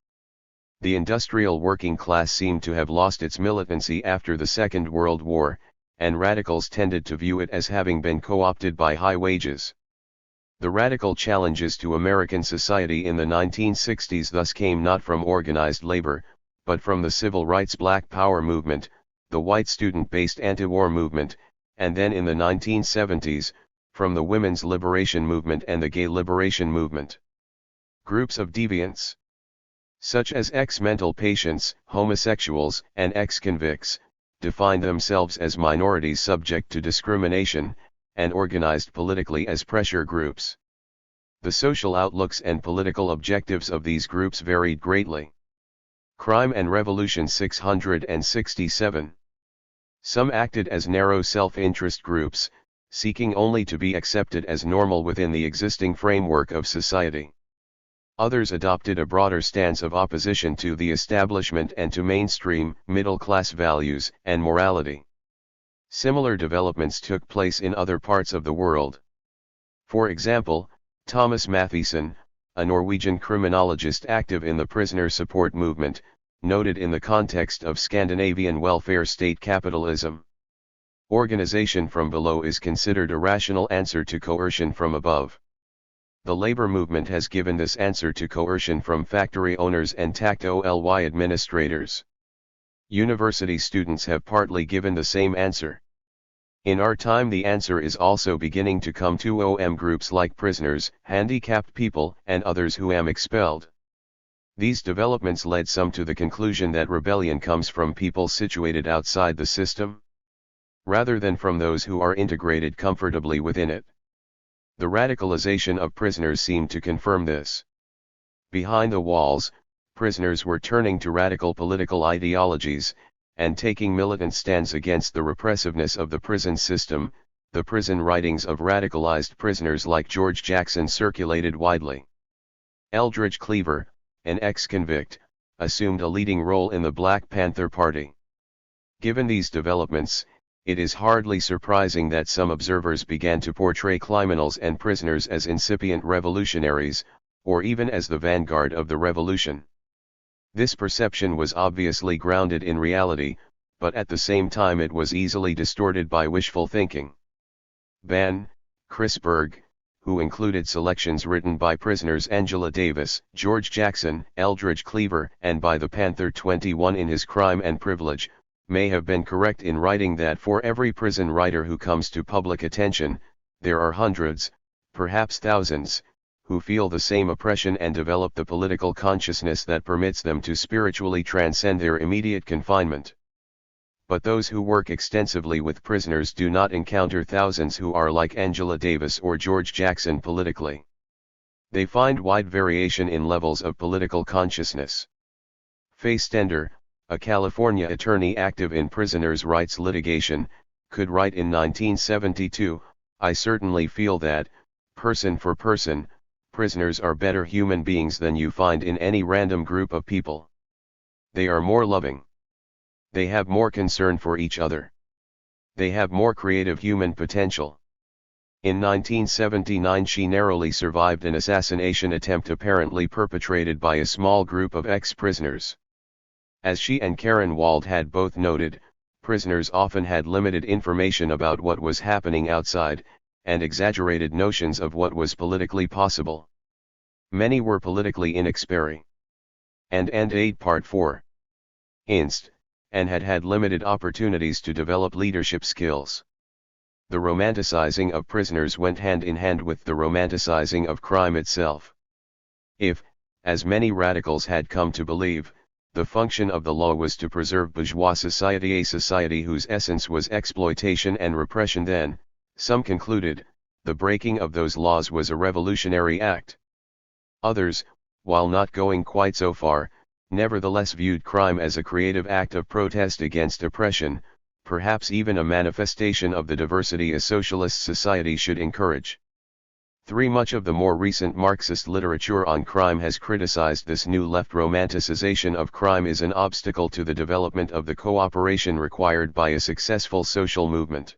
The industrial working class seemed to have lost its militancy after the Second World War, and radicals tended to view it as having been co-opted by high wages. The radical challenges to American society in the 1960s thus came not from organized labor, but from the civil rights Black Power movement, the white student-based anti-war movement, and then in the 1970s, from the women's liberation movement and the gay liberation movement. Groups of deviants, such as ex-mental patients, homosexuals, and ex-convicts, define themselves as minorities subject to discrimination, and organized politically as pressure groups. The social outlooks and political objectives of these groups varied greatly. Crime and Revolution 667. Some acted as narrow self-interest groups, seeking only to be accepted as normal within the existing framework of society. Others adopted a broader stance of opposition to the establishment and to mainstream, middle-class values and morality. Similar developments took place in other parts of the world. For example, Thomas Matthiessen, a Norwegian criminologist active in the prisoner support movement, noted in the context of Scandinavian welfare state capitalism. Organization from below is considered a rational answer to coercion from above. The labor movement has given this answer to coercion from factory owners and TACT-OLY administrators. University students have partly given the same answer. In our time the answer is also beginning to come to groups like prisoners, handicapped people, and others who am expelled. These developments led some to the conclusion that rebellion comes from people situated outside the system, rather than from those who are integrated comfortably within it. The radicalization of prisoners seemed to confirm this. Behind the walls, prisoners were turning to radical political ideologies, and taking militant stands against the repressiveness of the prison system. The prison writings of radicalized prisoners like George Jackson circulated widely. Eldridge Cleaver, an ex-convict, assumed a leading role in the Black Panther Party. Given these developments, it is hardly surprising that some observers began to portray criminals and prisoners as incipient revolutionaries, or even as the vanguard of the revolution. This perception was obviously grounded in reality, but at the same time it was easily distorted by wishful thinking. Ban, Greenberg, who included selections written by prisoners Angela Davis, George Jackson, Eldridge Cleaver, and by the Panther 21 in his Crime and Privilege, may have been correct in writing that for every prison writer who comes to public attention, there are hundreds, perhaps thousands, who feel the same oppression and develop the political consciousness that permits them to spiritually transcend their immediate confinement. But those who work extensively with prisoners do not encounter thousands who are like Angela Davis or George Jackson politically. They find wide variation in levels of political consciousness. Faye Stender, a California attorney active in prisoners' rights litigation, could write in 1972, "I certainly feel that, person for person, prisoners are better human beings than you find in any random group of people. They are more loving. They have more concern for each other. They have more creative human potential." In 1979 she narrowly survived an assassination attempt apparently perpetrated by a small group of ex-prisoners. As she and Karen Wald had both noted, prisoners often had limited information about what was happening outside, and exaggerated notions of what was politically possible. Many were politically inexperienced. And 8 Part 4. Inst. And had had limited opportunities to develop leadership skills. The romanticizing of prisoners went hand in hand with the romanticizing of crime itself. If, as many radicals had come to believe, the function of the law was to preserve bourgeois society, a society whose essence was exploitation and repression, then, some concluded, the breaking of those laws was a revolutionary act. Others, while not going quite so far, nevertheless viewed crime as a creative act of protest against oppression, perhaps even a manifestation of the diversity a socialist society should encourage. 3. Much of the more recent Marxist literature on crime has criticized this new left romanticization of crime as an obstacle to the development of the cooperation required by a successful social movement.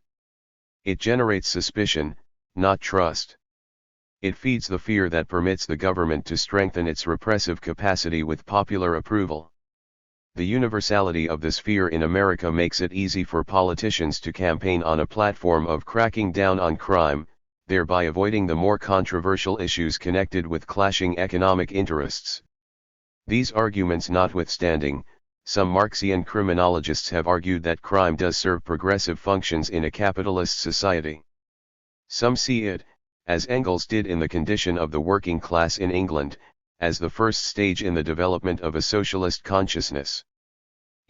It generates suspicion, not trust. It feeds the fear that permits the government to strengthen its repressive capacity with popular approval. The universality of this fear in America makes it easy for politicians to campaign on a platform of cracking down on crime, thereby avoiding the more controversial issues connected with clashing economic interests. These arguments notwithstanding, some Marxian criminologists have argued that crime does serve progressive functions in a capitalist society. Some see it, as Engels did in The Condition of the Working Class in England, as the first stage in the development of a socialist consciousness.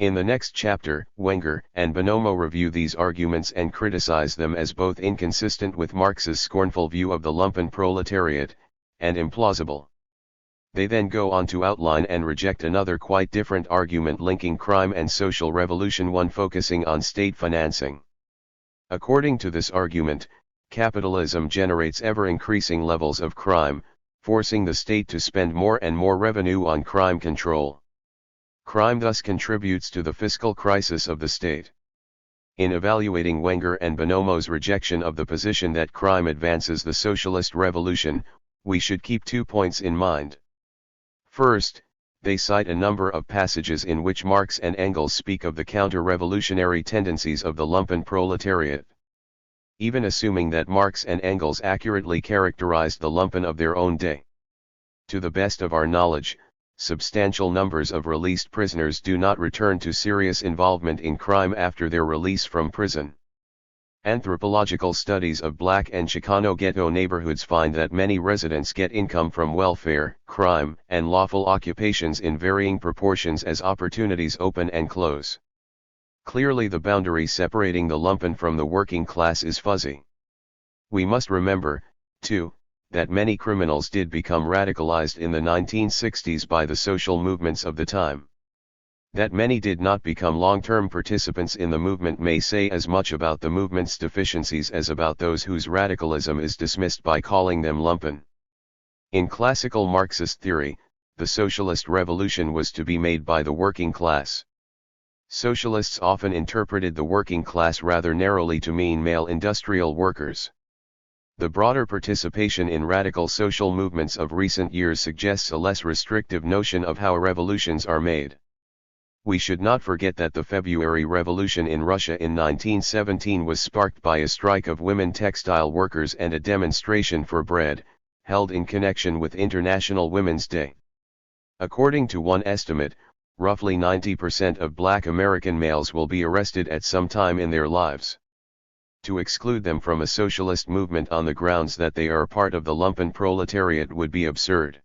In the next chapter, Wenger and Bonomo review these arguments and criticize them as both inconsistent with Marx's scornful view of the lumpen proletariat, and implausible. They then go on to outline and reject another quite different argument linking crime and social revolution, one focusing on state financing. According to this argument, capitalism generates ever-increasing levels of crime, forcing the state to spend more and more revenue on crime control. Crime thus contributes to the fiscal crisis of the state. In evaluating Wenger and Bonomo's rejection of the position that crime advances the socialist revolution, we should keep 2 points in mind. First, they cite a number of passages in which Marx and Engels speak of the counter-revolutionary tendencies of the lumpen proletariat. Even assuming that Marx and Engels accurately characterized the lumpen of their own day. To the best of our knowledge, substantial numbers of released prisoners do not return to serious involvement in crime after their release from prison. Anthropological studies of black and Chicano ghetto neighborhoods find that many residents get income from welfare, crime, and lawful occupations in varying proportions as opportunities open and close. Clearly, the boundary separating the lumpen from the working class is fuzzy. We must remember, too, that many criminals did become radicalized in the 1960s by the social movements of the time. That many did not become long-term participants in the movement may say as much about the movement's deficiencies as about those whose radicalism is dismissed by calling them lumpen. In classical Marxist theory, the socialist revolution was to be made by the working class. Socialists often interpreted the working class rather narrowly to mean male industrial workers. The broader participation in radical social movements of recent years suggests a less restrictive notion of how revolutions are made. We should not forget that the February Revolution in Russia in 1917 was sparked by a strike of women textile workers and a demonstration for bread, held in connection with International Women's Day. According to one estimate, roughly 90% of black American males will be arrested at some time in their lives. To exclude them from a socialist movement on the grounds that they are part of the lumpen proletariat would be absurd.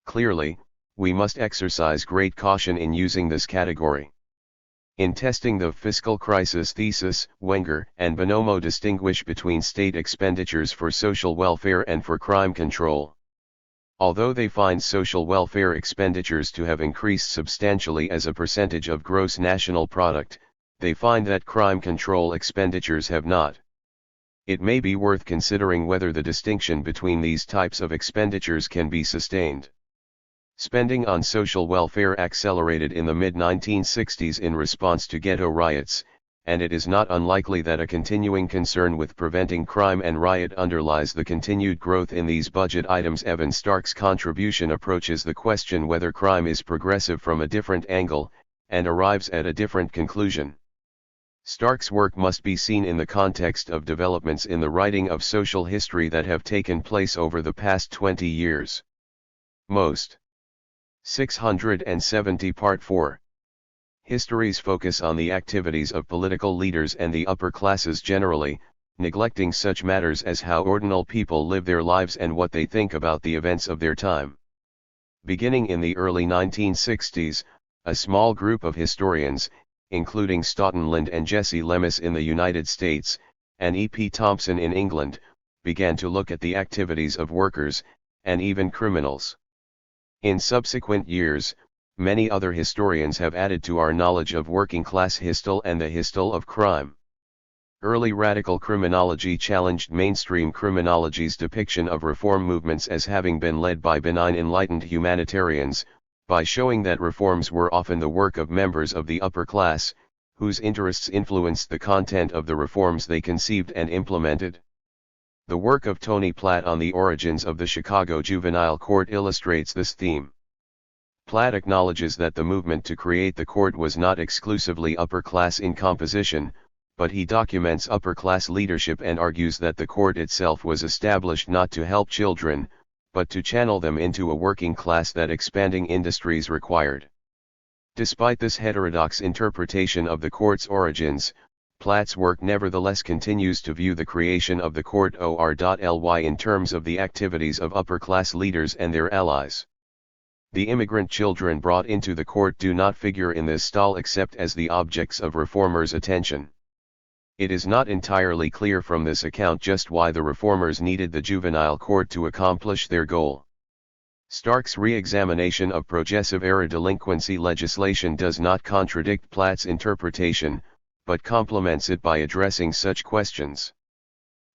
Clearly, we must exercise great caution in using this category. In testing the fiscal crisis thesis, Wenger and Bonomo distinguish between state expenditures for social welfare and for crime control. Although they find social welfare expenditures to have increased substantially as a percentage of gross national product, they find that crime control expenditures have not. It may be worth considering whether the distinction between these types of expenditures can be sustained. Spending on social welfare accelerated in the mid-1960s in response to ghetto riots, and it is not unlikely that a continuing concern with preventing crime and riot underlies the continued growth in these budget items. Evan Stark's contribution approaches the question whether crime is progressive from a different angle, and arrives at a different conclusion. Stark's work must be seen in the context of developments in the writing of social history that have taken place over the past 20 years. Most. 670 Part 4. Histories focus on the activities of political leaders and the upper classes generally, neglecting such matters as how ordinary people live their lives and what they think about the events of their time. Beginning in the early 1960s, a small group of historians, including Stoughton Lynd and Jesse Lemus in the United States, and E.P. Thompson in England, began to look at the activities of workers, and even criminals. In subsequent years, many other historians have added to our knowledge of working-class history and the history of crime. Early radical criminology challenged mainstream criminology's depiction of reform movements as having been led by benign enlightened humanitarians, by showing that reforms were often the work of members of the upper class, whose interests influenced the content of the reforms they conceived and implemented. The work of Tony Platt on the origins of the Chicago Juvenile Court illustrates this theme. Platt acknowledges that the movement to create the court was not exclusively upper class in composition, but he documents upper class leadership and argues that the court itself was established not to help children, but to channel them into a working class that expanding industries required. Despite this heterodox interpretation of the court's origins, Platt's work nevertheless continues to view the creation of the court or.ly in terms of the activities of upper-class leaders and their allies. The immigrant children brought into the court do not figure in this style except as the objects of reformers' attention. It is not entirely clear from this account just why the reformers needed the juvenile court to accomplish their goal. Stark's re-examination of progressive-era delinquency legislation does not contradict Platt's interpretation, but complements it by addressing such questions.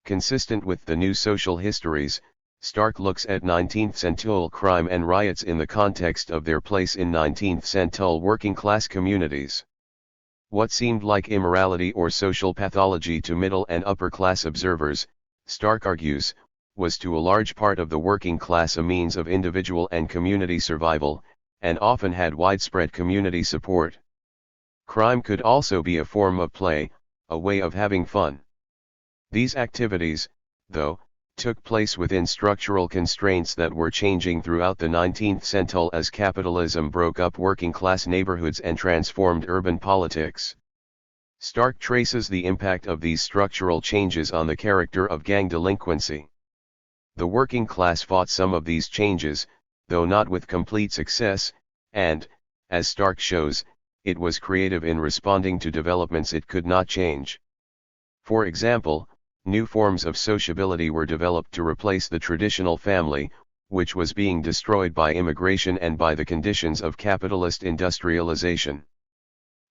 Consistent with the new social histories, Stark looks at 19th-century crime and riots in the context of their place in 19th-century working-class communities. What seemed like immorality or social pathology to middle and upper-class observers, Stark argues, was to a large part of the working class a means of individual and community survival, and often had widespread community support. Crime could also be a form of play, a way of having fun. These activities, though, took place within structural constraints that were changing throughout the 19th century as capitalism broke up working-class neighborhoods and transformed urban politics. Stark traces the impact of these structural changes on the character of gang delinquency. The working class fought some of these changes, though not with complete success, and, as Stark shows, it was creative in responding to developments it could not change. For example, new forms of sociability were developed to replace the traditional family, which was being destroyed by immigration and by the conditions of capitalist industrialization.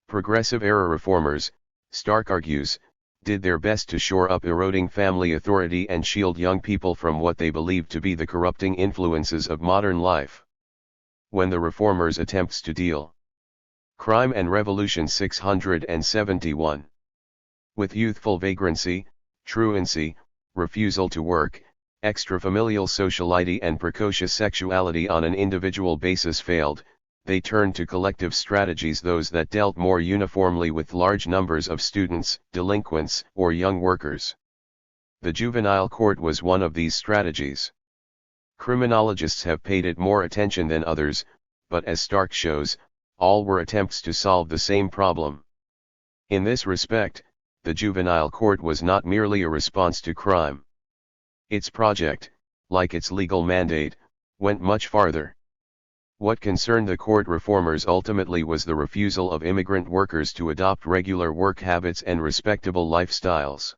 Progressive-era reformers, Stark argues, did their best to shore up eroding family authority and shield young people from what they believed to be the corrupting influences of modern life. When the reformers' attempts to deal Crime and Revolution 671. With youthful vagrancy, truancy, refusal to work, extrafamilial sociality and precocious sexuality on an individual basis failed, they turned to collective strategies, those that dealt more uniformly with large numbers of students, delinquents, or young workers. The juvenile court was one of these strategies. Criminologists have paid it more attention than others, but as Stark shows, all were attempts to solve the same problem. In this respect, the juvenile court was not merely a response to crime. Its project, like its legal mandate, went much farther. What concerned the court reformers ultimately was the refusal of immigrant workers to adopt regular work habits and respectable lifestyles.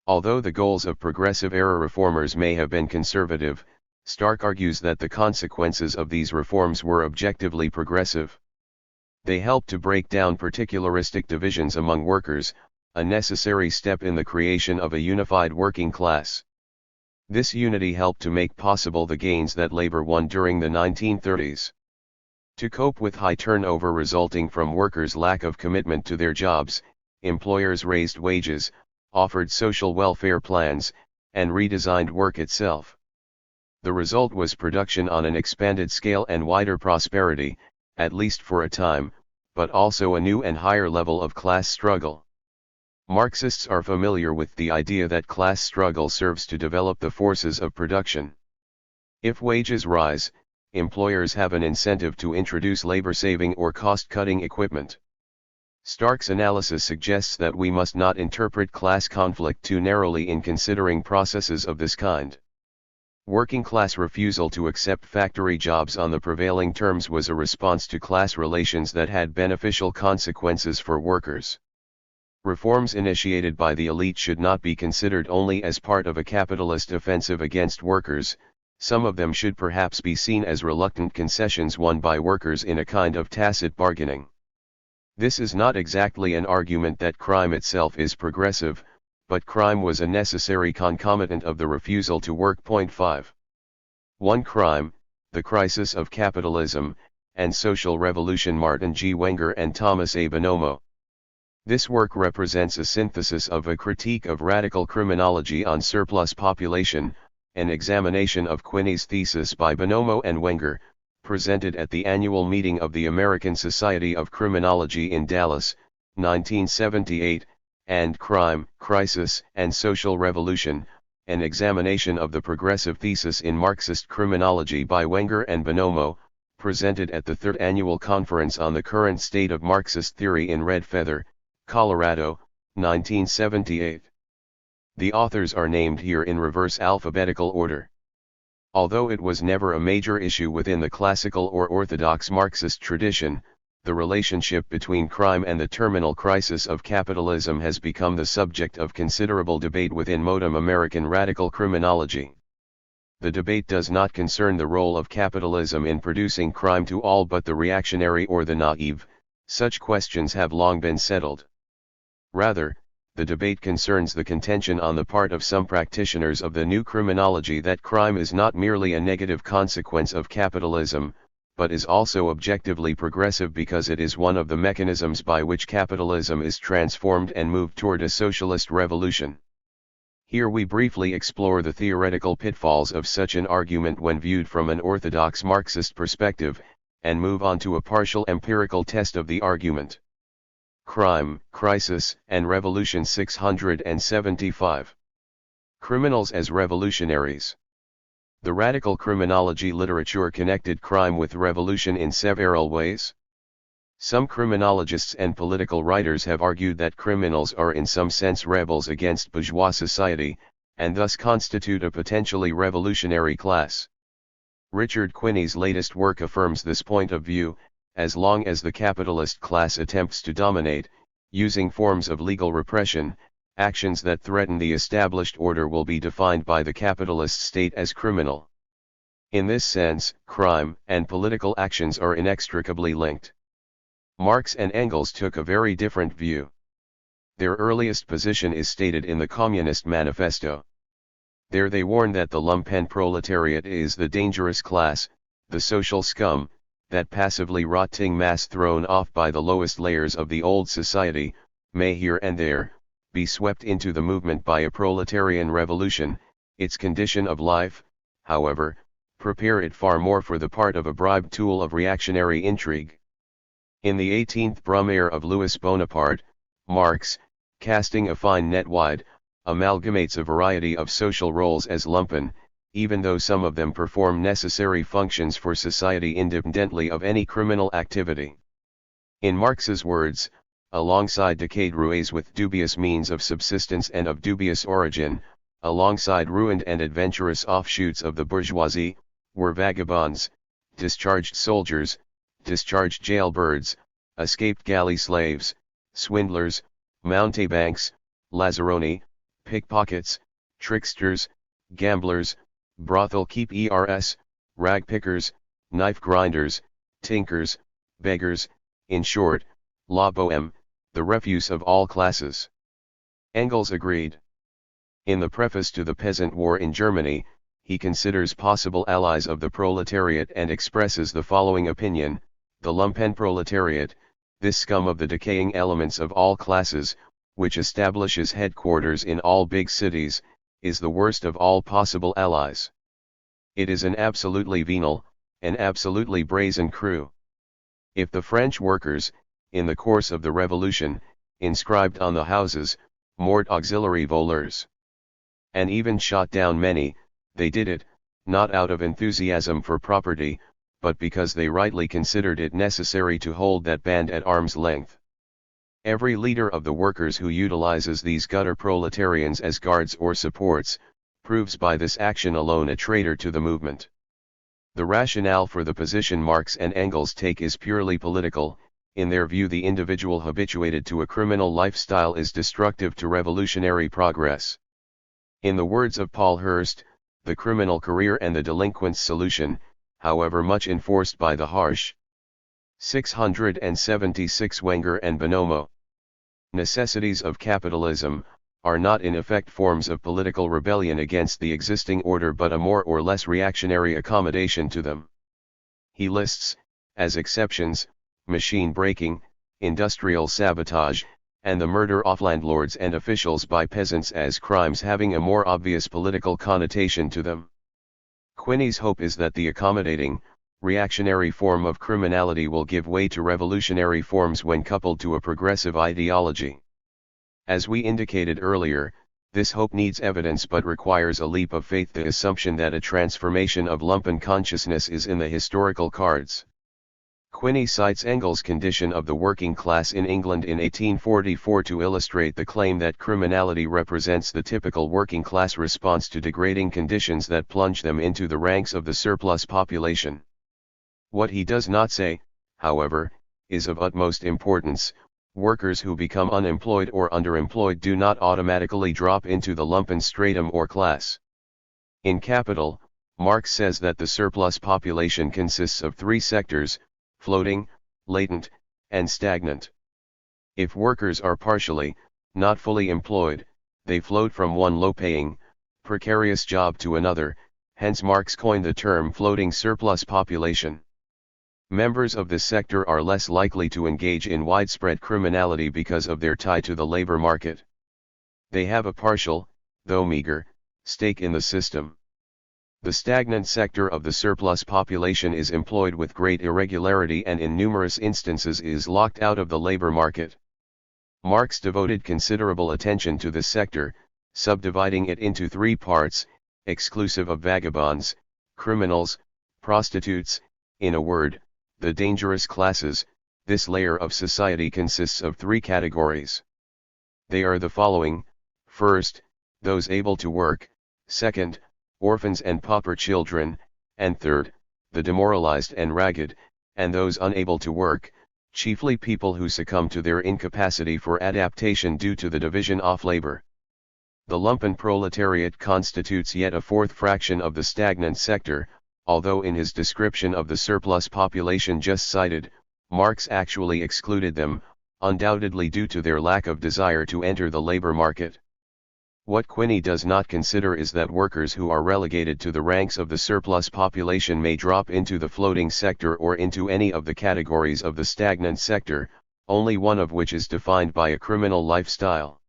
Although the goals of progressive-era reformers may have been conservative, Stark argues that the consequences of these reforms were objectively progressive. They helped to break down particularistic divisions among workers, a necessary step in the creation of a unified working class. This unity helped to make possible the gains that labor won during the 1930s. To cope with high turnover resulting from workers' lack of commitment to their jobs, employers raised wages, offered social welfare plans, and redesigned work itself. The result was production on an expanded scale and wider prosperity, at least for a time, but also a new and higher level of class struggle. Marxists are familiar with the idea that class struggle serves to develop the forces of production. If wages rise, employers have an incentive to introduce labor-saving or cost-cutting equipment. Stark's analysis suggests that we must not interpret class conflict too narrowly in considering processes of this kind. Working class refusal to accept factory jobs on the prevailing terms was a response to class relations that had beneficial consequences for workers. Reforms initiated by the elite should not be considered only as part of a capitalist offensive against workers. Some of them should perhaps be seen as reluctant concessions won by workers in a kind of tacit bargaining. This is not exactly an argument that crime itself is progressive, but crime was a necessary concomitant of the refusal to work. 5. 1. Crime, the Crisis of Capitalism, and Social Revolution. Martin G. Wenger and Thomas A. Bonomo. This work represents a synthesis of a critique of radical criminology on surplus population, an examination of Quinney's thesis by Bonomo and Wenger, presented at the annual meeting of the American Society of Criminology in Dallas, 1978, and Crime, Crisis, and Social Revolution, an examination of the progressive thesis in Marxist criminology by Wenger and Bonomo, presented at the Third Annual Conference on the Current State of Marxist Theory in Red Feather, Colorado, 1978. The authors are named here in reverse alphabetical order. Although it was never a major issue within the classical or orthodox Marxist tradition, the relationship between crime and the terminal crisis of capitalism has become the subject of considerable debate within modern American radical criminology. The debate does not concern the role of capitalism in producing crime to all but the reactionary or the naive. Such questions have long been settled. Rather, the debate concerns the contention on the part of some practitioners of the new criminology that crime is not merely a negative consequence of capitalism, but is also objectively progressive because it is one of the mechanisms by which capitalism is transformed and moved toward a socialist revolution. Here we briefly explore the theoretical pitfalls of such an argument when viewed from an orthodox Marxist perspective, and move on to a partial empirical test of the argument. Crime, Crisis, and Revolution. 675. Criminals as revolutionaries. The radical criminology literature connected crime with revolution in several ways. Some criminologists and political writers have argued that criminals are in some sense rebels against bourgeois society, and thus constitute a potentially revolutionary class. Richard Quinney's latest work affirms this point of view. As long as the capitalist class attempts to dominate, using forms of legal repression, actions that threaten the established order will be defined by the capitalist state as criminal. In this sense, crime and political actions are inextricably linked. Marx and Engels took a very different view. Their earliest position is stated in the Communist Manifesto. There they warn that the lumpen proletariat is the dangerous class, the social scum, that passively rotting mass thrown off by the lowest layers of the old society, may here and there, be swept into the movement by a proletarian revolution. Its condition of life, however, prepare it far more for the part of a bribed tool of reactionary intrigue. In the 18th Brumaire of Louis Bonaparte, Marx, casting a fine net wide, amalgamates a variety of social roles as lumpen, even though some of them perform necessary functions for society independently of any criminal activity. In Marx's words, alongside decayed roués with dubious means of subsistence and of dubious origin, alongside ruined and adventurous offshoots of the bourgeoisie, were vagabonds, discharged soldiers, discharged jailbirds, escaped galley slaves, swindlers, mountebanks, lazzaroni, pickpockets, tricksters, gamblers, brothel keepers, rag pickers, knife grinders, tinkers, beggars, in short, la bohème, the refuse of all classes. Engels agreed. In the preface to the Peasant War in Germany, he considers possible allies of the proletariat and expresses the following opinion: the lumpen proletariat, this scum of the decaying elements of all classes, which establishes headquarters in all big cities, is the worst of all possible allies. It is an absolutely venal, an absolutely brazen crew. If the French workers, in the course of the revolution, inscribed on the houses, "Mort auxiliary voleurs," and even shot down many, they did it, not out of enthusiasm for property, but because they rightly considered it necessary to hold that band at arm's length. Every leader of the workers who utilizes these gutter proletarians as guards or supports, proves by this action alone a traitor to the movement. The rationale for the position Marx and Engels take is purely political. In their view, the individual habituated to a criminal lifestyle is destructive to revolutionary progress. In the words of Paul Hirst, the criminal career and the delinquent's solution, however much enforced by the harsh 676 Wenger and Bonomo necessities of capitalism, are not in effect forms of political rebellion against the existing order but a more or less reactionary accommodation to them. He lists, as exceptions, machine breaking, industrial sabotage, and the murder of landlords and officials by peasants as crimes having a more obvious political connotation to them. Quinney's hope is that the accommodating, reactionary form of criminality will give way to revolutionary forms when coupled to a progressive ideology. As we indicated earlier, this hope needs evidence but requires a leap of faith, the assumption that a transformation of lumpen consciousness is in the historical cards. Quinney cites Engels' condition of the working class in England in 1844 to illustrate the claim that criminality represents the typical working class response to degrading conditions that plunge them into the ranks of the surplus population. What he does not say, however, is of utmost importance: workers who become unemployed or underemployed do not automatically drop into the lumpen stratum or class. In Capital, Marx says that the surplus population consists of three sectors: floating, latent, and stagnant. If workers are partially, not fully employed, they float from one low-paying, precarious job to another, hence Marx coined the term floating surplus population. Members of this sector are less likely to engage in widespread criminality because of their tie to the labor market. They have a partial, though meager, stake in the system. The stagnant sector of the surplus population is employed with great irregularity and in numerous instances is locked out of the labor market. Marx devoted considerable attention to this sector, subdividing it into three parts, exclusive of vagabonds, criminals, prostitutes, in a word, the dangerous classes. This layer of society consists of three categories. They are the following: first, those able to work; second, orphans and pauper children; and third, the demoralized and ragged, and those unable to work, chiefly people who succumb to their incapacity for adaptation due to the division of labor. The lumpen proletariat constitutes yet a fourth fraction of the stagnant sector, although in his description of the surplus population just cited, Marx actually excluded them, undoubtedly due to their lack of desire to enter the labor market. What Quinney does not consider is that workers who are relegated to the ranks of the surplus population may drop into the floating sector or into any of the categories of the stagnant sector, only one of which is defined by a criminal lifestyle.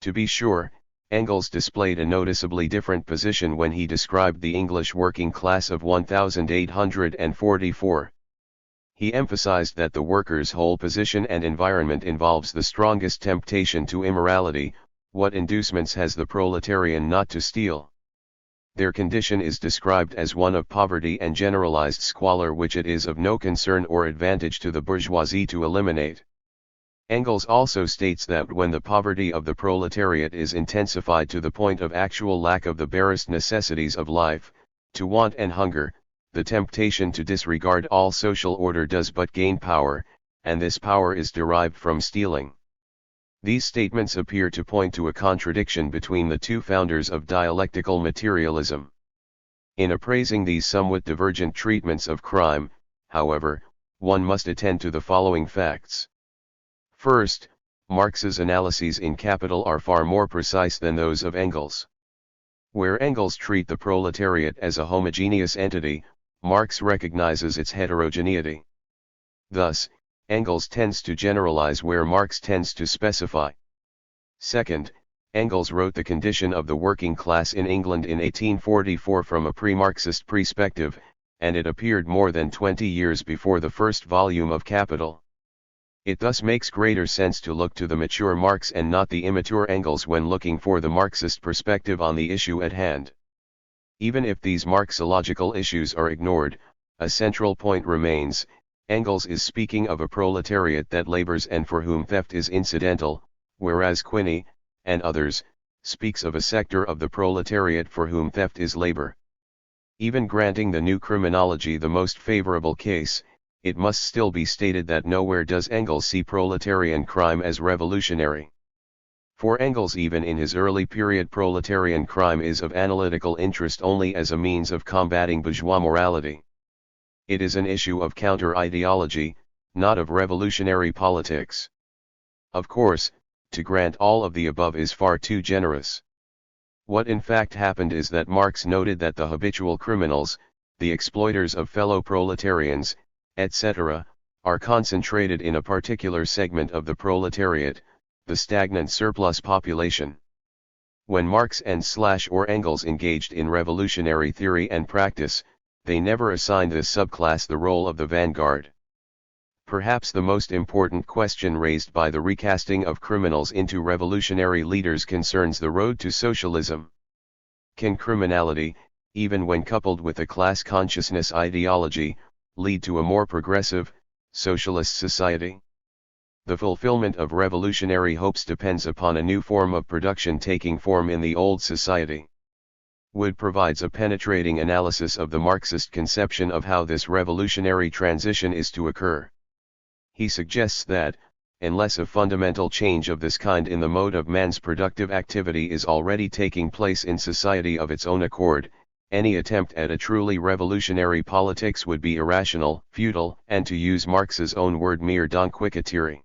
To be sure, Engels displayed a noticeably different position when he described the English working class of 1844. He emphasized that the workers' whole position and environment involves the strongest temptation to immorality. What inducements has the proletarian not to steal? Their condition is described as one of poverty and generalized squalor which it is of no concern or advantage to the bourgeoisie to eliminate. Engels also states that when the poverty of the proletariat is intensified to the point of actual lack of the barest necessities of life, to want and hunger, the temptation to disregard all social order does but gain power, and this power is derived from stealing. These statements appear to point to a contradiction between the two founders of dialectical materialism. In appraising these somewhat divergent treatments of crime, however, one must attend to the following facts. First, Marx's analyses in Capital are far more precise than those of Engels. Where Engels treats the proletariat as a homogeneous entity, Marx recognizes its heterogeneity. Thus, Engels tends to generalize where Marx tends to specify. Second, Engels wrote The Condition of the Working Class in England in 1844 from a pre-Marxist perspective, and it appeared more than 20 years before the first volume of Capital. It thus makes greater sense to look to the mature Marx and not the immature Engels when looking for the Marxist perspective on the issue at hand. Even if these Marxological issues are ignored, a central point remains: Engels is speaking of a proletariat that labors and for whom theft is incidental, whereas Quinney, and others, speaks of a sector of the proletariat for whom theft is labor. Even granting the new criminology the most favorable case, it must still be stated that nowhere does Engels see proletarian crime as revolutionary. For Engels, even in his early period, proletarian crime is of analytical interest only as a means of combating bourgeois morality. It is an issue of counter-ideology, not of revolutionary politics. Of course, to grant all of the above is far too generous. What in fact happened is that Marx noted that the habitual criminals, the exploiters of fellow proletarians, etc., are concentrated in a particular segment of the proletariat, the stagnant surplus population. When Marx and/or Engels engaged in revolutionary theory and practice, they never assigned this subclass the role of the vanguard. Perhaps the most important question raised by the recasting of criminals into revolutionary leaders concerns the road to socialism. Can criminality, even when coupled with a class consciousness ideology, lead to a more progressive, socialist society? The fulfillment of revolutionary hopes depends upon a new form of production taking form in the old society. Wood provides a penetrating analysis of the Marxist conception of how this revolutionary transition is to occur. He suggests that, unless a fundamental change of this kind in the mode of man's productive activity is already taking place in society of its own accord, any attempt at a truly revolutionary politics would be irrational, futile, and, to use Marx's own word, mere Donquichotery.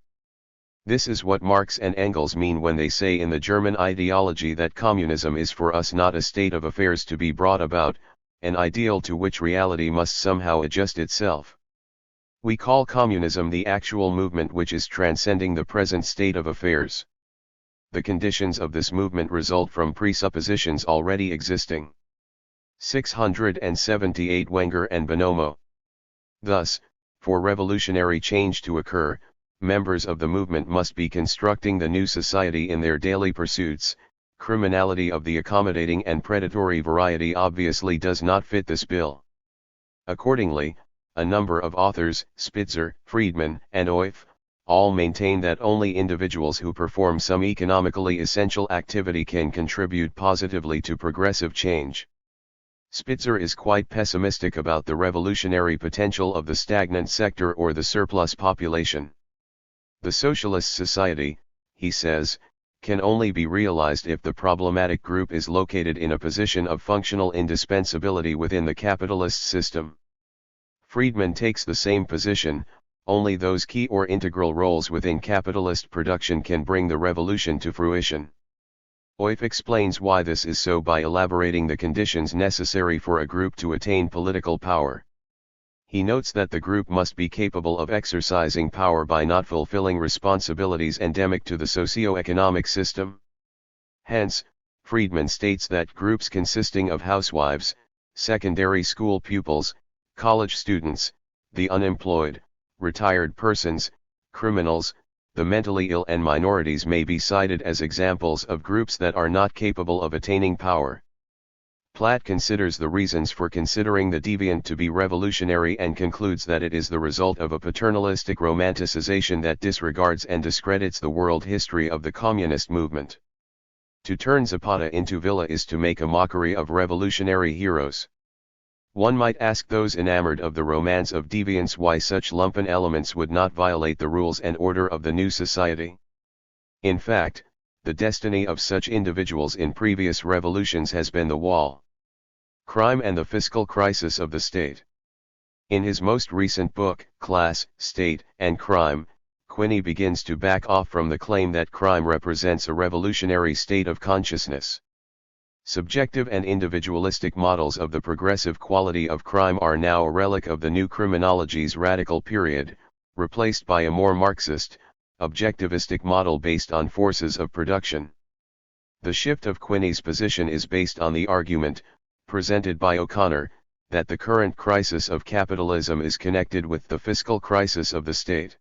This is what Marx and Engels mean when they say in the German ideology that communism is for us not a state of affairs to be brought about, an ideal to which reality must somehow adjust itself. We call communism the actual movement which is transcending the present state of affairs. The conditions of this movement result from presuppositions already existing. 678 Wenger and Bonomo. Thus, for revolutionary change to occur, members of the movement must be constructing the new society in their daily pursuits. Criminality of the accommodating and predatory variety obviously does not fit this bill. Accordingly, a number of authors, Spitzer, Friedman, and Oif, all maintain that only individuals who perform some economically essential activity can contribute positively to progressive change. Spitzer is quite pessimistic about the revolutionary potential of the stagnant sector or the surplus population. The socialist society, he says, can only be realized if the problematic group is located in a position of functional indispensability within the capitalist system. Friedman takes the same position. Only those key or integral roles within capitalist production can bring the revolution to fruition. Oif explains why this is so by elaborating the conditions necessary for a group to attain political power. He notes that the group must be capable of exercising power by not fulfilling responsibilities endemic to the socio-economic system. Hence, Friedman states that groups consisting of housewives, secondary school pupils, college students, the unemployed, retired persons, criminals, the mentally ill and minorities may be cited as examples of groups that are not capable of attaining power. Platt considers the reasons for considering the deviant to be revolutionary and concludes that it is the result of a paternalistic romanticization that disregards and discredits the world history of the communist movement. To turn Zapata into Villa is to make a mockery of revolutionary heroes. One might ask those enamored of the romance of deviance why such lumpen elements would not violate the rules and order of the new society. In fact, the destiny of such individuals in previous revolutions has been the wall. Crime and the Fiscal Crisis of the State. In his most recent book, Class, State, and Crime, Quinney begins to back off from the claim that crime represents a revolutionary state of consciousness. Subjective and individualistic models of the progressive quality of crime are now a relic of the new criminology's radical period, replaced by a more Marxist, objectivistic model based on forces of production. The shift of Quinney's position is based on the argument, presented by O'Connor, that the current crisis of capitalism is connected with the fiscal crisis of the state.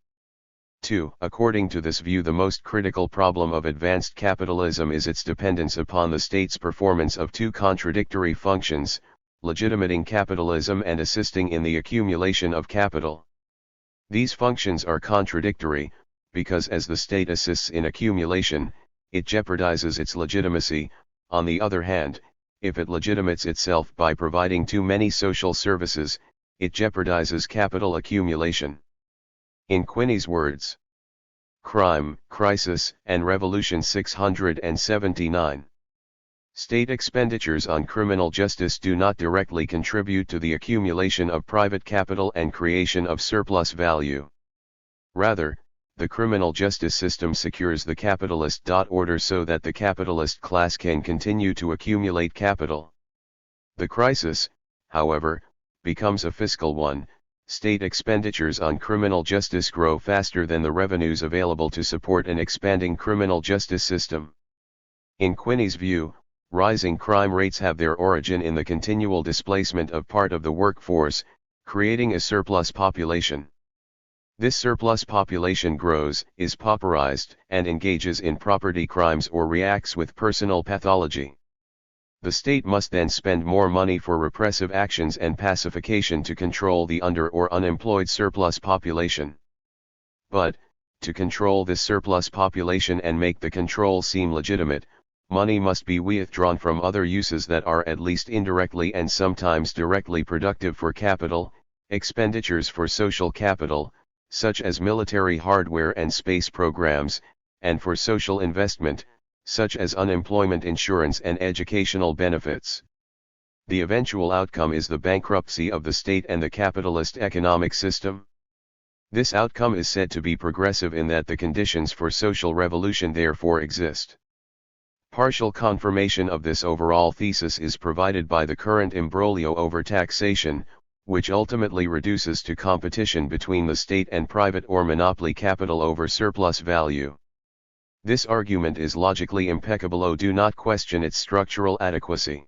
2. According to this view, the most critical problem of advanced capitalism is its dependence upon the state's performance of two contradictory functions, legitimating capitalism and assisting in the accumulation of capital. These functions are contradictory, because as the state assists in accumulation, it jeopardizes its legitimacy. On the other hand, if it legitimates itself by providing too many social services, it jeopardizes capital accumulation. In Quinney's words, Crime, Crisis, and Revolution 679. State expenditures on criminal justice do not directly contribute to the accumulation of private capital and creation of surplus value. Rather, the criminal justice system secures the capitalist order so that the capitalist class can continue to accumulate capital. The crisis, however, becomes a fiscal one. State expenditures on criminal justice grow faster than the revenues available to support an expanding criminal justice system. In Quinney's view, rising crime rates have their origin in the continual displacement of part of the workforce, creating a surplus population. This surplus population grows, is pauperized, and engages in property crimes or reacts with personal pathology. The state must then spend more money for repressive actions and pacification to control the under or unemployed surplus population. But, to control this surplus population and make the control seem legitimate, money must be withdrawn from other uses that are at least indirectly and sometimes directly productive for capital, expenditures for social capital, such as military hardware and space programs, and for social investment, such as unemployment insurance and educational benefits. The eventual outcome is the bankruptcy of the state and the capitalist economic system. This outcome is said to be progressive in that the conditions for social revolution therefore exist. Partial confirmation of this overall thesis is provided by the current imbroglio over taxation, which ultimately reduces to competition between the state and private or monopoly capital over surplus value. This argument is logically impeccable. Do not question its structural adequacy.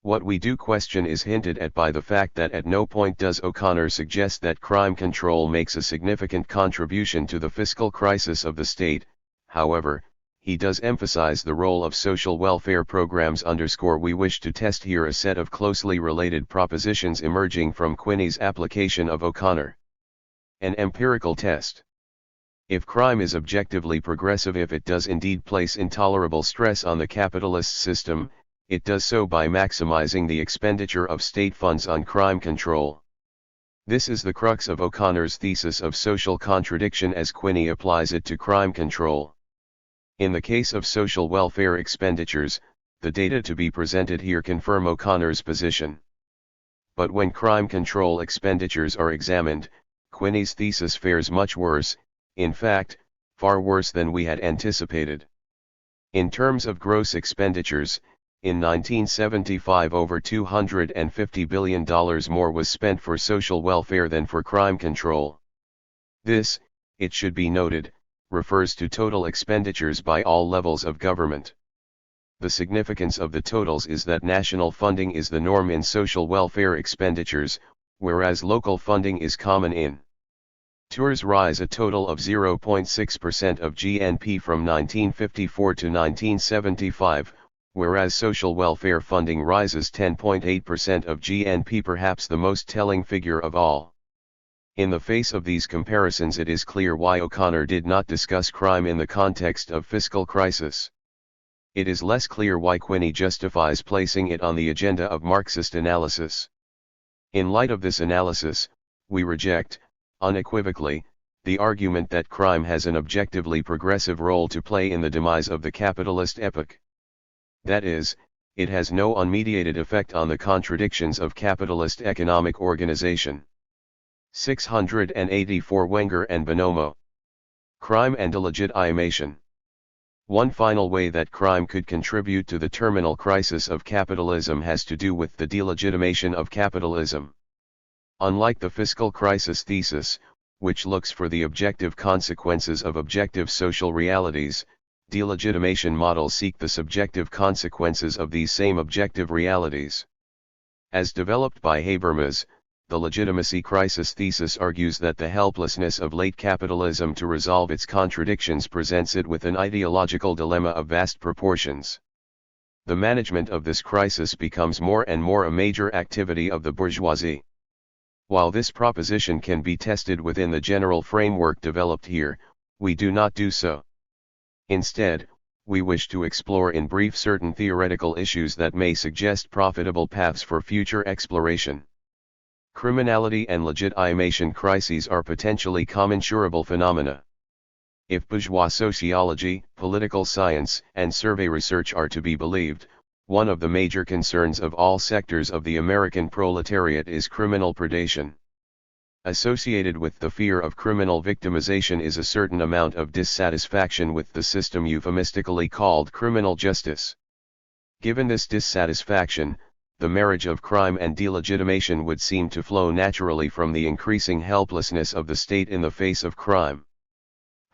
What we do question is hinted at by the fact that at no point does O'Connor suggest that crime control makes a significant contribution to the fiscal crisis of the state. However, he does emphasize the role of social welfare programs. We wish to test here a set of closely related propositions emerging from Quinney's application of O'Connor. An empirical test. If crime is objectively progressive, if it does indeed place intolerable stress on the capitalist system, it does so by maximizing the expenditure of state funds on crime control. This is the crux of O'Connor's thesis of social contradiction as Quinney applies it to crime control. In the case of social welfare expenditures, the data to be presented here confirm O'Connor's position. But when crime control expenditures are examined, Quinney's thesis fares much worse, in fact, far worse than we had anticipated. In terms of gross expenditures, in 1975 over $250 billion more was spent for social welfare than for crime control. This, it should be noted, refers to total expenditures by all levels of government. The significance of the totals is that national funding is the norm in social welfare expenditures, whereas local funding is common in THIRD's rise a total of 0.6% of GNP from 1954 to 1975, whereas social welfare funding rises 10.8% of GNP, perhaps the most telling figure of all. In the face of these comparisons, it is clear why O'Connor did not discuss crime in the context of fiscal crisis. It is less clear why Quinney justifies placing it on the agenda of Marxist analysis. In light of this analysis, we reject, unequivocally, the argument that crime has an objectively progressive role to play in the demise of the capitalist epoch. That is, it has no unmediated effect on the contradictions of capitalist economic organization. 684 Wenger and Bonomo. Crime and delegitimation. One final way that crime could contribute to the terminal crisis of capitalism has to do with the delegitimation of capitalism. Unlike the fiscal crisis thesis, which looks for the objective consequences of objective social realities, delegitimation models seek the subjective consequences of these same objective realities. As developed by Habermas, the legitimacy crisis thesis argues that the helplessness of late capitalism to resolve its contradictions presents it with an ideological dilemma of vast proportions. The management of this crisis becomes more and more a major activity of the bourgeoisie. While this proposition can be tested within the general framework developed here, we do not do so. Instead, we wish to explore in brief certain theoretical issues that may suggest profitable paths for future exploration. Criminality and legitimation crises are potentially commensurable phenomena. If bourgeois sociology, political science, and survey research are to be believed, one of the major concerns of all sectors of the American proletariat is criminal predation. Associated with the fear of criminal victimization is a certain amount of dissatisfaction with the system euphemistically called criminal justice. Given this dissatisfaction, the marriage of crime and delegitimation would seem to flow naturally from the increasing helplessness of the state in the face of crime.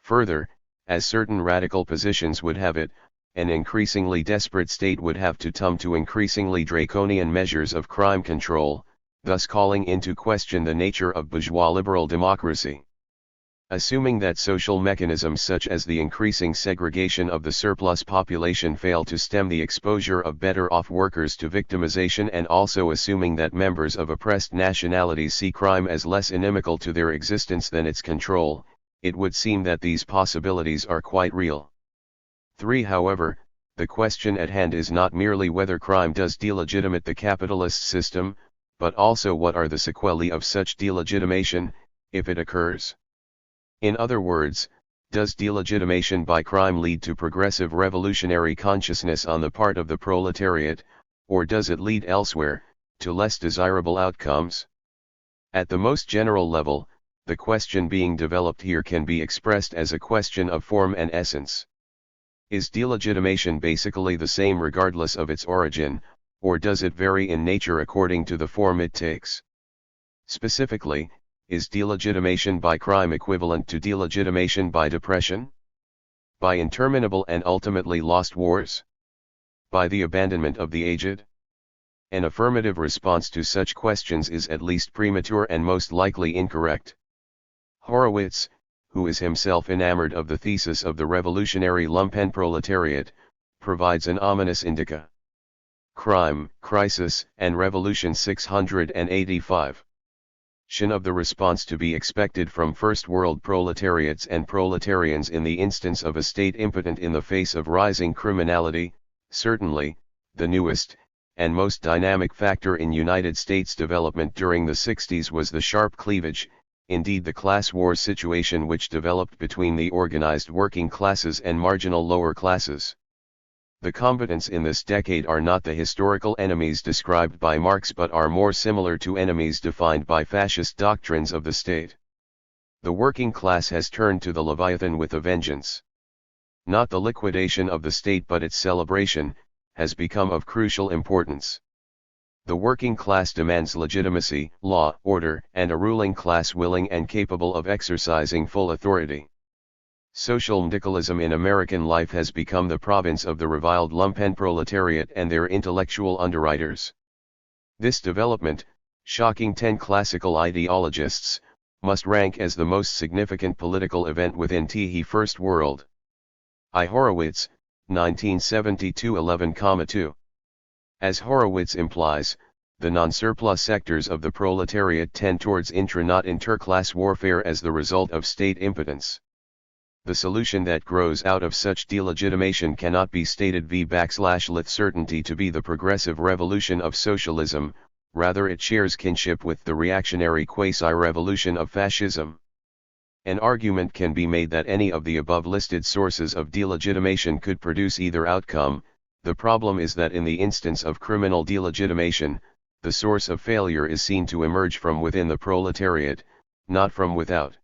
Further, as certain radical positions would have it, an increasingly desperate state would have to come to increasingly draconian measures of crime control, thus calling into question the nature of bourgeois liberal democracy. Assuming that social mechanisms such as the increasing segregation of the surplus population fail to stem the exposure of better-off workers to victimization, and also assuming that members of oppressed nationalities see crime as less inimical to their existence than its control, it would seem that these possibilities are quite real. 3. However, the question at hand is not merely whether crime does delegitimate the capitalist system, but also what are the sequelae of such delegitimation, if it occurs. In other words, does delegitimation by crime lead to progressive revolutionary consciousness on the part of the proletariat, or does it lead elsewhere, to less desirable outcomes? At the most general level, the question being developed here can be expressed as a question of form and essence. Is delegitimation basically the same regardless of its origin, or does it vary in nature according to the form it takes? Specifically, is delegitimation by crime equivalent to delegitimation by depression? By interminable and ultimately lost wars? By the abandonment of the aged? An affirmative response to such questions is at least premature and most likely incorrect. Horowitz, who is himself enamored of the thesis of the revolutionary lumpenproletariat, provides an ominous indica. Crime, Crisis, and Revolution 685. Of the response to be expected from first world proletariats and proletarians in the instance of a state impotent in the face of rising criminality. Certainly, the newest, and most dynamic factor in United States development during the 60s was the sharp cleavage, indeed the class war situation which developed between the organized working classes and marginal lower classes. The combatants in this decade are not the historical enemies described by Marx but are more similar to enemies defined by fascist doctrines of the state. The working class has turned to the Leviathan with a vengeance. Not the liquidation of the state but its celebration, has become of crucial importance. The working class demands legitimacy, law, order, and a ruling class willing and capable of exercising full authority. Social medicalism in American life has become the province of the reviled lumpenproletariat and their intellectual underwriters. This development, shocking 10 classical ideologists, must rank as the most significant political event within the First World. I. Horowitz, 1972 11,2. As Horowitz implies, the non-surplus sectors of the proletariat tend towards intra not interclass warfare as the result of state impotence. The solution that grows out of such delegitimation cannot be stated with certainty to be the progressive revolution of socialism, rather it shares kinship with the reactionary quasi-revolution of fascism. An argument can be made that any of the above-listed sources of delegitimation could produce either outcome. The problem is that in the instance of criminal delegitimation, the source of failure is seen to emerge from within the proletariat, not from without.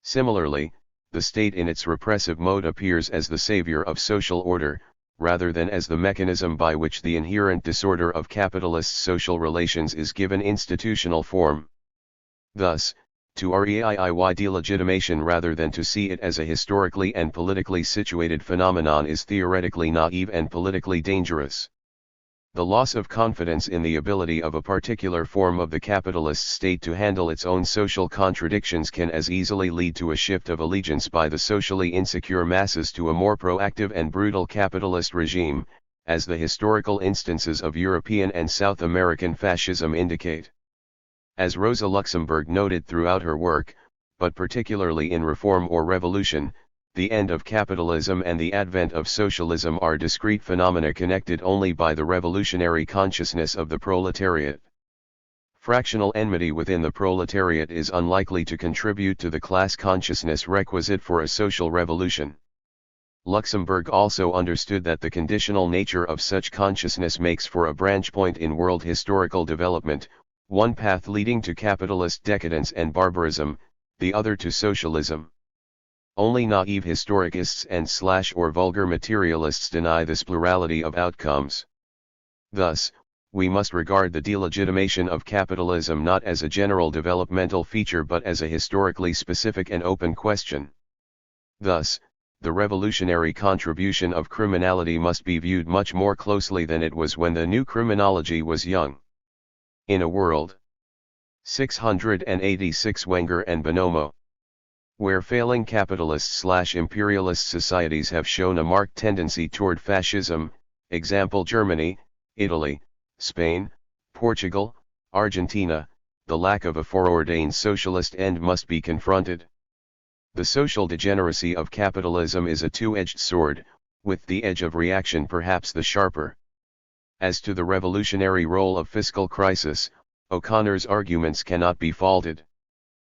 Similarly, the state in its repressive mode appears as the savior of social order, rather than as the mechanism by which the inherent disorder of capitalist social relations is given institutional form. Thus, to reiiy delegitimation rather than to see it as a historically and politically situated phenomenon is theoretically naive and politically dangerous. The loss of confidence in the ability of a particular form of the capitalist state to handle its own social contradictions can as easily lead to a shift of allegiance by the socially insecure masses to a more proactive and brutal capitalist regime, as the historical instances of European and South American fascism indicate. As Rosa Luxemburg noted throughout her work, but particularly in Reform or Revolution, the end of capitalism and the advent of socialism are discrete phenomena connected only by the revolutionary consciousness of the proletariat. Fractional enmity within the proletariat is unlikely to contribute to the class consciousness requisite for a social revolution. Luxemburg also understood that the conditional nature of such consciousness makes for a branch point in world historical development, one path leading to capitalist decadence and barbarism, the other to socialism. Only naive historicists and or vulgar materialists deny this plurality of outcomes. Thus, we must regard the delegitimation of capitalism not as a general developmental feature but as a historically specific and open question. Thus, the revolutionary contribution of criminology must be viewed much more closely than it was when the new criminology was young. In a world 686 Wenger and Bonomo, where failing capitalist/imperialist societies have shown a marked tendency toward fascism, example Germany, Italy, Spain, Portugal, Argentina, the lack of a foreordained socialist end must be confronted. The social degeneracy of capitalism is a two-edged sword, with the edge of reaction perhaps the sharper. As to the revolutionary role of fiscal crisis, O'Connor's arguments cannot be faulted.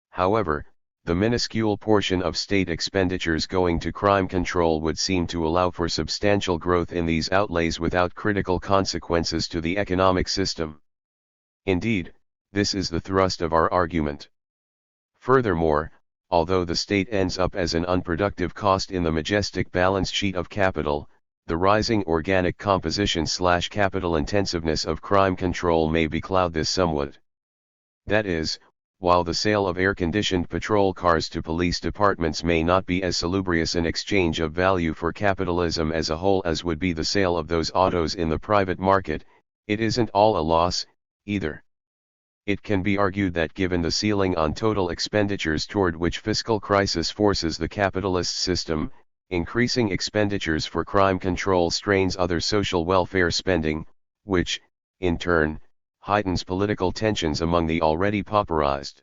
However, the minuscule portion of state expenditures going to crime control would seem to allow for substantial growth in these outlays without critical consequences to the economic system. Indeed, this is the thrust of our argument. Furthermore, although the state ends up as an unproductive cost in the majestic balance sheet of capital, the rising organic composition/capital intensiveness of crime control may becloud this somewhat. That is, while the sale of air-conditioned patrol cars to police departments may not be as salubrious an exchange of value for capitalism as a whole as would be the sale of those autos in the private market, it isn't all a loss, either. It can be argued that given the ceiling on total expenditures toward which fiscal crisis forces the capitalist system, increasing expenditures for crime control strains other social welfare spending, which, in turn, heightens political tensions among the already pauperized.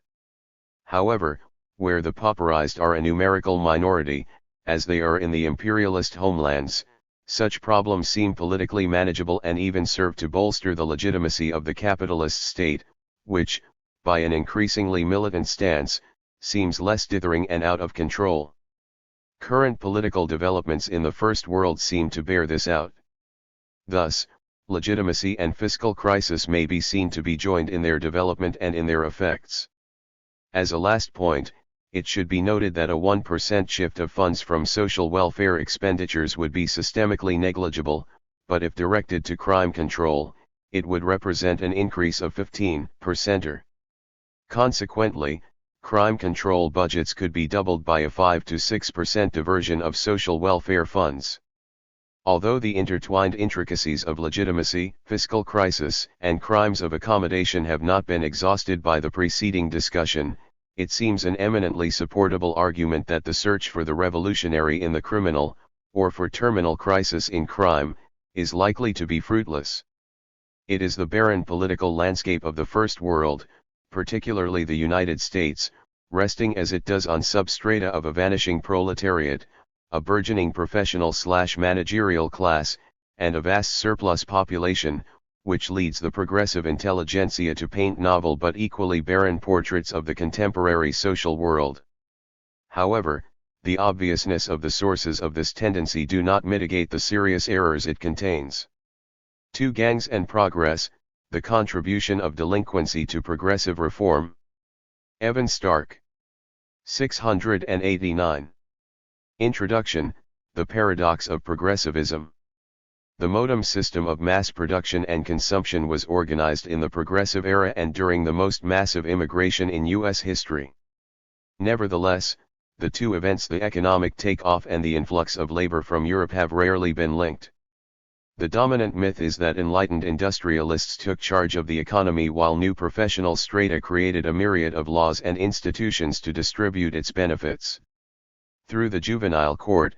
However, where the pauperized are a numerical minority, as they are in the imperialist homelands, such problems seem politically manageable and even serve to bolster the legitimacy of the capitalist state, which, by an increasingly militant stance, seems less dithering and out of control. Current political developments in the First World seem to bear this out. Thus, legitimacy and fiscal crisis may be seen to be joined in their development and in their effects. As a last point, it should be noted that a 1% shift of funds from social welfare expenditures would be systemically negligible, but if directed to crime control, it would represent an increase of 15%. Consequently, crime control budgets could be doubled by a 5 to 6% diversion of social welfare funds. Although the intertwined intricacies of legitimacy, fiscal crisis, and crimes of accommodation have not been exhausted by the preceding discussion, it seems an eminently supportable argument that the search for the revolutionary in the criminal, or for terminal crisis in crime, is likely to be fruitless. It is the barren political landscape of the First World, particularly the United States, resting as it does on substrata of a vanishing proletariat, a burgeoning professional/managerial class, and a vast surplus population, which leads the progressive intelligentsia to paint novel but equally barren portraits of the contemporary social world. However, the obviousness of the sources of this tendency do not mitigate the serious errors it contains. Two gangs and progress, the contribution of delinquency to progressive reform. Evan Stark. 689. Introduction, The Paradox of Progressivism. The modem system of mass production and consumption was organized in the progressive era and during the most massive immigration in U.S. history. Nevertheless, the two events, the economic takeoff and the influx of labor from Europe, have rarely been linked. The dominant myth is that enlightened industrialists took charge of the economy while new professional strata created a myriad of laws and institutions to distribute its benefits. Through the juvenile court,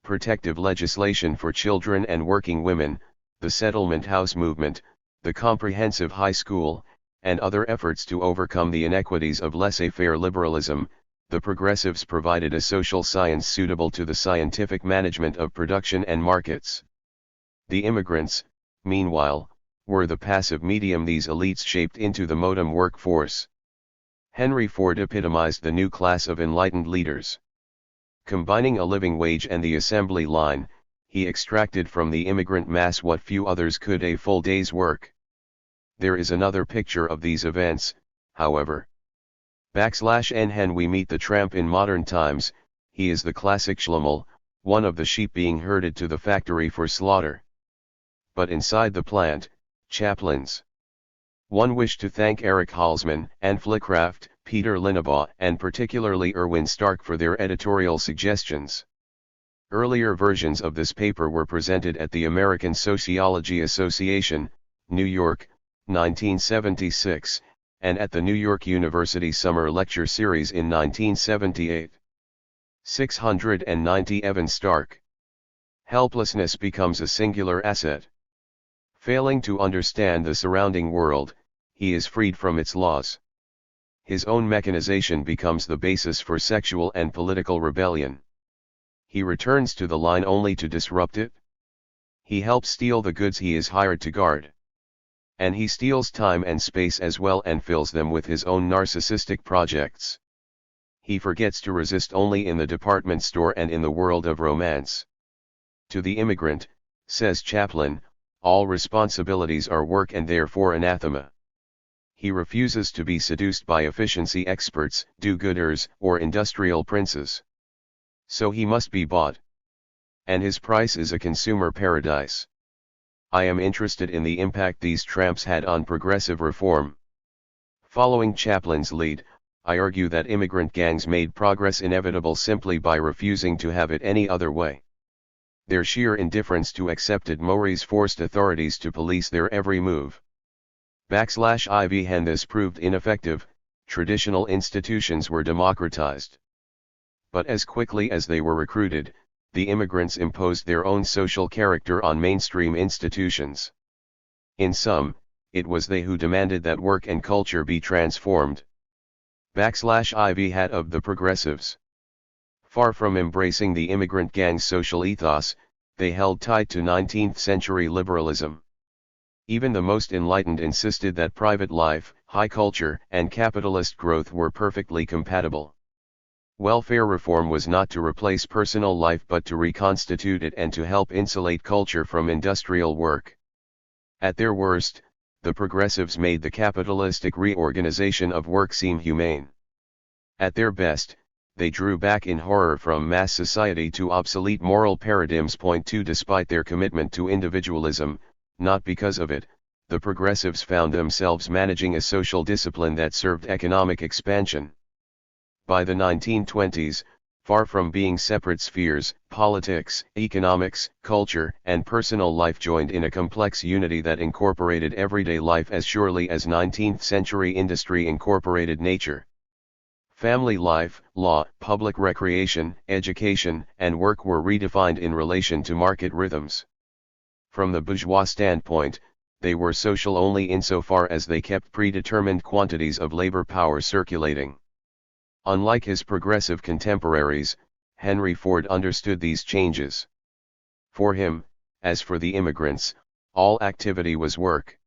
protective legislation for children and working women, the settlement house movement, the comprehensive high school, and other efforts to overcome the inequities of laissez-faire liberalism, the progressives provided a social science suitable to the scientific management of production and markets. The immigrants, meanwhile, were the passive medium these elites shaped into the modem workforce. Henry Ford epitomized the new class of enlightened leaders. Combining a living wage and the assembly line, he extracted from the immigrant mass what few others could: a full day's work. There is another picture of these events, however. /N we meet the tramp in modern times. He is the classic Schlummel, one of the sheep being herded to the factory for slaughter. But inside the plant, chaplains. One wished to thank Eric Halsman, Anne Flickraft, Peter Linnebaugh, and particularly Erwin Stark for their editorial suggestions. Earlier versions of this paper were presented at the American Sociology Association, New York, 1976, and at the New York University Summer Lecture Series in 1978. 690 Evan Stark. Helplessness becomes a singular asset. Failing to understand the surrounding world, he is freed from its laws. His own mechanization becomes the basis for sexual and political rebellion. He returns to the line only to disrupt it. He helps steal the goods he is hired to guard. And he steals time and space as well and fills them with his own narcissistic projects. He forgets to resist only in the department store and in the world of romance. To the immigrant, says Chaplin, all responsibilities are work and therefore anathema. He refuses to be seduced by efficiency experts, do-gooders, or industrial princes. So he must be bought. And his price is a consumer paradise. I am interested in the impact these tramps had on progressive reform. Following Chaplin's lead, I argue that immigrant gangs made progress inevitable simply by refusing to have it any other way. Their sheer indifference to accepted mores forced authorities to police their every move. /IV When this proved ineffective, traditional institutions were democratized. But as quickly as they were recruited, the immigrants imposed their own social character on mainstream institutions. In sum, it was they who demanded that work and culture be transformed. /IV hat of the progressives. Far from embracing the immigrant gang's social ethos, they held tight to 19th-century liberalism. Even the most enlightened insisted that private life, high culture, and capitalist growth were perfectly compatible. Welfare reform was not to replace personal life but to reconstitute it and to help insulate culture from industrial work. At their worst, the progressives made the capitalistic reorganization of work seem humane. At their best, they drew back in horror from mass society to obsolete moral paradigms. Point 2 Despite their commitment to individualism, not because of it, the progressives found themselves managing a social discipline that served economic expansion. By the 1920s, far from being separate spheres, politics, economics, culture, and personal life joined in a complex unity that incorporated everyday life as surely as 19th-century industry incorporated nature. Family life, law, public recreation, education, and work were redefined in relation to market rhythms. From the bourgeois standpoint, they were social only insofar as they kept predetermined quantities of labor power circulating. Unlike his progressive contemporaries, Henry Ford understood these changes. For him, as for the immigrants, all activity was work.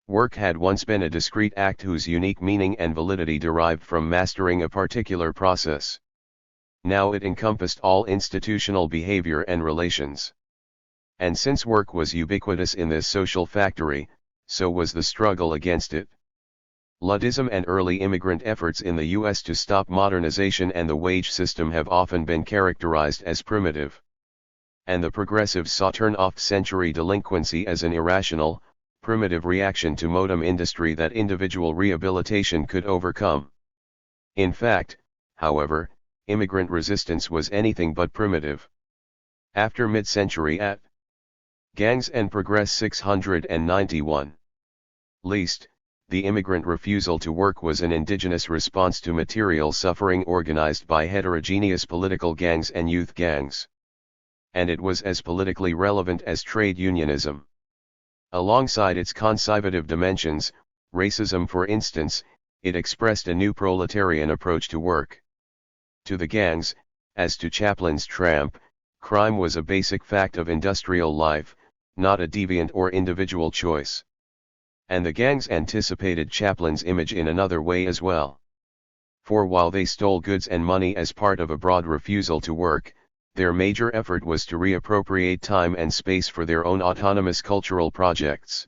Work had once been a discrete act whose unique meaning and validity derived from mastering a particular process. Now it encompassed all institutional behavior and relations. And since work was ubiquitous in this social factory, so was the struggle against it. Luddism and early immigrant efforts in the U.S. to stop modernization and the wage system have often been characterized as primitive. And the progressives saw turn-off-century delinquency as an irrational, primitive reaction to modem industry that individual rehabilitation could overcome. In fact, however, immigrant resistance was anything but primitive. After mid-century at Gangs and Progress 691. Least, the immigrant refusal to work was an indigenous response to material suffering organized by heterogeneous political gangs and youth gangs. And it was as politically relevant as trade unionism. Alongside its conservative dimensions, Racism, for instance, it expressed a new proletarian approach to work. To the gangs, as to Chaplin's tramp, crime was a basic fact of industrial life, not a deviant or individual choice. And the gangs anticipated Chaplin's image in another way as well. For while they stole goods and money as part of a broad refusal to work, their major effort was to reappropriate time and space for their own autonomous cultural projects.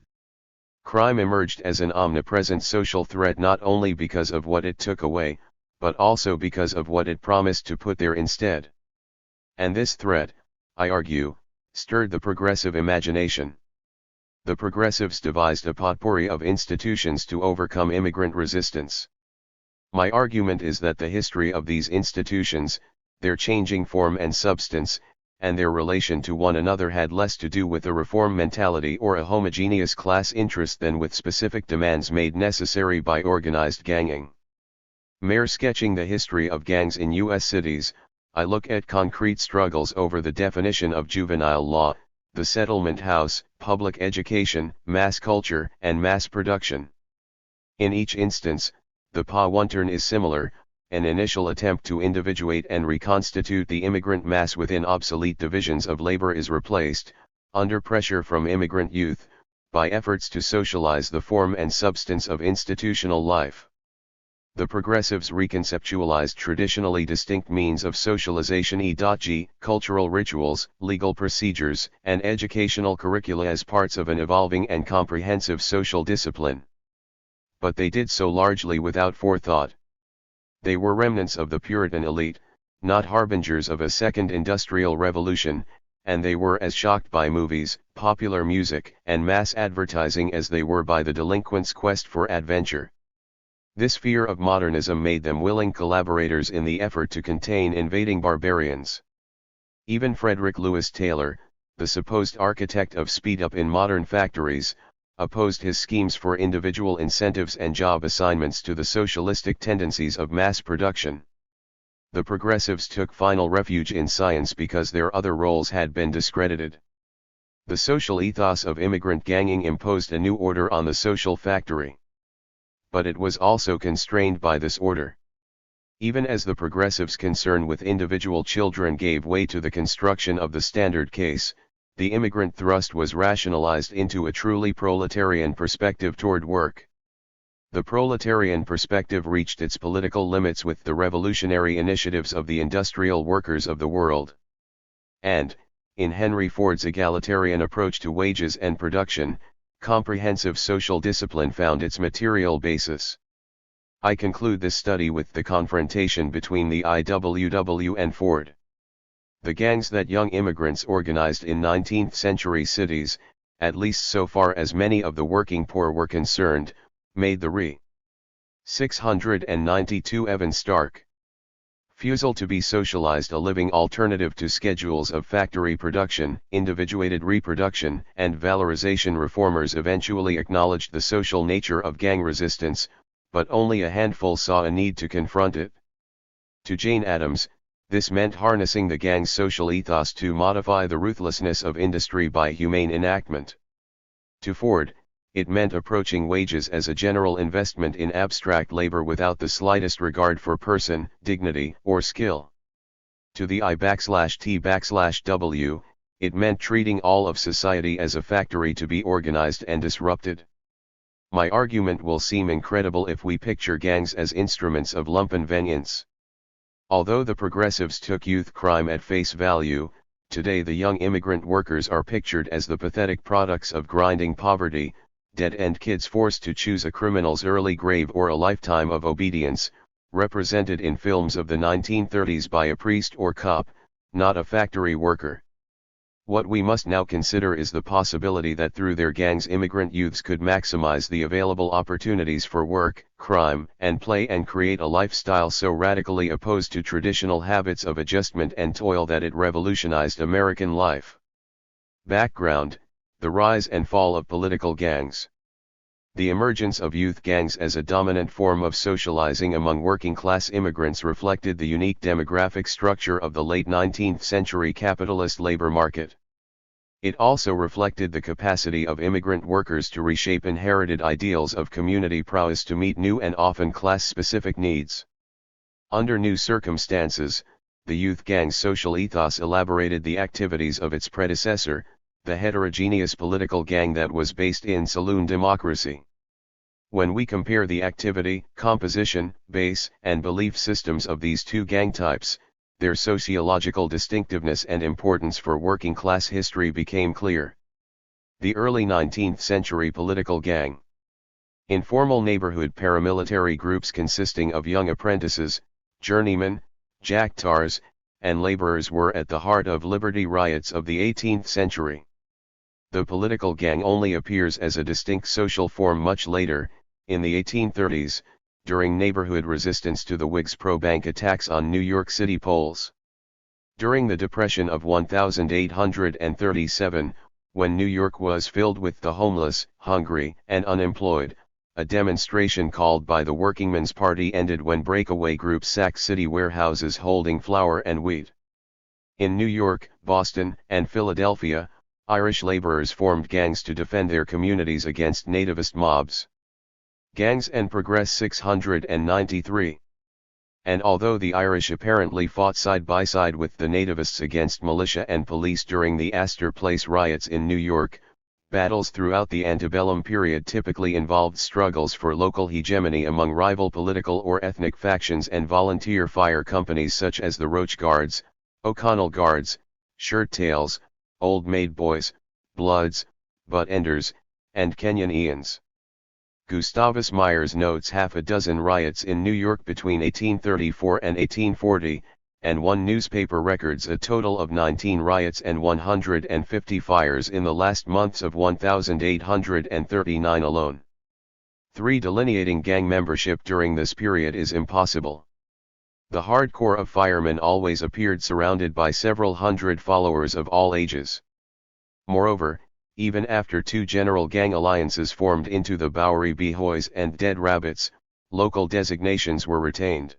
Crime emerged as an omnipresent social threat not only because of what it took away, but also because of what it promised to put there instead. And this threat, I argue, stirred the progressive imagination. The progressives devised a potpourri of institutions to overcome immigrant resistance. My argument is that the history of these institutions, their changing form and substance, and their relation to one another had less to do with a reform mentality or a homogeneous class interest than with specific demands made necessary by organized ganging. Mere sketching the history of gangs in U.S. cities, I look at concrete struggles over the definition of juvenile law, the settlement house, public education, mass culture, and mass production. In each instance, the pattern is similar. An initial attempt to individuate and reconstitute the immigrant mass within obsolete divisions of labor is replaced, under pressure from immigrant youth, by efforts to socialize the form and substance of institutional life. The progressives reconceptualized traditionally distinct means of socialization, e.g., cultural rituals, legal procedures, and educational curricula as parts of an evolving and comprehensive social discipline. But they did so largely without forethought. They were remnants of the Puritan elite, not harbingers of a second industrial revolution, and they were as shocked by movies, popular music, and mass advertising as they were by the delinquent's quest for adventure. This fear of modernism made them willing collaborators in the effort to contain invading barbarians. Even Frederick Lewis Taylor, the supposed architect of speed-up in modern factories, opposed his schemes for individual incentives and job assignments to the socialistic tendencies of mass production. The progressives took final refuge in science because their other roles had been discredited. The social ethos of immigrant ganging imposed a new order on the social factory. But it was also constrained by this order. Even as the progressives' concern with individual children gave way to the construction of the standard case, the immigrant thrust was rationalized into a truly proletarian perspective toward work. The proletarian perspective reached its political limits with the revolutionary initiatives of the industrial workers of the world. And, in Henry Ford's egalitarian approach to wages and production, comprehensive social discipline found its material basis. I conclude this study with the confrontation between the IWW and Ford. The gangs that young immigrants organized in 19th-century cities, at least so far as many of the working poor were concerned, made the Re. 692 Evan Stark refusal to be socialized a living alternative to schedules of factory production, individuated reproduction, and valorization. Reformers eventually acknowledged the social nature of gang resistance, but only a handful saw a need to confront it. To Jane Addams, this meant harnessing the gang's social ethos to modify the ruthlessness of industry by humane enactment. To Ford, it meant approaching wages as a general investment in abstract labor without the slightest regard for person, dignity, or skill. To the I/T/W, it meant treating all of society as a factory to be organized and disrupted. My argument will seem incredible if we picture gangs as instruments of lumpenvengeance. Although the progressives took youth crime at face value, today the young immigrant workers are pictured as the pathetic products of grinding poverty, dead-end kids forced to choose a criminal's early grave or a lifetime of obedience, represented in films of the 1930s by a priest or cop, not a factory worker. What we must now consider is the possibility that through their gangs immigrant youths could maximize the available opportunities for work, crime, and play and create a lifestyle so radically opposed to traditional habits of adjustment and toil that it revolutionized American life. Background: the rise and fall of political gangs. The emergence of youth gangs as a dominant form of socializing among working-class immigrants reflected the unique demographic structure of the late 19th century capitalist labor market. It also reflected the capacity of immigrant workers to reshape inherited ideals of community prowess to meet new and often class-specific needs. Under new circumstances, the youth gang's social ethos elaborated the activities of its predecessor, the heterogeneous political gang that was based in saloon democracy. When we compare the activity, composition, base, and belief systems of these two gang types, their sociological distinctiveness and importance for working-class history became clear. The early 19th century political gang. Informal neighborhood paramilitary groups consisting of young apprentices, journeymen, jactars, and laborers were at the heart of liberty riots of the 18th century. The political gang only appears as a distinct social form much later, in the 1830s, during neighborhood resistance to the Whigs' pro-bank attacks on New York City polls. During the Depression of 1837, when New York was filled with the homeless, hungry, and unemployed, a demonstration called by the Workingmen's Party ended when breakaway groups sacked city warehouses holding flour and wheat. In New York, Boston, and Philadelphia, Irish laborers formed gangs to defend their communities against nativist mobs. Gangs and Progress 693. And although the Irish apparently fought side by side with the nativists against militia and police during the Astor Place riots in New York, battles throughout the antebellum period typically involved struggles for local hegemony among rival political or ethnic factions and volunteer fire companies such as the Roach Guards, O'Connell Guards, Shirt Tails, Old Maid Boys, Bloods, Butt Enders, and Kenyan Ians. Gustavus Myers notes half a dozen riots in New York between 1834 and 1840, and one newspaper records a total of 19 riots and 150 fires in the last months of 1839 alone. 3. Delineating gang membership during this period is impossible. The hardcore of firemen always appeared surrounded by several hundred followers of all ages. Moreover, even after two general gang alliances formed into the Bowery Behoys and Dead Rabbits, local designations were retained.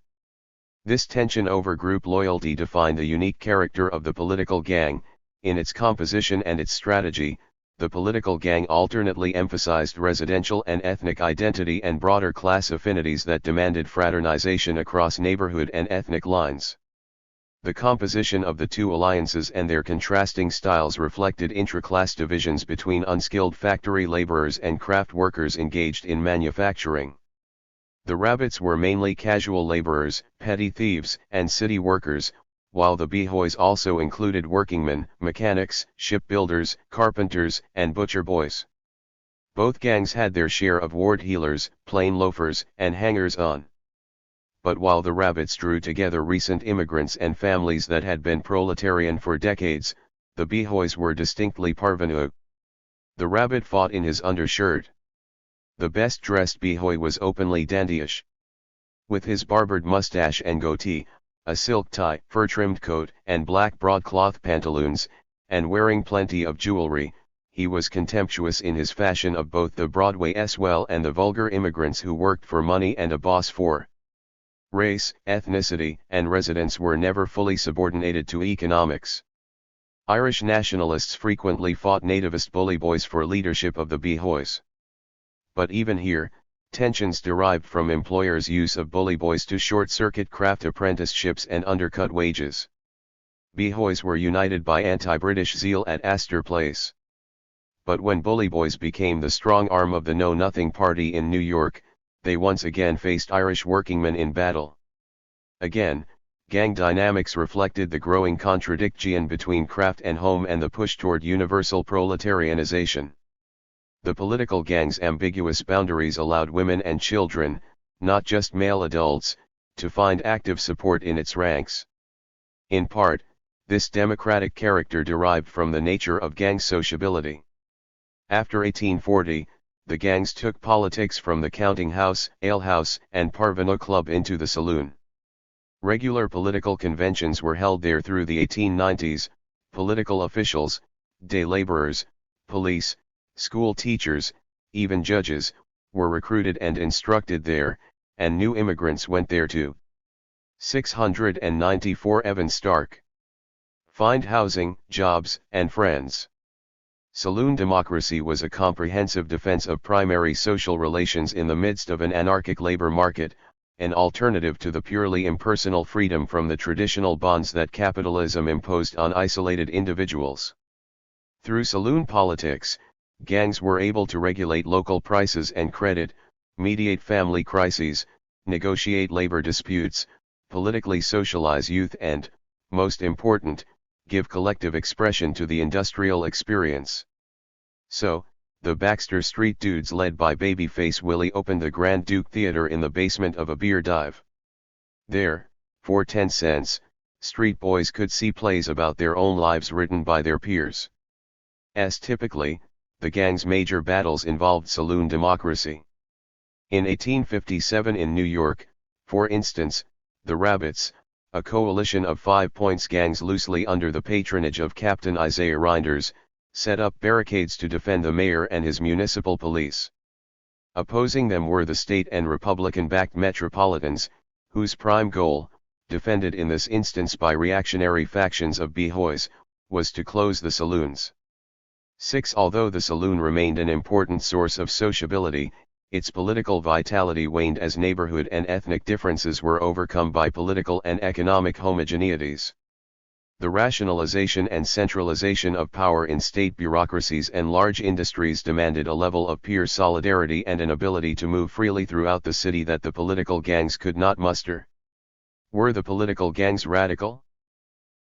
This tension over group loyalty defined the unique character of the political gang. In its composition and its strategy, the political gang alternately emphasized residential and ethnic identity and broader class affinities that demanded fraternization across neighborhood and ethnic lines. The composition of the two alliances and their contrasting styles reflected intra-class divisions between unskilled factory laborers and craft workers engaged in manufacturing. The Rabbits were mainly casual laborers, petty thieves, and city workers, while the Behoys also included workingmen, mechanics, shipbuilders, carpenters, and butcher boys. Both gangs had their share of ward heelers, plain loafers, and hangers-on. But while the Rabbits drew together recent immigrants and families that had been proletarian for decades, the Behoys were distinctly parvenu. The Rabbit fought in his undershirt. The best-dressed Behoy was openly dandyish. With his barbered mustache and goatee, a silk tie, fur-trimmed coat, and black broadcloth pantaloons, and wearing plenty of jewelry, he was contemptuous in his fashion of both the Broadway swell and the vulgar immigrants who worked for money and a boss for. Race, ethnicity, and residence were never fully subordinated to economics. Irish nationalists frequently fought nativist bully boys for leadership of the Behoys. But even here, tensions derived from employers' use of bully boys to short-circuit craft apprenticeships and undercut wages. Behoys were united by anti-British zeal at Astor Place. But when bully boys became the strong arm of the Know Nothing Party in New York, they once again faced Irish workingmen in battle. Again, gang dynamics reflected the growing contradiction between craft and home and the push toward universal proletarianization. The political gang's ambiguous boundaries allowed women and children, not just male adults, to find active support in its ranks. In part, this democratic character derived from the nature of gang sociability. After 1840, the gangs took politics from the counting house, alehouse, and parvenu club into the saloon. Regular political conventions were held there through the 1890s. Political officials, day laborers, police, school teachers, even judges, were recruited and instructed there, and new immigrants went there too. 694 Evan Stark. Find housing, jobs, and friends. Saloon democracy was a comprehensive defense of primary social relations in the midst of an anarchic labor market, an alternative to the purely impersonal freedom from the traditional bonds that capitalism imposed on isolated individuals. Through saloon politics, gangs were able to regulate local prices and credit, mediate family crises, negotiate labor disputes, politically socialize youth and, most important, give collective expression to the industrial experience. So, the Baxter Street Dudes led by Babyface Willie opened the Grand Duke Theater in the basement of a beer dive. There, for 10 cents, street boys could see plays about their own lives written by their peers. As typically, the gang's major battles involved saloon democracy. In 1857 in New York, for instance, the Rabbits, a coalition of 5 Points gangs loosely under the patronage of Captain Isaiah Reinders, set up barricades to defend the mayor and his municipal police. Opposing them were the state and Republican-backed Metropolitans, whose prime goal, defended in this instance by reactionary factions of boys, was to close the saloons. 6. Although the saloon remained an important source of sociability, its political vitality waned as neighborhood and ethnic differences were overcome by political and economic homogeneities. The rationalization and centralization of power in state bureaucracies and large industries demanded a level of peer solidarity and an ability to move freely throughout the city that the political gangs could not muster. Were the political gangs radical?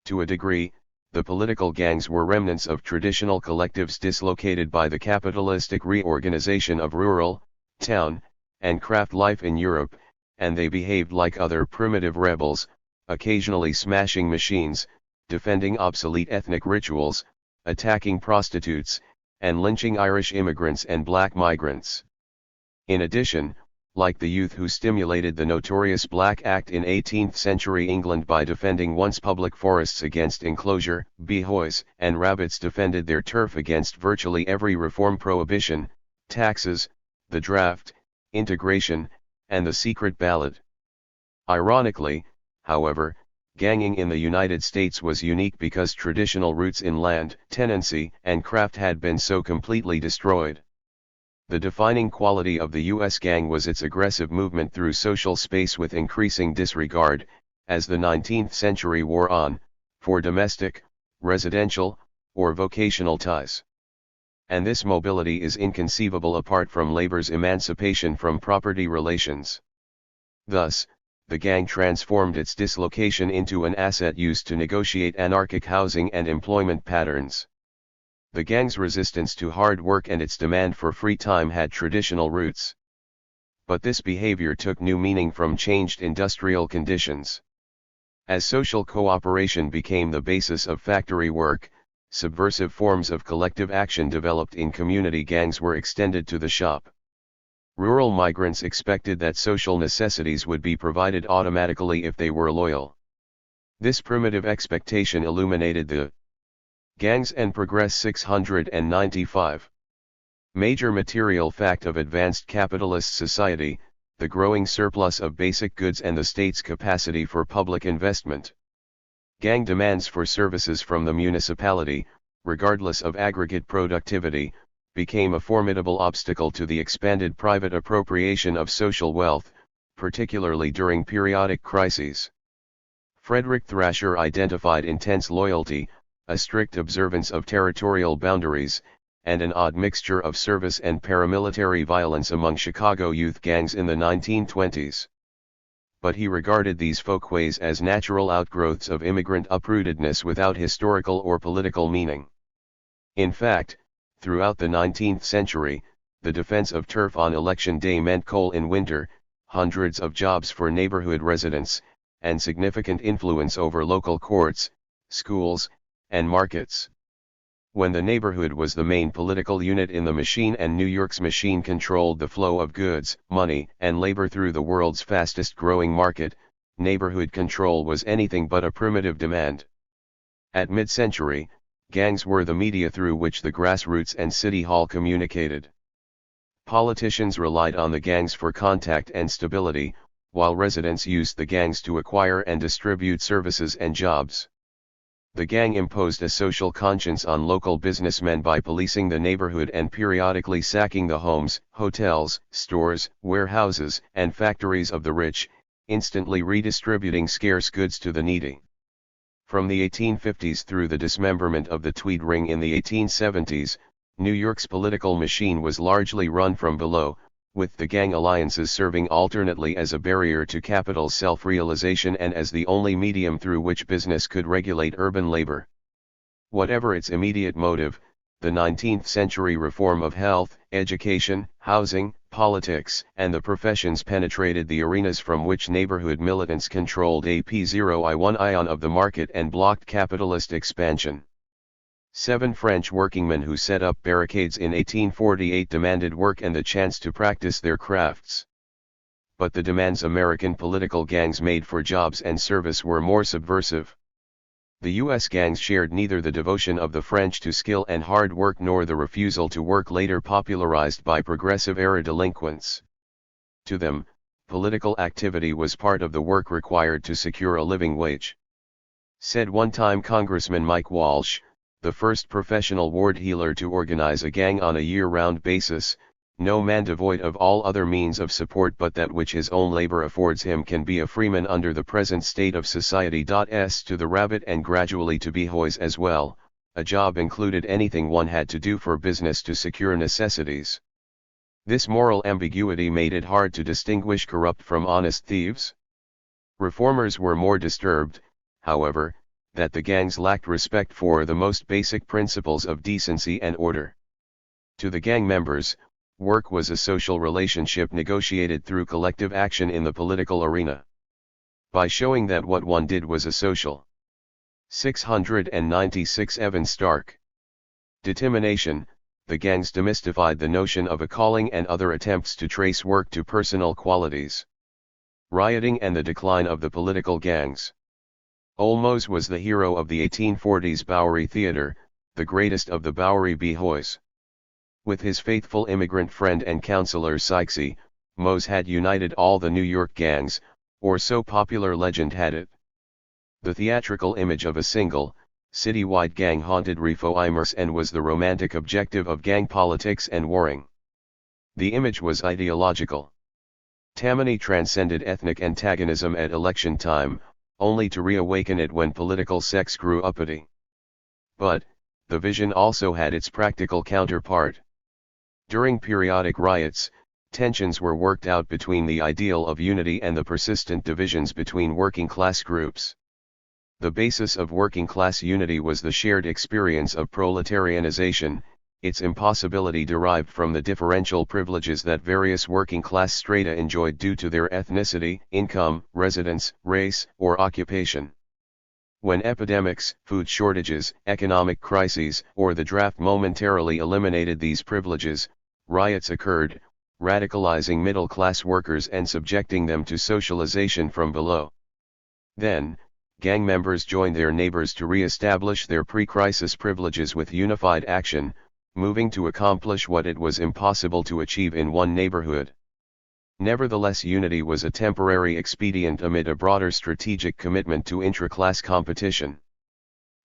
To a degree, the political gangs were remnants of traditional collectives dislocated by the capitalistic reorganization of rural, town, and craft life in Europe, and they behaved like other primitive rebels, occasionally smashing machines, defending obsolete ethnic rituals, attacking prostitutes, and lynching Irish immigrants and black migrants. In addition, like the youth who stimulated the notorious Black Act in 18th century England by defending once public forests against enclosure, boys and rabbits defended their turf against virtually every reform: prohibition, taxes, the draft, integration, and the secret ballot. Ironically, however, ganging in the United States was unique because traditional roots in land tenancy and craft had been so completely destroyed. The defining quality of the U.S. gang was its aggressive movement through social space with increasing disregard, as the 19th century wore on, for domestic, residential, or vocational ties. And this mobility is inconceivable apart from labor's emancipation from property relations. Thus, the gang transformed its dislocation into an asset used to negotiate anarchic housing and employment patterns. The gang's resistance to hard work and its demand for free time had traditional roots. But this behavior took new meaning from changed industrial conditions. As social cooperation became the basis of factory work, subversive forms of collective action developed in community gangs were extended to the shop. Rural migrants expected that social necessities would be provided automatically if they were loyal. This primitive expectation illuminated the gangs and Progress 695. Major material fact of advanced capitalist society, the growing surplus of basic goods and the state's capacity for public investment. Gang demands for services from the municipality, regardless of aggregate productivity, became a formidable obstacle to the expanded private appropriation of social wealth, particularly during periodic crises. Frederick Thrasher identified intense loyalty, a strict observance of territorial boundaries, and an odd mixture of service and paramilitary violence among Chicago youth gangs in the 1920s. But he regarded these folkways as natural outgrowths of immigrant uprootedness without historical or political meaning. In fact, throughout the 19th century, the defense of turf on election day meant coal in winter, hundreds of jobs for neighborhood residents, and significant influence over local courts, schools, and markets. When the neighborhood was the main political unit in the machine and New York's machine controlled the flow of goods, money, and labor through the world's fastest growing market, neighborhood control was anything but a primitive demand. At mid-century, gangs were the media through which the grassroots and city hall communicated. Politicians relied on the gangs for contact and stability, while residents used the gangs to acquire and distribute services and jobs. The gang imposed a social conscience on local businessmen by policing the neighborhood and periodically sacking the homes, hotels, stores, warehouses, and factories of the rich, instantly redistributing scarce goods to the needy. From the 1850s through the dismemberment of the Tweed Ring in the 1870s, New York's political machine was largely run from below, with the gang alliances serving alternately as a barrier to capital's self-realization and as the only medium through which business could regulate urban labor. Whatever its immediate motive, the 19th century reform of health, education, housing, politics, and the professions penetrated the arenas from which neighborhood militants controlled a P0I1 ion of the market and blocked capitalist expansion. 7 French workingmen who set up barricades in 1848 demanded work and the chance to practice their crafts. But the demands American political gangs made for jobs and service were more subversive. The U.S. gangs shared neither the devotion of the French to skill and hard work nor the refusal to work later popularized by progressive-era delinquents. To them, political activity was part of the work required to secure a living wage. Said one-time Congressman Mike Walsh, the first professional ward heeler to organize a gang on a year-round basis, "No man devoid of all other means of support but that which his own labor affords him can be a freeman under the present state of society." S to the rabbit and gradually to behoys as well, a job included anything one had to do for business to secure necessities. This moral ambiguity made it hard to distinguish corrupt from honest thieves. Reformers were more disturbed, however, that the gangs lacked respect for the most basic principles of decency and order. To the gang members, work was a social relationship negotiated through collective action in the political arena. By showing that what one did was a social 696 Evan Stark determination, the gangs demystified the notion of a calling and other attempts to trace work to personal qualities. Rioting and the decline of the political gangs. Olmos was the hero of the 1840s Bowery Theater, the greatest of the Bowery Behoys. With his faithful immigrant friend and counselor Sykesy, Mose had united all the New York gangs, or so popular legend had it. The theatrical image of a single, citywide gang haunted reformers and was the romantic objective of gang politics and warring. The image was ideological. Tammany transcended ethnic antagonism at election time, only to reawaken it when political sex grew uppity. But, the vision also had its practical counterpart. During periodic riots, tensions were worked out between the ideal of unity and the persistent divisions between working-class groups. The basis of working-class unity was the shared experience of proletarianization, its impossibility derived from the differential privileges that various working-class strata enjoyed due to their ethnicity, income, residence, race, or occupation. When epidemics, food shortages, economic crises, or the draft momentarily eliminated these privileges, riots occurred, radicalizing middle-class workers and subjecting them to socialization from below. Then, gang members joined their neighbors to re-establish their pre-crisis privileges with unified action, moving to accomplish what it was impossible to achieve in one neighborhood. Nevertheless, unity was a temporary expedient amid a broader strategic commitment to intra-class competition.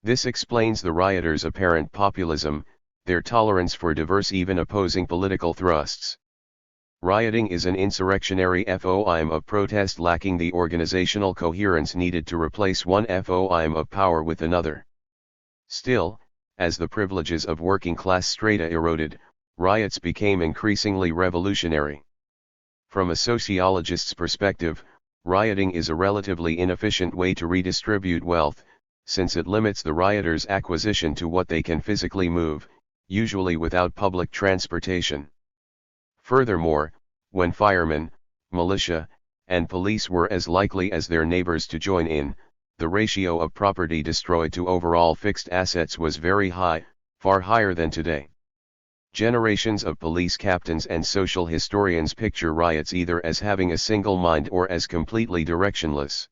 This explains the rioters' apparent populism, their tolerance for diverse even opposing political thrusts. Rioting is an insurrectionary form of protest lacking the organizational coherence needed to replace one form of power with another. Still, as the privileges of working-class strata eroded, riots became increasingly revolutionary. From a sociologist's perspective, rioting is a relatively inefficient way to redistribute wealth, since it limits the rioters' acquisition to what they can physically move, usually without public transportation. Furthermore, when firemen, militia, and police were as likely as their neighbors to join in, the ratio of property destroyed to overall fixed assets was very high, far higher than today. Generations of police captains and social historians picture riots either as having a single mind or as completely directionless.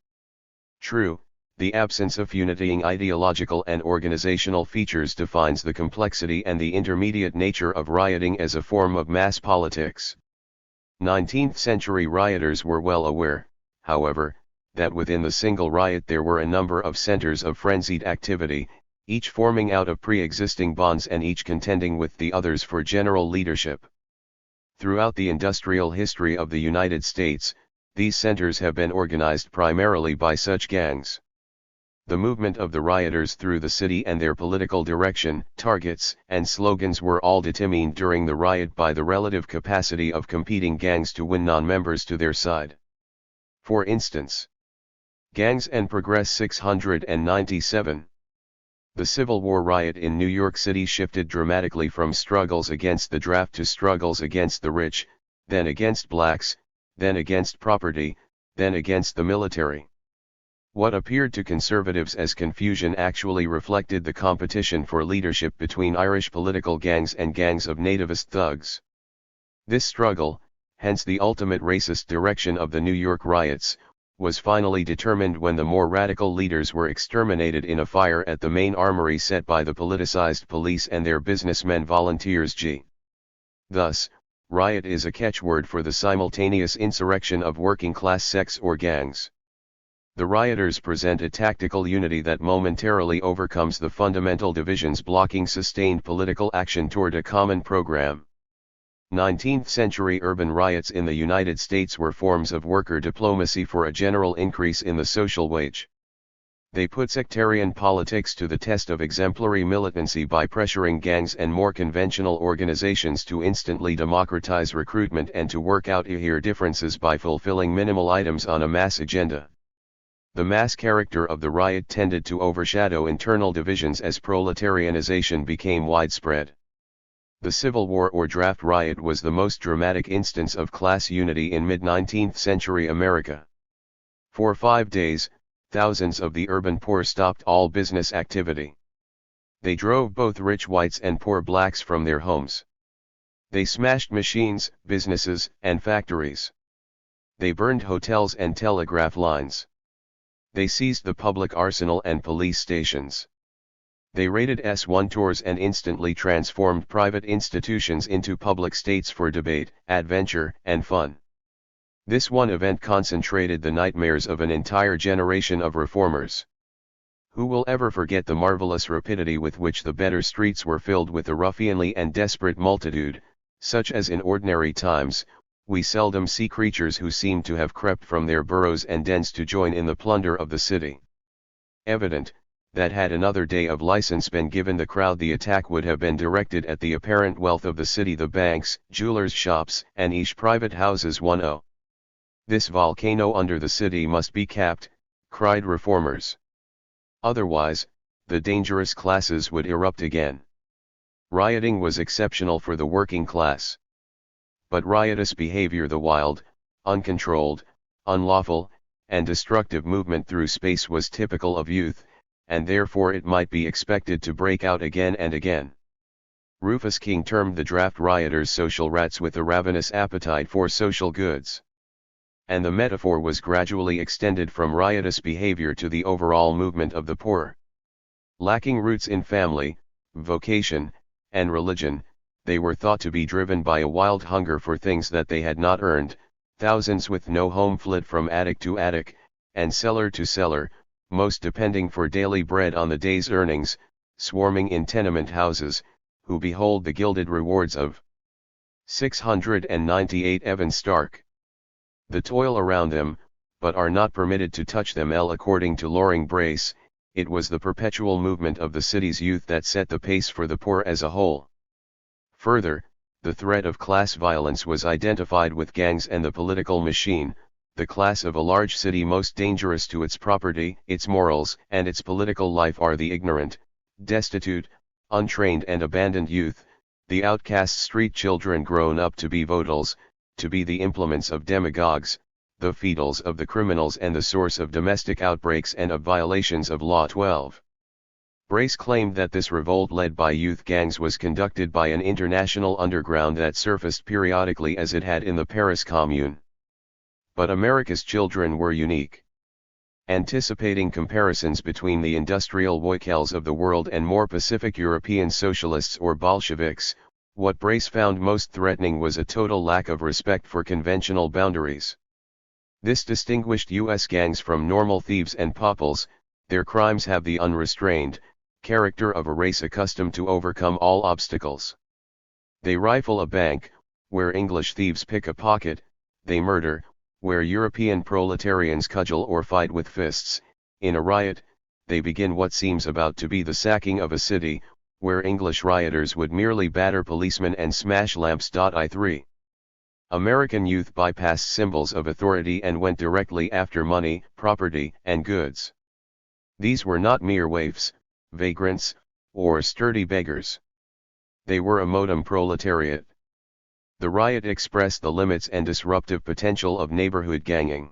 True, the absence of unifying ideological and organizational features defines the complexity and the intermediate nature of rioting as a form of mass politics. 19th century rioters were well aware, however, that within the single riot there were a number of centers of frenzied activity, each forming out of pre-existing bonds and each contending with the others for general leadership. Throughout the industrial history of the United States, these centers have been organized primarily by such gangs. The movement of the rioters through the city and their political direction, targets, and slogans were all determined during the riot by the relative capacity of competing gangs to win non-members to their side. For instance, Gangs and Progress 697. The Civil War riot in New York City shifted dramatically from struggles against the draft to struggles against the rich, then against blacks, then against property, then against the military. What appeared to conservatives as confusion actually reflected the competition for leadership between Irish political gangs and gangs of nativist thugs. This struggle, hence the ultimate racist direction of the New York riots, was finally determined when the more radical leaders were exterminated in a fire at the main armory set by the politicized police and their businessmen volunteers. Thus, riot is a catchword for the simultaneous insurrection of working-class sects or gangs. The rioters present a tactical unity that momentarily overcomes the fundamental divisions blocking sustained political action toward a common program. 19th-century urban riots in the United States were forms of worker diplomacy for a general increase in the social wage. They put sectarian politics to the test of exemplary militancy by pressuring gangs and more conventional organizations to instantly democratize recruitment and to work out IHR differences by fulfilling minimal items on a mass agenda. The mass character of the riot tended to overshadow internal divisions as proletarianization became widespread. The Civil War or draft riot was the most dramatic instance of class unity in mid-19th century America. For 5 days, thousands of the urban poor stopped all business activity. They drove both rich whites and poor blacks from their homes. They smashed machines, businesses, and factories. They burned hotels and telegraph lines. They seized the public arsenal and police stations. They raided S1 tours and instantly transformed private institutions into public states for debate, adventure, and fun. This one event concentrated the nightmares of an entire generation of reformers. Who will ever forget the marvelous rapidity with which the better streets were filled with a ruffianly and desperate multitude, such as in ordinary times, we seldom see creatures who seem to have crept from their burrows and dens to join in the plunder of the city. Evident, that had another day of license been given the crowd, the attack would have been directed at the apparent wealth of the city, the banks, jewelers' shops, and each private houses. 10. This volcano under the city must be capped, cried reformers. Otherwise, the dangerous classes would erupt again. Rioting was exceptional for the working class. But riotous behavior, the wild, uncontrolled, unlawful, and destructive movement through space, was typical of youth, and therefore it might be expected to break out again and again. Rufus King termed the draft rioters social rats with a ravenous appetite for social goods. And the metaphor was gradually extended from riotous behavior to the overall movement of the poor. Lacking roots in family, vocation, and religion, they were thought to be driven by a wild hunger for things that they had not earned. Thousands with no home fled from attic to attic, and cellar to cellar, most depending for daily bread on the day's earnings, swarming in tenement houses, who behold the gilded rewards of 698 Evan Stark. The toil around them, but are not permitted to touch them. According to Loring Brace, it was the perpetual movement of the city's youth that set the pace for the poor as a whole. Further, the threat of class violence was identified with gangs and the political machine, the class of a large city most dangerous to its property, its morals, and its political life are the ignorant, destitute, untrained and abandoned youth, the outcast street children grown up to be vodals, to be the implements of demagogues, the feedals of the criminals and the source of domestic outbreaks and of violations of Law 12. Brace claimed that this revolt led by youth gangs was conducted by an international underground that surfaced periodically as it had in the Paris Commune. But America's children were unique. Anticipating comparisons between the industrial Woikels of the world and more Pacific European socialists or Bolsheviks, what Brace found most threatening was a total lack of respect for conventional boundaries. This distinguished U.S. gangs from normal thieves and popples. Their crimes have the unrestrained character of a race accustomed to overcome all obstacles. They rifle a bank, where English thieves pick a pocket; they murder, where European proletarians cudgel or fight with fists; in a riot, they begin what seems about to be the sacking of a city, where English rioters would merely batter policemen and smash lamps. I3. American youth bypassed symbols of authority and went directly after money, property, and goods. These were not mere waifs, vagrants, or sturdy beggars. They were a modem proletariat. The riot expressed the limits and disruptive potential of neighborhood ganging.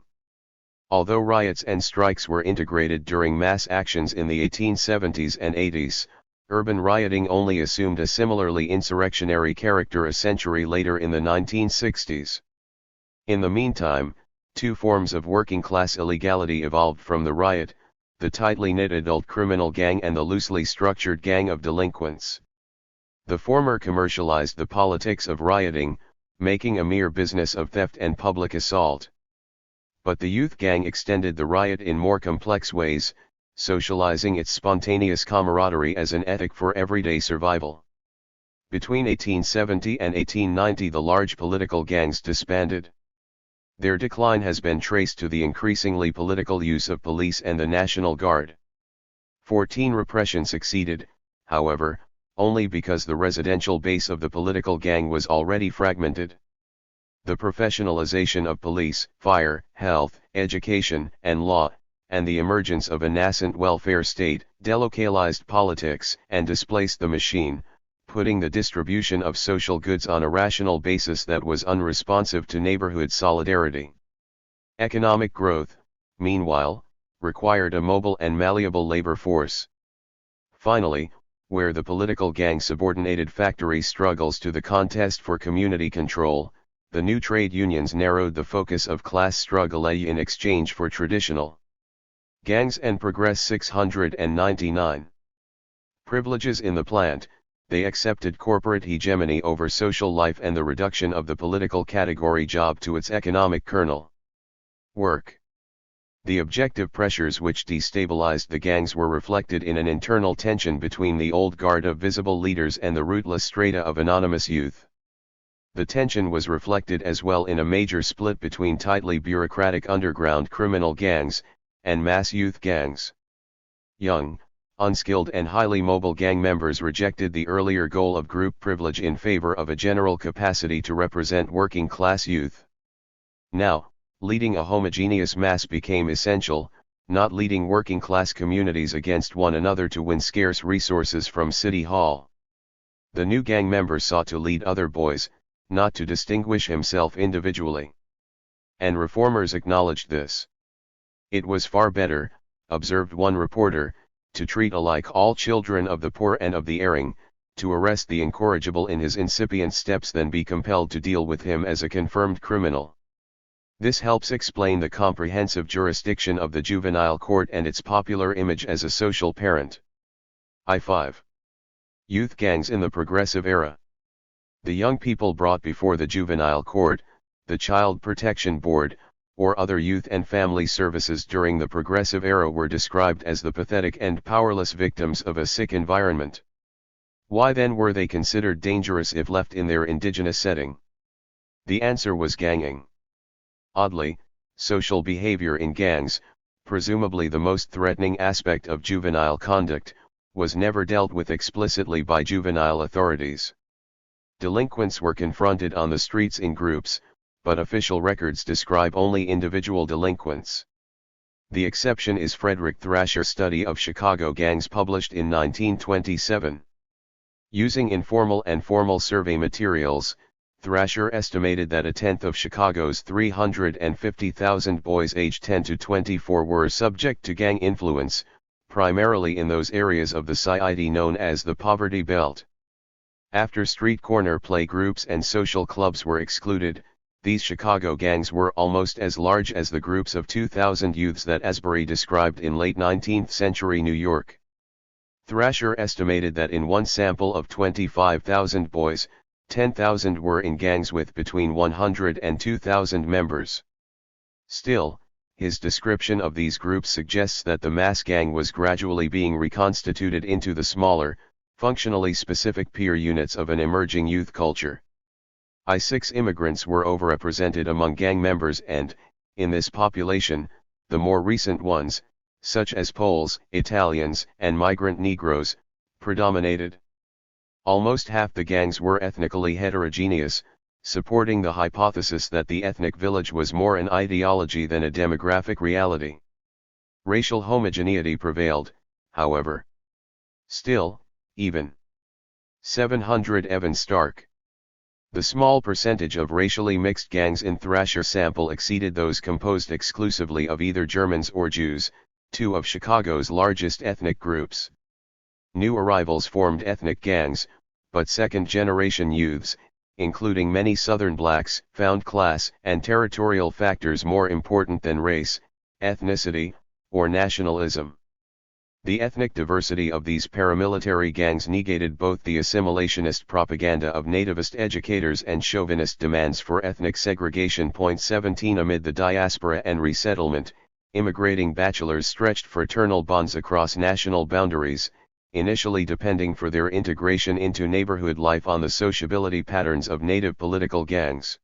Although riots and strikes were integrated during mass actions in the 1870s and 80s, urban rioting only assumed a similarly insurrectionary character a century later in the 1960s. In the meantime, two forms of working-class illegality evolved from the riot: the tightly knit adult criminal gang and the loosely structured gang of delinquents. The former commercialized the politics of rioting, making a mere business of theft and public assault. But the youth gang extended the riot in more complex ways, socializing its spontaneous camaraderie as an ethic for everyday survival. Between 1870 and 1890 the large political gangs disbanded. Their decline has been traced to the increasingly political use of police and the National Guard. 14 Repression succeeded, however, only because the residential base of the political gang was already fragmented. The professionalization of police, fire, health, education, and law, and the emergence of a nascent welfare state, delocalized politics and displaced the machine, putting the distribution of social goods on a rational basis that was unresponsive to neighborhood solidarity. Economic growth, meanwhile, required a mobile and malleable labor force. Finally, where the political gang subordinated factory struggles to the contest for community control, the new trade unions narrowed the focus of class struggle in exchange for traditional gangs and progress. 699. Privileges in the plant. They accepted corporate hegemony over social life and the reduction of the political category job to its economic kernel. Work. The objective pressures which destabilized the gangs were reflected in an internal tension between the old guard of visible leaders and the rootless strata of anonymous youth. The tension was reflected as well in a major split between tightly bureaucratic underground criminal gangs, and mass youth gangs. Young, unskilled and highly mobile gang members rejected the earlier goal of group privilege in favor of a general capacity to represent working-class youth. Now, leading a homogeneous mass became essential, not leading working-class communities against one another to win scarce resources from City Hall. The new gang member sought to lead other boys, not to distinguish himself individually. And reformers acknowledged this. It was far better, observed one reporter, to treat alike all children of the poor and of the erring, to arrest the incorrigible in his incipient steps than be compelled to deal with him as a confirmed criminal. This helps explain the comprehensive jurisdiction of the juvenile court and its popular image as a social parent. I-5. Youth gangs in the Progressive Era. The young people brought before the juvenile court, the Child Protection Board, or other youth and family services during the Progressive Era were described as the pathetic and powerless victims of a sick environment. Why then were they considered dangerous if left in their indigenous setting? The answer was ganging. Oddly, social behavior in gangs, presumably the most threatening aspect of juvenile conduct, was never dealt with explicitly by juvenile authorities. Delinquents were confronted on the streets in groups, but official records describe only individual delinquents. The exception is Frederick Thrasher's study of Chicago gangs published in 1927. Using informal and formal survey materials, Thrasher estimated that a tenth of Chicago's 350,000 boys aged 10 to 24 were subject to gang influence, primarily in those areas of the society known as the poverty belt. After street corner play groups and social clubs were excluded, these Chicago gangs were almost as large as the groups of 2,000 youths that Asbury described in late 19th century New York. Thrasher estimated that in one sample of 25,000 boys, 10,000 were in gangs with between 100 and 2,000 members. Still, his description of these groups suggests that the mass gang was gradually being reconstituted into the smaller, functionally specific peer units of an emerging youth culture. I-6 immigrants were overrepresented among gang members and, in this population, the more recent ones, such as Poles, Italians, and migrant Negroes, predominated. Almost half the gangs were ethnically heterogeneous, supporting the hypothesis that the ethnic village was more an ideology than a demographic reality. Racial homogeneity prevailed, however. Still, even 700 Evan Stark. The small percentage of racially mixed gangs in Thrasher sample exceeded those composed exclusively of either Germans or Jews, two of Chicago's largest ethnic groups. New arrivals formed ethnic gangs, but second-generation youths, including many Southern blacks, found class and territorial factors more important than race, ethnicity, or nationalism. The ethnic diversity of these paramilitary gangs negated both the assimilationist propaganda of nativist educators and chauvinist demands for ethnic segregation. 17 Amid the diaspora and resettlement, immigrating bachelors stretched fraternal bonds across national boundaries, initially depending for their integration into neighborhood life on the sociability patterns of native political gangs.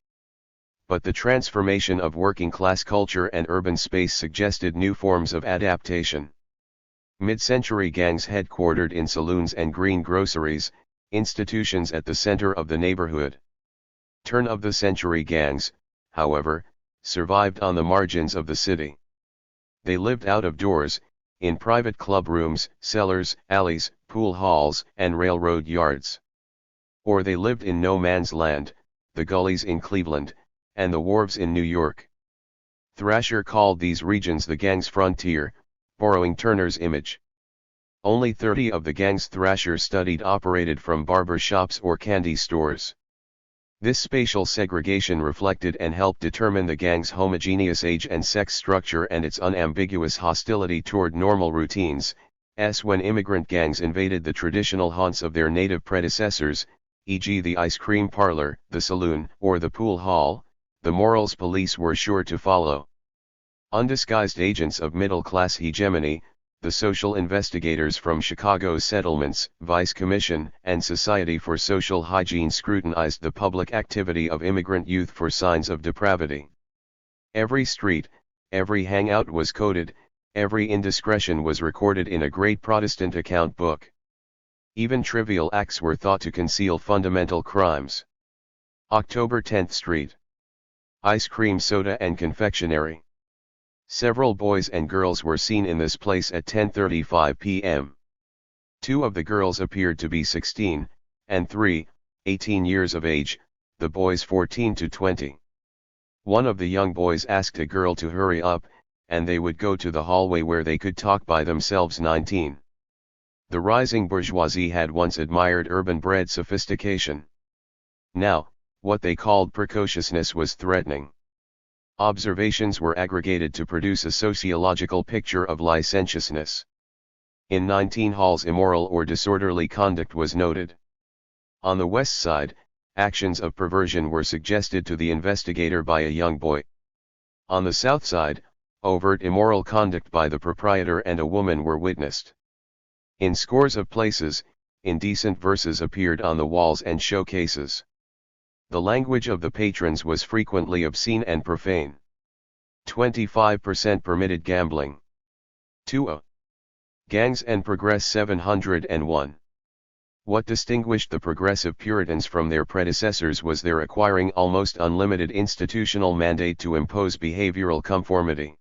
But the transformation of working-class culture and urban space suggested new forms of adaptation. Mid-century gangs headquartered in saloons and green groceries, institutions at the center of the neighborhood. Turn-of-the-century gangs, however, survived on the margins of the city. They lived out of doors, in private club rooms, cellars, alleys, pool halls, and railroad yards. Or they lived in no man's land, the gullies in Cleveland, and the wharves in New York. Thrasher called these regions the gang's frontier, borrowing Turner's image. Only 30 of the gangs Thrasher studied operated from barber shops or candy stores. This spatial segregation reflected and helped determine the gang's homogeneous age and sex structure and its unambiguous hostility toward normal routines, when immigrant gangs invaded the traditional haunts of their native predecessors, e.g. the ice cream parlor, the saloon, or the pool hall, the morals police were sure to follow. Undisguised agents of middle-class hegemony, the social investigators from Chicago's settlements, Vice Commission, and Society for Social Hygiene scrutinized the public activity of immigrant youth for signs of depravity. Every street, every hangout was coded, every indiscretion was recorded in a great Protestant account book. Even trivial acts were thought to conceal fundamental crimes. October 10th Street. Ice cream, soda and confectionery. Several boys and girls were seen in this place at 10:35 p.m. Two of the girls appeared to be 16, and 3, 18 years of age, the boys 14 to 20. One of the young boys asked a girl to hurry up, and they would go to the hallway where they could talk by themselves. 19. The rising bourgeoisie had once admired urban-bred sophistication. Now, what they called precociousness was threatening. Observations were aggregated to produce a sociological picture of licentiousness. In 19 halls immoral or disorderly conduct was noted. On the west side, actions of perversion were suggested to the investigator by a young boy. On the south side, overt immoral conduct by the proprietor and a woman were witnessed. In scores of places, indecent verses appeared on the walls and showcases. The language of the patrons was frequently obscene and profane. 25% permitted gambling. 2. Gangs and Progress. 701. What distinguished the progressive Puritans from their predecessors was their acquiring almost unlimited institutional mandate to impose behavioral conformity.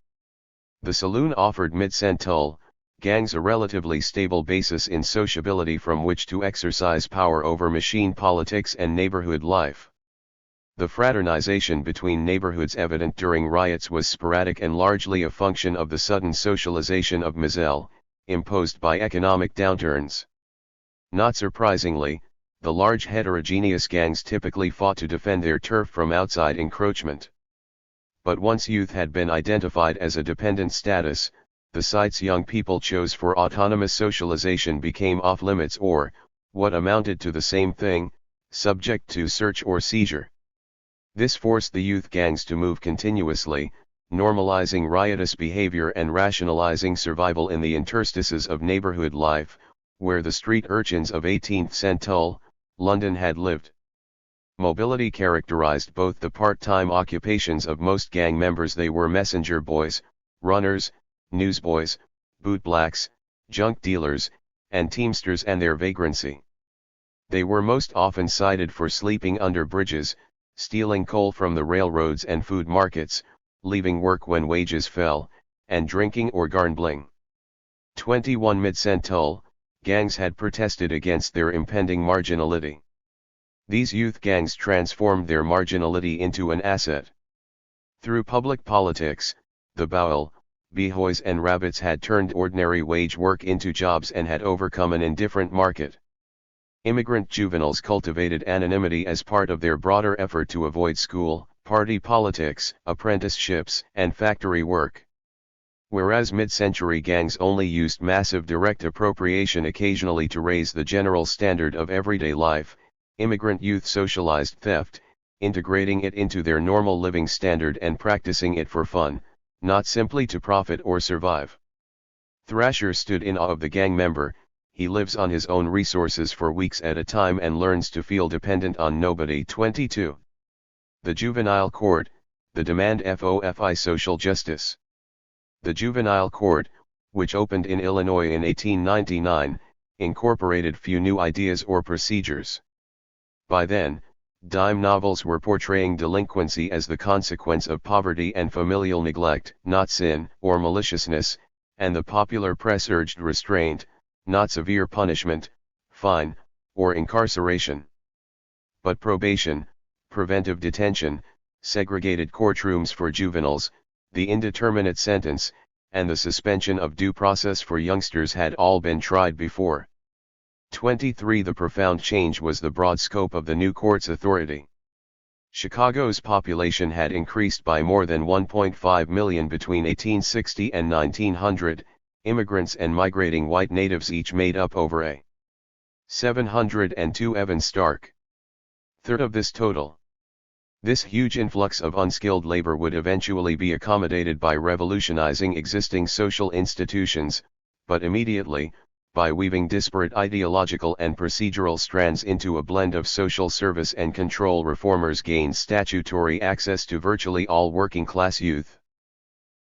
The saloon offered mid-cent toll, gangs a relatively stable basis in sociability from which to exercise power over machine politics and neighborhood life. The fraternization between neighborhoods evident during riots was sporadic and largely a function of the sudden socialization of misère, imposed by economic downturns. Not surprisingly, the large heterogeneous gangs typically fought to defend their turf from outside encroachment. But once youth had been identified as a dependent status, the sites young people chose for autonomous socialization became off-limits or, what amounted to the same thing, subject to search or seizure. This forced the youth gangs to move continuously, normalizing riotous behavior and rationalizing survival in the interstices of neighborhood life, where the street urchins of 18th century London had lived. Mobility characterized both the part-time occupations of most gang members. They were messenger boys, runners, newsboys, bootblacks, junk dealers, and teamsters, and their vagrancy. They were most often cited for sleeping under bridges, stealing coal from the railroads and food markets, leaving work when wages fell, and drinking or gambling. 21 Mid-century, gangs had protested against their impending marginality. These youth gangs transformed their marginality into an asset. Through public politics, the Bowl, Behoys and Rabbits had turned ordinary wage work into jobs and had overcome an indifferent market. Immigrant juveniles cultivated anonymity as part of their broader effort to avoid school, party politics, apprenticeships, and factory work. Whereas mid-century gangs only used massive direct appropriation occasionally to raise the general standard of everyday life, immigrant youth socialized theft, integrating it into their normal living standard and practicing it for fun, not simply to profit or survive. Thrasher stood in awe of the gang member. He lives on his own resources for weeks at a time and learns to feel dependent on nobody. 22. The Juvenile Court, the demand for social justice. The Juvenile Court, which opened in Illinois in 1899, incorporated few new ideas or procedures. By then, dime novels were portraying delinquency as the consequence of poverty and familial neglect, not sin or maliciousness, and the popular press urged restraint, not severe punishment, fine, or incarceration. But probation, preventive detention, segregated courtrooms for juveniles, the indeterminate sentence, and the suspension of due process for youngsters had all been tried before. 23. The profound change was the broad scope of the new court's authority. Chicago's population had increased by more than 1.5 million between 1860 and 1900, immigrants and migrating white natives each made up over a 702 Evan Stark. Third of this total. This huge influx of unskilled labor would eventually be accommodated by revolutionizing existing social institutions, but immediately, by weaving disparate ideological and procedural strands into a blend of social service and control, reformers gained statutory access to virtually all working-class youth.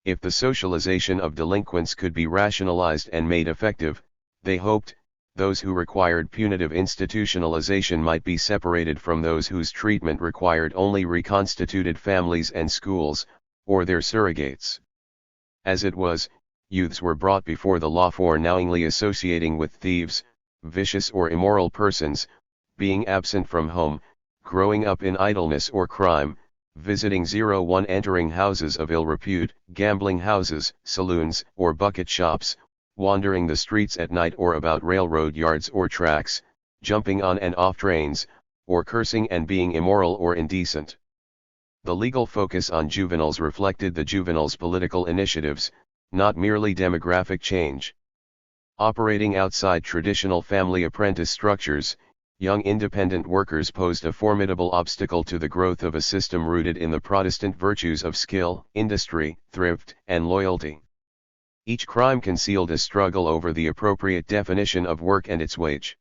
If the socialization of delinquents could be rationalized and made effective, they hoped, those who required punitive institutionalization might be separated from those whose treatment required only reconstituted families and schools, or their surrogates. As it was, youths were brought before the law for knowingly associating with thieves, vicious or immoral persons, being absent from home, growing up in idleness or crime, visiting 01 entering houses of ill repute, gambling houses, saloons, or bucket shops, wandering the streets at night or about railroad yards or tracks, jumping on and off trains, or cursing and being immoral or indecent. The legal focus on juveniles reflected the juveniles' political initiatives, not merely demographic change. Operating outside traditional family apprentice structures, young independent workers posed a formidable obstacle to the growth of a system rooted in the Protestant virtues of skill, industry, thrift, and loyalty. Each crime concealed a struggle over the appropriate definition of work and its wage.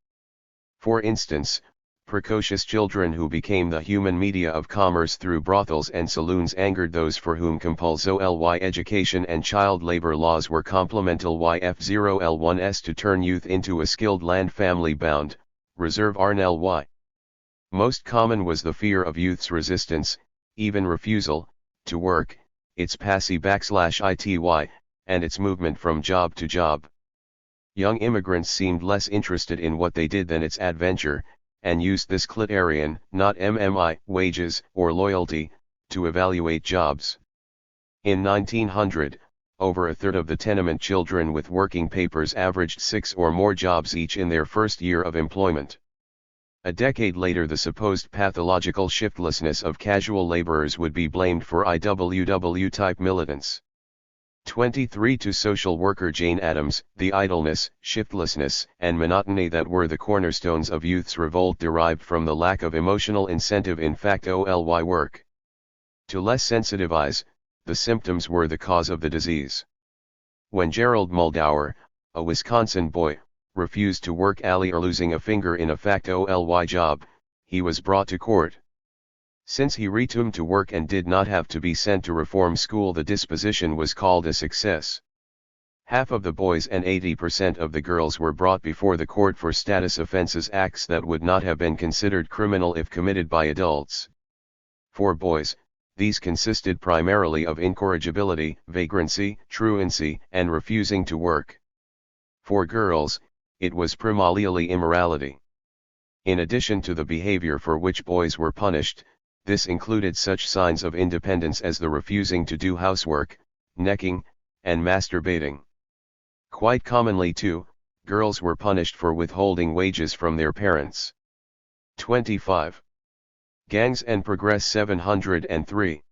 For instance, precocious children who became the human media of commerce through brothels and saloons angered those for whom compulsory education and child labor laws were complemental YF0L1S to turn youth into a skilled land family bound, reserve RNLY. Most common was the fear of youth's resistance, even refusal, to work, its passy/ity, and its movement from job to job. Young immigrants seemed less interested in what they did than its adventure, and used this criterion, not MMI, wages, or loyalty, to evaluate jobs. In 1900, over a third of the tenement children with working papers averaged 6 or more jobs each in their first year of employment. A decade later, the supposed pathological shiftlessness of casual laborers would be blamed for IWW-type militants. 23 To social worker Jane Addams, the idleness, shiftlessness, and monotony that were the cornerstones of youth's revolt derived from the lack of emotional incentive in fact-only work. To less sensitive eyes, the symptoms were the cause of the disease. When Gerald Muldaur, a Wisconsin boy, refused to work or losing a finger in a factory job, he was brought to court. Since he returned to work and did not have to be sent to reform school, the disposition was called a success. Half of the boys and 80% of the girls were brought before the court for status offenses, acts that would not have been considered criminal if committed by adults. For boys, these consisted primarily of incorrigibility, vagrancy, truancy, and refusing to work. For girls, it was primarily immorality. In addition to the behavior for which boys were punished, this included such signs of independence as the refusing to do housework, necking, and masturbating. Quite commonly too, girls were punished for withholding wages from their parents. 25. Gangs and Progress 703.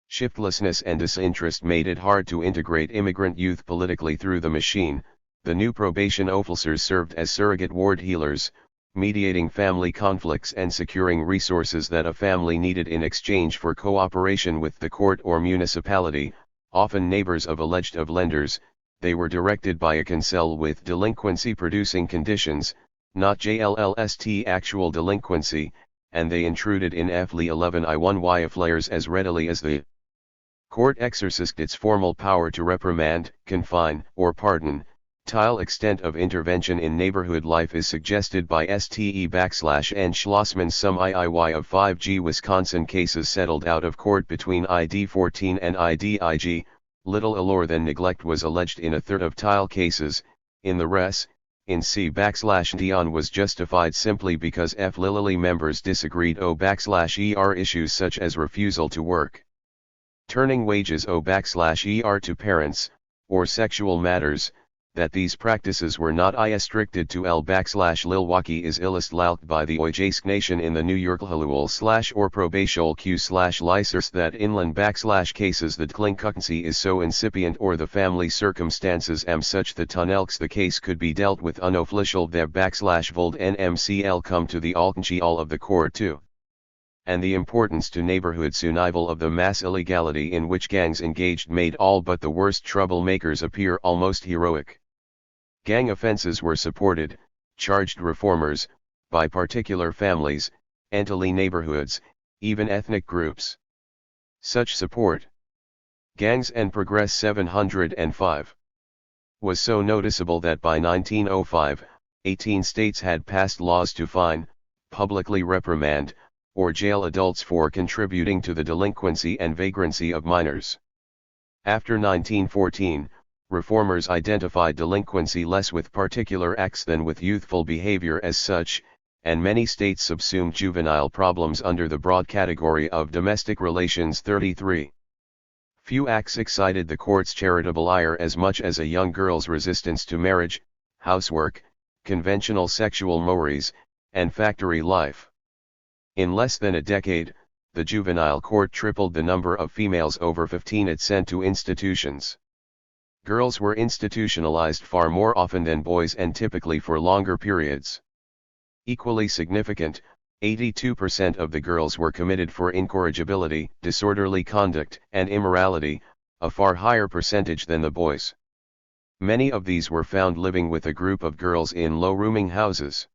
Shiftlessness and disinterest made it hard to integrate immigrant youth politically through the machine. The new probation officers served as surrogate ward healers, mediating family conflicts and securing resources that a family needed in exchange for cooperation with the court or municipality, often neighbors of alleged offenders. They were directed by a council with delinquency-producing conditions, not JLLST actual delinquency, and they intruded in FLE 11I1Y affairs as readily as the court exercised its formal power to reprimand, confine, or pardon. Tile extent of intervention in neighborhood life is suggested by STE /N Schlossman's sum IIY of 5G Wisconsin cases settled out of court between ID 14 and IDIG. Little allure than neglect was alleged in a third of Tile cases. In the res, in C/Dion was justified simply because FLILI members disagreed O/ER issues such as refusal to work, turning wages O/ER to parents, or sexual matters. That these practices were not restricted to L/Milwaukee is illustrated by the Ojaisk Nation in the New York Halul/or Probatiol Q/Lysers that inland/cases the delinquency is so incipient or the family circumstances am such that tunnelks the case could be dealt with unofficial the/vold NMCL come to the all of the court too. And the importance to neighborhood survival of the mass illegality in which gangs engaged made all but the worst troublemakers appear almost heroic. Gang offenses were supported, charged reformers, by particular families, entity neighborhoods, even ethnic groups. Such support, Gangs and Progress 705, was so noticeable that by 1905, 18 states had passed laws to fine, publicly reprimand, or jail adults for contributing to the delinquency and vagrancy of minors. After 1914, reformers identified delinquency less with particular acts than with youthful behavior as such, and many states subsumed juvenile problems under the broad category of domestic relations. 33. Few acts excited the court's charitable ire as much as a young girl's resistance to marriage, housework, conventional sexual mores, and factory life. In less than a decade, the juvenile court tripled the number of females over 15 it sent to institutions. Girls were institutionalized far more often than boys and typically for longer periods. Equally significant, 82% of the girls were committed for incorrigibility, disorderly conduct, and immorality, a far higher percentage than the boys. Many of these were found living with a group of girls in low-rooming houses.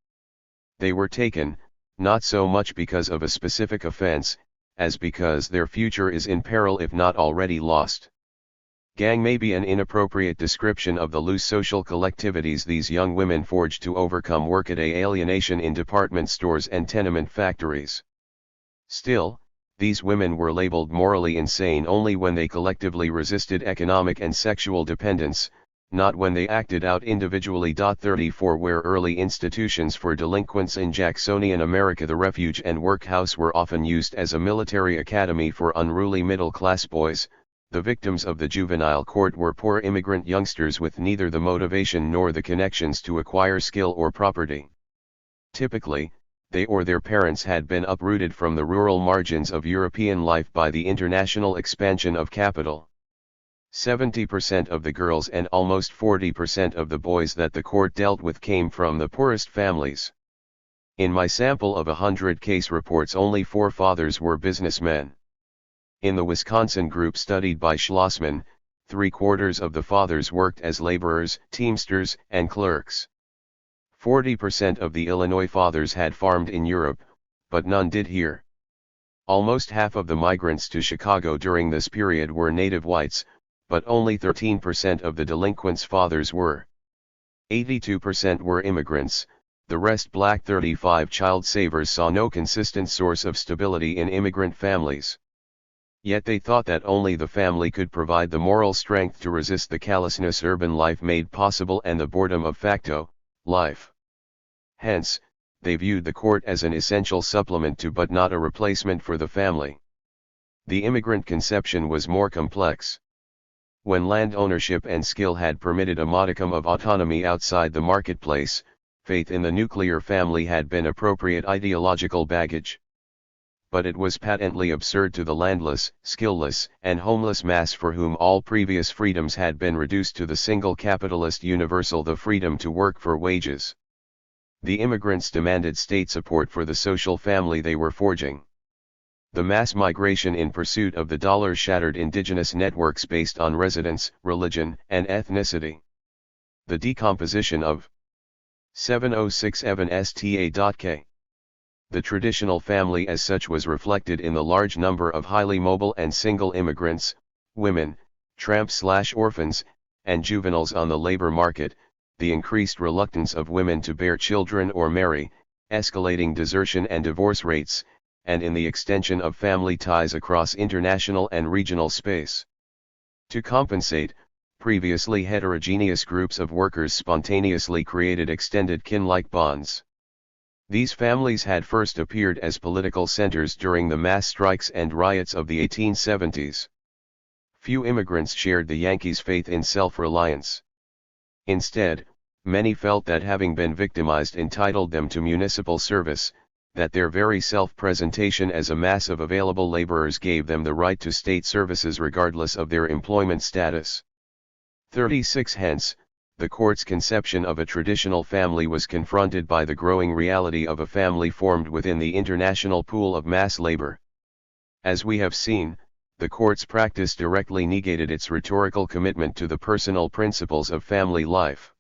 They were taken, not so much because of a specific offense, as because their future is in peril if not already lost. Gang may be an inappropriate description of the loose social collectivities these young women forged to overcome workaday alienation in department stores and tenement factories. Still, these women were labeled morally insane only when they collectively resisted economic and sexual dependence, not when they acted out individually. 34 Where early institutions for delinquents in Jacksonian America, the refuge and workhouse were often used as a military academy for unruly middle-class boys. The victims of the juvenile court were poor immigrant youngsters with neither the motivation nor the connections to acquire skill or property. Typically, they or their parents had been uprooted from the rural margins of European life by the international expansion of capital. 70% of the girls and almost 40% of the boys that the court dealt with came from the poorest families. In my sample of 100 case reports, only 4 fathers were businessmen. In the Wisconsin group studied by Schlossman, 3/4 of the fathers worked as laborers, teamsters, and clerks. 40% of the Illinois fathers had farmed in Europe, but none did here. Almost half of the migrants to Chicago during this period were native whites, but only 13% of the delinquents' fathers were. 82% were immigrants, the rest black. 35 child savers saw no consistent source of stability in immigrant families. Yet they thought that only the family could provide the moral strength to resist the callousness urban life made possible and the boredom of facto life. Hence, they viewed the court as an essential supplement to but not a replacement for the family. The immigrant conception was more complex. When land ownership and skill had permitted a modicum of autonomy outside the marketplace, faith in the nuclear family had been appropriate ideological baggage. But it was patently absurd to the landless, skillless, and homeless mass for whom all previous freedoms had been reduced to the single capitalist universal, the freedom to work for wages. The immigrants demanded state support for the social family they were forging. The mass migration in pursuit of the dollar shattered indigenous networks based on residence, religion, and ethnicity. The decomposition of 7067 sta.k. The traditional family as such was reflected in the large number of highly mobile and single immigrants, women, tramps/orphans, and juveniles on the labor market, the increased reluctance of women to bear children or marry, escalating desertion and divorce rates, and in the extension of family ties across international and regional space. To compensate, previously heterogeneous groups of workers spontaneously created extended kin-like bonds. These families had first appeared as political centers during the mass strikes and riots of the 1870s. Few immigrants shared the Yankees' faith in self-reliance. Instead, many felt that having been victimized entitled them to municipal service, that their very self-presentation as a mass of available laborers gave them the right to state services regardless of their employment status. 36 Hence, the court's conception of a traditional family was confronted by the growing reality of a family formed within the international pool of mass labor. As we have seen, the court's practice directly negated its rhetorical commitment to the personal principles of family life.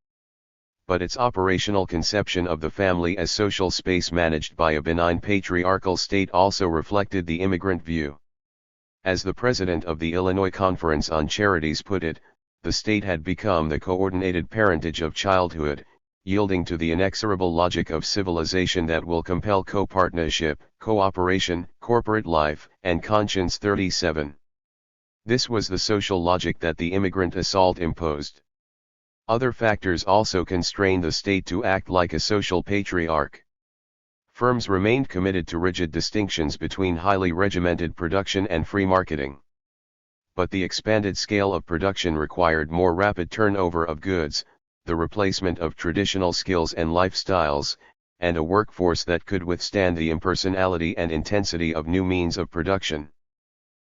But its operational conception of the family as social space managed by a benign patriarchal state also reflected the immigrant view. As the president of the Illinois Conference on Charities put it, the state had become the coordinated parentage of childhood, yielding to the inexorable logic of civilization that will compel co-partnership, cooperation, corporate life, and conscience. 37. This was the social logic that the immigrant assault imposed. Other factors also constrained the state to act like a social patriarch. Firms remained committed to rigid distinctions between highly regimented production and free marketing. But the expanded scale of production required more rapid turnover of goods, the replacement of traditional skills and lifestyles, and a workforce that could withstand the impersonality and intensity of new means of production.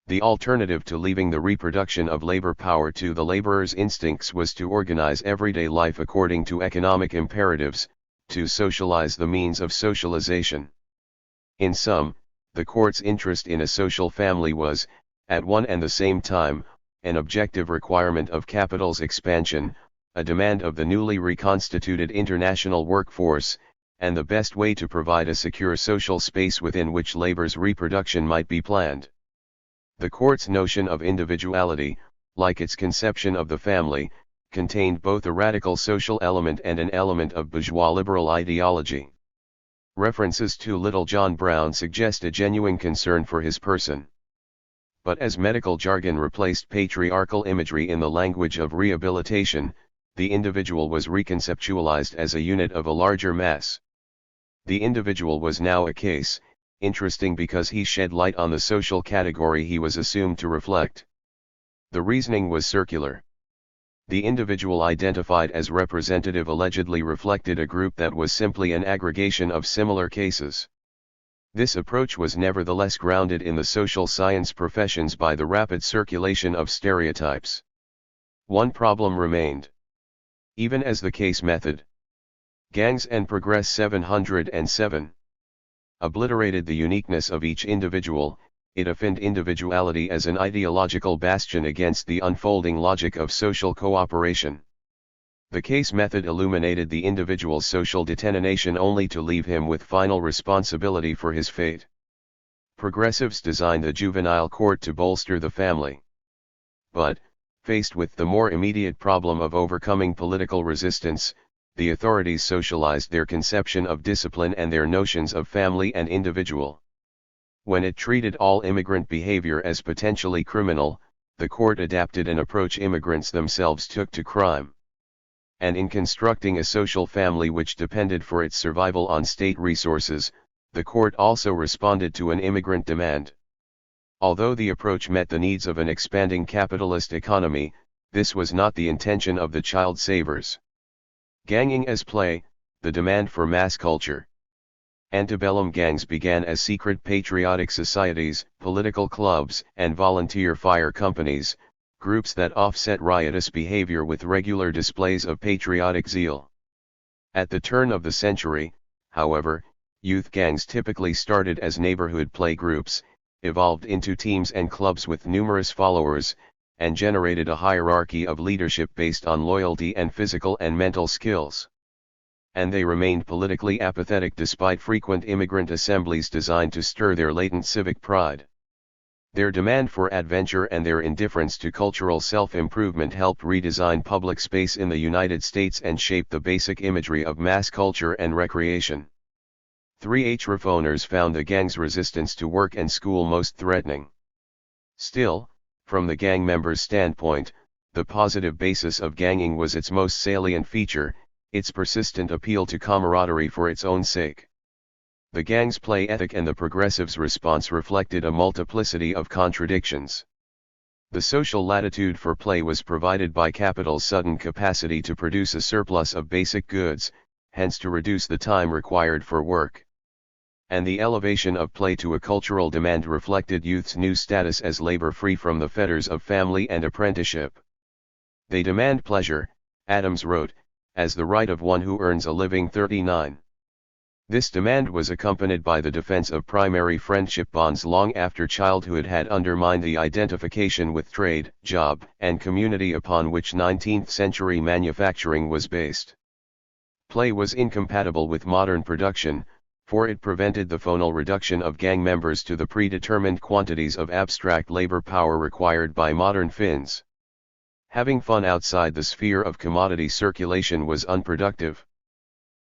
The alternative to leaving the reproduction of labor power to the laborer's instincts was to organize everyday life according to economic imperatives, to socialize the means of socialization. In sum, the court's interest in a social family was, at one and the same time, an objective requirement of capital's expansion, a demand of the newly reconstituted international workforce, and the best way to provide a secure social space within which labor's reproduction might be planned. The court's notion of individuality, like its conception of the family, contained both a radical social element and an element of bourgeois liberal ideology. References to Little John Brown suggest a genuine concern for his person. But as medical jargon replaced patriarchal imagery in the language of rehabilitation, the individual was reconceptualized as a unit of a larger mass. The individual was now a case, interesting because he shed light on the social category he was assumed to reflect. The reasoning was circular. The individual identified as representative allegedly reflected a group that was simply an aggregation of similar cases. This approach was nevertheless grounded in the social science professions by the rapid circulation of stereotypes. One problem remained. Even as the case method, Gangs and Progress 707, obliterated the uniqueness of each individual, it affined individuality as an ideological bastion against the unfolding logic of social cooperation. The case method illuminated the individual's social determination only to leave him with final responsibility for his fate. Progressives designed the juvenile court to bolster the family. But, faced with the more immediate problem of overcoming political resistance, the authorities socialized their conception of discipline and their notions of family and individual. When it treated all immigrant behavior as potentially criminal, the court adapted an approach immigrants themselves took to crime. And in constructing a social family which depended for its survival on state resources, the court also responded to an immigrant demand. Although the approach met the needs of an expanding capitalist economy, this was not the intention of the child savers. Ganging as play, the demand for mass culture. Antebellum gangs began as secret patriotic societies, political clubs, and volunteer fire companies, groups that offset riotous behavior with regular displays of patriotic zeal. At the turn of the century, however, youth gangs typically started as neighborhood play groups, evolved into teams and clubs with numerous followers, and generated a hierarchy of leadership based on loyalty and physical and mental skills. And they remained politically apathetic despite frequent immigrant assemblies designed to stir their latent civic pride. Their demand for adventure and their indifference to cultural self-improvement helped redesign public space in the United States and shape the basic imagery of mass culture and recreation. 3H owners found the gang's resistance to work and school most threatening. Still, from the gang members' standpoint, the positive basis of ganging was its most salient feature, its persistent appeal to camaraderie for its own sake. The gang's play ethic and the progressives' response reflected a multiplicity of contradictions. The social latitude for play was provided by capital's sudden capacity to produce a surplus of basic goods, hence to reduce the time required for work. And the elevation of play to a cultural demand reflected youth's new status as labor free from the fetters of family and apprenticeship. They demand pleasure, Adams wrote, as the right of one who earns a living. 39. This demand was accompanied by the defense of primary friendship bonds long after childhood had undermined the identification with trade, job, and community upon which 19th-century manufacturing was based. Play was incompatible with modern production, for it prevented the phonal reduction of gang members to the predetermined quantities of abstract labor power required by modern Finns. Having fun outside the sphere of commodity circulation was unproductive.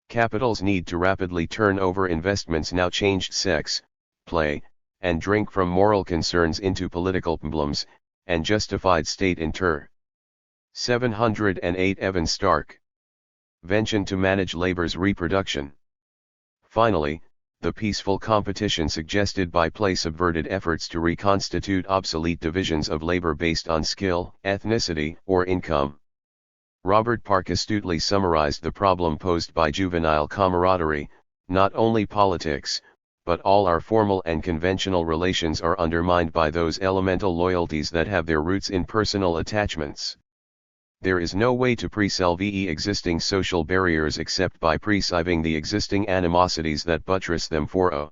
Capital's need to rapidly turn over investments now changed sex, play, and drink from moral concerns into political problems, and justified state inter. 708 Evan Stark. Vention to manage labor's reproduction. Finally, the peaceful competition suggested by play subverted efforts to reconstitute obsolete divisions of labor based on skill, ethnicity, or income. Robert Park astutely summarized the problem posed by juvenile camaraderie: not only politics, but all our formal and conventional relations are undermined by those elemental loyalties that have their roots in personal attachments. There is no way to pre-solve existing social barriers except by pre-solving the existing animosities that buttress them. 40.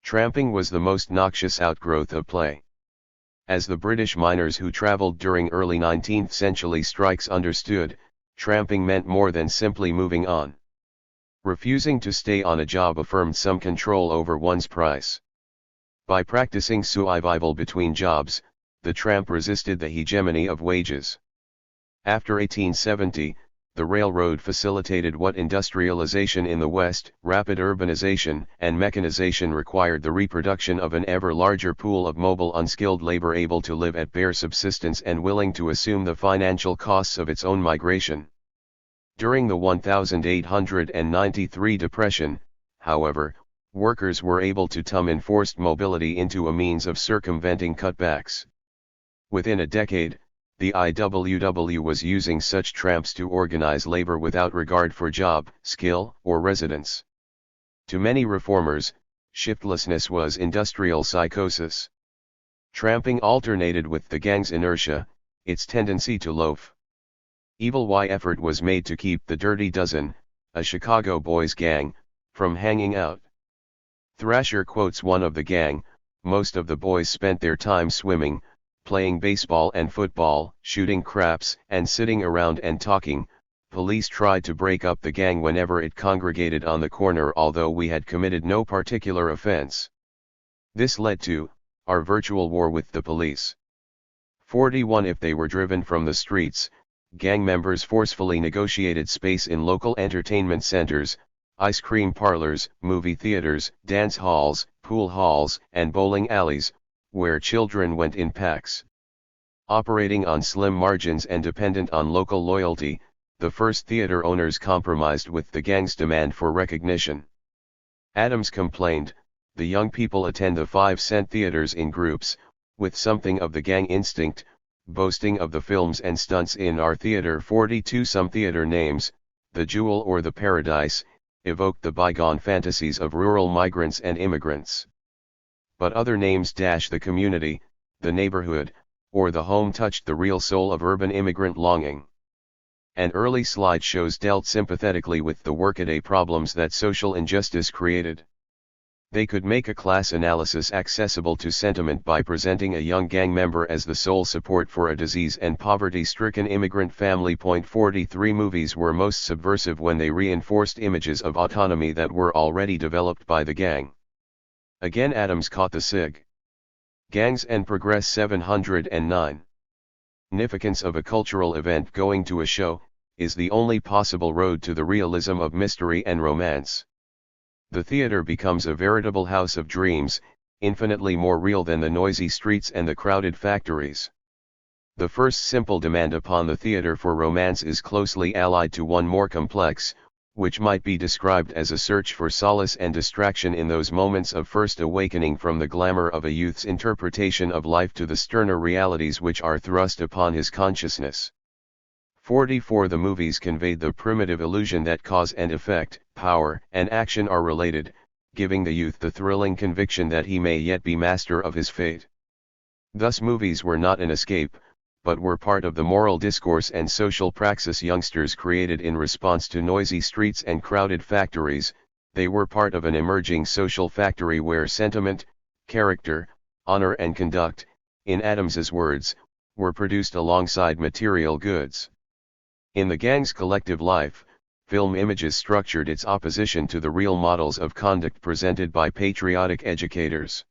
Tramping was the most noxious outgrowth of play. As the British miners who travelled during early 19th century strikes understood, tramping meant more than simply moving on. Refusing to stay on a job affirmed some control over one's price. By practicing survival between jobs, the tramp resisted the hegemony of wages. After 1870, the railroad facilitated what industrialization in the West, rapid urbanization and mechanization required: the reproduction of an ever larger pool of mobile unskilled labor able to live at bare subsistence and willing to assume the financial costs of its own migration. During the 1893 Depression, however, workers were able to turn enforced mobility into a means of circumventing cutbacks. Within a decade, the IWW was using such tramps to organize labor without regard for job, skill, or residence. To many reformers, shiftlessness was industrial psychosis. Tramping alternated with the gang's inertia, its tendency to loaf. Evil effort was made to keep the Dirty Dozen, a Chicago boys' gang, from hanging out. Thrasher quotes one of the gang, most of the boys spent their time swimming, playing baseball and football, shooting craps, and sitting around and talking. Police tried to break up the gang whenever it congregated on the corner, although we had committed no particular offense. This led to our virtual war with the police. 41 If they were driven from the streets, gang members forcefully negotiated space in local entertainment centers, ice cream parlors, movie theaters, dance halls, pool halls, and bowling alleys, where children went in packs. Operating on slim margins and dependent on local loyalty, the first theater owners compromised with the gang's demand for recognition. Adams complained, "The young people attend the 5-cent theaters in groups, with something of the gang instinct, boasting of the films and stunts in our theater." 42 Some theater names, the Jewel or the Paradise, evoked the bygone fantasies of rural migrants and immigrants. But other names the community, the neighborhood, or the home touched the real soul of urban immigrant longing. And early slideshows dealt sympathetically with the workaday problems that social injustice created. They could make a class analysis accessible to sentiment by presenting a young gang member as the sole support for a disease and poverty-stricken immigrant family. 43 Movies were most subversive when they reinforced images of autonomy that were already developed by the gang. Again Adams caught the sig. Gangs and Progress. 709. Significance of a cultural event. Going to a show is the only possible road to the realism of mystery and romance. The theater becomes a veritable house of dreams, infinitely more real than the noisy streets and the crowded factories. The first simple demand upon the theater for romance is closely allied to one more complex, which might be described as a search for solace and distraction in those moments of first awakening from the glamour of a youth's interpretation of life to the sterner realities which are thrust upon his consciousness. 44 The movies conveyed the primitive illusion that cause and effect, power and action are related, giving the youth the thrilling conviction that he may yet be master of his fate. Thus movies were not an escape, but were part of the moral discourse and social praxis youngsters created in response to noisy streets and crowded factories. They were part of an emerging social factory where sentiment, character, honor and conduct, in Adams's words, were produced alongside material goods. In the gang's collective life, film images structured its opposition to the real models of conduct presented by patriotic educators.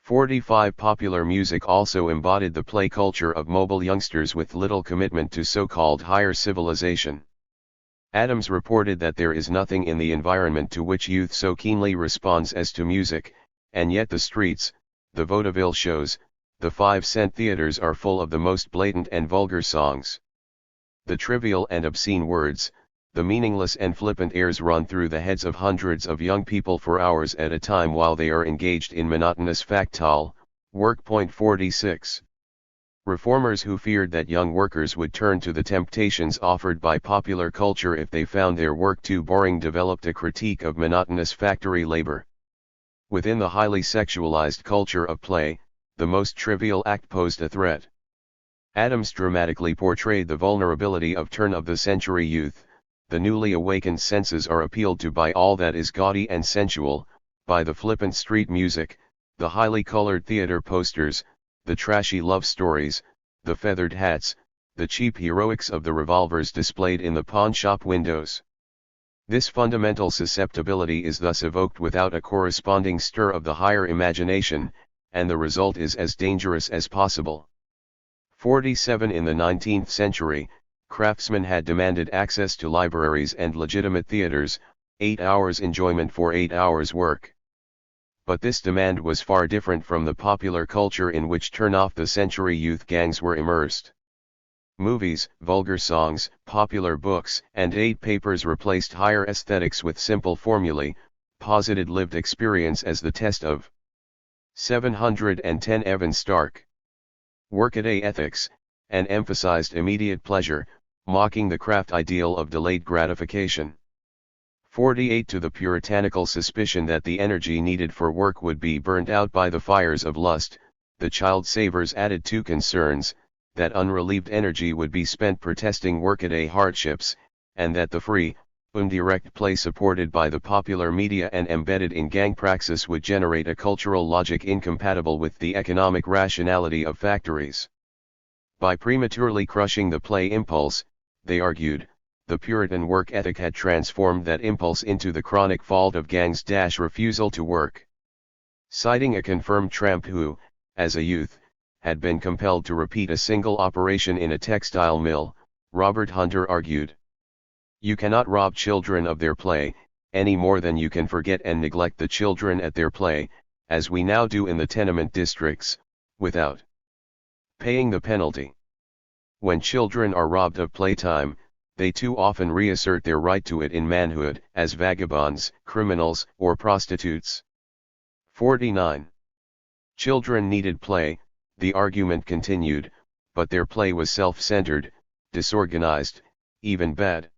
45 Popular music also embodied the play culture of mobile youngsters with little commitment to so-called higher civilization. Adams reported that there is nothing in the environment to which youth so keenly responds as to music, and yet the streets, the vaudeville shows, the 5-cent theaters are full of the most blatant and vulgar songs. The trivial and obscene words, the meaningless and flippant airs run through the heads of hundreds of young people for hours at a time while they are engaged in monotonous factile work. 46. Reformers who feared that young workers would turn to the temptations offered by popular culture if they found their work too boring developed a critique of monotonous factory labor. Within the highly sexualized culture of play, the most trivial act posed a threat. Adams dramatically portrayed the vulnerability of turn-of-the-century youth. The newly awakened senses are appealed to by all that is gaudy and sensual, by the flippant street music, the highly colored theater posters, the trashy love stories, the feathered hats, the cheap heroics of the revolvers displayed in the pawn shop windows. This fundamental susceptibility is thus evoked without a corresponding stir of the higher imagination, and the result is as dangerous as possible. 47 In the 19th century, craftsmen had demanded access to libraries and legitimate theaters, 8 hours enjoyment for 8 hours work. But this demand was far different from the popular culture in which turn-off-the-century youth gangs were immersed. Movies, vulgar songs, popular books, and 8 papers replaced higher aesthetics with simple formulae, posited lived experience as the test of 710 Evan Stark. Workaday ethics, and emphasized immediate pleasure, mocking the craft ideal of delayed gratification. 48 To the puritanical suspicion that the energy needed for work would be burnt out by the fires of lust, the child savers added 2 concerns, that unrelieved energy would be spent protesting workaday hardships, and that the free, Direct play supported by the popular media and embedded in gang praxis would generate a cultural logic incompatible with the economic rationality of factories. By prematurely crushing the play impulse, they argued, the Puritan work ethic had transformed that impulse into the chronic fault of gangs' refusal to work. Citing a confirmed tramp who, as a youth, had been compelled to repeat a single operation in a textile mill, Robert Hunter argued, "You cannot rob children of their play, any more than you can forget and neglect the children at their play, as we now do in the tenement districts, without paying the penalty. When children are robbed of playtime, they too often reassert their right to it in manhood, as vagabonds, criminals, or prostitutes." 49. Children needed play, the argument continued, but their play was self-centered, disorganized, even bad.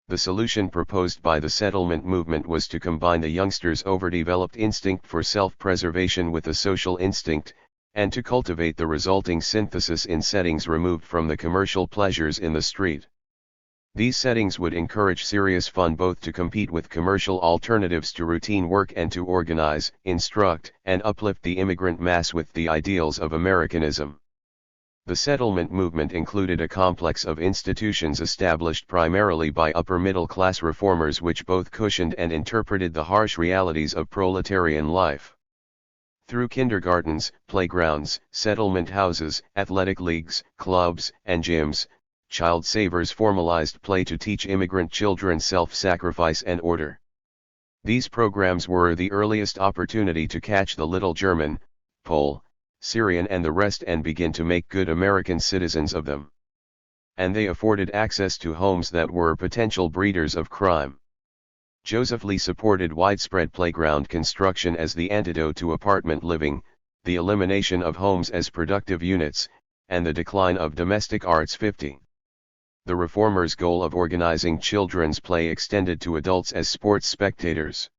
The solution proposed by the settlement movement was to combine the youngsters' overdeveloped instinct for self-preservation with a social instinct, and to cultivate the resulting synthesis in settings removed from the commercial pleasures in the street. These settings would encourage serious fun both to compete with commercial alternatives to routine work and to organize, instruct, and uplift the immigrant mass with the ideals of Americanism. The settlement movement included a complex of institutions established primarily by upper-middle-class reformers which both cushioned and interpreted the harsh realities of proletarian life. Through kindergartens, playgrounds, settlement houses, athletic leagues, clubs, and gyms, child savers formalized play to teach immigrant children self-sacrifice and order. These programs were the earliest opportunity to catch the little German, Pole, Syrian and the rest and begin to make good American citizens of them. And they afforded access to homes that were potential breeders of crime. Joseph Lee supported widespread playground construction as the antidote to apartment living, the elimination of homes as productive units, and the decline of domestic arts. 50. The reformers' goal of organizing children's play extended to adults as sports spectators.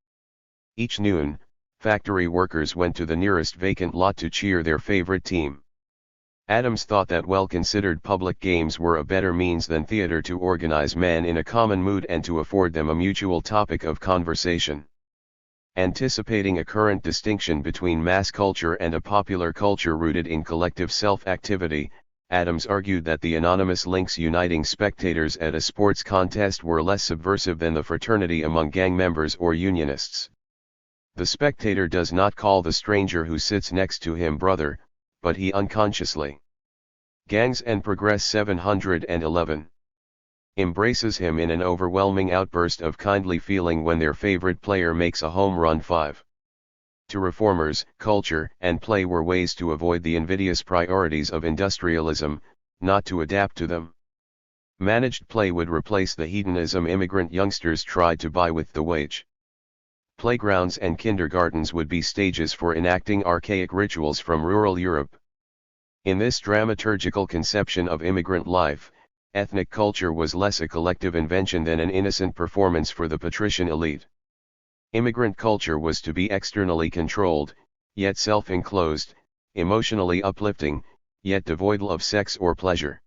Each noon, factory workers went to the nearest vacant lot to cheer their favorite team. Adams thought that well-considered public games were a better means than theater to organize men in a common mood and to afford them a mutual topic of conversation. Anticipating a current distinction between mass culture and a popular culture rooted in collective self-activity, Adams argued that the anonymous links uniting spectators at a sports contest were less subversive than the fraternity among gang members or unionists. The spectator does not call the stranger who sits next to him brother, but he unconsciously gangs and progress 711. Embraces him in an overwhelming outburst of kindly feeling when their favorite player makes a home run. 5. To reformers, culture and play were ways to avoid the invidious priorities of industrialism, not to adapt to them. Managed play would replace the hedonism immigrant youngsters tried to buy with the wage. Playgrounds and kindergartens would be stages for enacting archaic rituals from rural Europe. In this dramaturgical conception of immigrant life, ethnic culture was less a collective invention than an innocent performance for the patrician elite. Immigrant culture was to be externally controlled, yet self-enclosed, emotionally uplifting, yet devoid of sex or pleasure.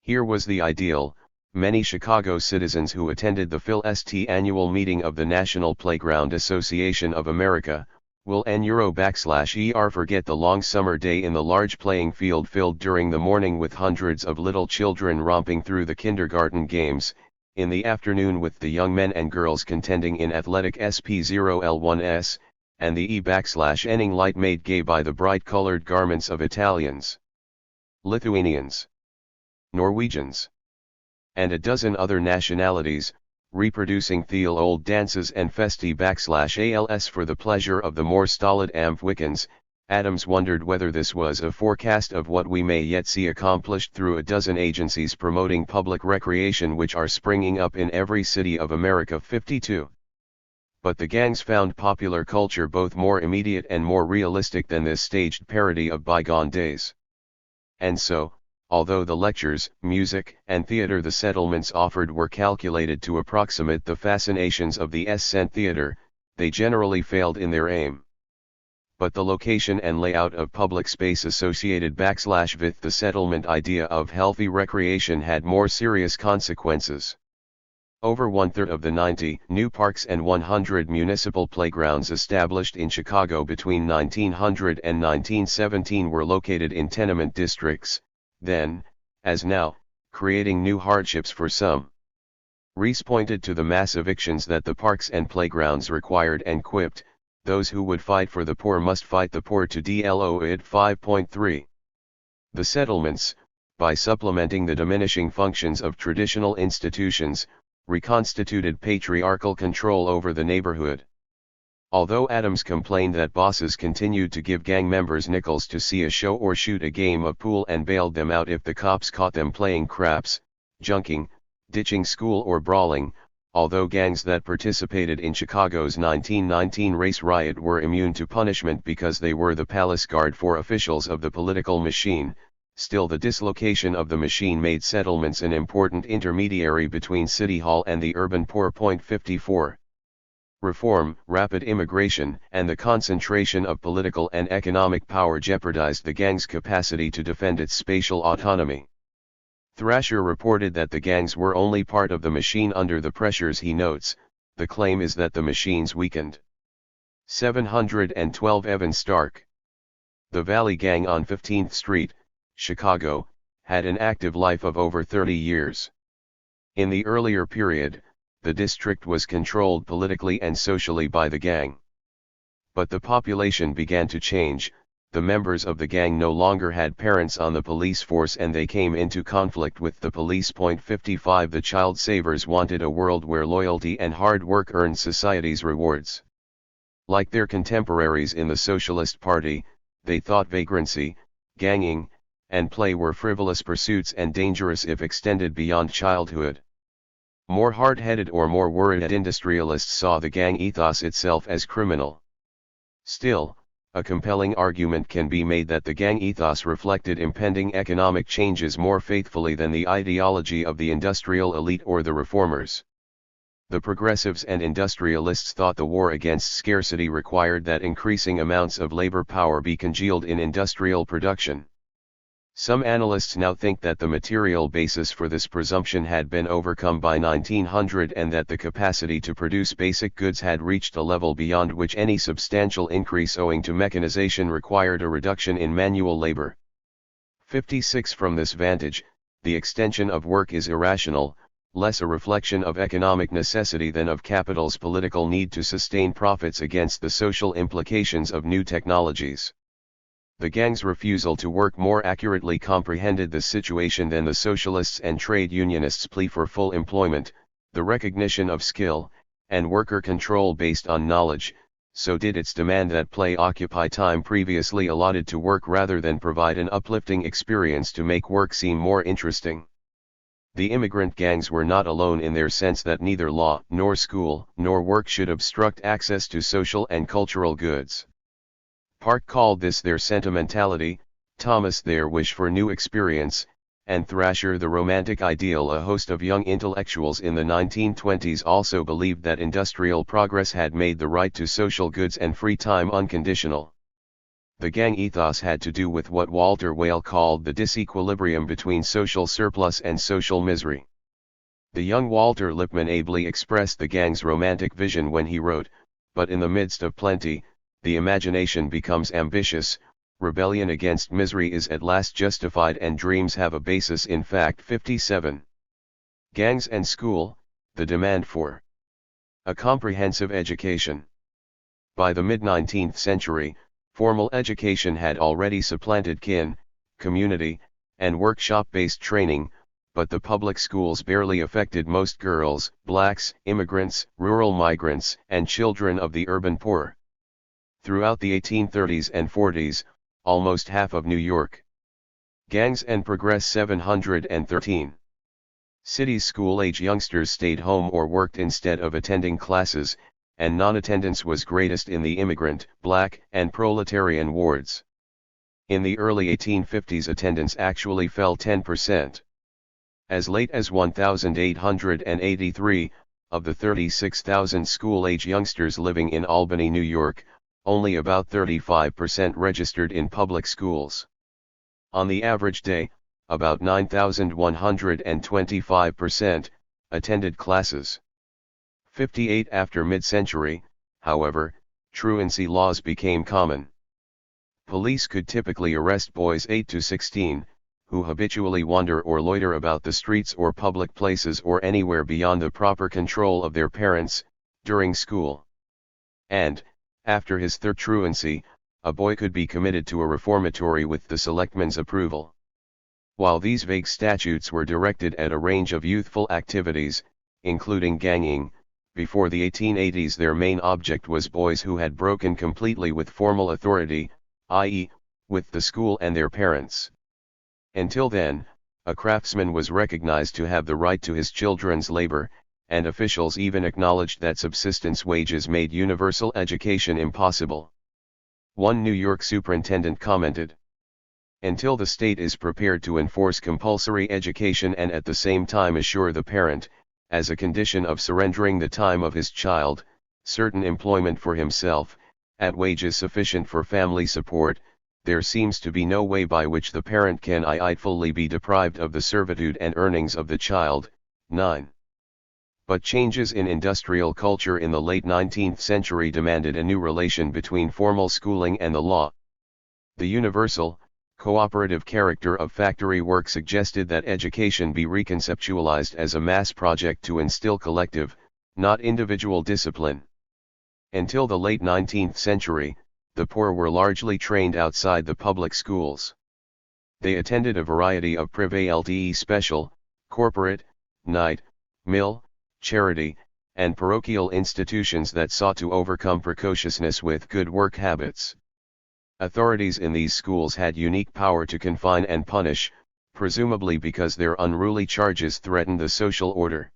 Here was the ideal. Many Chicago citizens who attended the Phil St. annual meeting of the National Playground Association of America, will /ER forget the long summer day in the large playing field filled during the morning with hundreds of little children romping through the kindergarten games, in the afternoon with the young men and girls contending in athletic SP0L1S, and the /Enning light made gay by the bright-colored garments of Italians, Lithuanians, Norwegians, and a dozen other nationalities, reproducing Thiel old dances and festi_als for the pleasure of the more stolid Amphwicans. Adams wondered whether this was a forecast of what we may yet see accomplished through a dozen agencies promoting public recreation which are springing up in every city of America. 52. But the gangs found popular culture both more immediate and more realistic than this staged parody of bygone days. And so, although the lectures, music, and theater the settlements offered were calculated to approximate the fascinations of the cent theater, they generally failed in their aim. But the location and layout of public space associated /with the settlement idea of healthy recreation had more serious consequences. Over one-third of the 90 new parks and 100 municipal playgrounds established in Chicago between 1900 and 1917 were located in tenement districts, then, as now, creating new hardships for some. Rees pointed to the mass evictions that the parks and playgrounds required and quipped, "Those who would fight for the poor must fight the poor to DLOID 5.3. The settlements, by supplementing the diminishing functions of traditional institutions, reconstituted patriarchal control over the neighborhood." Although Adams complained that bosses continued to give gang members nickels to see a show or shoot a game of pool and bailed them out if the cops caught them playing craps, junking, ditching school or brawling, although gangs that participated in Chicago's 1919 race riot were immune to punishment because they were the palace guard for officials of the political machine, still the dislocation of the machine made settlements an important intermediary between City Hall and the urban poor. 54. Reform, rapid immigration, and the concentration of political and economic power jeopardized the gang's capacity to defend its spatial autonomy. Thrasher reported that the gangs were only part of the machine under the pressures he notes. The claim is that the machines weakened. 712 Evan Stark. The Valley Gang on 15th Street, Chicago, had an active life of over 30 years. In the earlier period, the district was controlled politically and socially by the gang. But the population began to change. The members of the gang no longer had parents on the police force and they came into conflict with the police. 55 The child savers wanted a world where loyalty and hard work earned society's rewards. Like their contemporaries in the Socialist Party, they thought vagrancy, ganging, and play were frivolous pursuits and dangerous if extended beyond childhood. More hard-headed or more worried industrialists saw the gang ethos itself as criminal. Still, a compelling argument can be made that the gang ethos reflected impending economic changes more faithfully than the ideology of the industrial elite or the reformers. The progressives and industrialists thought the war against scarcity required that increasing amounts of labor power be congealed in industrial production. Some analysts now think that the material basis for this presumption had been overcome by 1900 and that the capacity to produce basic goods had reached a level beyond which any substantial increase owing to mechanization required a reduction in manual labor. 56 From this vantage, the extension of work is irrational, less a reflection of economic necessity than of capital's political need to sustain profits against the social implications of new technologies. The gang's refusal to work more accurately comprehended the situation than the socialists' and trade unionists' plea for full employment, the recognition of skill, and worker control based on knowledge. So did its demand that play occupy time previously allotted to work rather than provide an uplifting experience to make work seem more interesting. The immigrant gangs were not alone in their sense that neither law, nor school, nor work should obstruct access to social and cultural goods. Park called this their sentimentality, Thomas their wish for new experience, and Thrasher the romantic ideal. A host of young intellectuals in the 1920s also believed that industrial progress had made the right to social goods and free time unconditional. The gang ethos had to do with what Walter Whale called the disequilibrium between social surplus and social misery. The young Walter Lippmann ably expressed the gang's romantic vision when he wrote, "But in the midst of plenty, the imagination becomes ambitious, rebellion against misery is at last justified and dreams have a basis in fact." 57. Gangs and school, the demand for a comprehensive education. By the mid-19th century, formal education had already supplanted community, and workshop-based training, but the public schools barely affected most girls, blacks, immigrants, rural migrants, and children of the urban poor. Throughout the 1830s and 40s, almost half of New York gangs and progress. 713. Cities' school-age youngsters stayed home or worked instead of attending classes, and non-attendance was greatest in the immigrant, black, and proletarian wards. In the early 1850s attendance actually fell 10%. As late as 1883, of the 36,000 school-age youngsters living in Albany, New York, only about 35% registered in public schools. On the average day, about 9,125%, attended classes. 58 After mid-century, however, truancy laws became common. Police could typically arrest boys 8 to 16, who habitually wander or loiter about the streets or public places or anywhere beyond the proper control of their parents, during school. And, after his third truancy, a boy could be committed to a reformatory with the selectman's approval. While these vague statutes were directed at a range of youthful activities, including ganging, before the 1880s their main object was boys who had broken completely with formal authority, i.e., with the school and their parents. Until then, a craftsman was recognized to have the right to his children's labor, and officials even acknowledged that subsistence wages made universal education impossible. One New York superintendent commented, "Until the state is prepared to enforce compulsory education and at the same time assure the parent, as a condition of surrendering the time of his child, certain employment for himself, at wages sufficient for family support, there seems to be no way by which the parent can rightfully be deprived of the servitude and earnings of the child." 9. But changes in industrial culture in the late 19th century demanded a new relation between formal schooling and the law. The universal, cooperative character of factory work suggested that education be reconceptualized as a mass project to instill collective, not individual discipline. Until the late 19th century, the poor were largely trained outside the public schools. They attended a variety of privé special, corporate, night, mill, charity, and parochial institutions that sought to overcome precociousness with good work habits. Authorities in these schools had unique power to confine and punish, presumably because their unruly charges threatened the social order.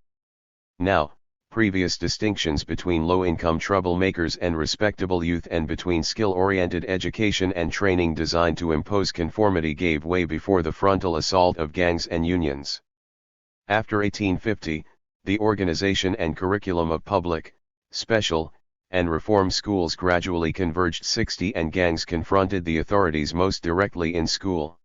Now, previous distinctions between low-income troublemakers and respectable youth and between skill-oriented education and training designed to impose conformity gave way before the frontal assault of gangs and unions. After 1850, the organization and curriculum of public, special, and reform schools gradually converged. 60 and gangs confronted the authorities most directly in school.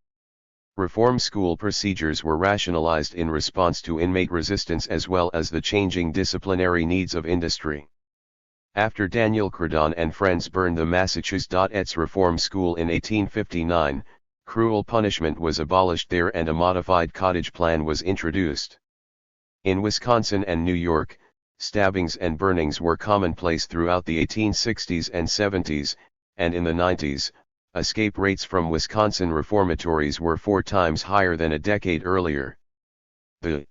Reform school procedures were rationalized in response to inmate resistance as well as the changing disciplinary needs of industry. After Daniel Credon and friends burned the Massachusetts Reform School in 1859, cruel punishment was abolished there and a modified cottage plan was introduced. In Wisconsin and New York, stabbings and burnings were commonplace throughout the 1860s and 70s, and in the 90s, escape rates from Wisconsin reformatories were 4 times higher than a decade earlier. The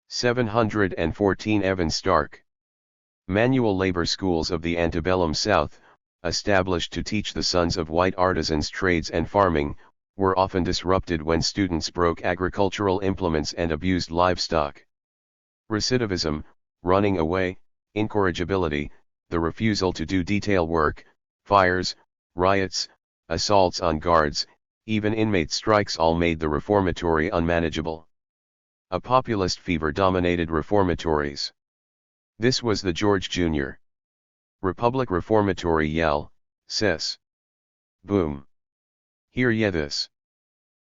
714 Evan Stark manual labor schools of the antebellum South, established to teach the sons of white artisans trades and farming, were often disrupted when students broke agricultural implements and abused livestock. Recidivism, running away, incorrigibility, the refusal to do detail work, fires, riots, assaults on guards, even inmate strikes all made the reformatory unmanageable. A populist fever dominated reformatories. This was the George Jr. Republic Reformatory yell, sis. Boom. Hear ye this.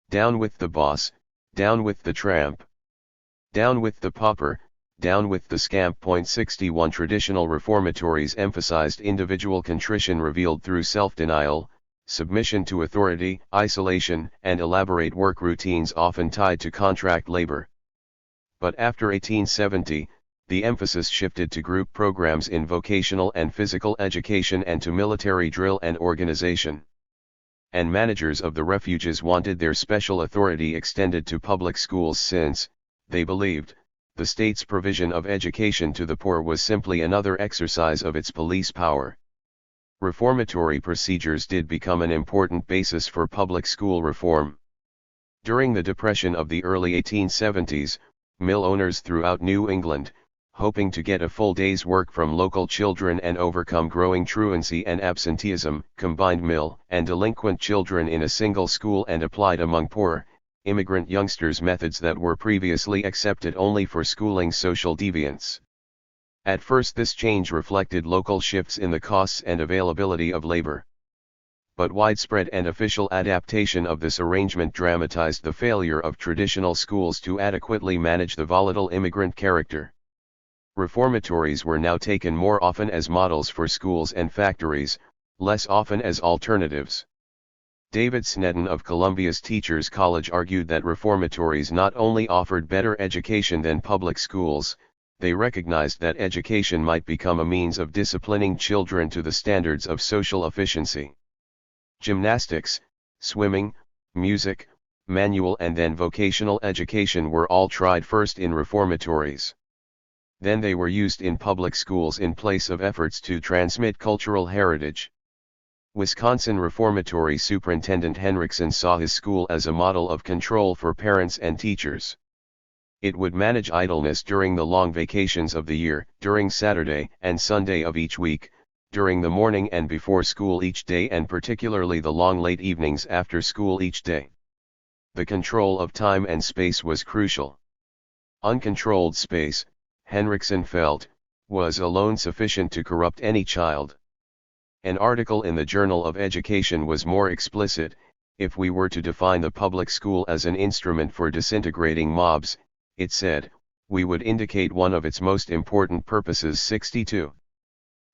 Down with the boss, down with the tramp. Down with the pauper, down with the scamp. 61 Traditional reformatories emphasized individual contrition revealed through self-denial, submission to authority, isolation, and elaborate work routines often tied to contract labor. But after 1870, the emphasis shifted to group programs in vocational and physical education and to military drill and organization. And managers of the refuges wanted their special authority extended to public schools since, they believed, the state's provision of education to the poor was simply another exercise of its police power. Reformatory procedures did become an important basis for public school reform. During the Depression of the early 1870s, mill owners throughout New England, hoping to get a full day's work from local children and overcome growing truancy and absenteeism, combined mill and delinquent children in a single school and applied among poor, immigrant youngsters methods that were previously accepted only for schooling social deviants. At first this change reflected local shifts in the costs and availability of labor. but widespread and official adaptation of this arrangement dramatized the failure of traditional schools to adequately manage the volatile immigrant character. Reformatories were now taken more often as models for schools and factories, less often as alternatives. David Sneddon of Columbia's Teachers College argued that reformatories not only offered better education than public schools, they recognized that education might become a means of disciplining children to the standards of social efficiency. Gymnastics, swimming, music, manual and then vocational education were all tried first in reformatories. Then they were used in public schools in place of efforts to transmit cultural heritage. Wisconsin Reformatory Superintendent Henriksen saw his school as a model of control for parents and teachers. It would manage idleness during the long vacations of the year, during Saturday and Sunday of each week, during the morning and before school each day and particularly the long late evenings after school each day. The control of time and space was crucial. Uncontrolled space, Henriksen felt, was alone sufficient to corrupt any child. An article in the Journal of Education was more explicit: if we were to define the public school as an instrument for disintegrating mobs, it said, we would indicate one of its most important purposes. 62.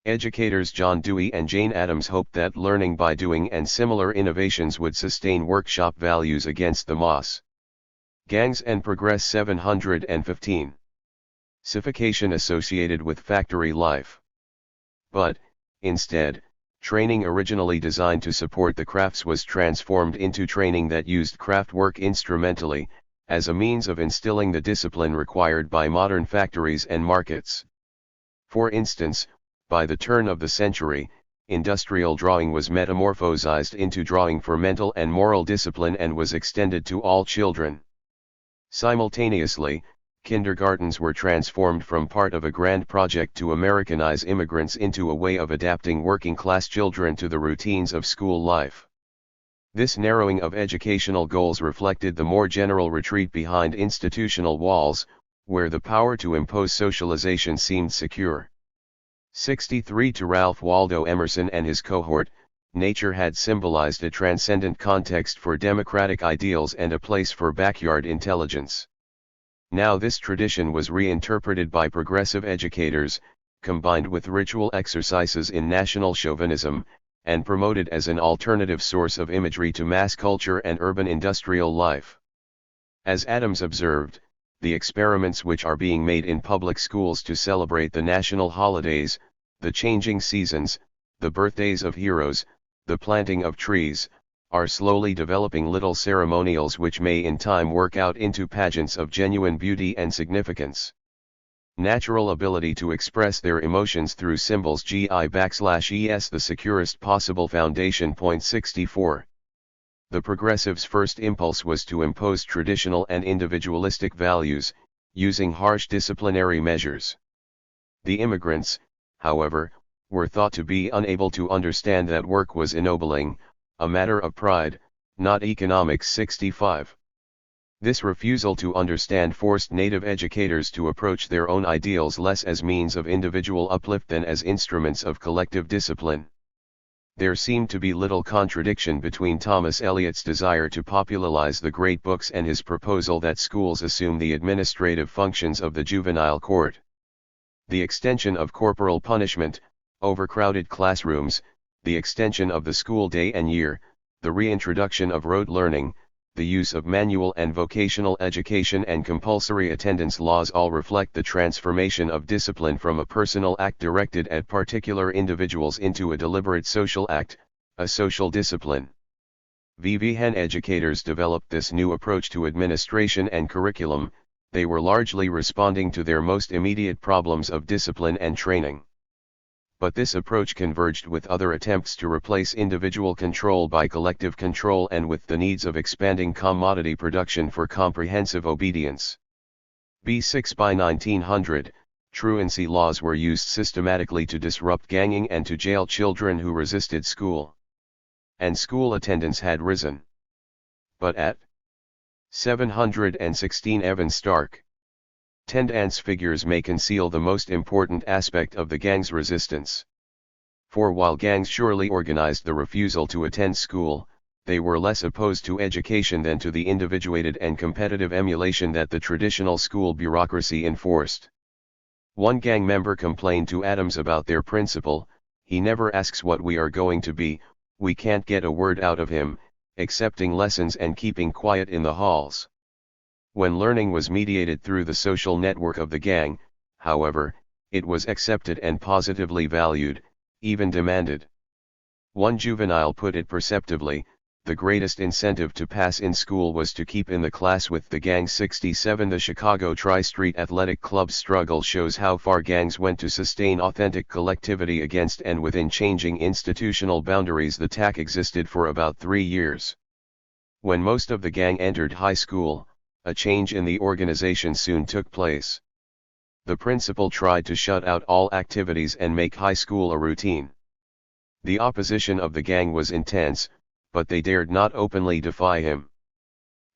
Educators John Dewey and Jane Addams hoped that learning by doing and similar innovations would sustain workshop values against the moss. Gangs and Progress 715. Civication associated with factory life. But, instead, training originally designed to support the crafts was transformed into training that used craft work instrumentally, as a means of instilling the discipline required by modern factories and markets. For instance, by the turn of the century, industrial drawing was metamorphosized into drawing for mental and moral discipline and was extended to all children. Simultaneously, kindergartens were transformed from part of a grand project to Americanize immigrants into a way of adapting working-class children to the routines of school life. This narrowing of educational goals reflected the more general retreat behind institutional walls, where the power to impose socialization seemed secure. 63. To Ralph Waldo Emerson and his cohort, nature had symbolized a transcendent context for democratic ideals and a place for backyard intelligence. Now this tradition was reinterpreted by progressive educators, combined with ritual exercises in national chauvinism, and promoted as an alternative source of imagery to mass culture and urban industrial life. As Addams observed, the experiments which are being made in public schools to celebrate the national holidays, the changing seasons, the birthdays of heroes, the planting of trees, are slowly developing little ceremonials which may in time work out into pageants of genuine beauty and significance. Natural ability to express their emotions through symbols GI_ES the securest possible foundation. 64. The progressives' first impulse was to impose traditional and individualistic values, using harsh disciplinary measures. The immigrants, however, were thought to be unable to understand that work was ennobling, a matter of pride, not economics. 65. This refusal to understand forced native educators to approach their own ideals less as means of individual uplift than as instruments of collective discipline. There seemed to be little contradiction between Thomas Eliot's desire to popularize the great books and his proposal that schools assume the administrative functions of the juvenile court. The extension of corporal punishment, overcrowded classrooms, the extension of the school day and year, the reintroduction of rote learning, the use of manual and vocational education and compulsory attendance laws all reflect the transformation of discipline from a personal act directed at particular individuals into a deliberate social act, a social discipline. When educators developed this new approach to administration and curriculum, they were largely responding to their most immediate problems of discipline and training. But this approach converged with other attempts to replace individual control by collective control and with the needs of expanding commodity production for comprehensive obedience. B6 By 1900, truancy laws were used systematically to disrupt ganging and to jail children who resisted school. And school attendance had risen. But at 716 Evan Stark. Tendance figures may conceal the most important aspect of the gang's resistance. For while gangs surely organized the refusal to attend school, they were less opposed to education than to the individuated and competitive emulation that the traditional school bureaucracy enforced. One gang member complained to Adams about their principal: "He never asks what we are going to be, we can't get a word out of him, accepting lessons and keeping quiet in the halls." When learning was mediated through the social network of the gang, however, it was accepted and positively valued, even demanded. One juvenile put it perceptively: "The greatest incentive to pass in school was to keep in the class with the gang." 67 The Chicago Tri-Street Athletic Club's struggle shows how far gangs went to sustain authentic collectivity against and within changing institutional boundaries. The TAC existed for about 3 years. When most of the gang entered high school, a change in the organization soon took place. The principal tried to shut out all activities and make high school a routine. The opposition of the gang was intense, but they dared not openly defy him.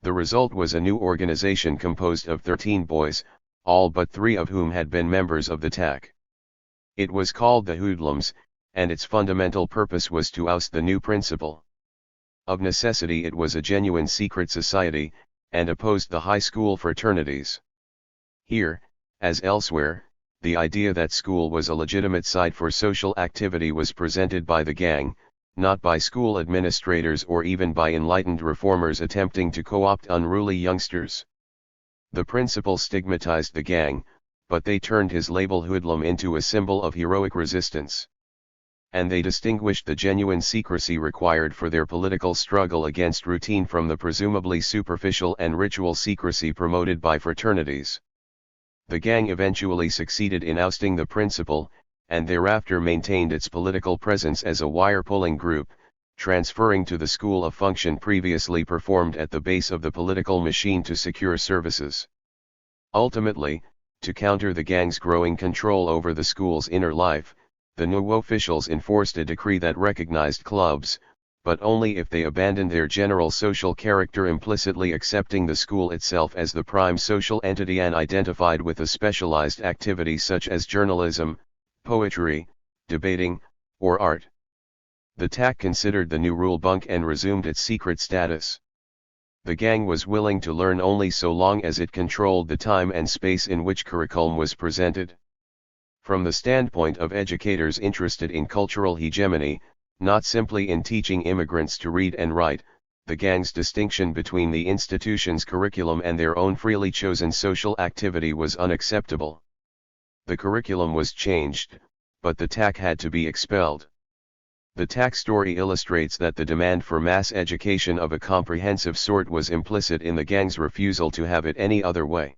The result was a new organization composed of 13 boys, all but 3 of whom had been members of the TAC. It was called the Hoodlums, and its fundamental purpose was to oust the new principal. Of necessity, it was a genuine secret society, and opposed the high school fraternities. Here, as elsewhere, the idea that school was a legitimate site for social activity was presented by the gang, not by school administrators or even by enlightened reformers attempting to co-opt unruly youngsters. The principal stigmatized the gang, but they turned his label hoodlum into a symbol of heroic resistance. And they distinguished the genuine secrecy required for their political struggle against routine from the presumably superficial and ritual secrecy promoted by fraternities. The gang eventually succeeded in ousting the principal, and thereafter maintained its political presence as a wire-pulling group, transferring to the school a function previously performed at the base of the political machine to secure services. Ultimately, to counter the gang's growing control over the school's inner life, the new officials enforced a decree that recognized clubs, but only if they abandoned their general social character, implicitly accepting the school itself as the prime social entity and identified with a specialized activity such as journalism, poetry, debating, or art. The TAC considered the new rule bunk and resumed its secret status. The gang was willing to learn only so long as it controlled the time and space in which curriculum was presented. From the standpoint of educators interested in cultural hegemony, not simply in teaching immigrants to read and write, the gang's distinction between the institution's curriculum and their own freely chosen social activity was unacceptable. The curriculum was changed, but the TAC had to be expelled. The TAC story illustrates that the demand for mass education of a comprehensive sort was implicit in the gang's refusal to have it any other way.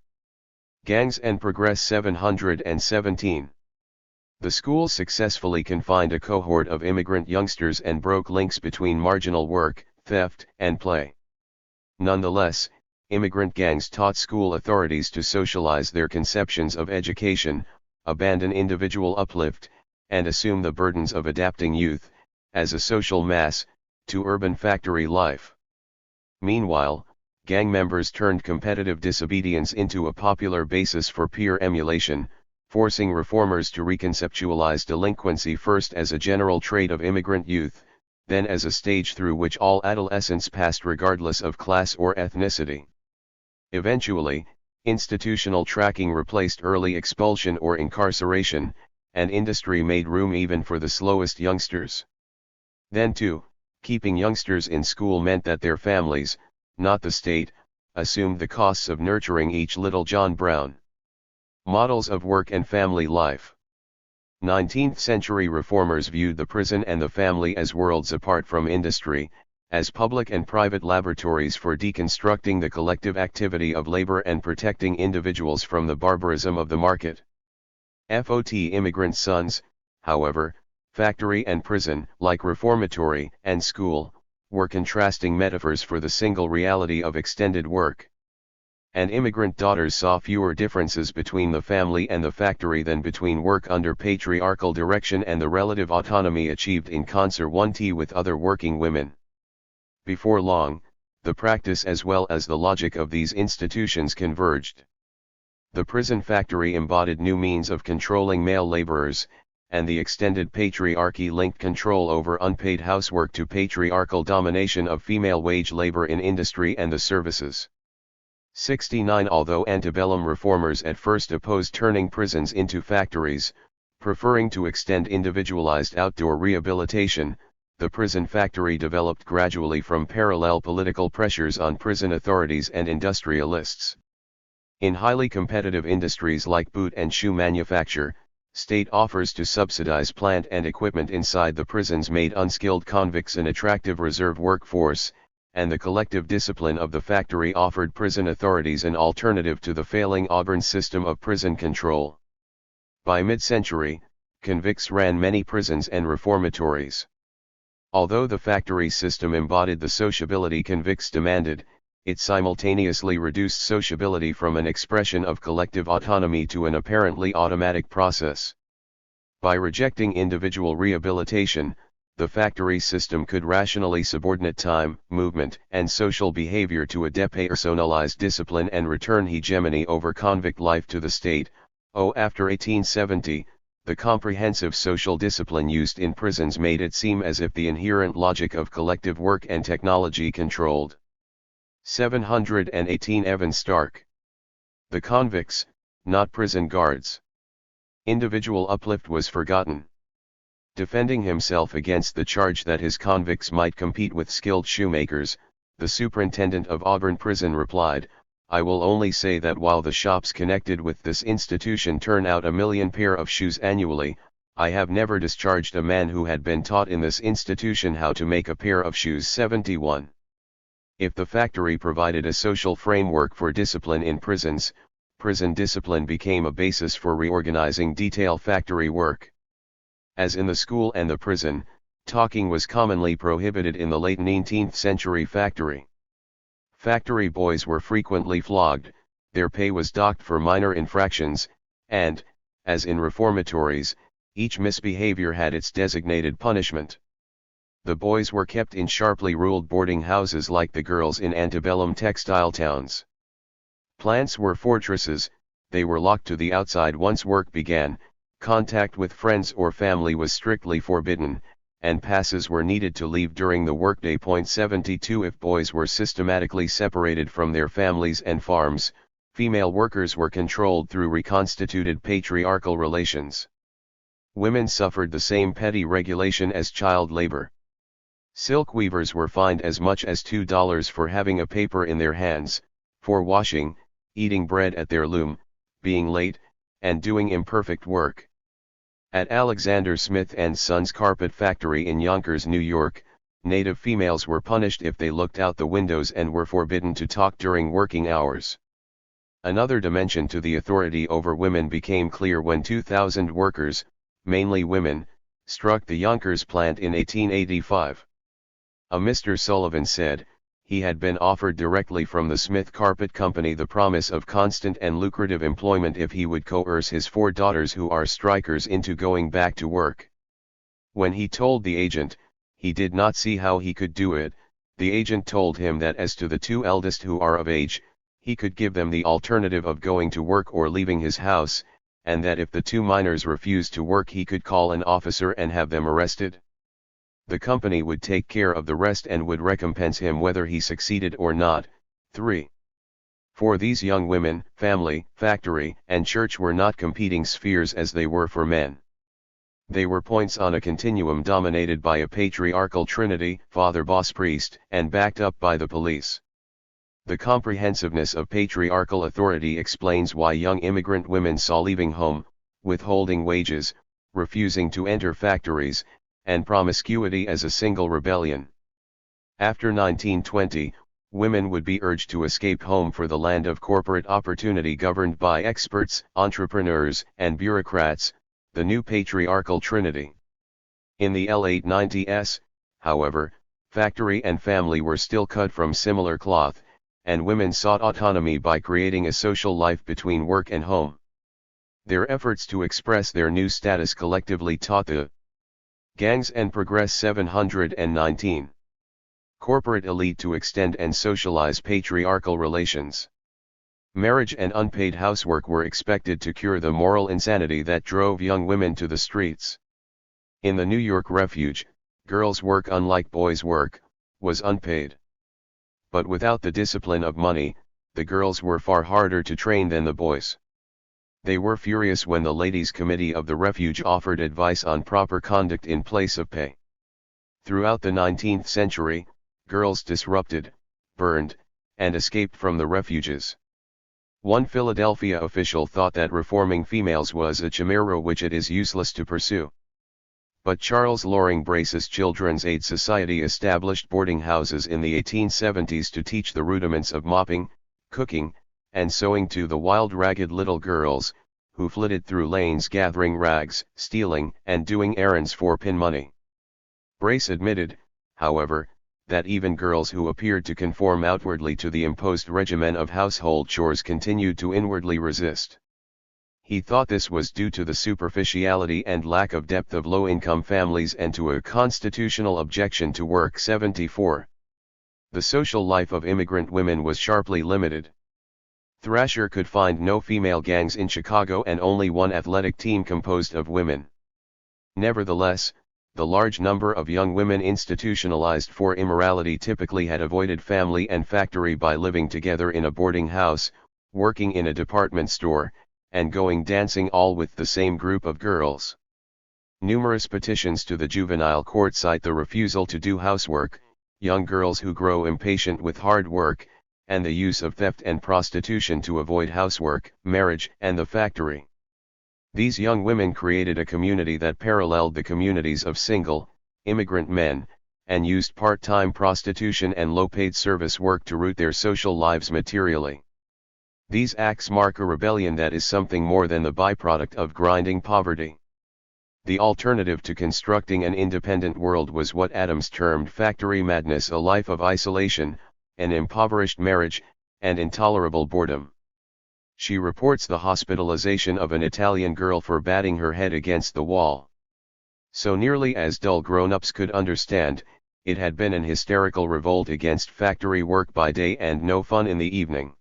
Gangs and Progress 717. The school successfully confined a cohort of immigrant youngsters and broke links between marginal work, theft, and play. Nonetheless, immigrant gangs taught school authorities to socialize their conceptions of education, abandon individual uplift, and assume the burdens of adapting youth, as a social mass, to urban factory life. Meanwhile, gang members turned competitive disobedience into a popular basis for peer emulation, forcing reformers to reconceptualize delinquency first as a general trait of immigrant youth, then as a stage through which all adolescents passed regardless of class or ethnicity. Eventually, institutional tracking replaced early expulsion or incarceration, and industry made room even for the slowest youngsters. Then too, keeping youngsters in school meant that their families, not the state, assumed the costs of nurturing each little John Brown. Models of work and family life. 19th-century reformers viewed the prison and the family as worlds apart from industry, as public and private laboratories for deconstructing the collective activity of labor and protecting individuals from the barbarism of the market. Immigrant sons, however, factory and prison, like reformatory and school, were contrasting metaphors for the single reality of extended work. And immigrant daughters saw fewer differences between the family and the factory than between work under patriarchal direction and the relative autonomy achieved in concertante with other working women. Before long, the practice as well as the logic of these institutions converged. The prison factory embodied new means of controlling male laborers, and the extended patriarchy linked control over unpaid housework to patriarchal domination of female wage labor in industry and the services. 69 Although antebellum reformers at first opposed turning prisons into factories, preferring to extend individualized outdoor rehabilitation, the prison factory developed gradually from parallel political pressures on prison authorities and industrialists. In highly competitive industries like boot and shoe manufacture, state offers to subsidize plant and equipment inside the prisons made unskilled convicts an attractive reserve workforce, and the collective discipline of the factory offered prison authorities an alternative to the failing Auburn system of prison control. By mid-century, convicts ran many prisons and reformatories. Although the factory system embodied the sociability convicts demanded, it simultaneously reduced sociability from an expression of collective autonomy to an apparently automatic process. By rejecting individual rehabilitation, the factory system could rationally subordinate time, movement, and social behavior to a depersonalized discipline and return hegemony over convict life to the state. After 1870, the comprehensive social discipline used in prisons made it seem as if the inherent logic of collective work and technology controlled. 718 Evan Stark. The convicts, not prison guards. Individual uplift was forgotten. Defending himself against the charge that his convicts might compete with skilled shoemakers, the superintendent of Auburn Prison replied, "I will only say that while the shops connected with this institution turn out 1 million pair of shoes annually, I have never discharged a man who had been taught in this institution how to make a pair of shoes." 71. If the factory provided a social framework for discipline in prisons, prison discipline became a basis for reorganizing detail factory work. As in the school and the prison, talking was commonly prohibited in the late 19th century factory. Factory boys were frequently flogged, their pay was docked for minor infractions, and, as in reformatories, each misbehavior had its designated punishment. The boys were kept in sharply ruled boarding houses like the girls in antebellum textile towns. Plants were fortresses, they were locked to the outside once work began, contact with friends or family was strictly forbidden, and passes were needed to leave during the workday. 72 If boys were systematically separated from their families and farms, female workers were controlled through reconstituted patriarchal relations. Women suffered the same petty regulation as child labor. Silk weavers were fined as much as $2 for having a paper in their hands, for washing, eating bread at their loom, being late, and doing imperfect work. At Alexander Smith & Sons Carpet Factory in Yonkers, New York, native females were punished if they looked out the windows and were forbidden to talk during working hours. Another dimension to the authority over women became clear when 2,000 workers, mainly women, struck the Yonkers plant in 1885. A Mr. Sullivan said, he had been offered directly from the Smith Carpet Company the promise of constant and lucrative employment if he would coerce his 4 daughters who are strikers into going back to work. When he told the agent, he did not see how he could do it. The agent told him that as to the 2 eldest who are of age, he could give them the alternative of going to work or leaving his house, and that if the 2 minors refused to work he could call an officer and have them arrested. The company would take care of the rest and would recompense him whether he succeeded or not. 3. For these young women, family, factory, and church were not competing spheres as they were for men. They were points on a continuum dominated by a patriarchal trinity, father, boss, priest, and backed up by the police. The comprehensiveness of patriarchal authority explains why young immigrant women saw leaving home, withholding wages, refusing to enter factories, and promiscuity as a single rebellion. After 1920, women would be urged to escape home for the land of corporate opportunity governed by experts, entrepreneurs, and bureaucrats, the new patriarchal trinity. In the L890s, however, factory and family were still cut from similar cloth, and women sought autonomy by creating a social life between work and home. Their efforts to express their new status collectively taught the gangs and progress. 719. Corporate elite to extend and socialize patriarchal relations. Marriage and unpaid housework were expected to cure the moral insanity that drove young women to the streets. In the New York Refuge, girls' work, unlike boys' work, was unpaid. But without the discipline of money, the girls were far harder to train than the boys. They were furious when the Ladies' Committee of the Refuge offered advice on proper conduct in place of pay. Throughout the 19th century, girls disrupted, burned, and escaped from the refuges. One Philadelphia official thought that reforming females was a chimera which it is useless to pursue. But Charles Loring Brace's Children's Aid Society established boarding houses in the 1870s to teach the rudiments of mopping, cooking, and sewing to the wild, ragged little girls, who flitted through lanes gathering rags, stealing, and doing errands for pin money. Brace admitted, however, that even girls who appeared to conform outwardly to the imposed regimen of household chores continued to inwardly resist. He thought this was due to the superficiality and lack of depth of low-income families and to a constitutional objection to work. 74. The social life of immigrant women was sharply limited. Thrasher could find no female gangs in Chicago and only one athletic team composed of women. Nevertheless, the large number of young women institutionalized for immorality typically had avoided family and factory by living together in a boarding house, working in a department store, and going dancing, all with the same group of girls. Numerous petitions to the juvenile court cite the refusal to do housework, young girls who grow impatient with hard work, and the use of theft and prostitution to avoid housework, marriage, and the factory. These young women created a community that paralleled the communities of single, immigrant men, and used part-time prostitution and low-paid service work to root their social lives materially. These acts mark a rebellion that is something more than the byproduct of grinding poverty. The alternative to constructing an independent world was what Adams termed factory madness, a life of isolation, an impoverished marriage, and intolerable boredom. She reports the hospitalization of an Italian girl for batting her head against the wall. So nearly as dull grown-ups could understand, it had been an hysterical revolt against factory work by day and no fun in the evening.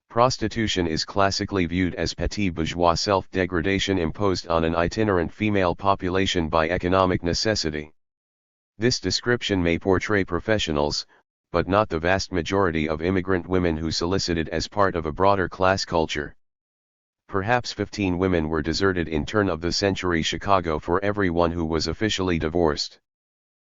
Prostitution is classically viewed as petit bourgeois self-degradation imposed on an itinerant female population by economic necessity. This description may portray professionals, but not the vast majority of immigrant women who solicited as part of a broader class culture. Perhaps 15 women were deserted in turn-of-the-century Chicago for every one who was officially divorced.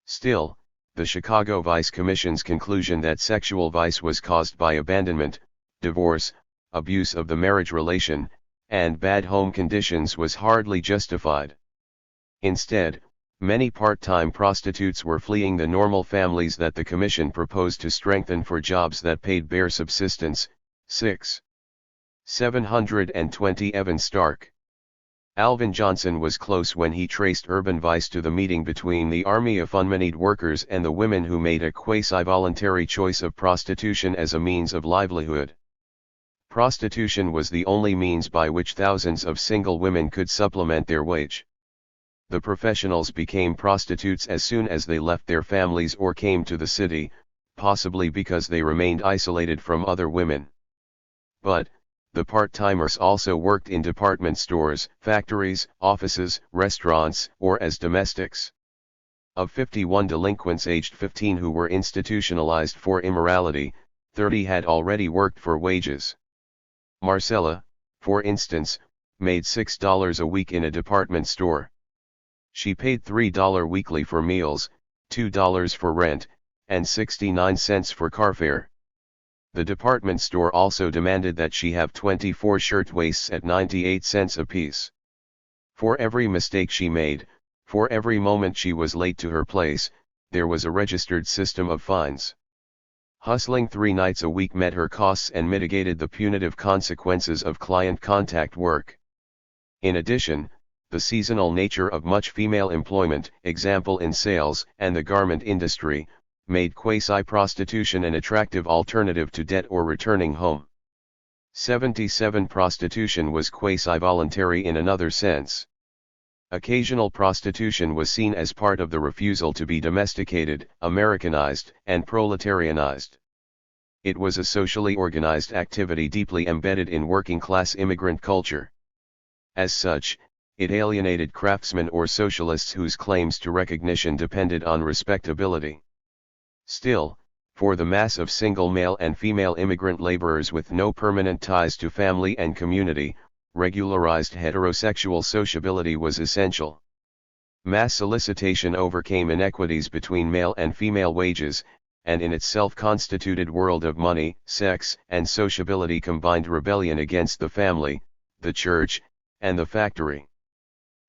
Still, the Chicago Vice Commission's conclusion that sexual vice was caused by abandonment, divorce, abuse of the marriage relation, and bad home conditions was hardly justified. Instead, many part-time prostitutes were fleeing the normal families that the Commission proposed to strengthen for jobs that paid bare subsistence. 6. 720 Evan Stark. Alvin Johnson was close when he traced urban vice to the meeting between the army of unmoneyed workers and the women who made a quasi-voluntary choice of prostitution as a means of livelihood. Prostitution was the only means by which thousands of single women could supplement their wage. The professionals became prostitutes as soon as they left their families or came to the city, possibly because they remained isolated from other women. But, the part-timers also worked in department stores, factories, offices, restaurants, or as domestics. Of 51 delinquents aged 15 who were institutionalized for immorality, 30 had already worked for wages. Marcella, for instance, made $6 a week in a department store. She paid $3 weekly for meals, $2 for rent, and 69 cents for car fare. The department store also demanded that she have 24 shirtwaists at 98 cents apiece. For every mistake she made, for every moment she was late to her place, there was a registered system of fines. Hustling 3 nights a week met her costs and mitigated the punitive consequences of client contact work. In addition, the seasonal nature of much female employment, example in sales and the garment industry, made quasi-prostitution an attractive alternative to debt or returning home. 77 Prostitution was quasi-voluntary in another sense. Occasional prostitution was seen as part of the refusal to be domesticated, Americanized, and proletarianized. It was a socially organized activity deeply embedded in working-class immigrant culture. As such, it alienated craftsmen or socialists whose claims to recognition depended on respectability. Still, for the mass of single male and female immigrant laborers with no permanent ties to family and community, regularized heterosexual sociability was essential. Mass solicitation overcame inequities between male and female wages, and in its self-constituted world of money, sex, and sociability combined rebellion against the family, the church, and the factory.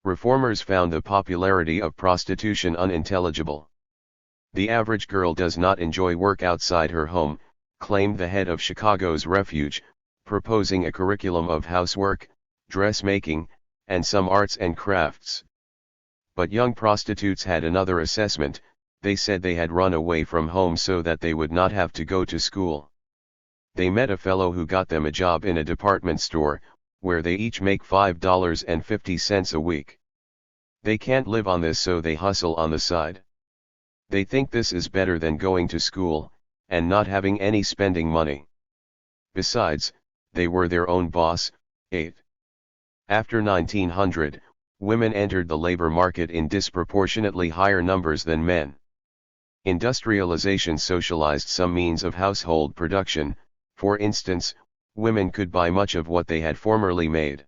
Reformers found the popularity of prostitution unintelligible. The average girl does not enjoy work outside her home, claimed the head of Chicago's Refuge, proposing a curriculum of housework, dressmaking, and some arts and crafts. But young prostitutes had another assessment. They said they had run away from home so that they would not have to go to school. They met a fellow who got them a job in a department store, where they each make $5.50 a week. They can't live on this, so they hustle on the side. They think this is better than going to school, and not having any spending money. Besides, they were their own boss. 8. After 1900, women entered the labor market in disproportionately higher numbers than men. Industrialization socialized some means of household production. For instance, women could buy much of what they had formerly made.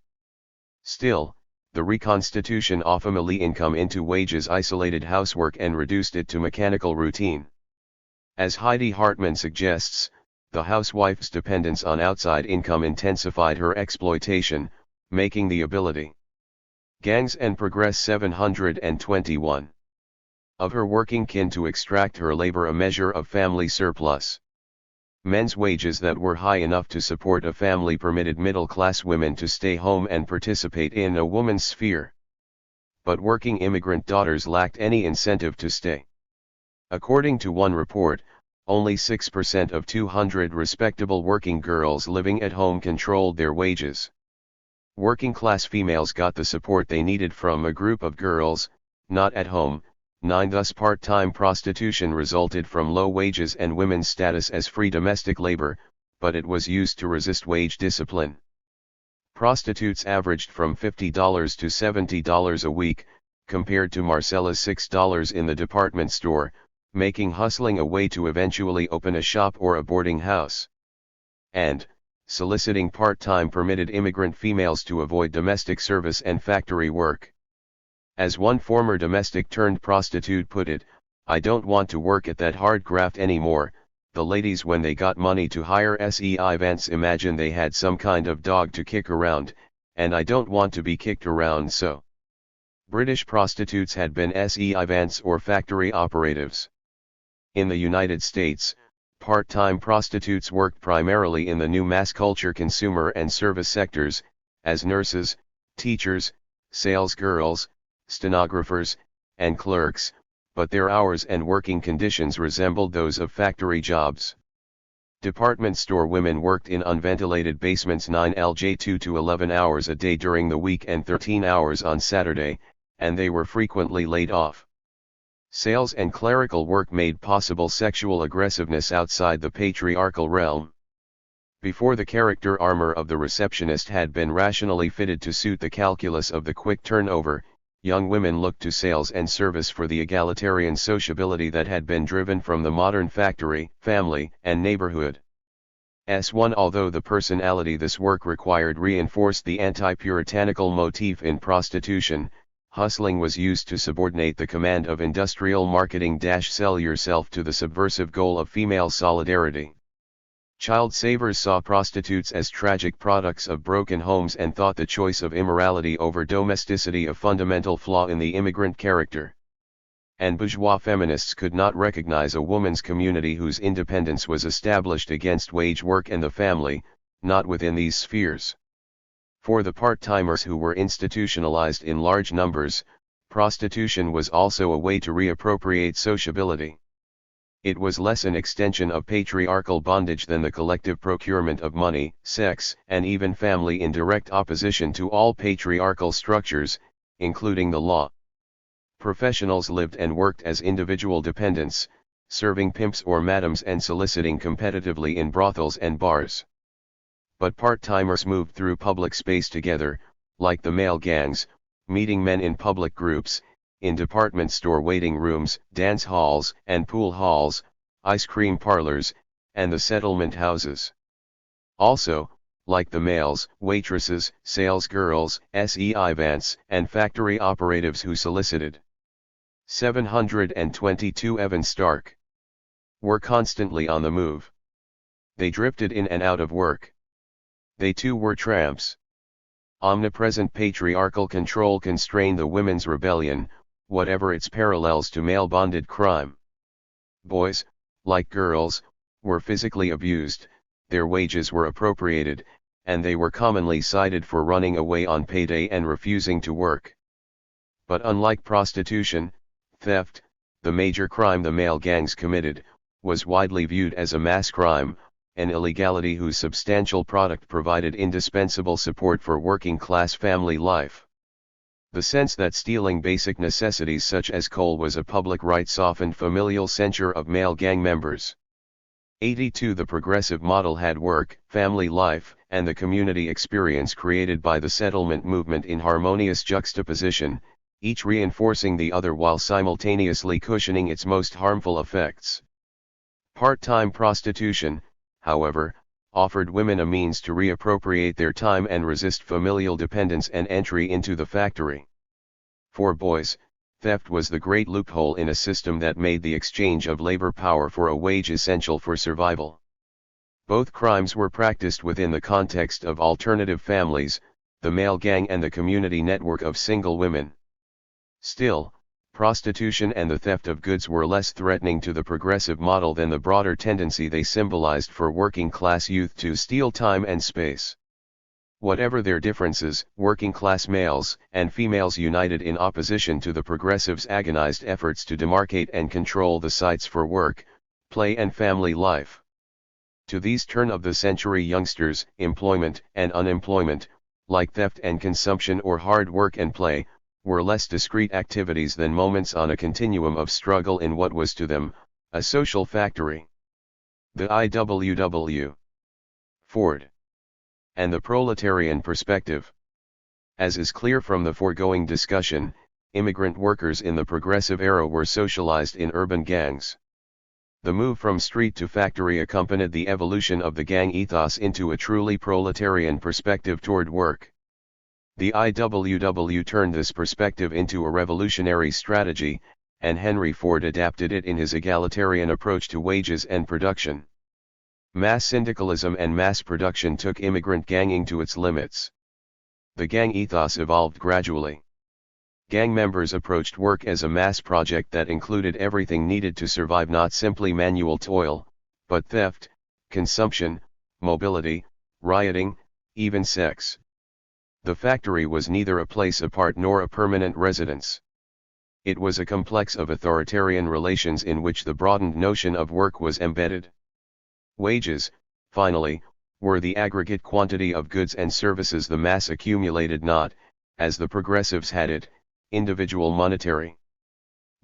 Still, the reconstitution of family income into wages isolated housework and reduced it to mechanical routine. As Heidi Hartman suggests, the housewife's dependence on outside income intensified her exploitation, making the ability. Gangs and Progress 721. Of her working kin to extract her labor a measure of family surplus. Men's wages that were high enough to support a family permitted middle-class women to stay home and participate in a woman's sphere. But working immigrant daughters lacked any incentive to stay. According to one report, only 6% of 200 respectable working girls living at home controlled their wages. Working-class females got the support they needed from a group of girls, not at home. 9. Thus part-time prostitution resulted from low wages and women's status as free domestic labor, but it was used to resist wage discipline. Prostitutes averaged from $50 to $70 a week, compared to Marcella's $6 in the department store, making hustling a way to eventually open a shop or a boarding house. And, soliciting part-time permitted immigrant females to avoid domestic service and factory work. As one former domestic-turned-prostitute put it, "I don't want to work at that hard graft anymore." The ladies, when they got money to hire SEI vans, imagine they had some kind of dog to kick around, and I don't want to be kicked around, so. British prostitutes had been SEI vans or factory operatives. In the United States, part-time prostitutes worked primarily in the new mass culture consumer and service sectors, as nurses, teachers, sales girls, stenographers, and clerks, but their hours and working conditions resembled those of factory jobs. Department store women worked in unventilated basements 9 to 11 hours a day during the week and 13 hours on Saturday, and they were frequently laid off. Sales and clerical work made possible sexual aggressiveness outside the patriarchal realm. Before the character armor of the receptionist had been rationally fitted to suit the calculus of the quick turnover, young women looked to sales and service for the egalitarian sociability that had been driven from the modern factory, family, and neighborhood. S1 Although the personality this work required reinforced the anti-puritanical motif in prostitution, hustling was used to subordinate the command of industrial marketing - sell yourself to the subversive goal of female solidarity. Child savers saw prostitutes as tragic products of broken homes and thought the choice of immorality over domesticity a fundamental flaw in the immigrant character. And bourgeois feminists could not recognize a woman's community whose independence was established against wage work and the family, not within these spheres. For the part-timers who were institutionalized in large numbers, prostitution was also a way to reappropriate sociability. It was less an extension of patriarchal bondage than the collective procurement of money, sex, and even family, in direct opposition to all patriarchal structures, including the law. Professionals lived and worked as individual dependents, serving pimps or madams and soliciting competitively in brothels and bars. But part-timers moved through public space together, like the male gangs, meeting men in public groups, in department store waiting rooms, dance halls and pool halls, ice cream parlors, and the settlement houses. Also, like the males, waitresses, sales girls, SEIvants, and factory operatives who solicited. 722 Evan Stark were constantly on the move. They drifted in and out of work. They too were tramps. Omnipresent patriarchal control constrained the women's rebellion, whatever its parallels to male-bonded crime. Boys, like girls, were physically abused, their wages were appropriated, and they were commonly cited for running away on payday and refusing to work. But unlike prostitution, theft, the major crime the male gangs committed, was widely viewed as a mass crime, an illegality whose substantial product provided indispensable support for working-class family life. The sense that stealing basic necessities such as coal was a public right softened familial censure of male gang members. 82 The progressive model had work, family life, and the community experience created by the settlement movement in harmonious juxtaposition, each reinforcing the other while simultaneously cushioning its most harmful effects. Part-time prostitution, however, offered women a means to reappropriate their time and resist familial dependence and entry into the factory. For boys, theft was the great loophole in a system that made the exchange of labor power for a wage essential for survival. Both crimes were practiced within the context of alternative families, the male gang and the community network of single women. Still, prostitution and the theft of goods were less threatening to the progressive model than the broader tendency they symbolized for working-class youth to steal time and space. Whatever their differences, working-class males and females united in opposition to the progressives' agonized efforts to demarcate and control the sites for work, play and family life. To these turn-of-the-century youngsters, employment and unemployment, like theft and consumption or hard work and play, were less discrete activities than moments on a continuum of struggle in what was to them, a social factory. The IWW. Ford. And the proletarian perspective. As is clear from the foregoing discussion, immigrant workers in the progressive era were socialized in urban gangs. The move from street to factory accompanied the evolution of the gang ethos into a truly proletarian perspective toward work. The IWW turned this perspective into a revolutionary strategy, and Henry Ford adapted it in his egalitarian approach to wages and production. Mass syndicalism and mass production took immigrant ganging to its limits. The gang ethos evolved gradually. Gang members approached work as a mass project that included everything needed to survive, not simply manual toil, but theft, consumption, mobility, rioting, even sex. The factory was neither a place apart nor a permanent residence. It was a complex of authoritarian relations in which the broadened notion of work was embedded. Wages, finally, were the aggregate quantity of goods and services the mass accumulated, not, as the progressives had it, individual monetary.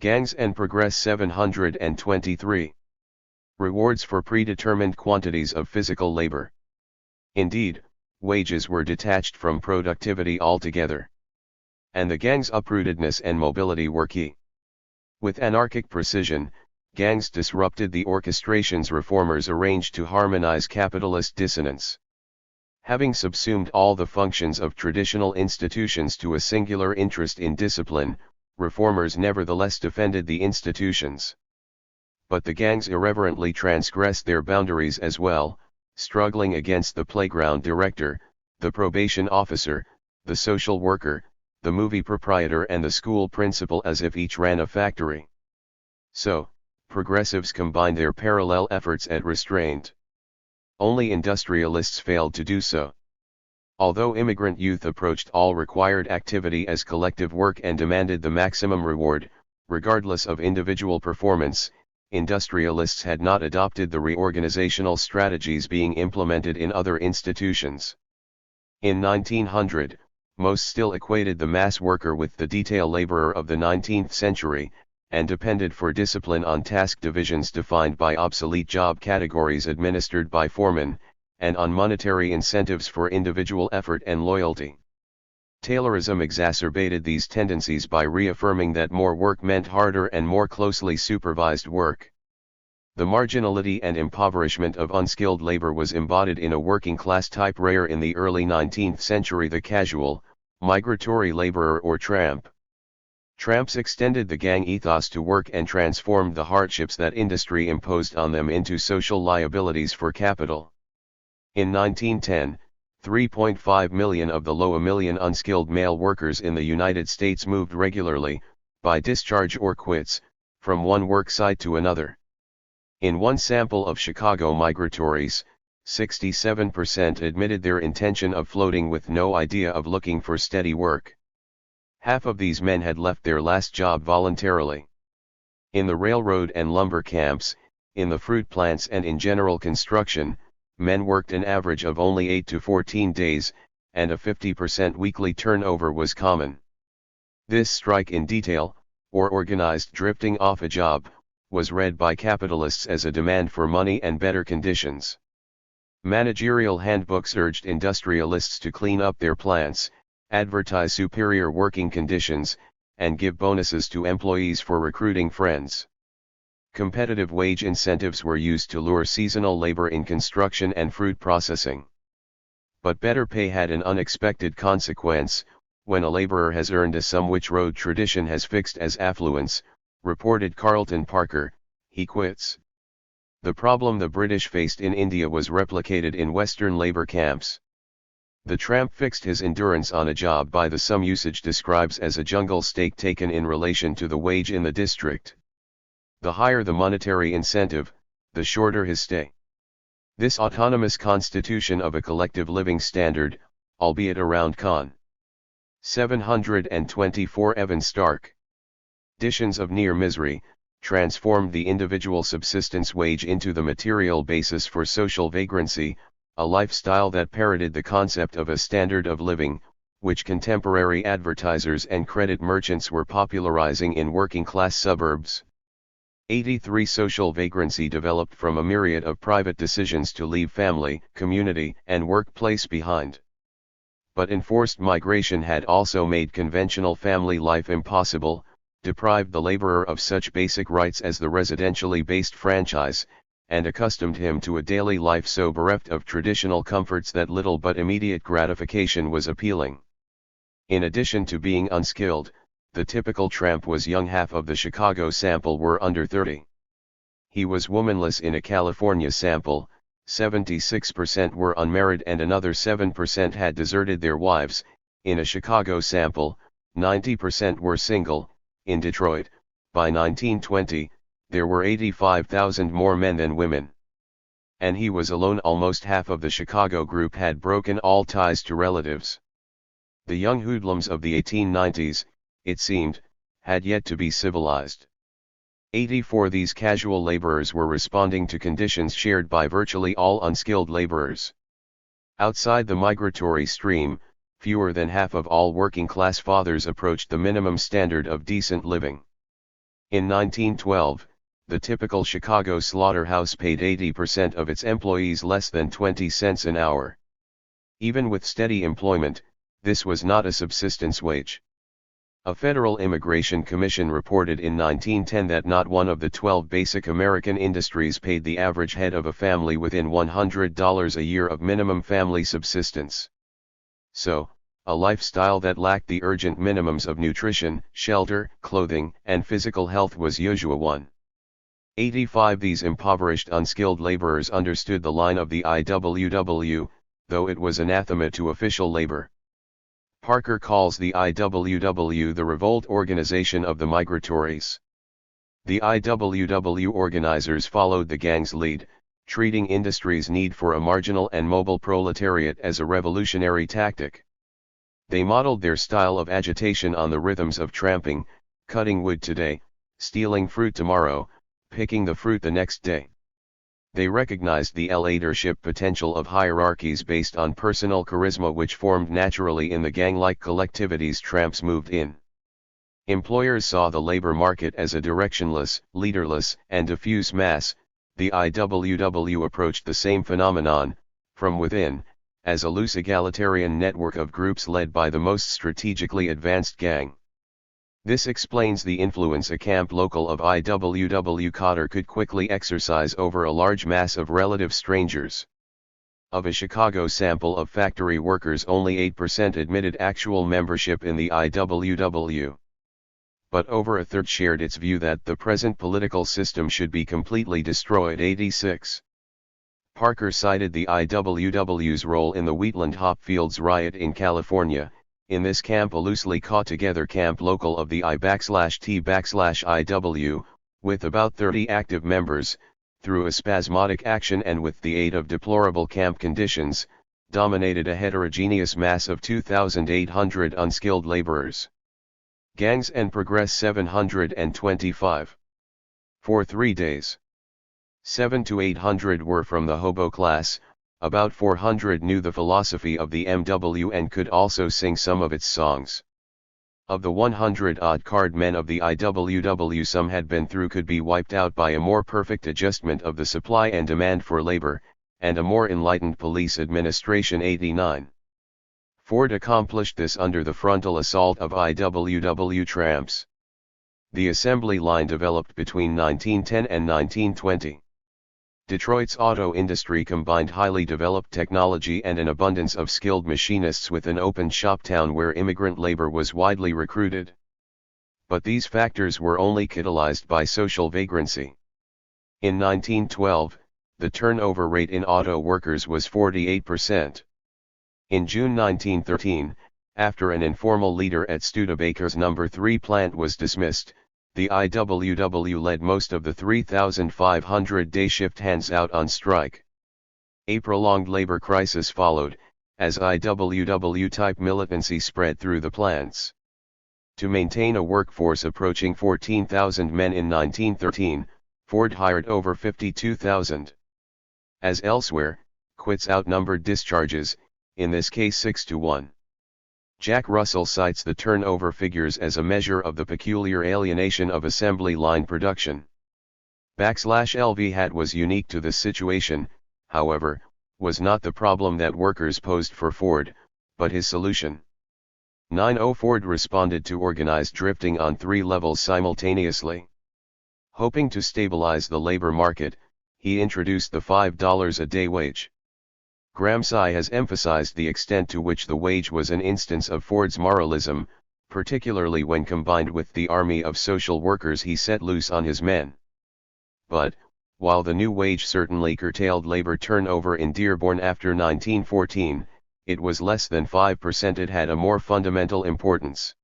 Gangs and Progress 723. Rewards for predetermined quantities of physical labor. Indeed, wages were detached from productivity altogether. And the gang's uprootedness and mobility were key. With anarchic precision, gangs disrupted the orchestrations reformers arranged to harmonize capitalist dissonance. Having subsumed all the functions of traditional institutions to a singular interest in discipline, reformers nevertheless defended the institutions. But the gangs irreverently transgressed their boundaries as well, struggling against the playground director, the probation officer, the social worker, the movie proprietor and the school principal as if each ran a factory. So, progressives combined their parallel efforts at restraint. Only industrialists failed to do so. Although immigrant youth approached all required activity as collective work and demanded the maximum reward, regardless of individual performance, industrialists had not adopted the reorganizational strategies being implemented in other institutions. In 1900, most still equated the mass worker with the detail laborer of the 19th century, and depended for discipline on task divisions defined by obsolete job categories administered by foremen, and on monetary incentives for individual effort and loyalty. Taylorism exacerbated these tendencies by reaffirming that more work meant harder and more closely supervised work. The marginality and impoverishment of unskilled labor was embodied in a working-class type rare in the early 19th century: the casual, migratory laborer or tramp. Tramps extended the gang ethos to work and transformed the hardships that industry imposed on them into social liabilities for capital. In 1910, 3.5 million of the low a million unskilled male workers in the United States moved regularly, by discharge or quits, from one work site to another. In one sample of Chicago migratories, 67% admitted their intention of floating with no idea of looking for steady work. Half of these men had left their last job voluntarily. In the railroad and lumber camps, in the fruit plants and in general construction, men worked an average of only 8 to 14 days, and a 50% weekly turnover was common. This strike in detail, or organized drifting off a job, was read by capitalists as a demand for money and better conditions. Managerial handbooks urged industrialists to clean up their plants, advertise superior working conditions, and give bonuses to employees for recruiting friends. Competitive wage incentives were used to lure seasonal labor in construction and fruit processing. But better pay had an unexpected consequence: when a laborer has earned a sum which road tradition has fixed as affluence, reported Carlton Parker, he quits. The problem the British faced in India was replicated in Western labor camps. The tramp fixed his endurance on a job by the sum usage describes as a jungle stake taken in relation to the wage in the district. The higher the monetary incentive, the shorter his stay. This autonomous constitution of a collective living standard, albeit around con. 724 Evan Stark. Conditions of near misery, transformed the individual subsistence wage into the material basis for social vagrancy, a lifestyle that parroted the concept of a standard of living, which contemporary advertisers and credit merchants were popularizing in working-class suburbs. 83 Social vagrancy developed from a myriad of private decisions to leave family, community, and workplace behind. But enforced migration had also made conventional family life impossible, deprived the laborer of such basic rights as the residentially based franchise, and accustomed him to a daily life so bereft of traditional comforts that little but immediate gratification was appealing. In addition to being unskilled, the typical tramp was young. Half of the Chicago sample were under 30. He was womanless. In a California sample, 76% were unmarried and another 7% had deserted their wives. In a Chicago sample, 90% were single. In Detroit, by 1920, there were 85,000 more men than women. And he was alone. Almost half of the Chicago group had broken all ties to relatives. The young hoodlums of the 1890s, it seemed, had yet to be civilized. 84 These casual laborers were responding to conditions shared by virtually all unskilled laborers. Outside the migratory stream, fewer than half of all working-class fathers approached the minimum standard of decent living. In 1912, the typical Chicago slaughterhouse paid 80% of its employees less than 20 cents an hour. Even with steady employment, this was not a subsistence wage. A Federal Immigration Commission reported in 1910 that not one of the 12 basic American industries paid the average head of a family within $100 a year of minimum family subsistence. So, a lifestyle that lacked the urgent minimums of nutrition, shelter, clothing, and physical health was usual one. 85 These impoverished unskilled laborers understood the line of the IWW, though it was anathema to official labor. Parker calls the IWW the revolt organization of the migratories. The IWW organizers followed the gang's lead, treating industry's need for a marginal and mobile proletariat as a revolutionary tactic. They modeled their style of agitation on the rhythms of tramping, cutting wood today, stealing fruit tomorrow, picking the fruit the next day. They recognized the leadership potential of hierarchies based on personal charisma which formed naturally in the gang-like collectivities tramps moved in. Employers saw the labor market as a directionless, leaderless, and diffuse mass. The IWW approached the same phenomenon, from within, as a loose egalitarian network of groups led by the most strategically advanced gang. This explains the influence a camp local of IWW cadre could quickly exercise over a large mass of relative strangers. Of a Chicago sample of factory workers, only 8% admitted actual membership in the IWW. But over a third shared its view that the present political system should be completely destroyed. 86. Parker cited the IWW's role in the Wheatland hop fields riot in California. In this camp, a loosely caught together camp local of the I/T/IW, with about 30 active members, through a spasmodic action and with the aid of deplorable camp conditions, dominated a heterogeneous mass of 2,800 unskilled laborers. Gangs and Progress 725. For 3 days. 700 to 800 were from the hobo class, about 400 knew the philosophy of the MW and could also sing some of its songs. Of the 100-odd card men of the IWW, some had been through could be wiped out by a more perfect adjustment of the supply and demand for labor, and a more enlightened police administration. 89. Ford accomplished this under the frontal assault of IWW tramps. The assembly line developed between 1910 and 1920. Detroit's auto industry combined highly developed technology and an abundance of skilled machinists with an open shop town where immigrant labor was widely recruited. But these factors were only catalyzed by social vagrancy. In 1912, the turnover rate in auto workers was 48%. In June 1913, after an informal leader at Studebaker's No. 3 plant was dismissed, the IWW led most of the 3,500 day shift hands out on strike. A prolonged labor crisis followed, as IWW-type militancy spread through the plants. To maintain a workforce approaching 14,000 men in 1913, Ford hired over 52,000. As elsewhere, quits outnumbered discharges, in this case 6-1. Jack Russell cites the turnover figures as a measure of the peculiar alienation of assembly line production. /LV hat was unique to this situation, however, was not the problem that workers posed for Ford, but his solution. 90 Ford responded to organized drifting on 3 levels simultaneously. Hoping to stabilize the labor market, he introduced the $5 a day wage. Gramsci has emphasized the extent to which the wage was an instance of Ford's moralism, particularly when combined with the army of social workers he set loose on his men. But, while the new wage certainly curtailed labor turnover in Dearborn after 1914, it was less than 5%. It had a more fundamental importance.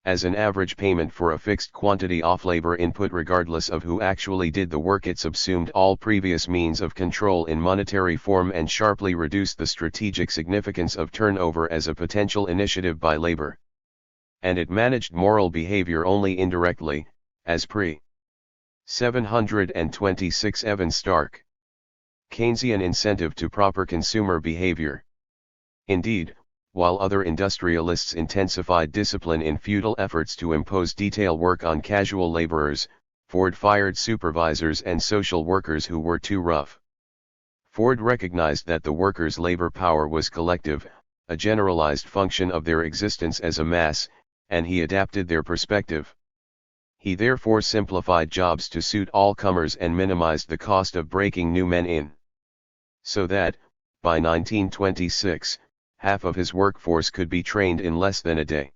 As an average payment for a fixed quantity of labor input regardless of who actually did the work, it subsumed all previous means of control in monetary form and sharply reduced the strategic significance of turnover as a potential initiative by labor. And it managed moral behavior only indirectly, as pre. 726 Evan Stark. Keynesian incentive to proper consumer behavior. Indeed, while other industrialists intensified discipline in futile efforts to impose detail work on casual laborers, Ford fired supervisors and social workers who were too rough. Ford recognized that the workers' labor power was collective, a generalized function of their existence as a mass, and he adapted their perspective. He therefore simplified jobs to suit all comers and minimized the cost of breaking new men in. So that, by 1926, half of his workforce could be trained in less than a day.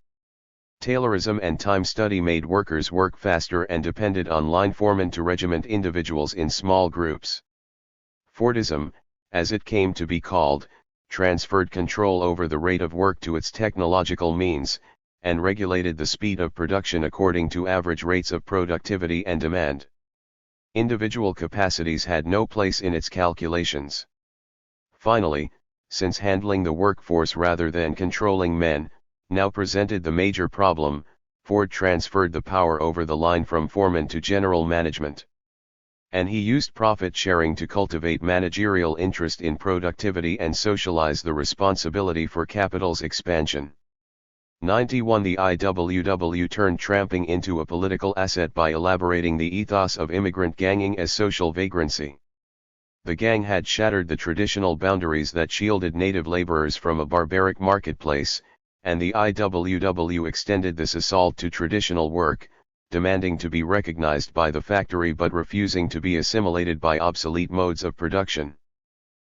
Taylorism and time study made workers work faster and depended on line foremen to regiment individuals in small groups. Fordism, as it came to be called, transferred control over the rate of work to its technological means, and regulated the speed of production according to average rates of productivity and demand. Individual capacities had no place in its calculations. Finally, since handling the workforce rather than controlling men, now presented the major problem, Ford transferred the power over the line from foreman to general management. And he used profit sharing to cultivate managerial interest in productivity and socialize the responsibility for capital's expansion. 91 The IWW turned tramping into a political asset by elaborating the ethos of immigrant ganging as social vagrancy. The gang had shattered the traditional boundaries that shielded native laborers from a barbaric marketplace, and the IWW extended this assault to traditional work, demanding to be recognized by the factory but refusing to be assimilated by obsolete modes of production.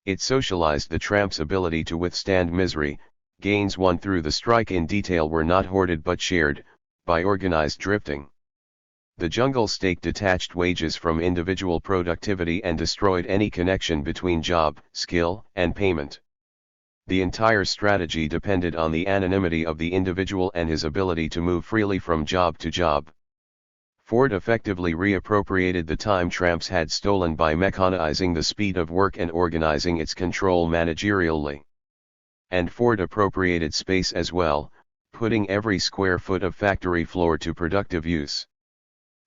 It socialized the tramps' ability to withstand misery. Gains won through the strike in detail were not hoarded but shared, by organized drifting. The jungle state detached wages from individual productivity and destroyed any connection between job, skill, and payment. The entire strategy depended on the anonymity of the individual and his ability to move freely from job to job. Ford effectively reappropriated the time tramps had stolen by mechanizing the speed of work and organizing its control managerially. And Ford appropriated space as well, putting every square foot of factory floor to productive use.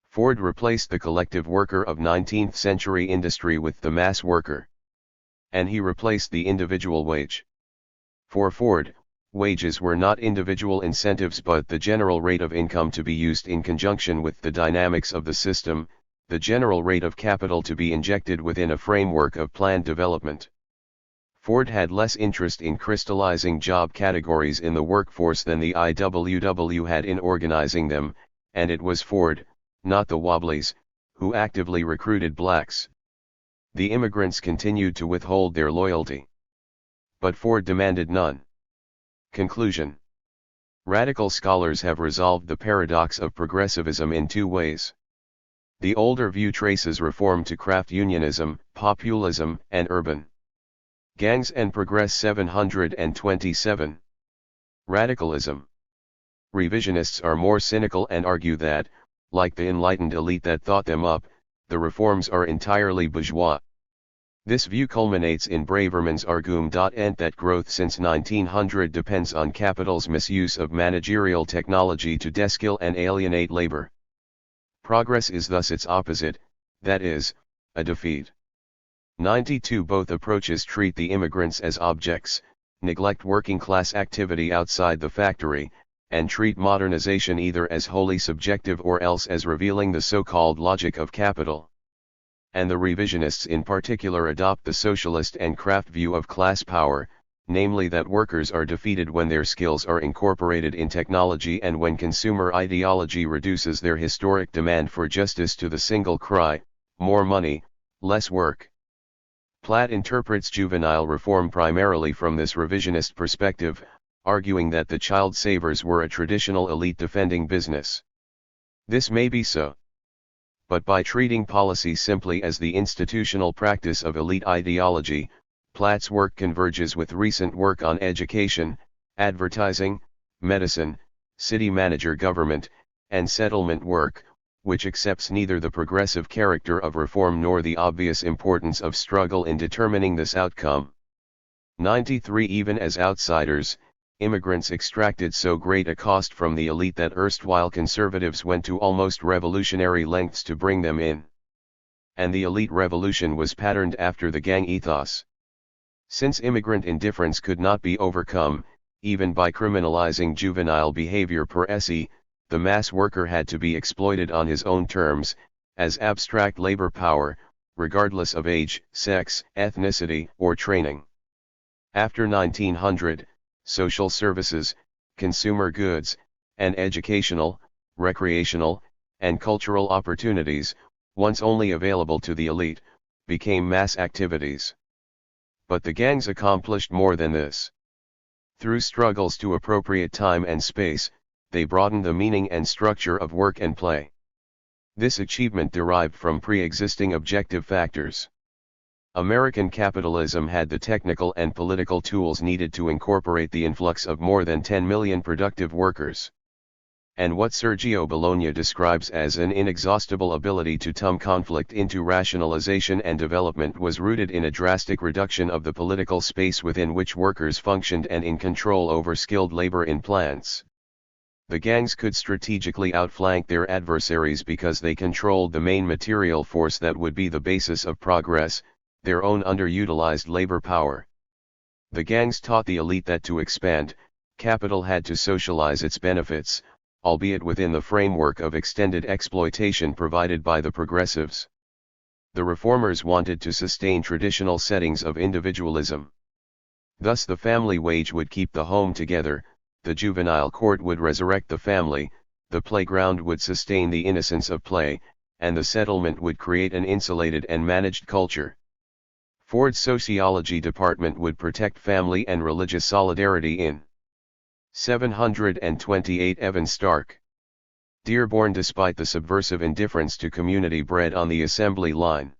Ford replaced the collective worker of 19th century industry with the mass worker. And he replaced the individual wage. For Ford, wages were not individual incentives but the general rate of income to be used in conjunction with the dynamics of the system, the general rate of capital to be injected within a framework of planned development. Ford had less interest in crystallizing job categories in the workforce than the IWW had in organizing them, and it was Ford, not the Wobblies, who actively recruited blacks. The immigrants continued to withhold their loyalty. But Ford demanded none. Conclusion. Radical scholars have resolved the paradox of progressivism in two ways. The older view traces reform to craft unionism, populism, and urban gangs and Progress 727. Radicalism. Revisionists are more cynical and argue that, like the enlightened elite that thought them up, the reforms are entirely bourgeois. This view culminates in Braverman's argument that growth since 1900 depends on capital's misuse of managerial technology to deskill and alienate labor. Progress is thus its opposite, that is, a defeat. 92 Both approaches treat the immigrants as objects, neglect working class activity outside the factory, and treat modernization either as wholly subjective or else as revealing the so-called logic of capital. And the revisionists in particular adopt the socialist and craft view of class power, namely that workers are defeated when their skills are incorporated in technology and when consumer ideology reduces their historic demand for justice to the single cry, more money, less work. Platt interprets juvenile reform primarily from this revisionist perspective, arguing that the child savers were a traditional elite defending business. This may be so. But by treating policy simply as the institutional practice of elite ideology, Platt's work converges with recent work on education, advertising, medicine, city manager government, and settlement work, which accepts neither the progressive character of reform nor the obvious importance of struggle in determining this outcome. 93 Even as outsiders, immigrants extracted so great a cost from the elite that erstwhile conservatives went to almost revolutionary lengths to bring them in. And the elite revolution was patterned after the gang ethos. Since immigrant indifference could not be overcome, even by criminalizing juvenile behavior per se, the mass worker had to be exploited on his own terms, as abstract labor power, regardless of age, sex, ethnicity, or training. After 1900, social services, consumer goods, and educational, recreational, and cultural opportunities, once only available to the elite, became mass activities. But the gangs accomplished more than this. Through struggles to appropriate time and space, they broadened the meaning and structure of work and play. This achievement derived from pre-existing objective factors. American capitalism had the technical and political tools needed to incorporate the influx of more than 10 million productive workers. And what Sergio Bologna describes as an inexhaustible ability to turn conflict into rationalization and development was rooted in a drastic reduction of the political space within which workers functioned and in control over skilled labor in plants. The gangs could strategically outflank their adversaries because they controlled the main material force that would be the basis of progress, their own underutilized labor power. The gangs taught the elite that to expand, Capital had to socialize its benefits, albeit within the framework of extended exploitation provided by the progressives. The reformers wanted to sustain traditional settings of individualism. Thus the family wage would keep the home together, the juvenile court would resurrect the family, the playground would sustain the innocence of play, and the settlement would create an insulated and managed culture. Ford's sociology department would protect family and religious solidarity in 728 Evan Stark. Dearborn. Despite the subversive indifference to community bred on the assembly line,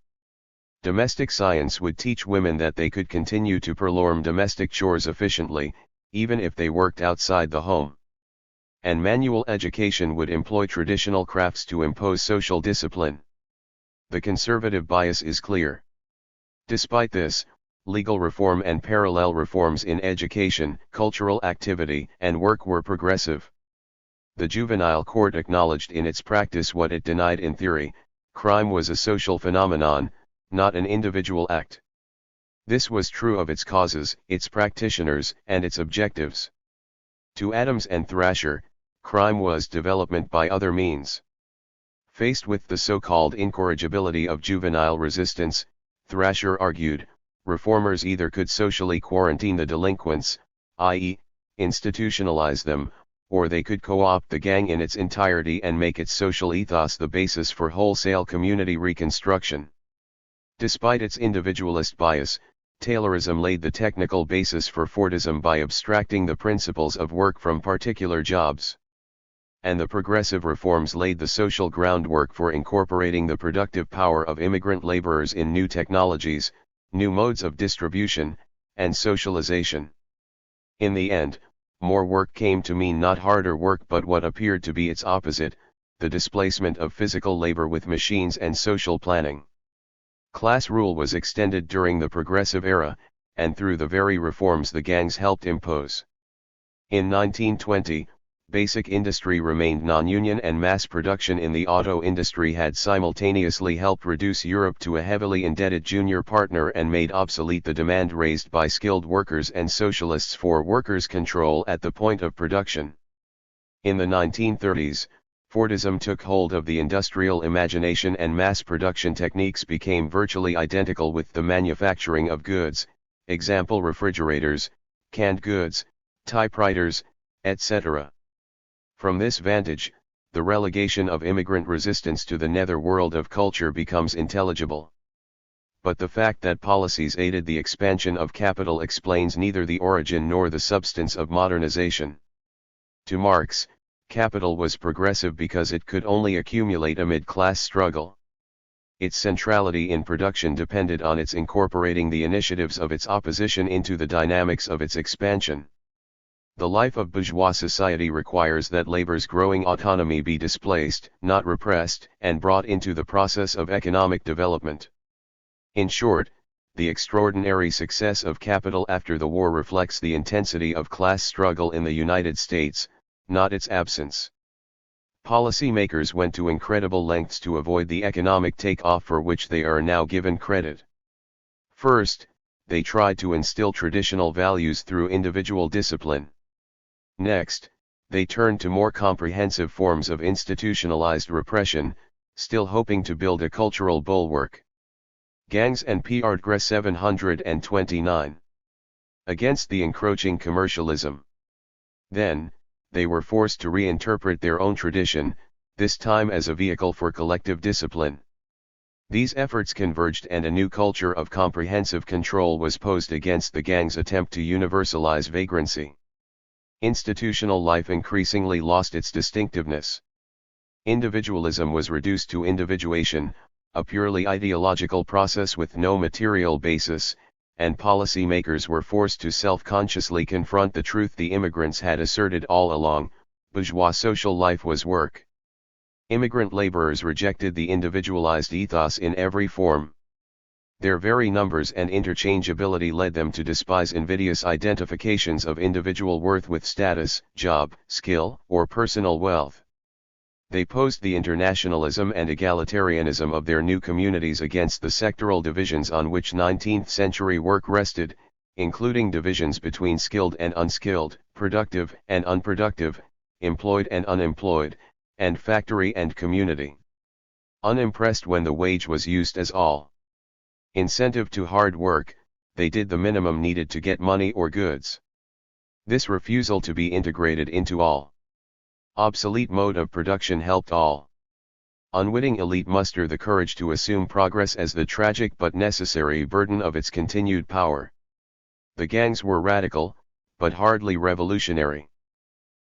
domestic science would teach women that they could continue to perform domestic chores efficiently, even if they worked outside the home. And manual education would employ traditional crafts to impose social discipline. The conservative bias is clear. Despite this, legal reform and parallel reforms in education, cultural activity, and work were progressive. The juvenile court acknowledged in its practice what it denied in theory: crime was a social phenomenon, not an individual act. This was true of its causes, its practitioners, and its objectives. To Adams and Thrasher, crime was development by other means. Faced with the so-called incorrigibility of juvenile resistance, Thrasher argued, reformers either could socially quarantine the delinquents, i.e., institutionalize them, or they could co-opt the gang in its entirety and make its social ethos the basis for wholesale community reconstruction. Despite its individualist bias, Taylorism laid the technical basis for Fordism by abstracting the principles of work from particular jobs. And the progressive reforms laid the social groundwork for incorporating the productive power of immigrant laborers in new technologies, new modes of distribution, and socialization. In the end, more work came to mean not harder work but what appeared to be its opposite, the displacement of physical labor with machines and social planning. Class rule was extended during the progressive era, and through the very reforms the gangs helped impose. In 1920, basic industry remained non-union and mass production in the auto industry had simultaneously helped reduce Europe to a heavily indebted junior partner and made obsolete the demand raised by skilled workers and socialists for workers' control at the point of production. In the 1930s, Fordism took hold of the industrial imagination and mass production techniques became virtually identical with the manufacturing of goods, example refrigerators, canned goods, typewriters, etc. From this vantage, the relegation of immigrant resistance to the nether world of culture becomes intelligible. But the fact that policies aided the expansion of capital explains neither the origin nor the substance of modernization. To Marx, capital was progressive because it could only accumulate amid class struggle. Its centrality in production depended on its incorporating the initiatives of its opposition into the dynamics of its expansion. The life of bourgeois society requires that labor's growing autonomy be displaced, not repressed, and brought into the process of economic development. In short, the extraordinary success of capital after the war reflects the intensity of class struggle in the United States, not its absence. Policymakers went to incredible lengths to avoid the economic take-off for which they are now given credit. First, they tried to instill traditional values through individual discipline. Next, they turned to more comprehensive forms of institutionalized repression, still hoping to build a cultural bulwark. Gangs and THIRD-WORLDISM 729. Against the encroaching commercialism. Then, they were forced to reinterpret their own tradition, this time as a vehicle for collective discipline. These efforts converged and a new culture of comprehensive control was posed against the gang's attempt to universalize vagrancy. Institutional life increasingly lost its distinctiveness. Individualism was reduced to individuation, a purely ideological process with no material basis, and policymakers were forced to self-consciously confront the truth the immigrants had asserted all along: bourgeois social life was work. Immigrant laborers rejected the individualized ethos in every form. Their very numbers and interchangeability led them to despise invidious identifications of individual worth with status, job, skill, or personal wealth. They posed the internationalism and egalitarianism of their new communities against the sectoral divisions on which 19th-century work rested, including divisions between skilled and unskilled, productive and unproductive, employed and unemployed, and factory and community. Unimpressed when the wage was used as all incentive to hard work, they did the minimum needed to get money or goods. This refusal to be integrated into all obsolete mode of production helped all unwitting elite muster the courage to assume progress as the tragic but necessary burden of its continued power. The gangs were radical, but hardly revolutionary.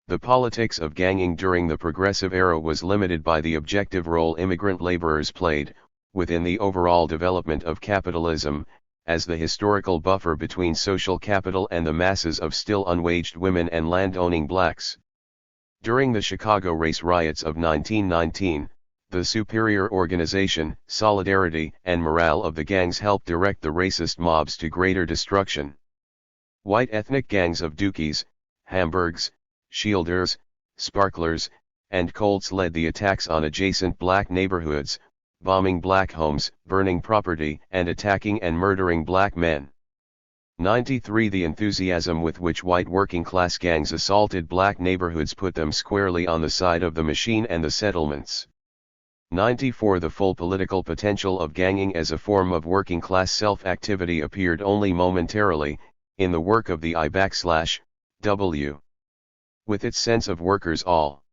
The politics of ganging during the Progressive era was limited by the objective role immigrant laborers played, within the overall development of capitalism, as the historical buffer between social capital and the masses of still unwaged women and land-owning blacks. During the Chicago race riots of 1919, the superior organization, solidarity, and morale of the gangs helped direct the racist mobs to greater destruction. White ethnic gangs of Dookies, Hamburgs, Shielders, Sparklers, and Colts led the attacks on adjacent black neighborhoods, bombing black homes, burning property, and attacking and murdering black men. 93 The enthusiasm with which white working-class gangs assaulted black neighborhoods put them squarely on the side of the machine and the settlements. 94 The full political potential of ganging as a form of working-class self-activity appeared only momentarily, in the work of the I/W. With its sense of workers all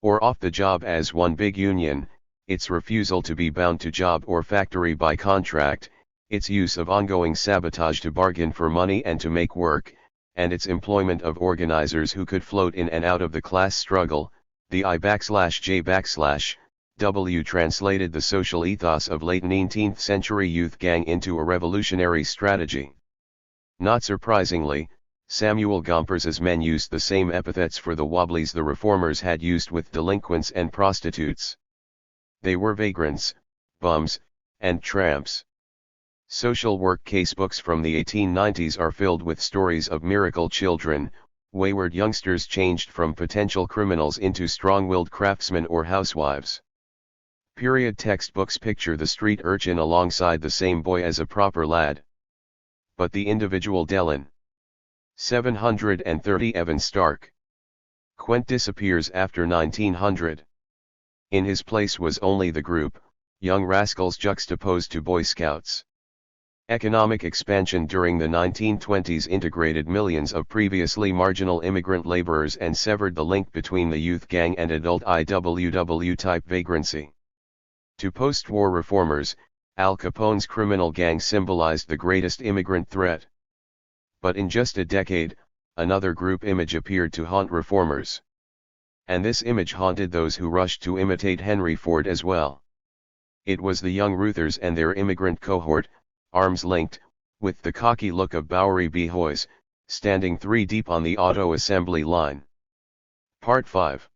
or off the job as one big union, its refusal to be bound to job or factory by contract, its use of ongoing sabotage to bargain for money and to make work, and its employment of organizers who could float in and out of the class struggle, the I/J/W translated the social ethos of late 19th century youth gang into a revolutionary strategy. Not surprisingly, Samuel Gompers's men used the same epithets for the wobblies the reformers had used with delinquents and prostitutes. They were vagrants, bums, and tramps. Social work casebooks from the 1890s are filled with stories of miracle children, wayward youngsters changed from potential criminals into strong-willed craftsmen or housewives. Period textbooks picture the street urchin alongside the same boy as a proper lad. But the individual Dellin. 730 Evan Stark. Quent disappears after 1900. In his place was only the group, young rascals juxtaposed to Boy Scouts. Economic expansion during the 1920s integrated millions of previously marginal immigrant laborers and severed the link between the youth gang and adult IWW-type vagrancy. To post-war reformers, Al Capone's criminal gang symbolized the greatest immigrant threat. But in just a decade, another group image appeared to haunt reformers. And this image haunted those who rushed to imitate Henry Ford as well. It was the young Ruthers and their immigrant cohort, arms linked, with the cocky look of Bowery B. Hoyes, standing 3 deep on the auto assembly line. Part 5.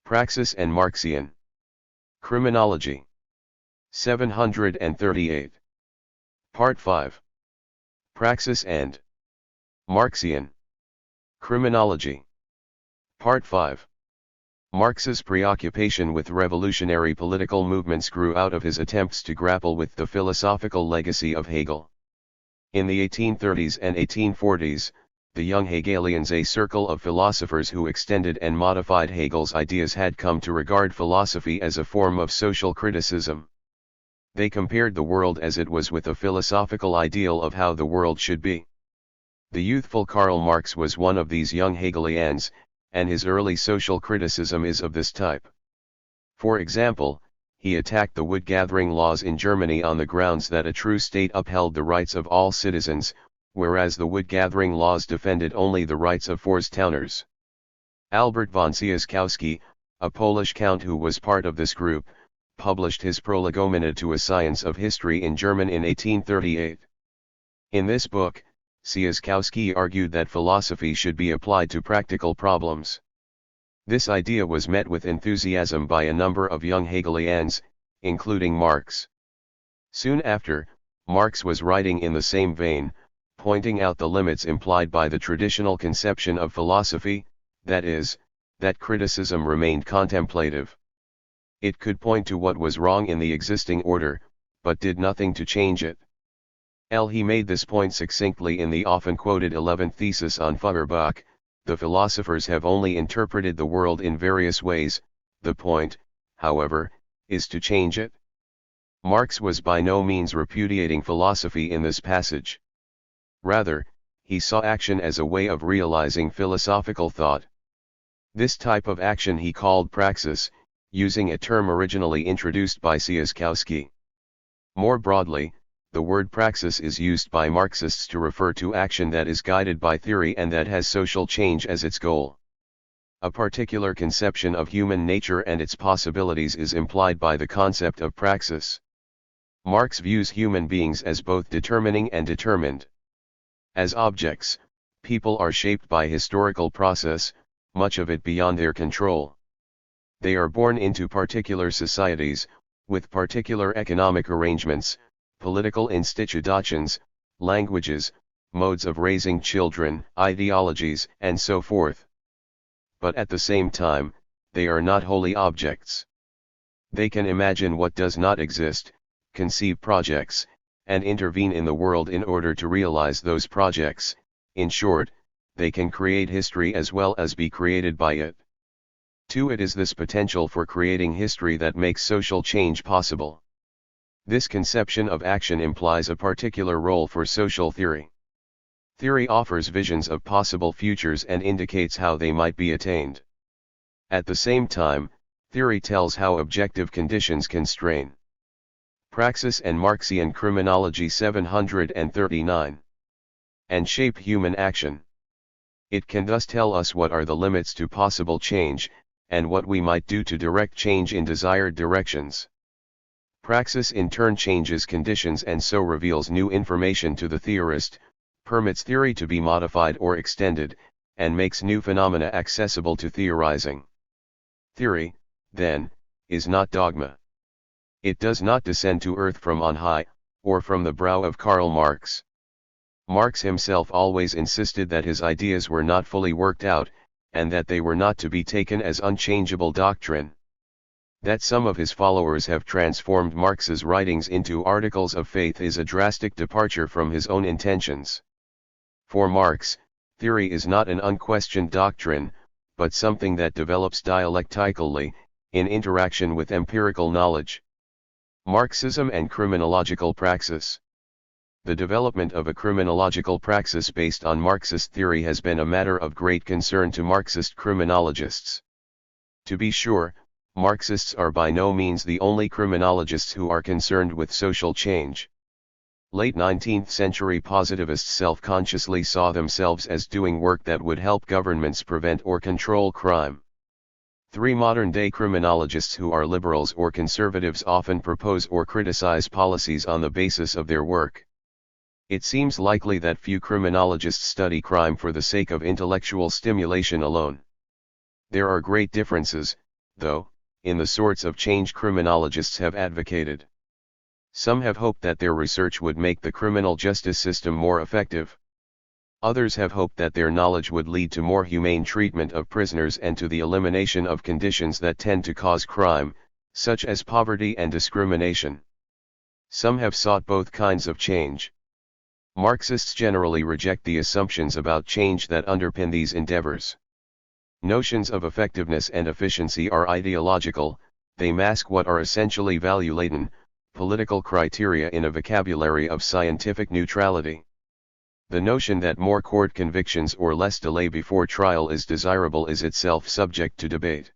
Praxis and Marxian. Criminology. 738. Part 5. Praxis and Marxian. Criminology. Part 5. Marx's preoccupation with revolutionary political movements grew out of his attempts to grapple with the philosophical legacy of Hegel. In the 1830s and 1840s, the young Hegelians, a circle of philosophers who extended and modified Hegel's ideas, had come to regard philosophy as a form of social criticism. They compared the world as it was with a philosophical ideal of how the world should be. The youthful Karl Marx was one of these young Hegelians, and his early social criticism is of this type. For example, he attacked the wood-gathering laws in Germany on the grounds that a true state upheld the rights of all citizens, whereas the wood-gathering laws defended only the rights of Forstowners. Albert von Sieszkowski, a Polish count who was part of this group, published his Prolegomena to a Science of History in German in 1838. In this book, Sieszkowski argued that philosophy should be applied to practical problems. This idea was met with enthusiasm by a number of young Hegelians, including Marx. Soon after, Marx was writing in the same vein, pointing out the limits implied by the traditional conception of philosophy, that is, that criticism remained contemplative. It could point to what was wrong in the existing order, but did nothing to change it. He made this point succinctly in the often quoted 11th thesis on Feuerbach, the philosophers have only interpreted the world in various ways. The point, however, is to change it. Marx was by no means repudiating philosophy in this passage. Rather, he saw action as a way of realizing philosophical thought. This type of action he called praxis, using a term originally introduced by Tsiolkovsky. More broadly, the word praxis is used by Marxists to refer to action that is guided by theory and that has social change as its goal. A particular conception of human nature and its possibilities is implied by the concept of praxis. Marx views human beings as both determining and determined. As objects, people are shaped by historical process, much of it beyond their control. They are born into particular societies, with particular economic arrangements, political institutions, languages, modes of raising children, ideologies, and so forth. But at the same time, they are not wholly objects. They can imagine what does not exist, conceive projects, and intervene in the world in order to realize those projects. In short, they can create history as well as be created by it. To it is this potential for creating history that makes social change possible. This conception of action implies a particular role for social theory. Theory offers visions of possible futures and indicates how they might be attained. At the same time, theory tells how objective conditions constrain. Praxis and Marxian Criminology 739. And shape human action. It can thus tell us what are the limits to possible change, and what we might do to direct change in desired directions. Praxis in turn changes conditions and so reveals new information to the theorist, permits theory to be modified or extended, and makes new phenomena accessible to theorizing. Theory, then, is not dogma. It does not descend to earth from on high, or from the brow of Karl Marx. Marx himself always insisted that his ideas were not fully worked out, and that they were not to be taken as unchangeable doctrine. That some of his followers have transformed Marx's writings into articles of faith is a drastic departure from his own intentions. For Marx, theory is not an unquestioned doctrine, but something that develops dialectically, in interaction with empirical knowledge. Marxism and criminological praxis. The development of a criminological praxis based on Marxist theory has been a matter of great concern to Marxist criminologists. To be sure, Marxists are by no means the only criminologists who are concerned with social change. Late 19th century positivists self-consciously saw themselves as doing work that would help governments prevent or control crime. 3 modern-day criminologists who are liberals or conservatives often propose or criticize policies on the basis of their work. It seems likely that few criminologists study crime for the sake of intellectual stimulation alone. There are great differences, though, in the sorts of change criminologists have advocated. Some have hoped that their research would make the criminal justice system more effective. Others have hoped that their knowledge would lead to more humane treatment of prisoners and to the elimination of conditions that tend to cause crime, such as poverty and discrimination. Some have sought both kinds of change. Marxists generally reject the assumptions about change that underpin these endeavors. Notions of effectiveness and efficiency are ideological, they mask what are essentially value-laden, political criteria in a vocabulary of scientific neutrality. The notion that more court convictions or less delay before trial is desirable is itself subject to debate.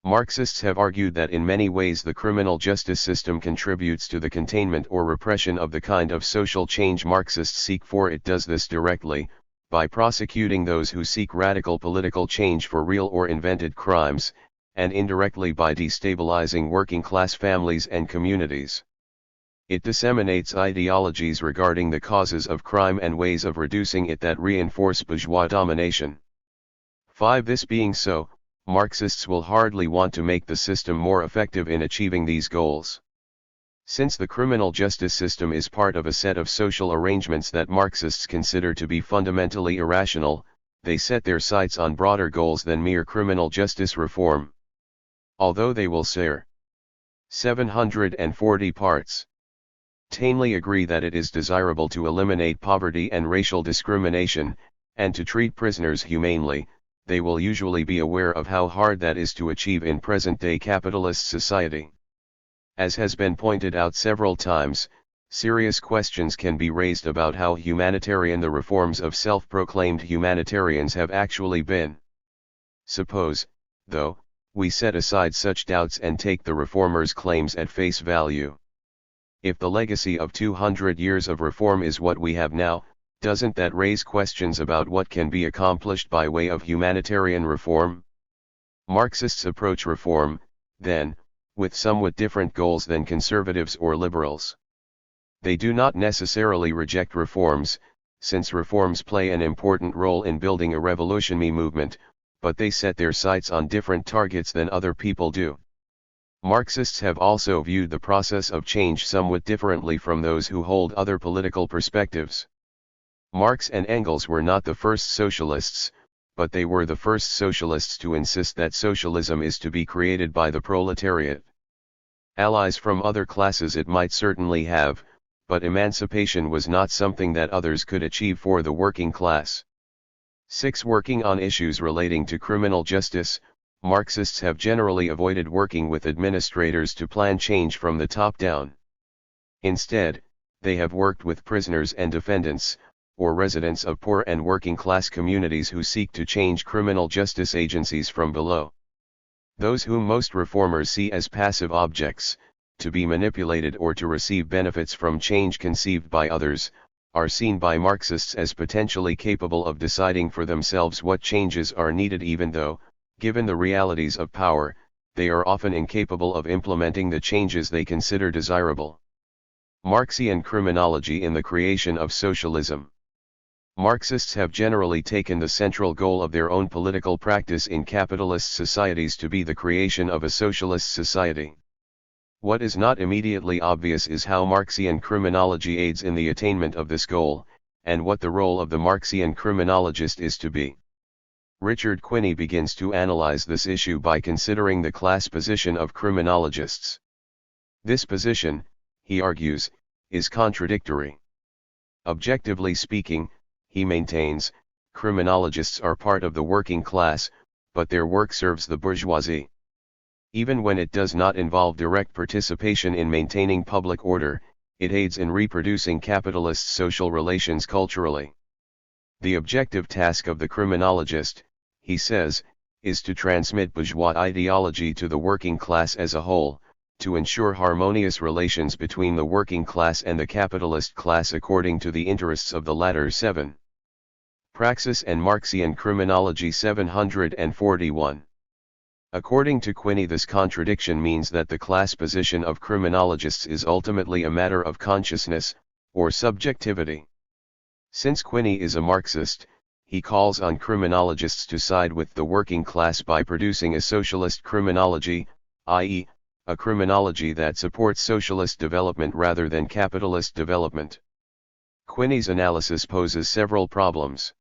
Marxists have argued that in many ways the criminal justice system contributes to the containment or repression of the kind of social change Marxists seek, for it does this directly, by prosecuting those who seek radical political change for real or invented crimes, and indirectly by destabilizing working-class families and communities. It disseminates ideologies regarding the causes of crime and ways of reducing it that reinforce bourgeois domination. 5. This being so, Marxists will hardly want to make the system more effective in achieving these goals. Since the criminal justice system is part of a set of social arrangements that Marxists consider to be fundamentally irrational, they set their sights on broader goals than mere criminal justice reform. Although they will share 740 parts. Tainly agree that it is desirable to eliminate poverty and racial discrimination, and to treat prisoners humanely, they will usually be aware of how hard that is to achieve in present-day capitalist society. As has been pointed out several times, serious questions can be raised about how humanitarian the reforms of self-proclaimed humanitarians have actually been. Suppose, though, we set aside such doubts and take the reformers' claims at face value. If the legacy of 200 years of reform is what we have now, doesn't that raise questions about what can be accomplished by way of humanitarian reform? Marxists approach reform, then, with somewhat different goals than conservatives or liberals. They do not necessarily reject reforms, since reforms play an important role in building a revolutionary movement, but they set their sights on different targets than other people do. Marxists have also viewed the process of change somewhat differently from those who hold other political perspectives. Marx and Engels were not the first socialists, but they were the first socialists to insist that socialism is to be created by the proletariat. Allies from other classes it might certainly have, but emancipation was not something that others could achieve for the working class. 6. Working on issues relating to criminal justice, Marxists have generally avoided working with administrators to plan change from the top down. Instead, they have worked with prisoners and defendants, or residents of poor and working class communities who seek to change criminal justice agencies from below. Those whom most reformers see as passive objects, to be manipulated or to receive benefits from change conceived by others, are seen by Marxists as potentially capable of deciding for themselves what changes are needed, even though, given the realities of power, they are often incapable of implementing the changes they consider desirable. Marxian criminology in the creation of socialism. Marxists have generally taken the central goal of their own political practice in capitalist societies to be the creation of a socialist society. What is not immediately obvious is how Marxian criminology aids in the attainment of this goal, and what the role of the Marxian criminologist is to be. Richard Quinney begins to analyze this issue by considering the class position of criminologists. This position, he argues, is contradictory. Objectively speaking, he maintains, criminologists are part of the working class, but their work serves the bourgeoisie. Even when it does not involve direct participation in maintaining public order, it aids in reproducing capitalist social relations culturally. The objective task of the criminologist, he says, is to transmit bourgeois ideology to the working class as a whole, to ensure harmonious relations between the working class and the capitalist class according to the interests of the latter. 7. Praxis and Marxian Criminology 741. According to Quinney, this contradiction means that the class position of criminologists is ultimately a matter of consciousness, or subjectivity. Since Quinney is a Marxist, he calls on criminologists to side with the working class by producing a socialist criminology, i.e., a criminology that supports socialist development rather than capitalist development. Quinney's analysis poses several problems.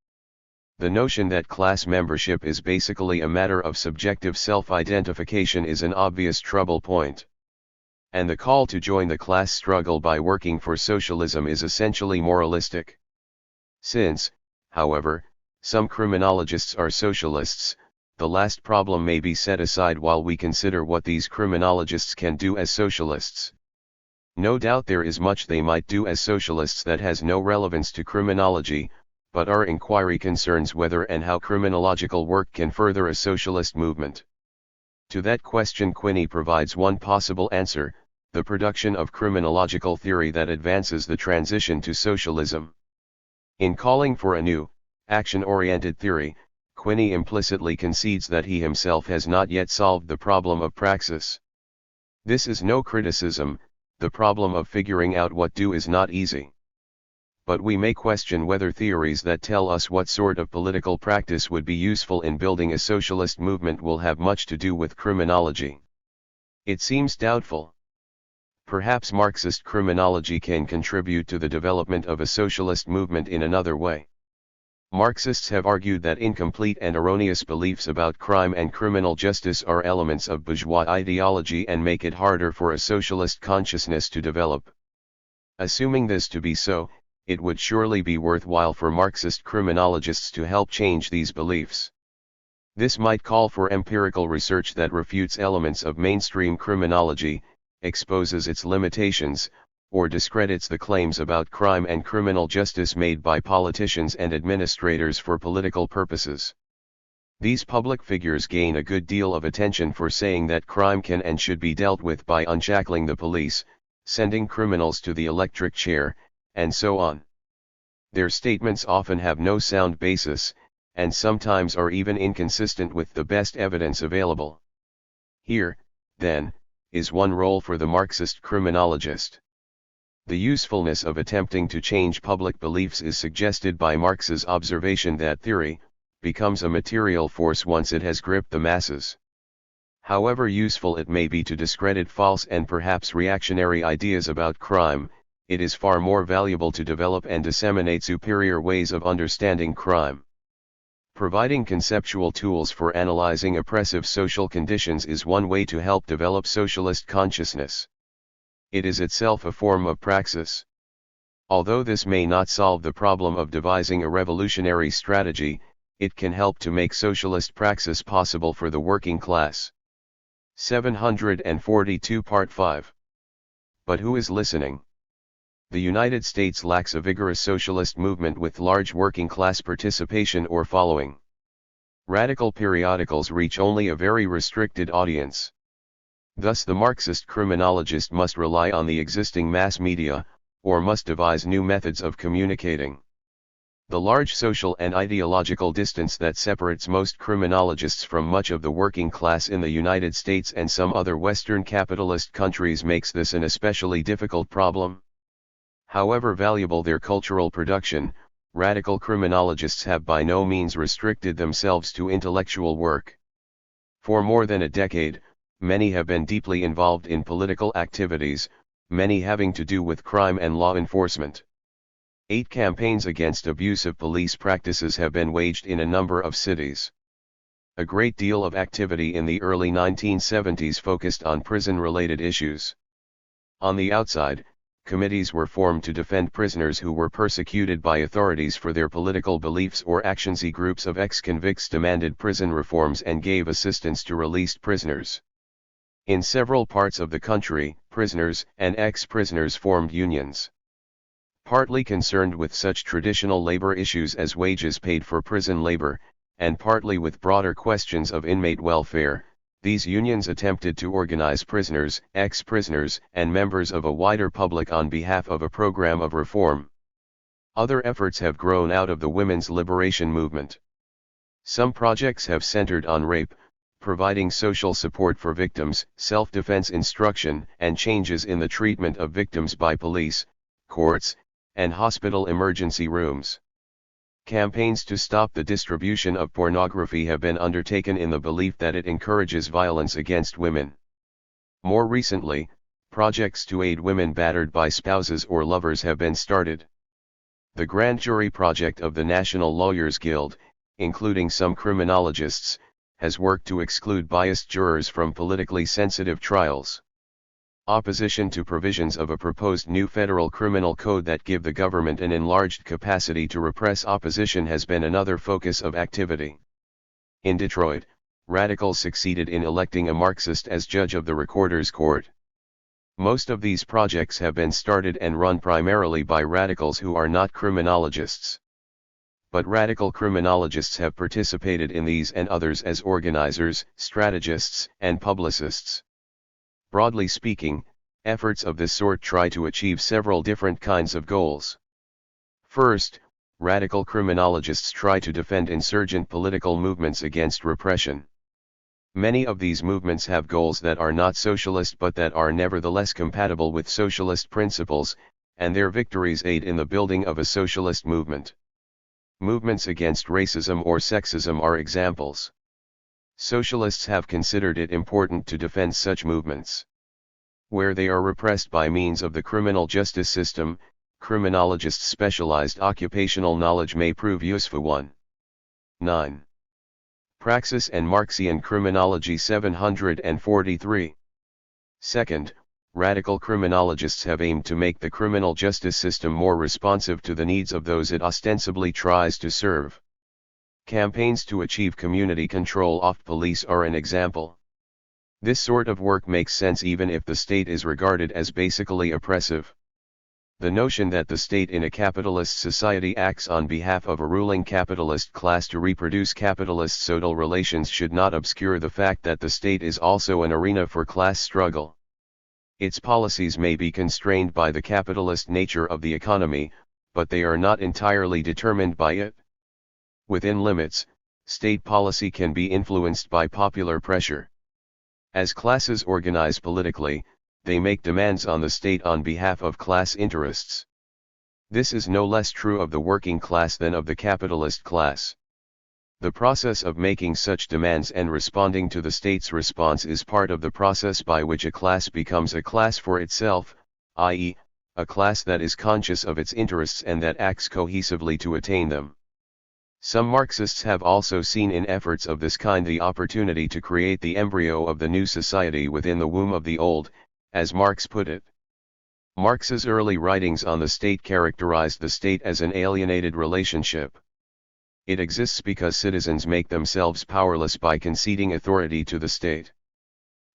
The notion that class membership is basically a matter of subjective self-identification is an obvious trouble point. And the call to join the class struggle by working for socialism is essentially moralistic. Since, however, some criminologists are socialists, the last problem may be set aside while we consider what these criminologists can do as socialists. No doubt there is much they might do as socialists that has no relevance to criminology, but our inquiry concerns whether and how criminological work can further a socialist movement. To that question Quinney provides one possible answer: the production of criminological theory that advances the transition to socialism. In calling for a new, action-oriented theory, Quinney implicitly concedes that he himself has not yet solved the problem of praxis. This is no criticism; the problem of figuring out what do is not easy. But we may question whether theories that tell us what sort of political practice would be useful in building a socialist movement will have much to do with criminology. It seems doubtful. Perhaps Marxist criminology can contribute to the development of a socialist movement in another way. Marxists have argued that incomplete and erroneous beliefs about crime and criminal justice are elements of bourgeois ideology and make it harder for a socialist consciousness to develop. Assuming this to be so, it would surely be worthwhile for Marxist criminologists to help change these beliefs. This might call for empirical research that refutes elements of mainstream criminology, exposes its limitations, or discredits the claims about crime and criminal justice made by politicians and administrators for political purposes. These public figures gain a good deal of attention for saying that crime can and should be dealt with by unshackling the police, sending criminals to the electric chair, and so on. Their statements often have no sound basis, and sometimes are even inconsistent with the best evidence available. Here, then, is one role for the Marxist criminologist. The usefulness of attempting to change public beliefs is suggested by Marx's observation that theory becomes a material force once it has gripped the masses. However useful it may be to discredit false and perhaps reactionary ideas about crime, it is far more valuable to develop and disseminate superior ways of understanding crime. Providing conceptual tools for analyzing oppressive social conditions is one way to help develop socialist consciousness. It is itself a form of praxis. Although this may not solve the problem of devising a revolutionary strategy, it can help to make socialist praxis possible for the working class. 742 Part 5. But who is listening? The United States lacks a vigorous socialist movement with large working class participation or following. Radical periodicals reach only a very restricted audience. Thus the Marxist criminologist must rely on the existing mass media, or must devise new methods of communicating. The large social and ideological distance that separates most criminologists from much of the working class in the United States and some other Western capitalist countries makes this an especially difficult problem. However valuable their cultural production, radical criminologists have by no means restricted themselves to intellectual work. For more than a decade, many have been deeply involved in political activities, many having to do with crime and law enforcement. 8 campaigns against abusive police practices have been waged in a number of cities. A great deal of activity in the early 1970s focused on prison-related issues. On the outside, committees were formed to defend prisoners who were persecuted by authorities for their political beliefs or actions. Groups of ex-convicts demanded prison reforms and gave assistance to released prisoners. In several parts of the country, prisoners and ex-prisoners formed unions. Partly concerned with such traditional labor issues as wages paid for prison labor, and partly with broader questions of inmate welfare, these unions attempted to organize prisoners, ex-prisoners, and members of a wider public on behalf of a program of reform. Other efforts have grown out of the women's liberation movement. Some projects have centered on rape, providing social support for victims, self-defense instruction, and changes in the treatment of victims by police, courts, and hospital emergency rooms. Campaigns to stop the distribution of pornography have been undertaken in the belief that it encourages violence against women. More recently, projects to aid women battered by spouses or lovers have been started. The Grand Jury Project of the National Lawyers Guild, including some criminologists, has worked to exclude biased jurors from politically sensitive trials. Opposition to provisions of a proposed new federal criminal code that give the government an enlarged capacity to repress opposition has been another focus of activity. In Detroit, radicals succeeded in electing a Marxist as judge of the Recorder's Court. Most of these projects have been started and run primarily by radicals who are not criminologists. But radical criminologists have participated in these and others as organizers, strategists, and publicists. Broadly speaking, efforts of this sort try to achieve several different kinds of goals. First, radical criminologists try to defend insurgent political movements against repression. Many of these movements have goals that are not socialist but that are nevertheless compatible with socialist principles, and their victories aid in the building of a socialist movement. Movements against racism or sexism are examples. Socialists have considered it important to defend such movements. Where they are repressed by means of the criminal justice system, criminologists' specialized occupational knowledge may prove useful. 9. Praxis and Marxian Criminology 743. Second, radical criminologists have aimed to make the criminal justice system more responsive to the needs of those it ostensibly tries to serve. Campaigns to achieve community control of police are an example. This sort of work makes sense even if the state is regarded as basically oppressive. The notion that the state in a capitalist society acts on behalf of a ruling capitalist class to reproduce capitalist social relations should not obscure the fact that the state is also an arena for class struggle. Its policies may be constrained by the capitalist nature of the economy, but they are not entirely determined by it. Within limits, state policy can be influenced by popular pressure. As classes organize politically, they make demands on the state on behalf of class interests. This is no less true of the working class than of the capitalist class. The process of making such demands and responding to the state's response is part of the process by which a class becomes a class for itself, i.e., a class that is conscious of its interests and that acts cohesively to attain them. Some Marxists have also seen in efforts of this kind the opportunity to create the embryo of the new society within the womb of the old, as Marx put it. Marx's early writings on the state characterized the state as an alienated relationship. It exists because citizens make themselves powerless by conceding authority to the state.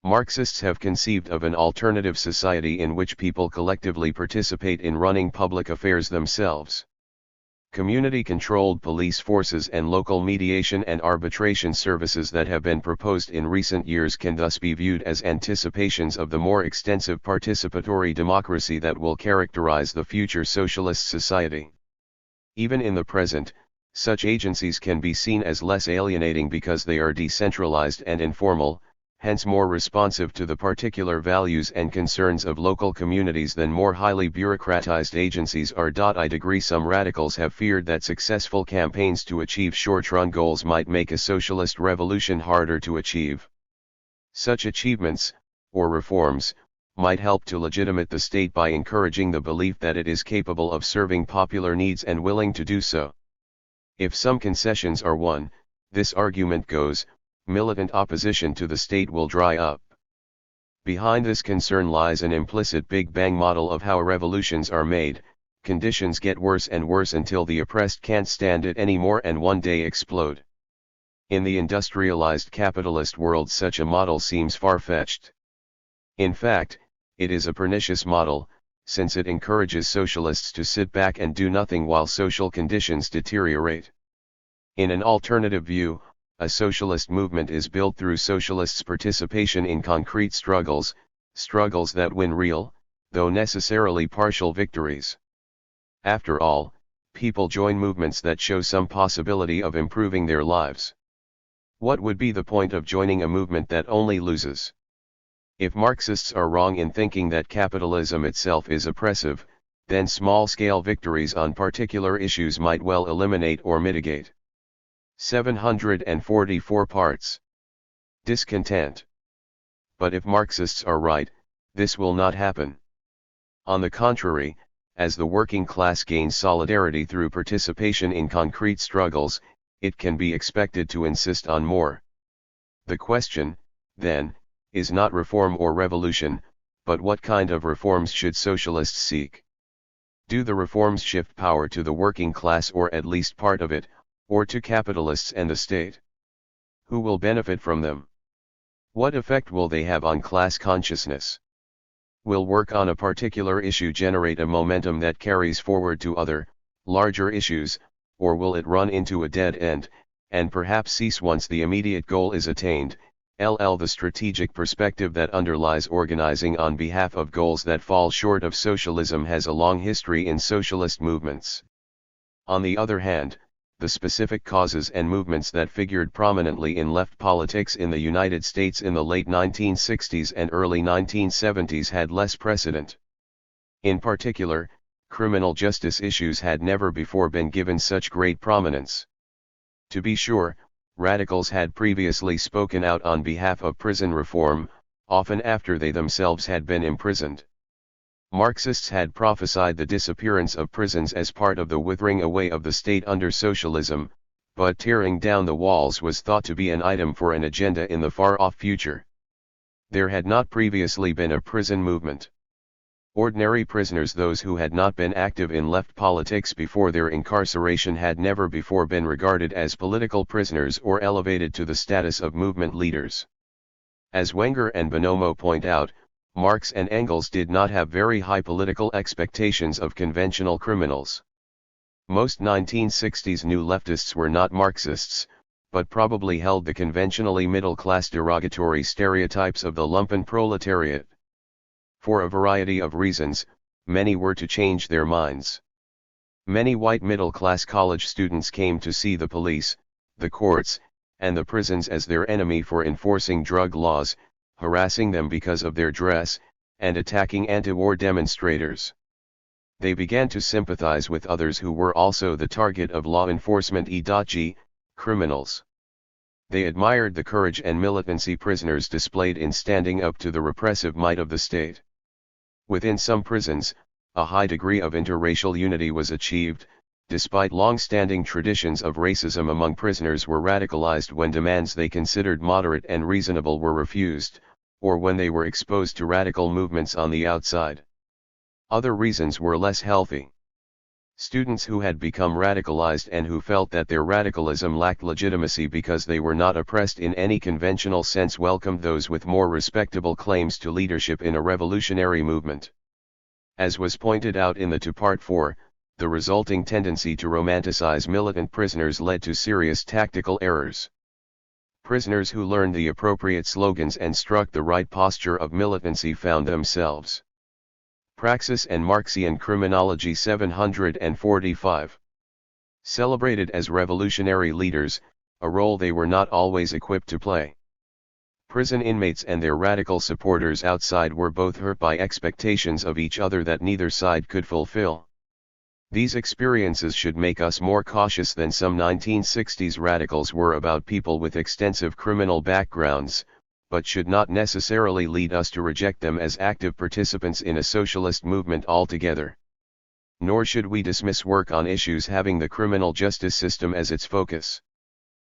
Marxists have conceived of an alternative society in which people collectively participate in running public affairs themselves. Community-controlled police forces and local mediation and arbitration services that have been proposed in recent years can thus be viewed as anticipations of the more extensive participatory democracy that will characterize the future socialist society. Even in the present, such agencies can be seen as less alienating because they are decentralized and informal, hence more responsive to the particular values and concerns of local communities than more highly bureaucratized agencies are. I agree some radicals have feared that successful campaigns to achieve short-run goals might make a socialist revolution harder to achieve. Such achievements, or reforms, might help to legitimate the state by encouraging the belief that it is capable of serving popular needs and willing to do so. If some concessions are won, this argument goes, militant opposition to the state will dry up. Behind this concern lies an implicit Big Bang model of how revolutions are made. Conditions get worse and worse until the oppressed can't stand it anymore and one day explode. In the industrialized capitalist world, such a model seems far-fetched. In fact, it is a pernicious model, since it encourages socialists to sit back and do nothing while social conditions deteriorate. In an alternative view, a socialist movement is built through socialists' participation in concrete struggles that win real, though necessarily partial victories. After all, people join movements that show some possibility of improving their lives. What would be the point of joining a movement that only loses? If Marxists are wrong in thinking that capitalism itself is oppressive, then small-scale victories on particular issues might well eliminate or mitigate. 744 parts. Discontent. But if Marxists are right, this will not happen. On the contrary, as the working class gains solidarity through participation in concrete struggles, it can be expected to insist on more. The question, then, is not reform or revolution, but what kind of reforms should socialists seek? Do the reforms shift power to the working class or at least part of it, or to capitalists and the state? Who will benefit from them? What effect will they have on class consciousness? Will work on a particular issue generate a momentum that carries forward to other, larger issues, or will it run into a dead end, and perhaps cease once the immediate goal is attained? The strategic perspective that underlies organizing on behalf of goals that fall short of socialism has a long history in socialist movements. On the other hand, the specific causes and movements that figured prominently in left politics in the United States in the late 1960s and early 1970s had less precedent. In particular, criminal justice issues had never before been given such great prominence. To be sure, radicals had previously spoken out on behalf of prison reform, often after they themselves had been imprisoned. Marxists had prophesied the disappearance of prisons as part of the withering away of the state under socialism, but tearing down the walls was thought to be an item for an agenda in the far-off future. There had not previously been a prison movement. Ordinary prisoners, those who had not been active in left politics before their incarceration, had never before been regarded as political prisoners or elevated to the status of movement leaders. As Wenger and Bonomo point out, Marx and Engels did not have very high political expectations of conventional criminals. Most 1960s new leftists were not Marxists, but probably held the conventionally middle-class derogatory stereotypes of the lumpen proletariat. For a variety of reasons, many were to change their minds. Many white middle-class college students came to see the police, the courts, and the prisons as their enemy for enforcing drug laws, harassing them because of their dress, and attacking anti-war demonstrators. They began to sympathize with others who were also the target of law enforcement, e.g., criminals. They admired the courage and militancy prisoners displayed in standing up to the repressive might of the state. Within some prisons, a high degree of interracial unity was achieved, despite long-standing traditions of racism among prisoners were radicalized when demands they considered moderate and reasonable were refused, or when they were exposed to radical movements on the outside. Other reasons were less healthy. Students who had become radicalized and who felt that their radicalism lacked legitimacy because they were not oppressed in any conventional sense welcomed those with more respectable claims to leadership in a revolutionary movement. As was pointed out in the two-part 4, the resulting tendency to romanticize militant prisoners led to serious tactical errors. Prisoners who learned the appropriate slogans and struck the right posture of militancy found themselves. Praxis and Marxian Criminology 745. Celebrated as revolutionary leaders, a role they were not always equipped to play. Prison inmates and their radical supporters outside were both hurt by expectations of each other that neither side could fulfill. These experiences should make us more cautious than some 1960s radicals were about people with extensive criminal backgrounds, but should not necessarily lead us to reject them as active participants in a socialist movement altogether. Nor should we dismiss work on issues having the criminal justice system as its focus.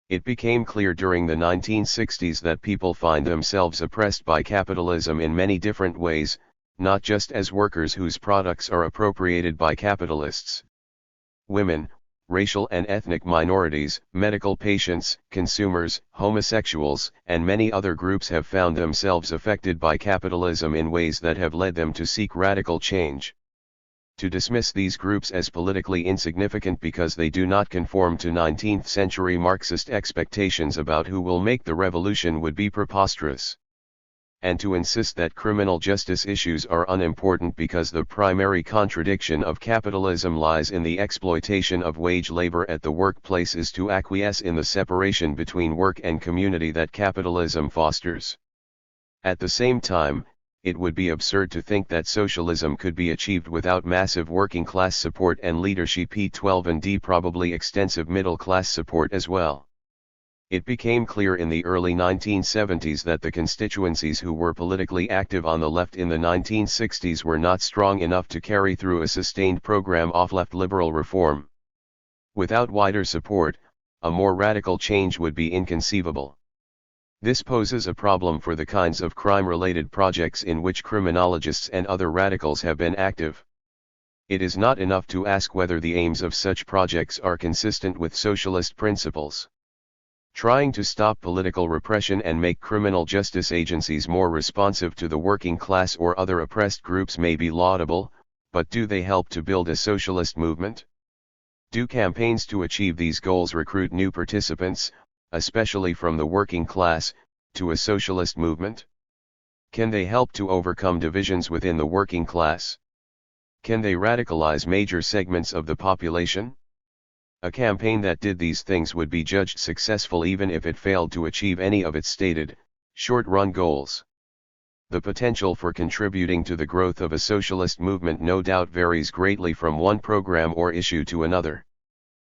It became clear during the 1960s that people find themselves oppressed by capitalism in many different ways, not just as workers whose products are appropriated by capitalists. Women, racial and ethnic minorities, medical patients, consumers, homosexuals, and many other groups have found themselves affected by capitalism in ways that have led them to seek radical change. To dismiss these groups as politically insignificant because they do not conform to 19th-century Marxist expectations about who will make the revolution would be preposterous. And to insist that criminal justice issues are unimportant because the primary contradiction of capitalism lies in the exploitation of wage labor at the workplace is to acquiesce in the separation between work and community that capitalism fosters. At the same time, it would be absurd to think that socialism could be achieved without massive working class support and leadership, P12 and D probably extensive middle class support as well. It became clear in the early 1970s that the constituencies who were politically active on the left in the 1960s were not strong enough to carry through a sustained program of left liberal reform. Without wider support, a more radical change would be inconceivable. This poses a problem for the kinds of crime-related projects in which criminologists and other radicals have been active. It is not enough to ask whether the aims of such projects are consistent with socialist principles. Trying to stop political repression and make criminal justice agencies more responsive to the working class or other oppressed groups may be laudable, but do they help to build a socialist movement? Do campaigns to achieve these goals recruit new participants, especially from the working class, to a socialist movement? Can they help to overcome divisions within the working class? Can they radicalize major segments of the population? A campaign that did these things would be judged successful even if it failed to achieve any of its stated, short-run goals. The potential for contributing to the growth of a socialist movement no doubt varies greatly from one program or issue to another.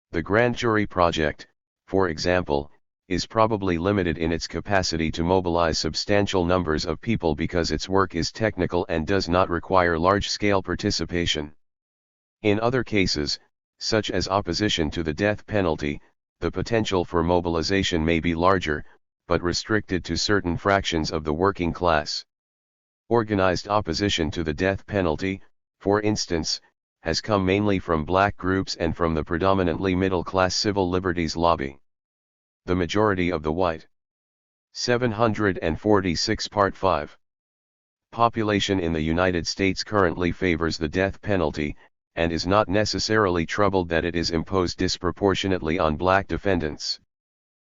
The grand jury project, for example, is probably limited in its capacity to mobilize substantial numbers of people because its work is technical and does not require large-scale participation. In other cases, such as opposition to the death penalty, the potential for mobilization may be larger, but restricted to certain fractions of the working class. Organized opposition to the death penalty, for instance, has come mainly from black groups and from the predominantly middle-class civil liberties lobby. The majority of the white 746 Part 5 population in the United States currently favors the death penalty, and is not necessarily troubled that it is imposed disproportionately on black defendants.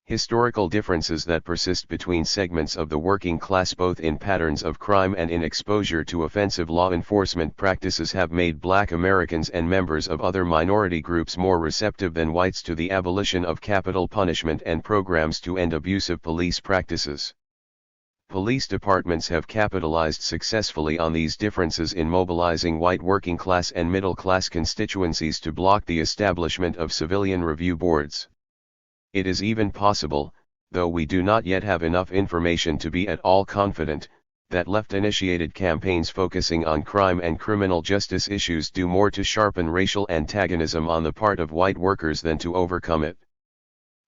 Historical differences that persist between segments of the working class both in patterns of crime and in exposure to offensive law enforcement practices have made black Americans and members of other minority groups more receptive than whites to the abolition of capital punishment and programs to end abusive police practices. Police departments have capitalized successfully on these differences in mobilizing white working class and middle class constituencies to block the establishment of civilian review boards. It is even possible, though we do not yet have enough information to be at all confident, that left-initiated campaigns focusing on crime and criminal justice issues do more to sharpen racial antagonism on the part of white workers than to overcome it.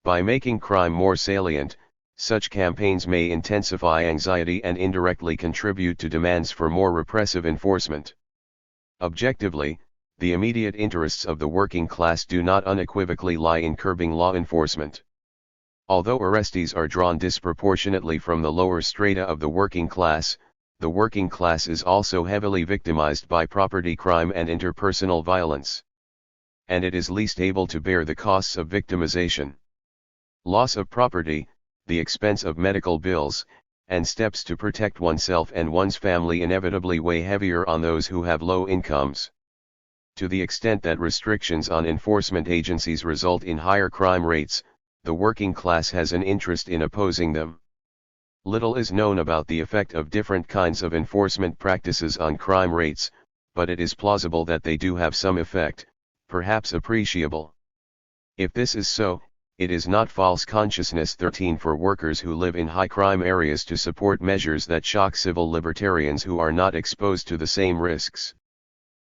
By making crime more salient, such campaigns may intensify anxiety and indirectly contribute to demands for more repressive enforcement. Objectively, the immediate interests of the working class do not unequivocally lie in curbing law enforcement. Although arrestees are drawn disproportionately from the lower strata of the working class is also heavily victimized by property crime and interpersonal violence. And it is least able to bear the costs of victimization. Loss of property, the expense of medical bills, and steps to protect oneself and one's family inevitably weigh heavier on those who have low incomes. To the extent that restrictions on enforcement agencies result in higher crime rates, the working class has an interest in opposing them. Little is known about the effect of different kinds of enforcement practices on crime rates, but it is plausible that they do have some effect, perhaps appreciable. If this is so, it is not false consciousness 13 for workers who live in high crime areas to support measures that shock civil libertarians who are not exposed to the same risks.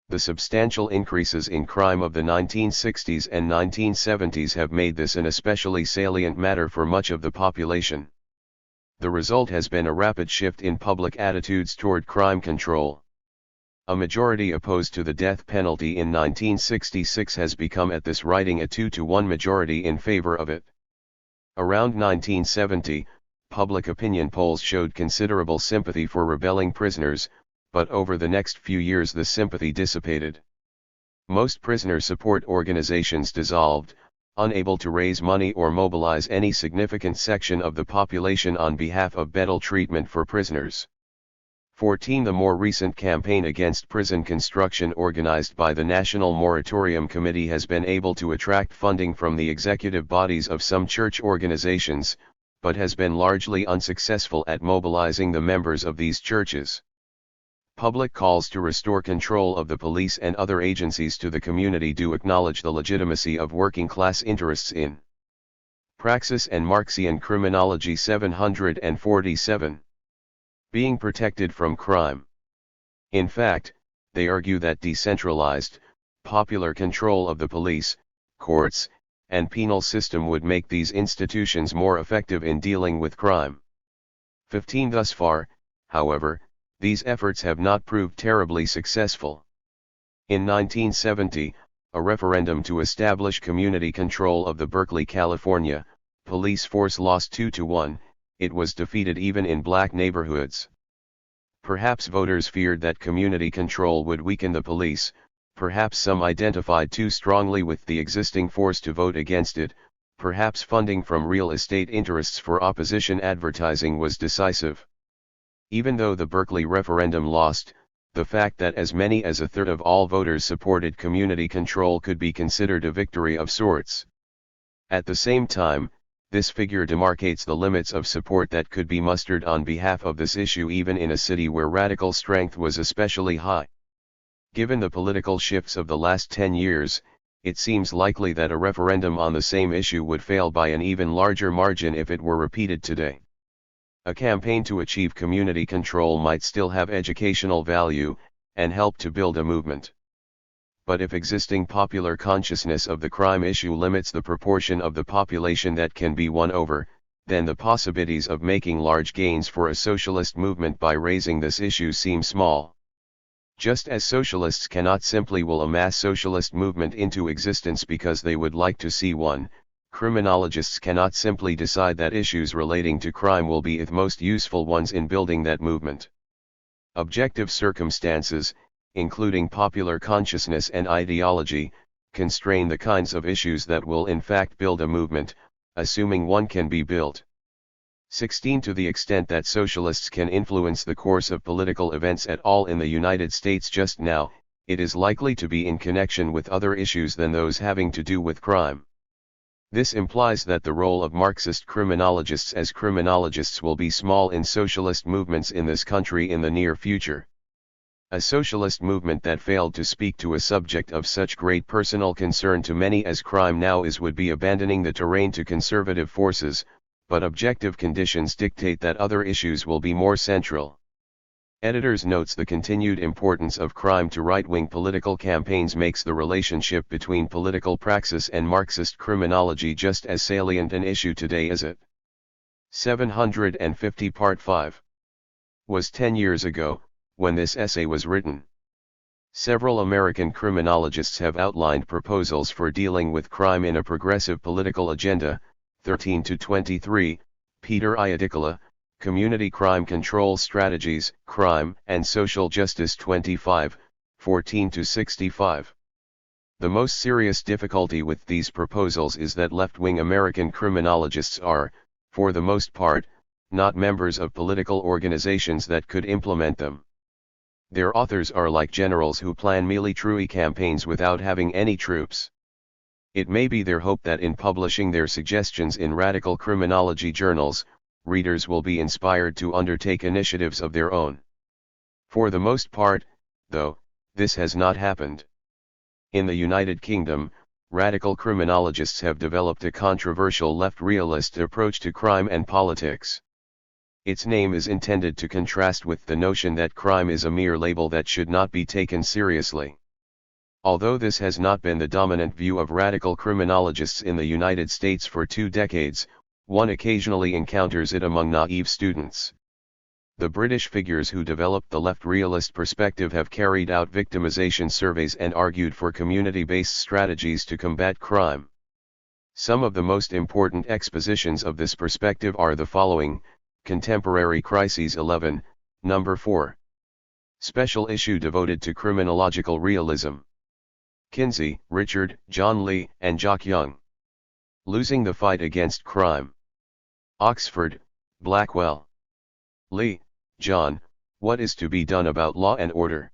The substantial increases in crime of the 1960s and 1970s have made this an especially salient matter for much of the population. The result has been a rapid shift in public attitudes toward crime control. A majority opposed to the death penalty in 1966 has become at this writing a 2-to-1 majority in favor of it. Around 1970, public opinion polls showed considerable sympathy for rebelling prisoners, but over the next few years the sympathy dissipated. Most prisoner support organizations dissolved, unable to raise money or mobilize any significant section of the population on behalf of better treatment for prisoners. 14. The more recent campaign against prison construction organized by the National Moratorium Committee has been able to attract funding from the executive bodies of some church organizations, but has been largely unsuccessful at mobilizing the members of these churches. Public calls to restore control of the police and other agencies to the community do acknowledge the legitimacy of working class interests in Praxis and Marxian Criminology 747. Being protected from crime. In fact, they argue that decentralized, popular control of the police, courts, and penal system would make these institutions more effective in dealing with crime. 15. Thus far, however, these efforts have not proved terribly successful. In 1970, a referendum to establish community control of the Berkeley, California, police force lost 2-to-1. It was defeated even in black neighborhoods. Perhaps voters feared that community control would weaken the police, perhaps some identified too strongly with the existing force to vote against it, perhaps funding from real estate interests for opposition advertising was decisive. Even though the Berkeley referendum lost, the fact that as many as a third of all voters supported community control could be considered a victory of sorts. At the same time, this figure demarcates the limits of support that could be mustered on behalf of this issue even in a city where radical strength was especially high. Given the political shifts of the last 10 years, it seems likely that a referendum on the same issue would fail by an even larger margin if it were repeated today. A campaign to achieve community control might still have educational value, and help to build a movement. But if existing popular consciousness of the crime issue limits the proportion of the population that can be won over, then the possibilities of making large gains for a socialist movement by raising this issue seem small. Just as socialists cannot simply will a mass socialist movement into existence because they would like to see one, criminologists cannot simply decide that issues relating to crime will be the most useful ones in building that movement. Objective circumstances, including popular consciousness and ideology, constrain the kinds of issues that will in fact build a movement, assuming one can be built. 16. To the extent that socialists can influence the course of political events at all in the United States just now, it is likely to be in connection with other issues than those having to do with crime. This implies that the role of Marxist criminologists as criminologists will be small in socialist movements in this country in the near future. A socialist movement that failed to speak to a subject of such great personal concern to many as crime now is would be abandoning the terrain to conservative forces, but objective conditions dictate that other issues will be more central. Editors notes the continued importance of crime to right-wing political campaigns makes the relationship between political praxis and Marxist criminology just as salient an issue today as it 750 Part 5 was 10 years ago, when this essay was written. Several American criminologists have outlined proposals for dealing with crime in a progressive political agenda. 13 to 23, Peter Iadicola, Community Crime Control Strategies, Crime and Social Justice 25, 14 to 65. The most serious difficulty with these proposals is that left-wing American criminologists are, for the most part, not members of political organizations that could implement them. Their authors are like generals who plan military campaigns without having any troops. It may be their hope that in publishing their suggestions in radical criminology journals, readers will be inspired to undertake initiatives of their own. For the most part, though, this has not happened. In the United Kingdom, radical criminologists have developed a controversial left realist approach to crime and politics. Its name is intended to contrast with the notion that crime is a mere label that should not be taken seriously. Although this has not been the dominant view of radical criminologists in the United States for 2 decades, one occasionally encounters it among naive students. The British figures who developed the left realist perspective have carried out victimization surveys and argued for community-based strategies to combat crime. Some of the most important expositions of this perspective are the following: Contemporary Crises 11, number 4. Special issue devoted to criminological realism. Kinsey, Richard, John Lee, and Jock Young. Losing the Fight Against Crime. Oxford, Blackwell. Lee, John, What is to be Done About Law and Order?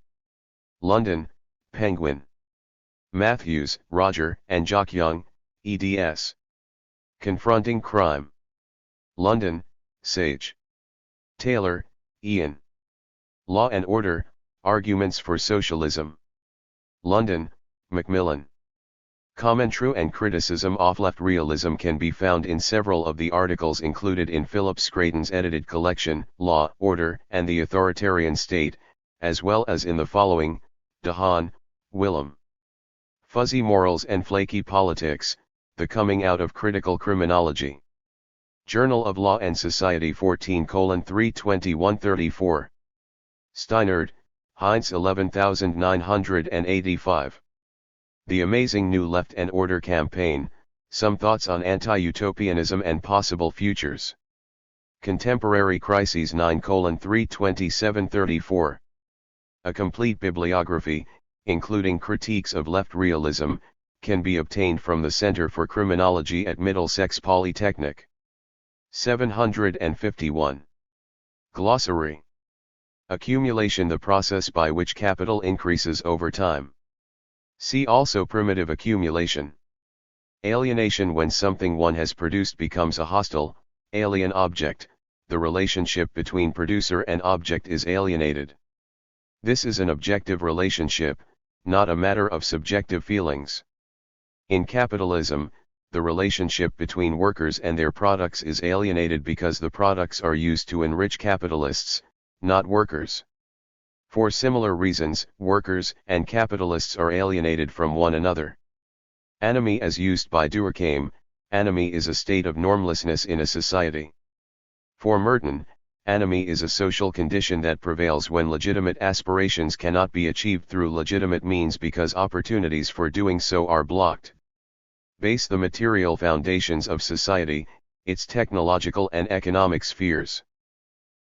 London, Penguin. Matthews, Roger, and Jock Young, eds. Confronting Crime. London, Sage. Taylor, Ian. Law and Order, Arguments for Socialism. London, Macmillan. Commentary and criticism of left realism can be found in several of the articles included in Philip Scraton's edited collection, Law, Order, and the Authoritarian State, as well as in the following: DeHaan, Willem. Fuzzy Morals and Flaky Politics, The Coming Out of Critical Criminology. Journal of Law and Society 14:321-34. Steinert, Heinz 11985. The Amazing New Left and Order Campaign, Some Thoughts on Anti-Utopianism and Possible Futures. Contemporary Crises 9:327-34. A complete bibliography, including critiques of left realism, can be obtained from the Center for Criminology at Middlesex Polytechnic. 751. Glossary. Accumulation: the process by which capital increases over time. See also primitive accumulation. Alienation: when something one has produced becomes a hostile, alien object, the relationship between producer and object is alienated. This is an objective relationship, not a matter of subjective feelings. In capitalism, the relationship between workers and their products is alienated because the products are used to enrich capitalists, not workers. For similar reasons, workers and capitalists are alienated from one another. Anomie as used by Durkheim, Anomie is a state of normlessness in a society. For Merton, anomie is a social condition that prevails when legitimate aspirations cannot be achieved through legitimate means because opportunities for doing so are blocked. Base the material foundations of society, its technological and economic spheres.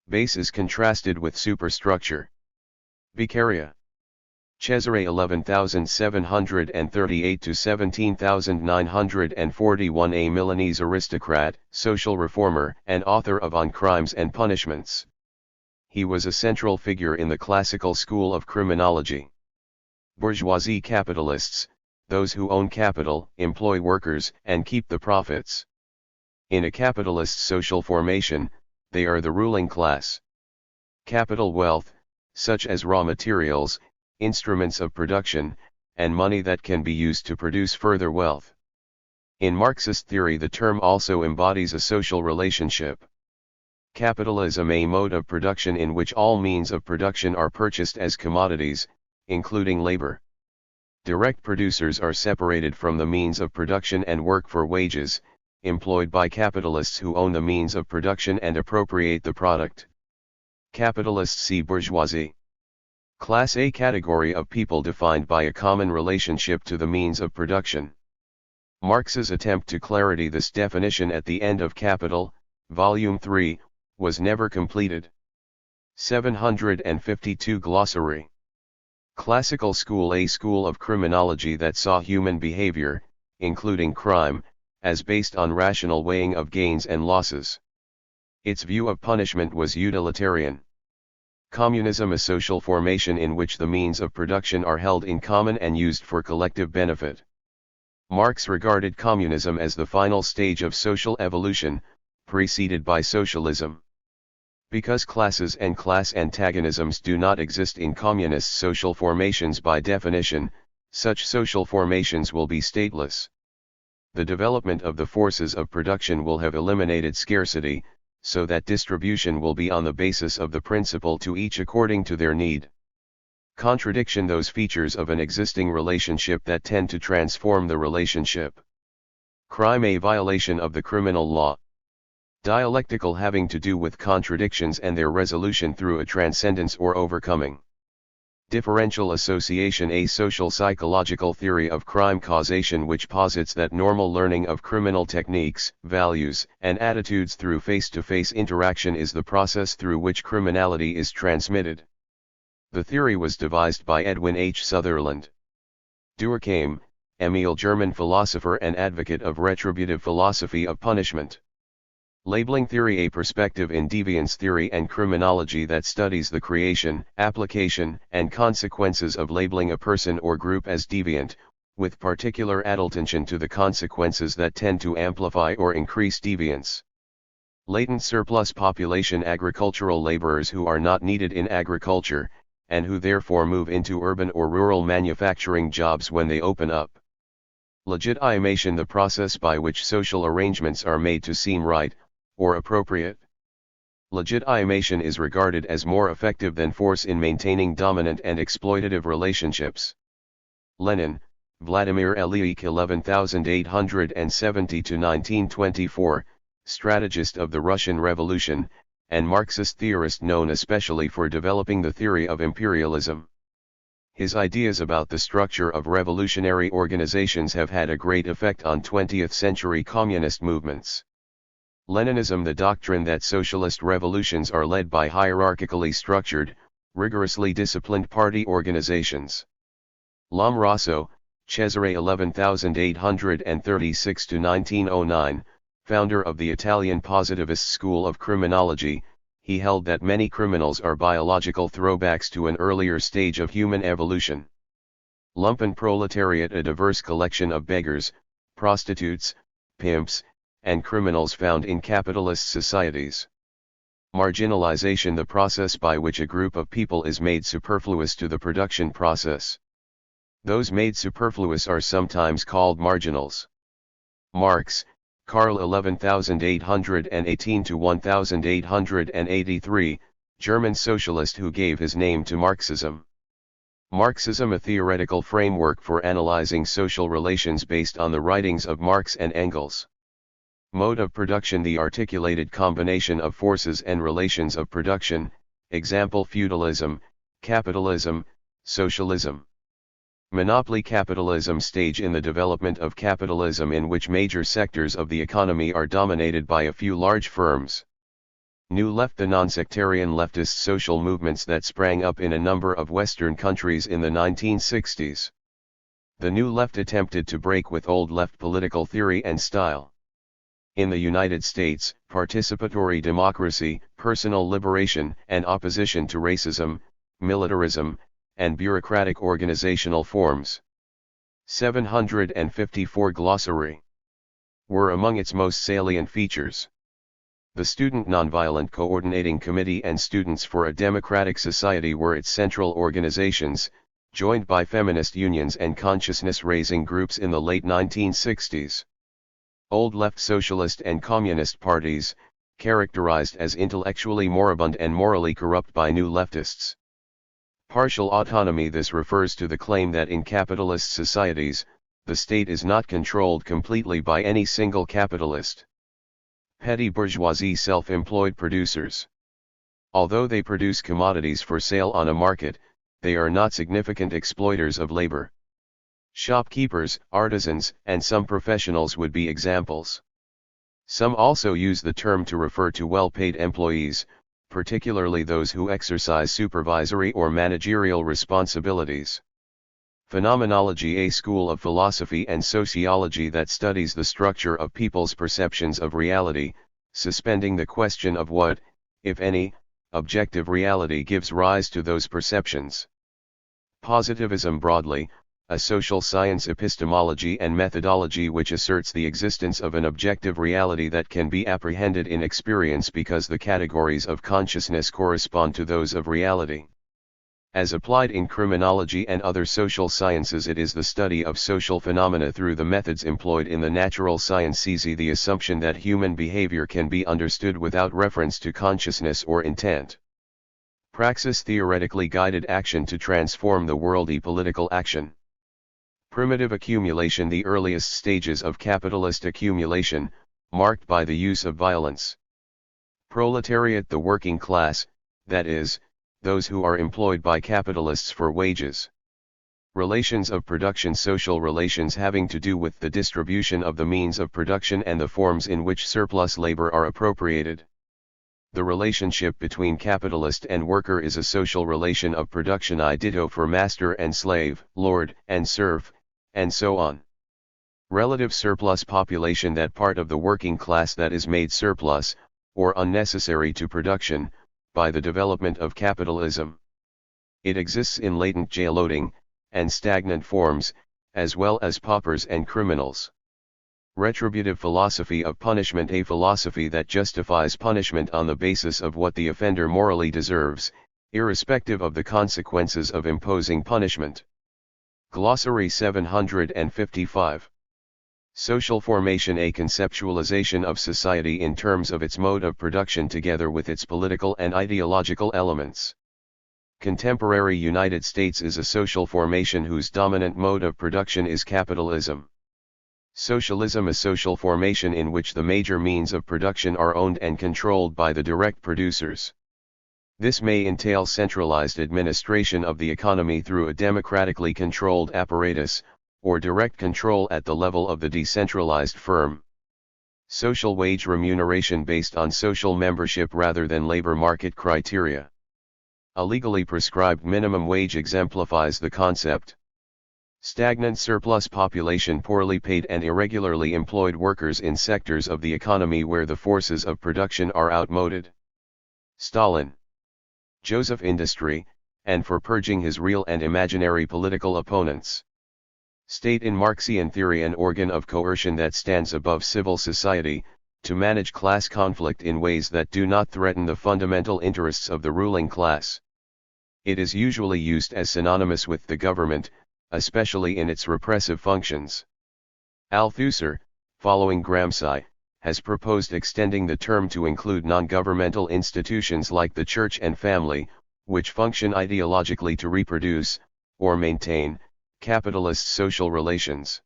Base is contrasted with superstructure. Beccaria. Cesare 11,738 to 17,941, a Milanese aristocrat, social reformer, and author of On Crimes and Punishments. He was a central figure in the classical school of criminology. Bourgeoisie capitalists, those who own capital, employ workers, and keep the profits. In a capitalist social formation, they are the ruling class. Capital wealth, such as raw materials, instruments of production, and money that can be used to produce further wealth. In Marxist theory, the term also embodies a social relationship. Capitalism, a mode of production in which all means of production are purchased as commodities, including labor. Direct producers are separated from the means of production and work for wages, employed by capitalists who own the means of production and appropriate the product. Capitalists see bourgeoisie. Class A category of people defined by a common relationship to the means of production. Marx's attempt to clarify this definition at the end of Capital, Volume 3, was never completed. 752 Glossary. Classical school, a school of criminology that saw human behavior, including crime, as based on rational weighing of gains and losses. Its view of punishment was utilitarian. Communism, a social formation in which the means of production are held in common and used for collective benefit. Marx regarded communism as the final stage of social evolution, preceded by socialism. Because classes and class antagonisms do not exist in communist social formations by definition, such social formations will be stateless. The development of the forces of production will have eliminated scarcity, so that distribution will be on the basis of the principle to each according to their need. Contradiction, those features of an existing relationship that tend to transform the relationship. Crime, a violation of the criminal law. Dialectical, having to do with contradictions and their resolution through a transcendence or overcoming. Differential association, a social psychological theory of crime causation which posits that normal learning of criminal techniques, values, and attitudes through face-to-face interaction is the process through which criminality is transmitted. The theory was devised by Edwin H. Sutherland. Durkheim, Emile, German philosopher and advocate of retributive philosophy of punishment. Labeling theory, a perspective in deviance theory and criminology that studies the creation, application, and consequences of labeling a person or group as deviant, with particular attention to the consequences that tend to amplify or increase deviance. Latent surplus population, agricultural laborers who are not needed in agriculture, and who therefore move into urban or rural manufacturing jobs when they open up. Legitimation, the process by which social arrangements are made to seem right, or appropriate. Legitimation is regarded as more effective than force in maintaining dominant and exploitative relationships. Lenin, Vladimir Ilyich 11,870 to 1924, strategist of the Russian Revolution, and Marxist theorist known especially for developing the theory of imperialism. His ideas about the structure of revolutionary organizations have had a great effect on 20th-century communist movements. Leninism, the doctrine that socialist revolutions are led by hierarchically structured, rigorously disciplined party organizations. Lombroso, Cesare 11,836 to 1909, founder of the Italian positivist school of criminology, he held that many criminals are biological throwbacks to an earlier stage of human evolution. Lumpen proletariat, a diverse collection of beggars, prostitutes, pimps, and criminals found in capitalist societies. Marginalization, the process by which a group of people is made superfluous to the production process. Those made superfluous are sometimes called marginals. Marx, Karl 11,818 to 1883, German socialist who gave his name to Marxism. Marxism, a theoretical framework for analyzing social relations based on the writings of Marx and Engels. Mode of production: the articulated combination of forces and relations of production, example feudalism, capitalism, socialism. Monopoly capitalism: stage in the development of capitalism in which major sectors of the economy are dominated by a few large firms. New Left: the non-sectarian leftist social movements that sprang up in a number of Western countries in the 1960s. The New Left attempted to break with Old Left political theory and style. In the United States, participatory democracy, personal liberation, and opposition to racism, militarism, and bureaucratic organizational forms. 754 Glossary were among its most salient features. The Student Nonviolent Coordinating Committee and Students for a Democratic Society were its central organizations, joined by feminist unions and consciousness-raising groups in the late 1960s. Old Left socialist and communist parties, characterized as intellectually moribund and morally corrupt by New Leftists. Partial autonomy: this refers to the claim that in capitalist societies, the state is not controlled completely by any single capitalist. Petty bourgeoisie: self-employed producers. Although they produce commodities for sale on a market, they are not significant exploiters of labor. Shopkeepers, artisans, and some professionals would be examples. Some also use the term to refer to well-paid employees, particularly those who exercise supervisory or managerial responsibilities. Phenomenology: a school of philosophy and sociology that studies the structure of people's perceptions of reality, suspending the question of what, if any, objective reality gives rise to those perceptions. Positivism: broadly, a social science epistemology and methodology which asserts the existence of an objective reality that can be apprehended in experience because the categories of consciousness correspond to those of reality. As applied in criminology and other social sciences, it is the study of social phenomena through the methods employed in the natural sciences, the assumption that human behavior can be understood without reference to consciousness or intent. Praxis: theoretically guided action to transform the world. Political action. Primitive accumulation: the earliest stages of capitalist accumulation, marked by the use of violence. Proletariat: the working class, that is, those who are employed by capitalists for wages. Relations of production: social relations having to do with the distribution of the means of production and the forms in which surplus labor are appropriated. The relationship between capitalist and worker is a social relation of production, ditto for master and slave, lord and serf, and so on. Relative surplus population: that part of the working class that is made surplus, or unnecessary to production, by the development of capitalism. It exists in latent jail-loading, and stagnant forms, as well as paupers and criminals. Retributive philosophy of punishment: a philosophy that justifies punishment on the basis of what the offender morally deserves, irrespective of the consequences of imposing punishment. Glossary: 755. Social formation: a conceptualization of society in terms of its mode of production together with its political and ideological elements. Contemporary United States is a social formation whose dominant mode of production is capitalism. Socialism: a social formation in which the major means of production are owned and controlled by the direct producers. This may entail centralized administration of the economy through a democratically controlled apparatus, or direct control at the level of the decentralized firm. Social wage remuneration based on social membership rather than labor market criteria. A legally prescribed minimum wage exemplifies the concept. Stagnant surplus population: poorly paid and irregularly employed workers in sectors of the economy where the forces of production are outmoded. Stalin. Joseph: industry, and for purging his real and imaginary political opponents. State: in Marxian theory an organ of coercion that stands above civil society, to manage class conflict in ways that do not threaten the fundamental interests of the ruling class. It is usually used as synonymous with the government, especially in its repressive functions. Althusser, following Gramsci, has proposed extending the term to include non-governmental institutions like the church and family, which function ideologically to reproduce, or maintain, capitalist social relations.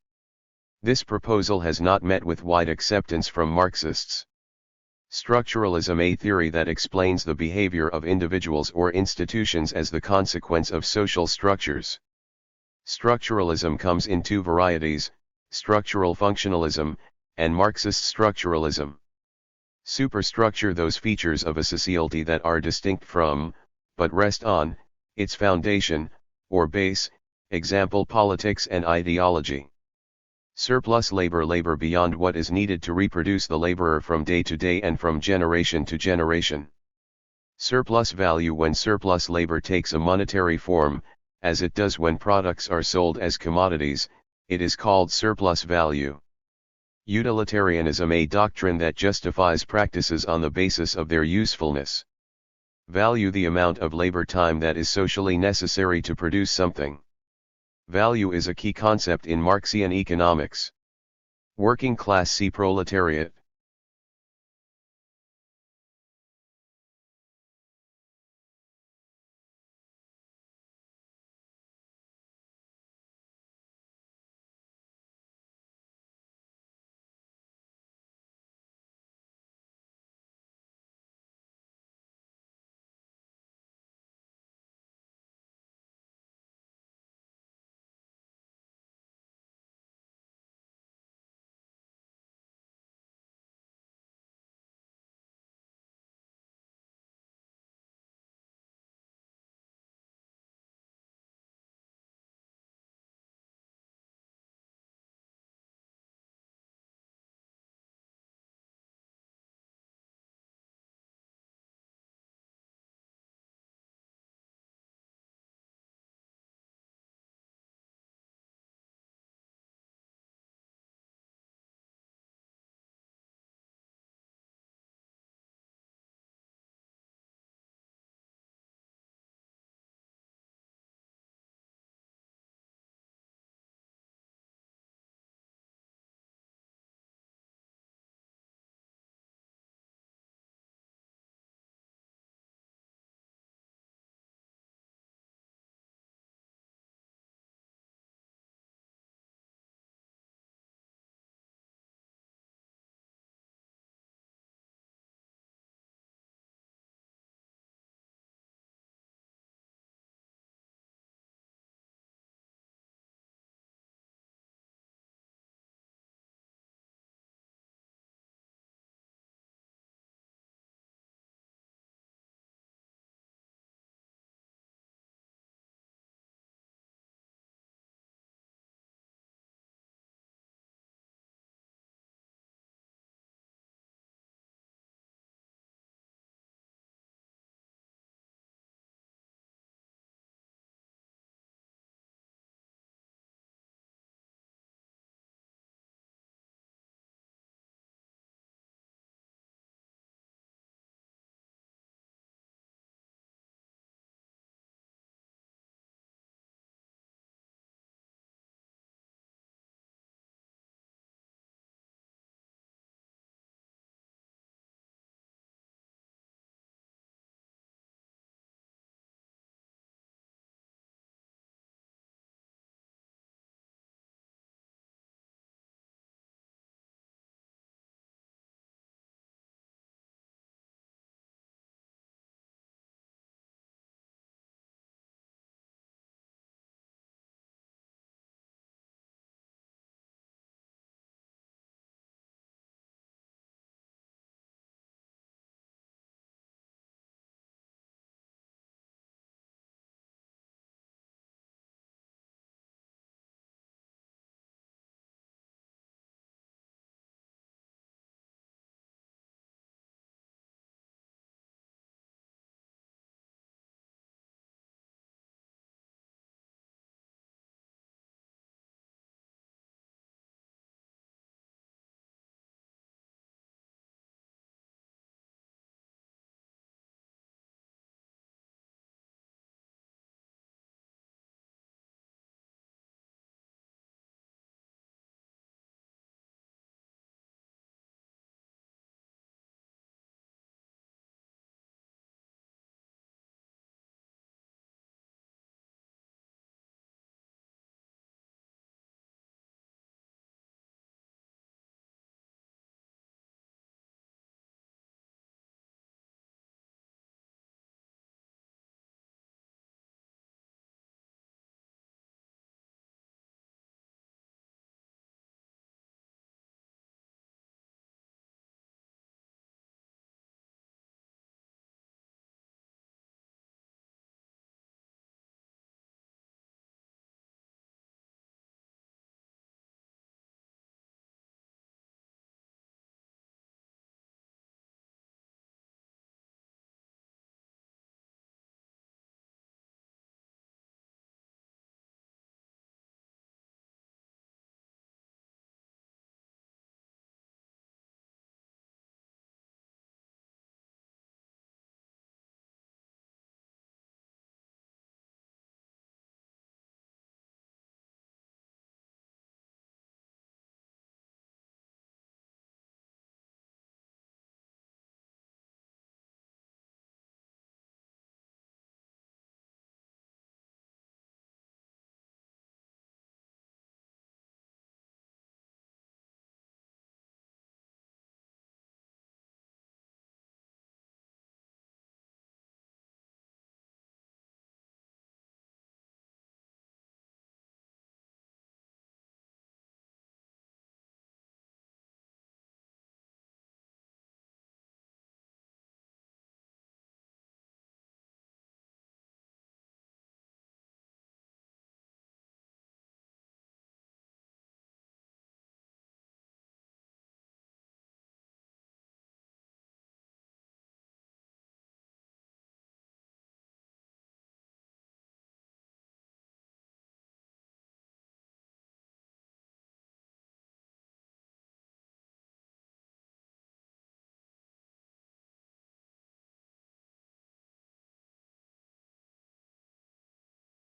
This proposal has not met with wide acceptance from Marxists. Structuralism, a theory that explains the behavior of individuals or institutions as the consequence of social structures. Structuralism comes in two varieties, structural functionalism, and Marxist structuralism. Superstructure those features of a society that are distinct from, but rest on, its foundation, or base, example politics and ideology. Surplus labor, labor beyond what is needed to reproduce the laborer from day to day and from generation to generation. Surplus value, when surplus labor takes a monetary form, as it does when products are sold as commodities, it is called surplus value. Utilitarianism, a doctrine that justifies practices on the basis of their usefulness. Value, the amount of labor time that is socially necessary to produce something. Value is a key concept in Marxian economics. Working class, see proletariat.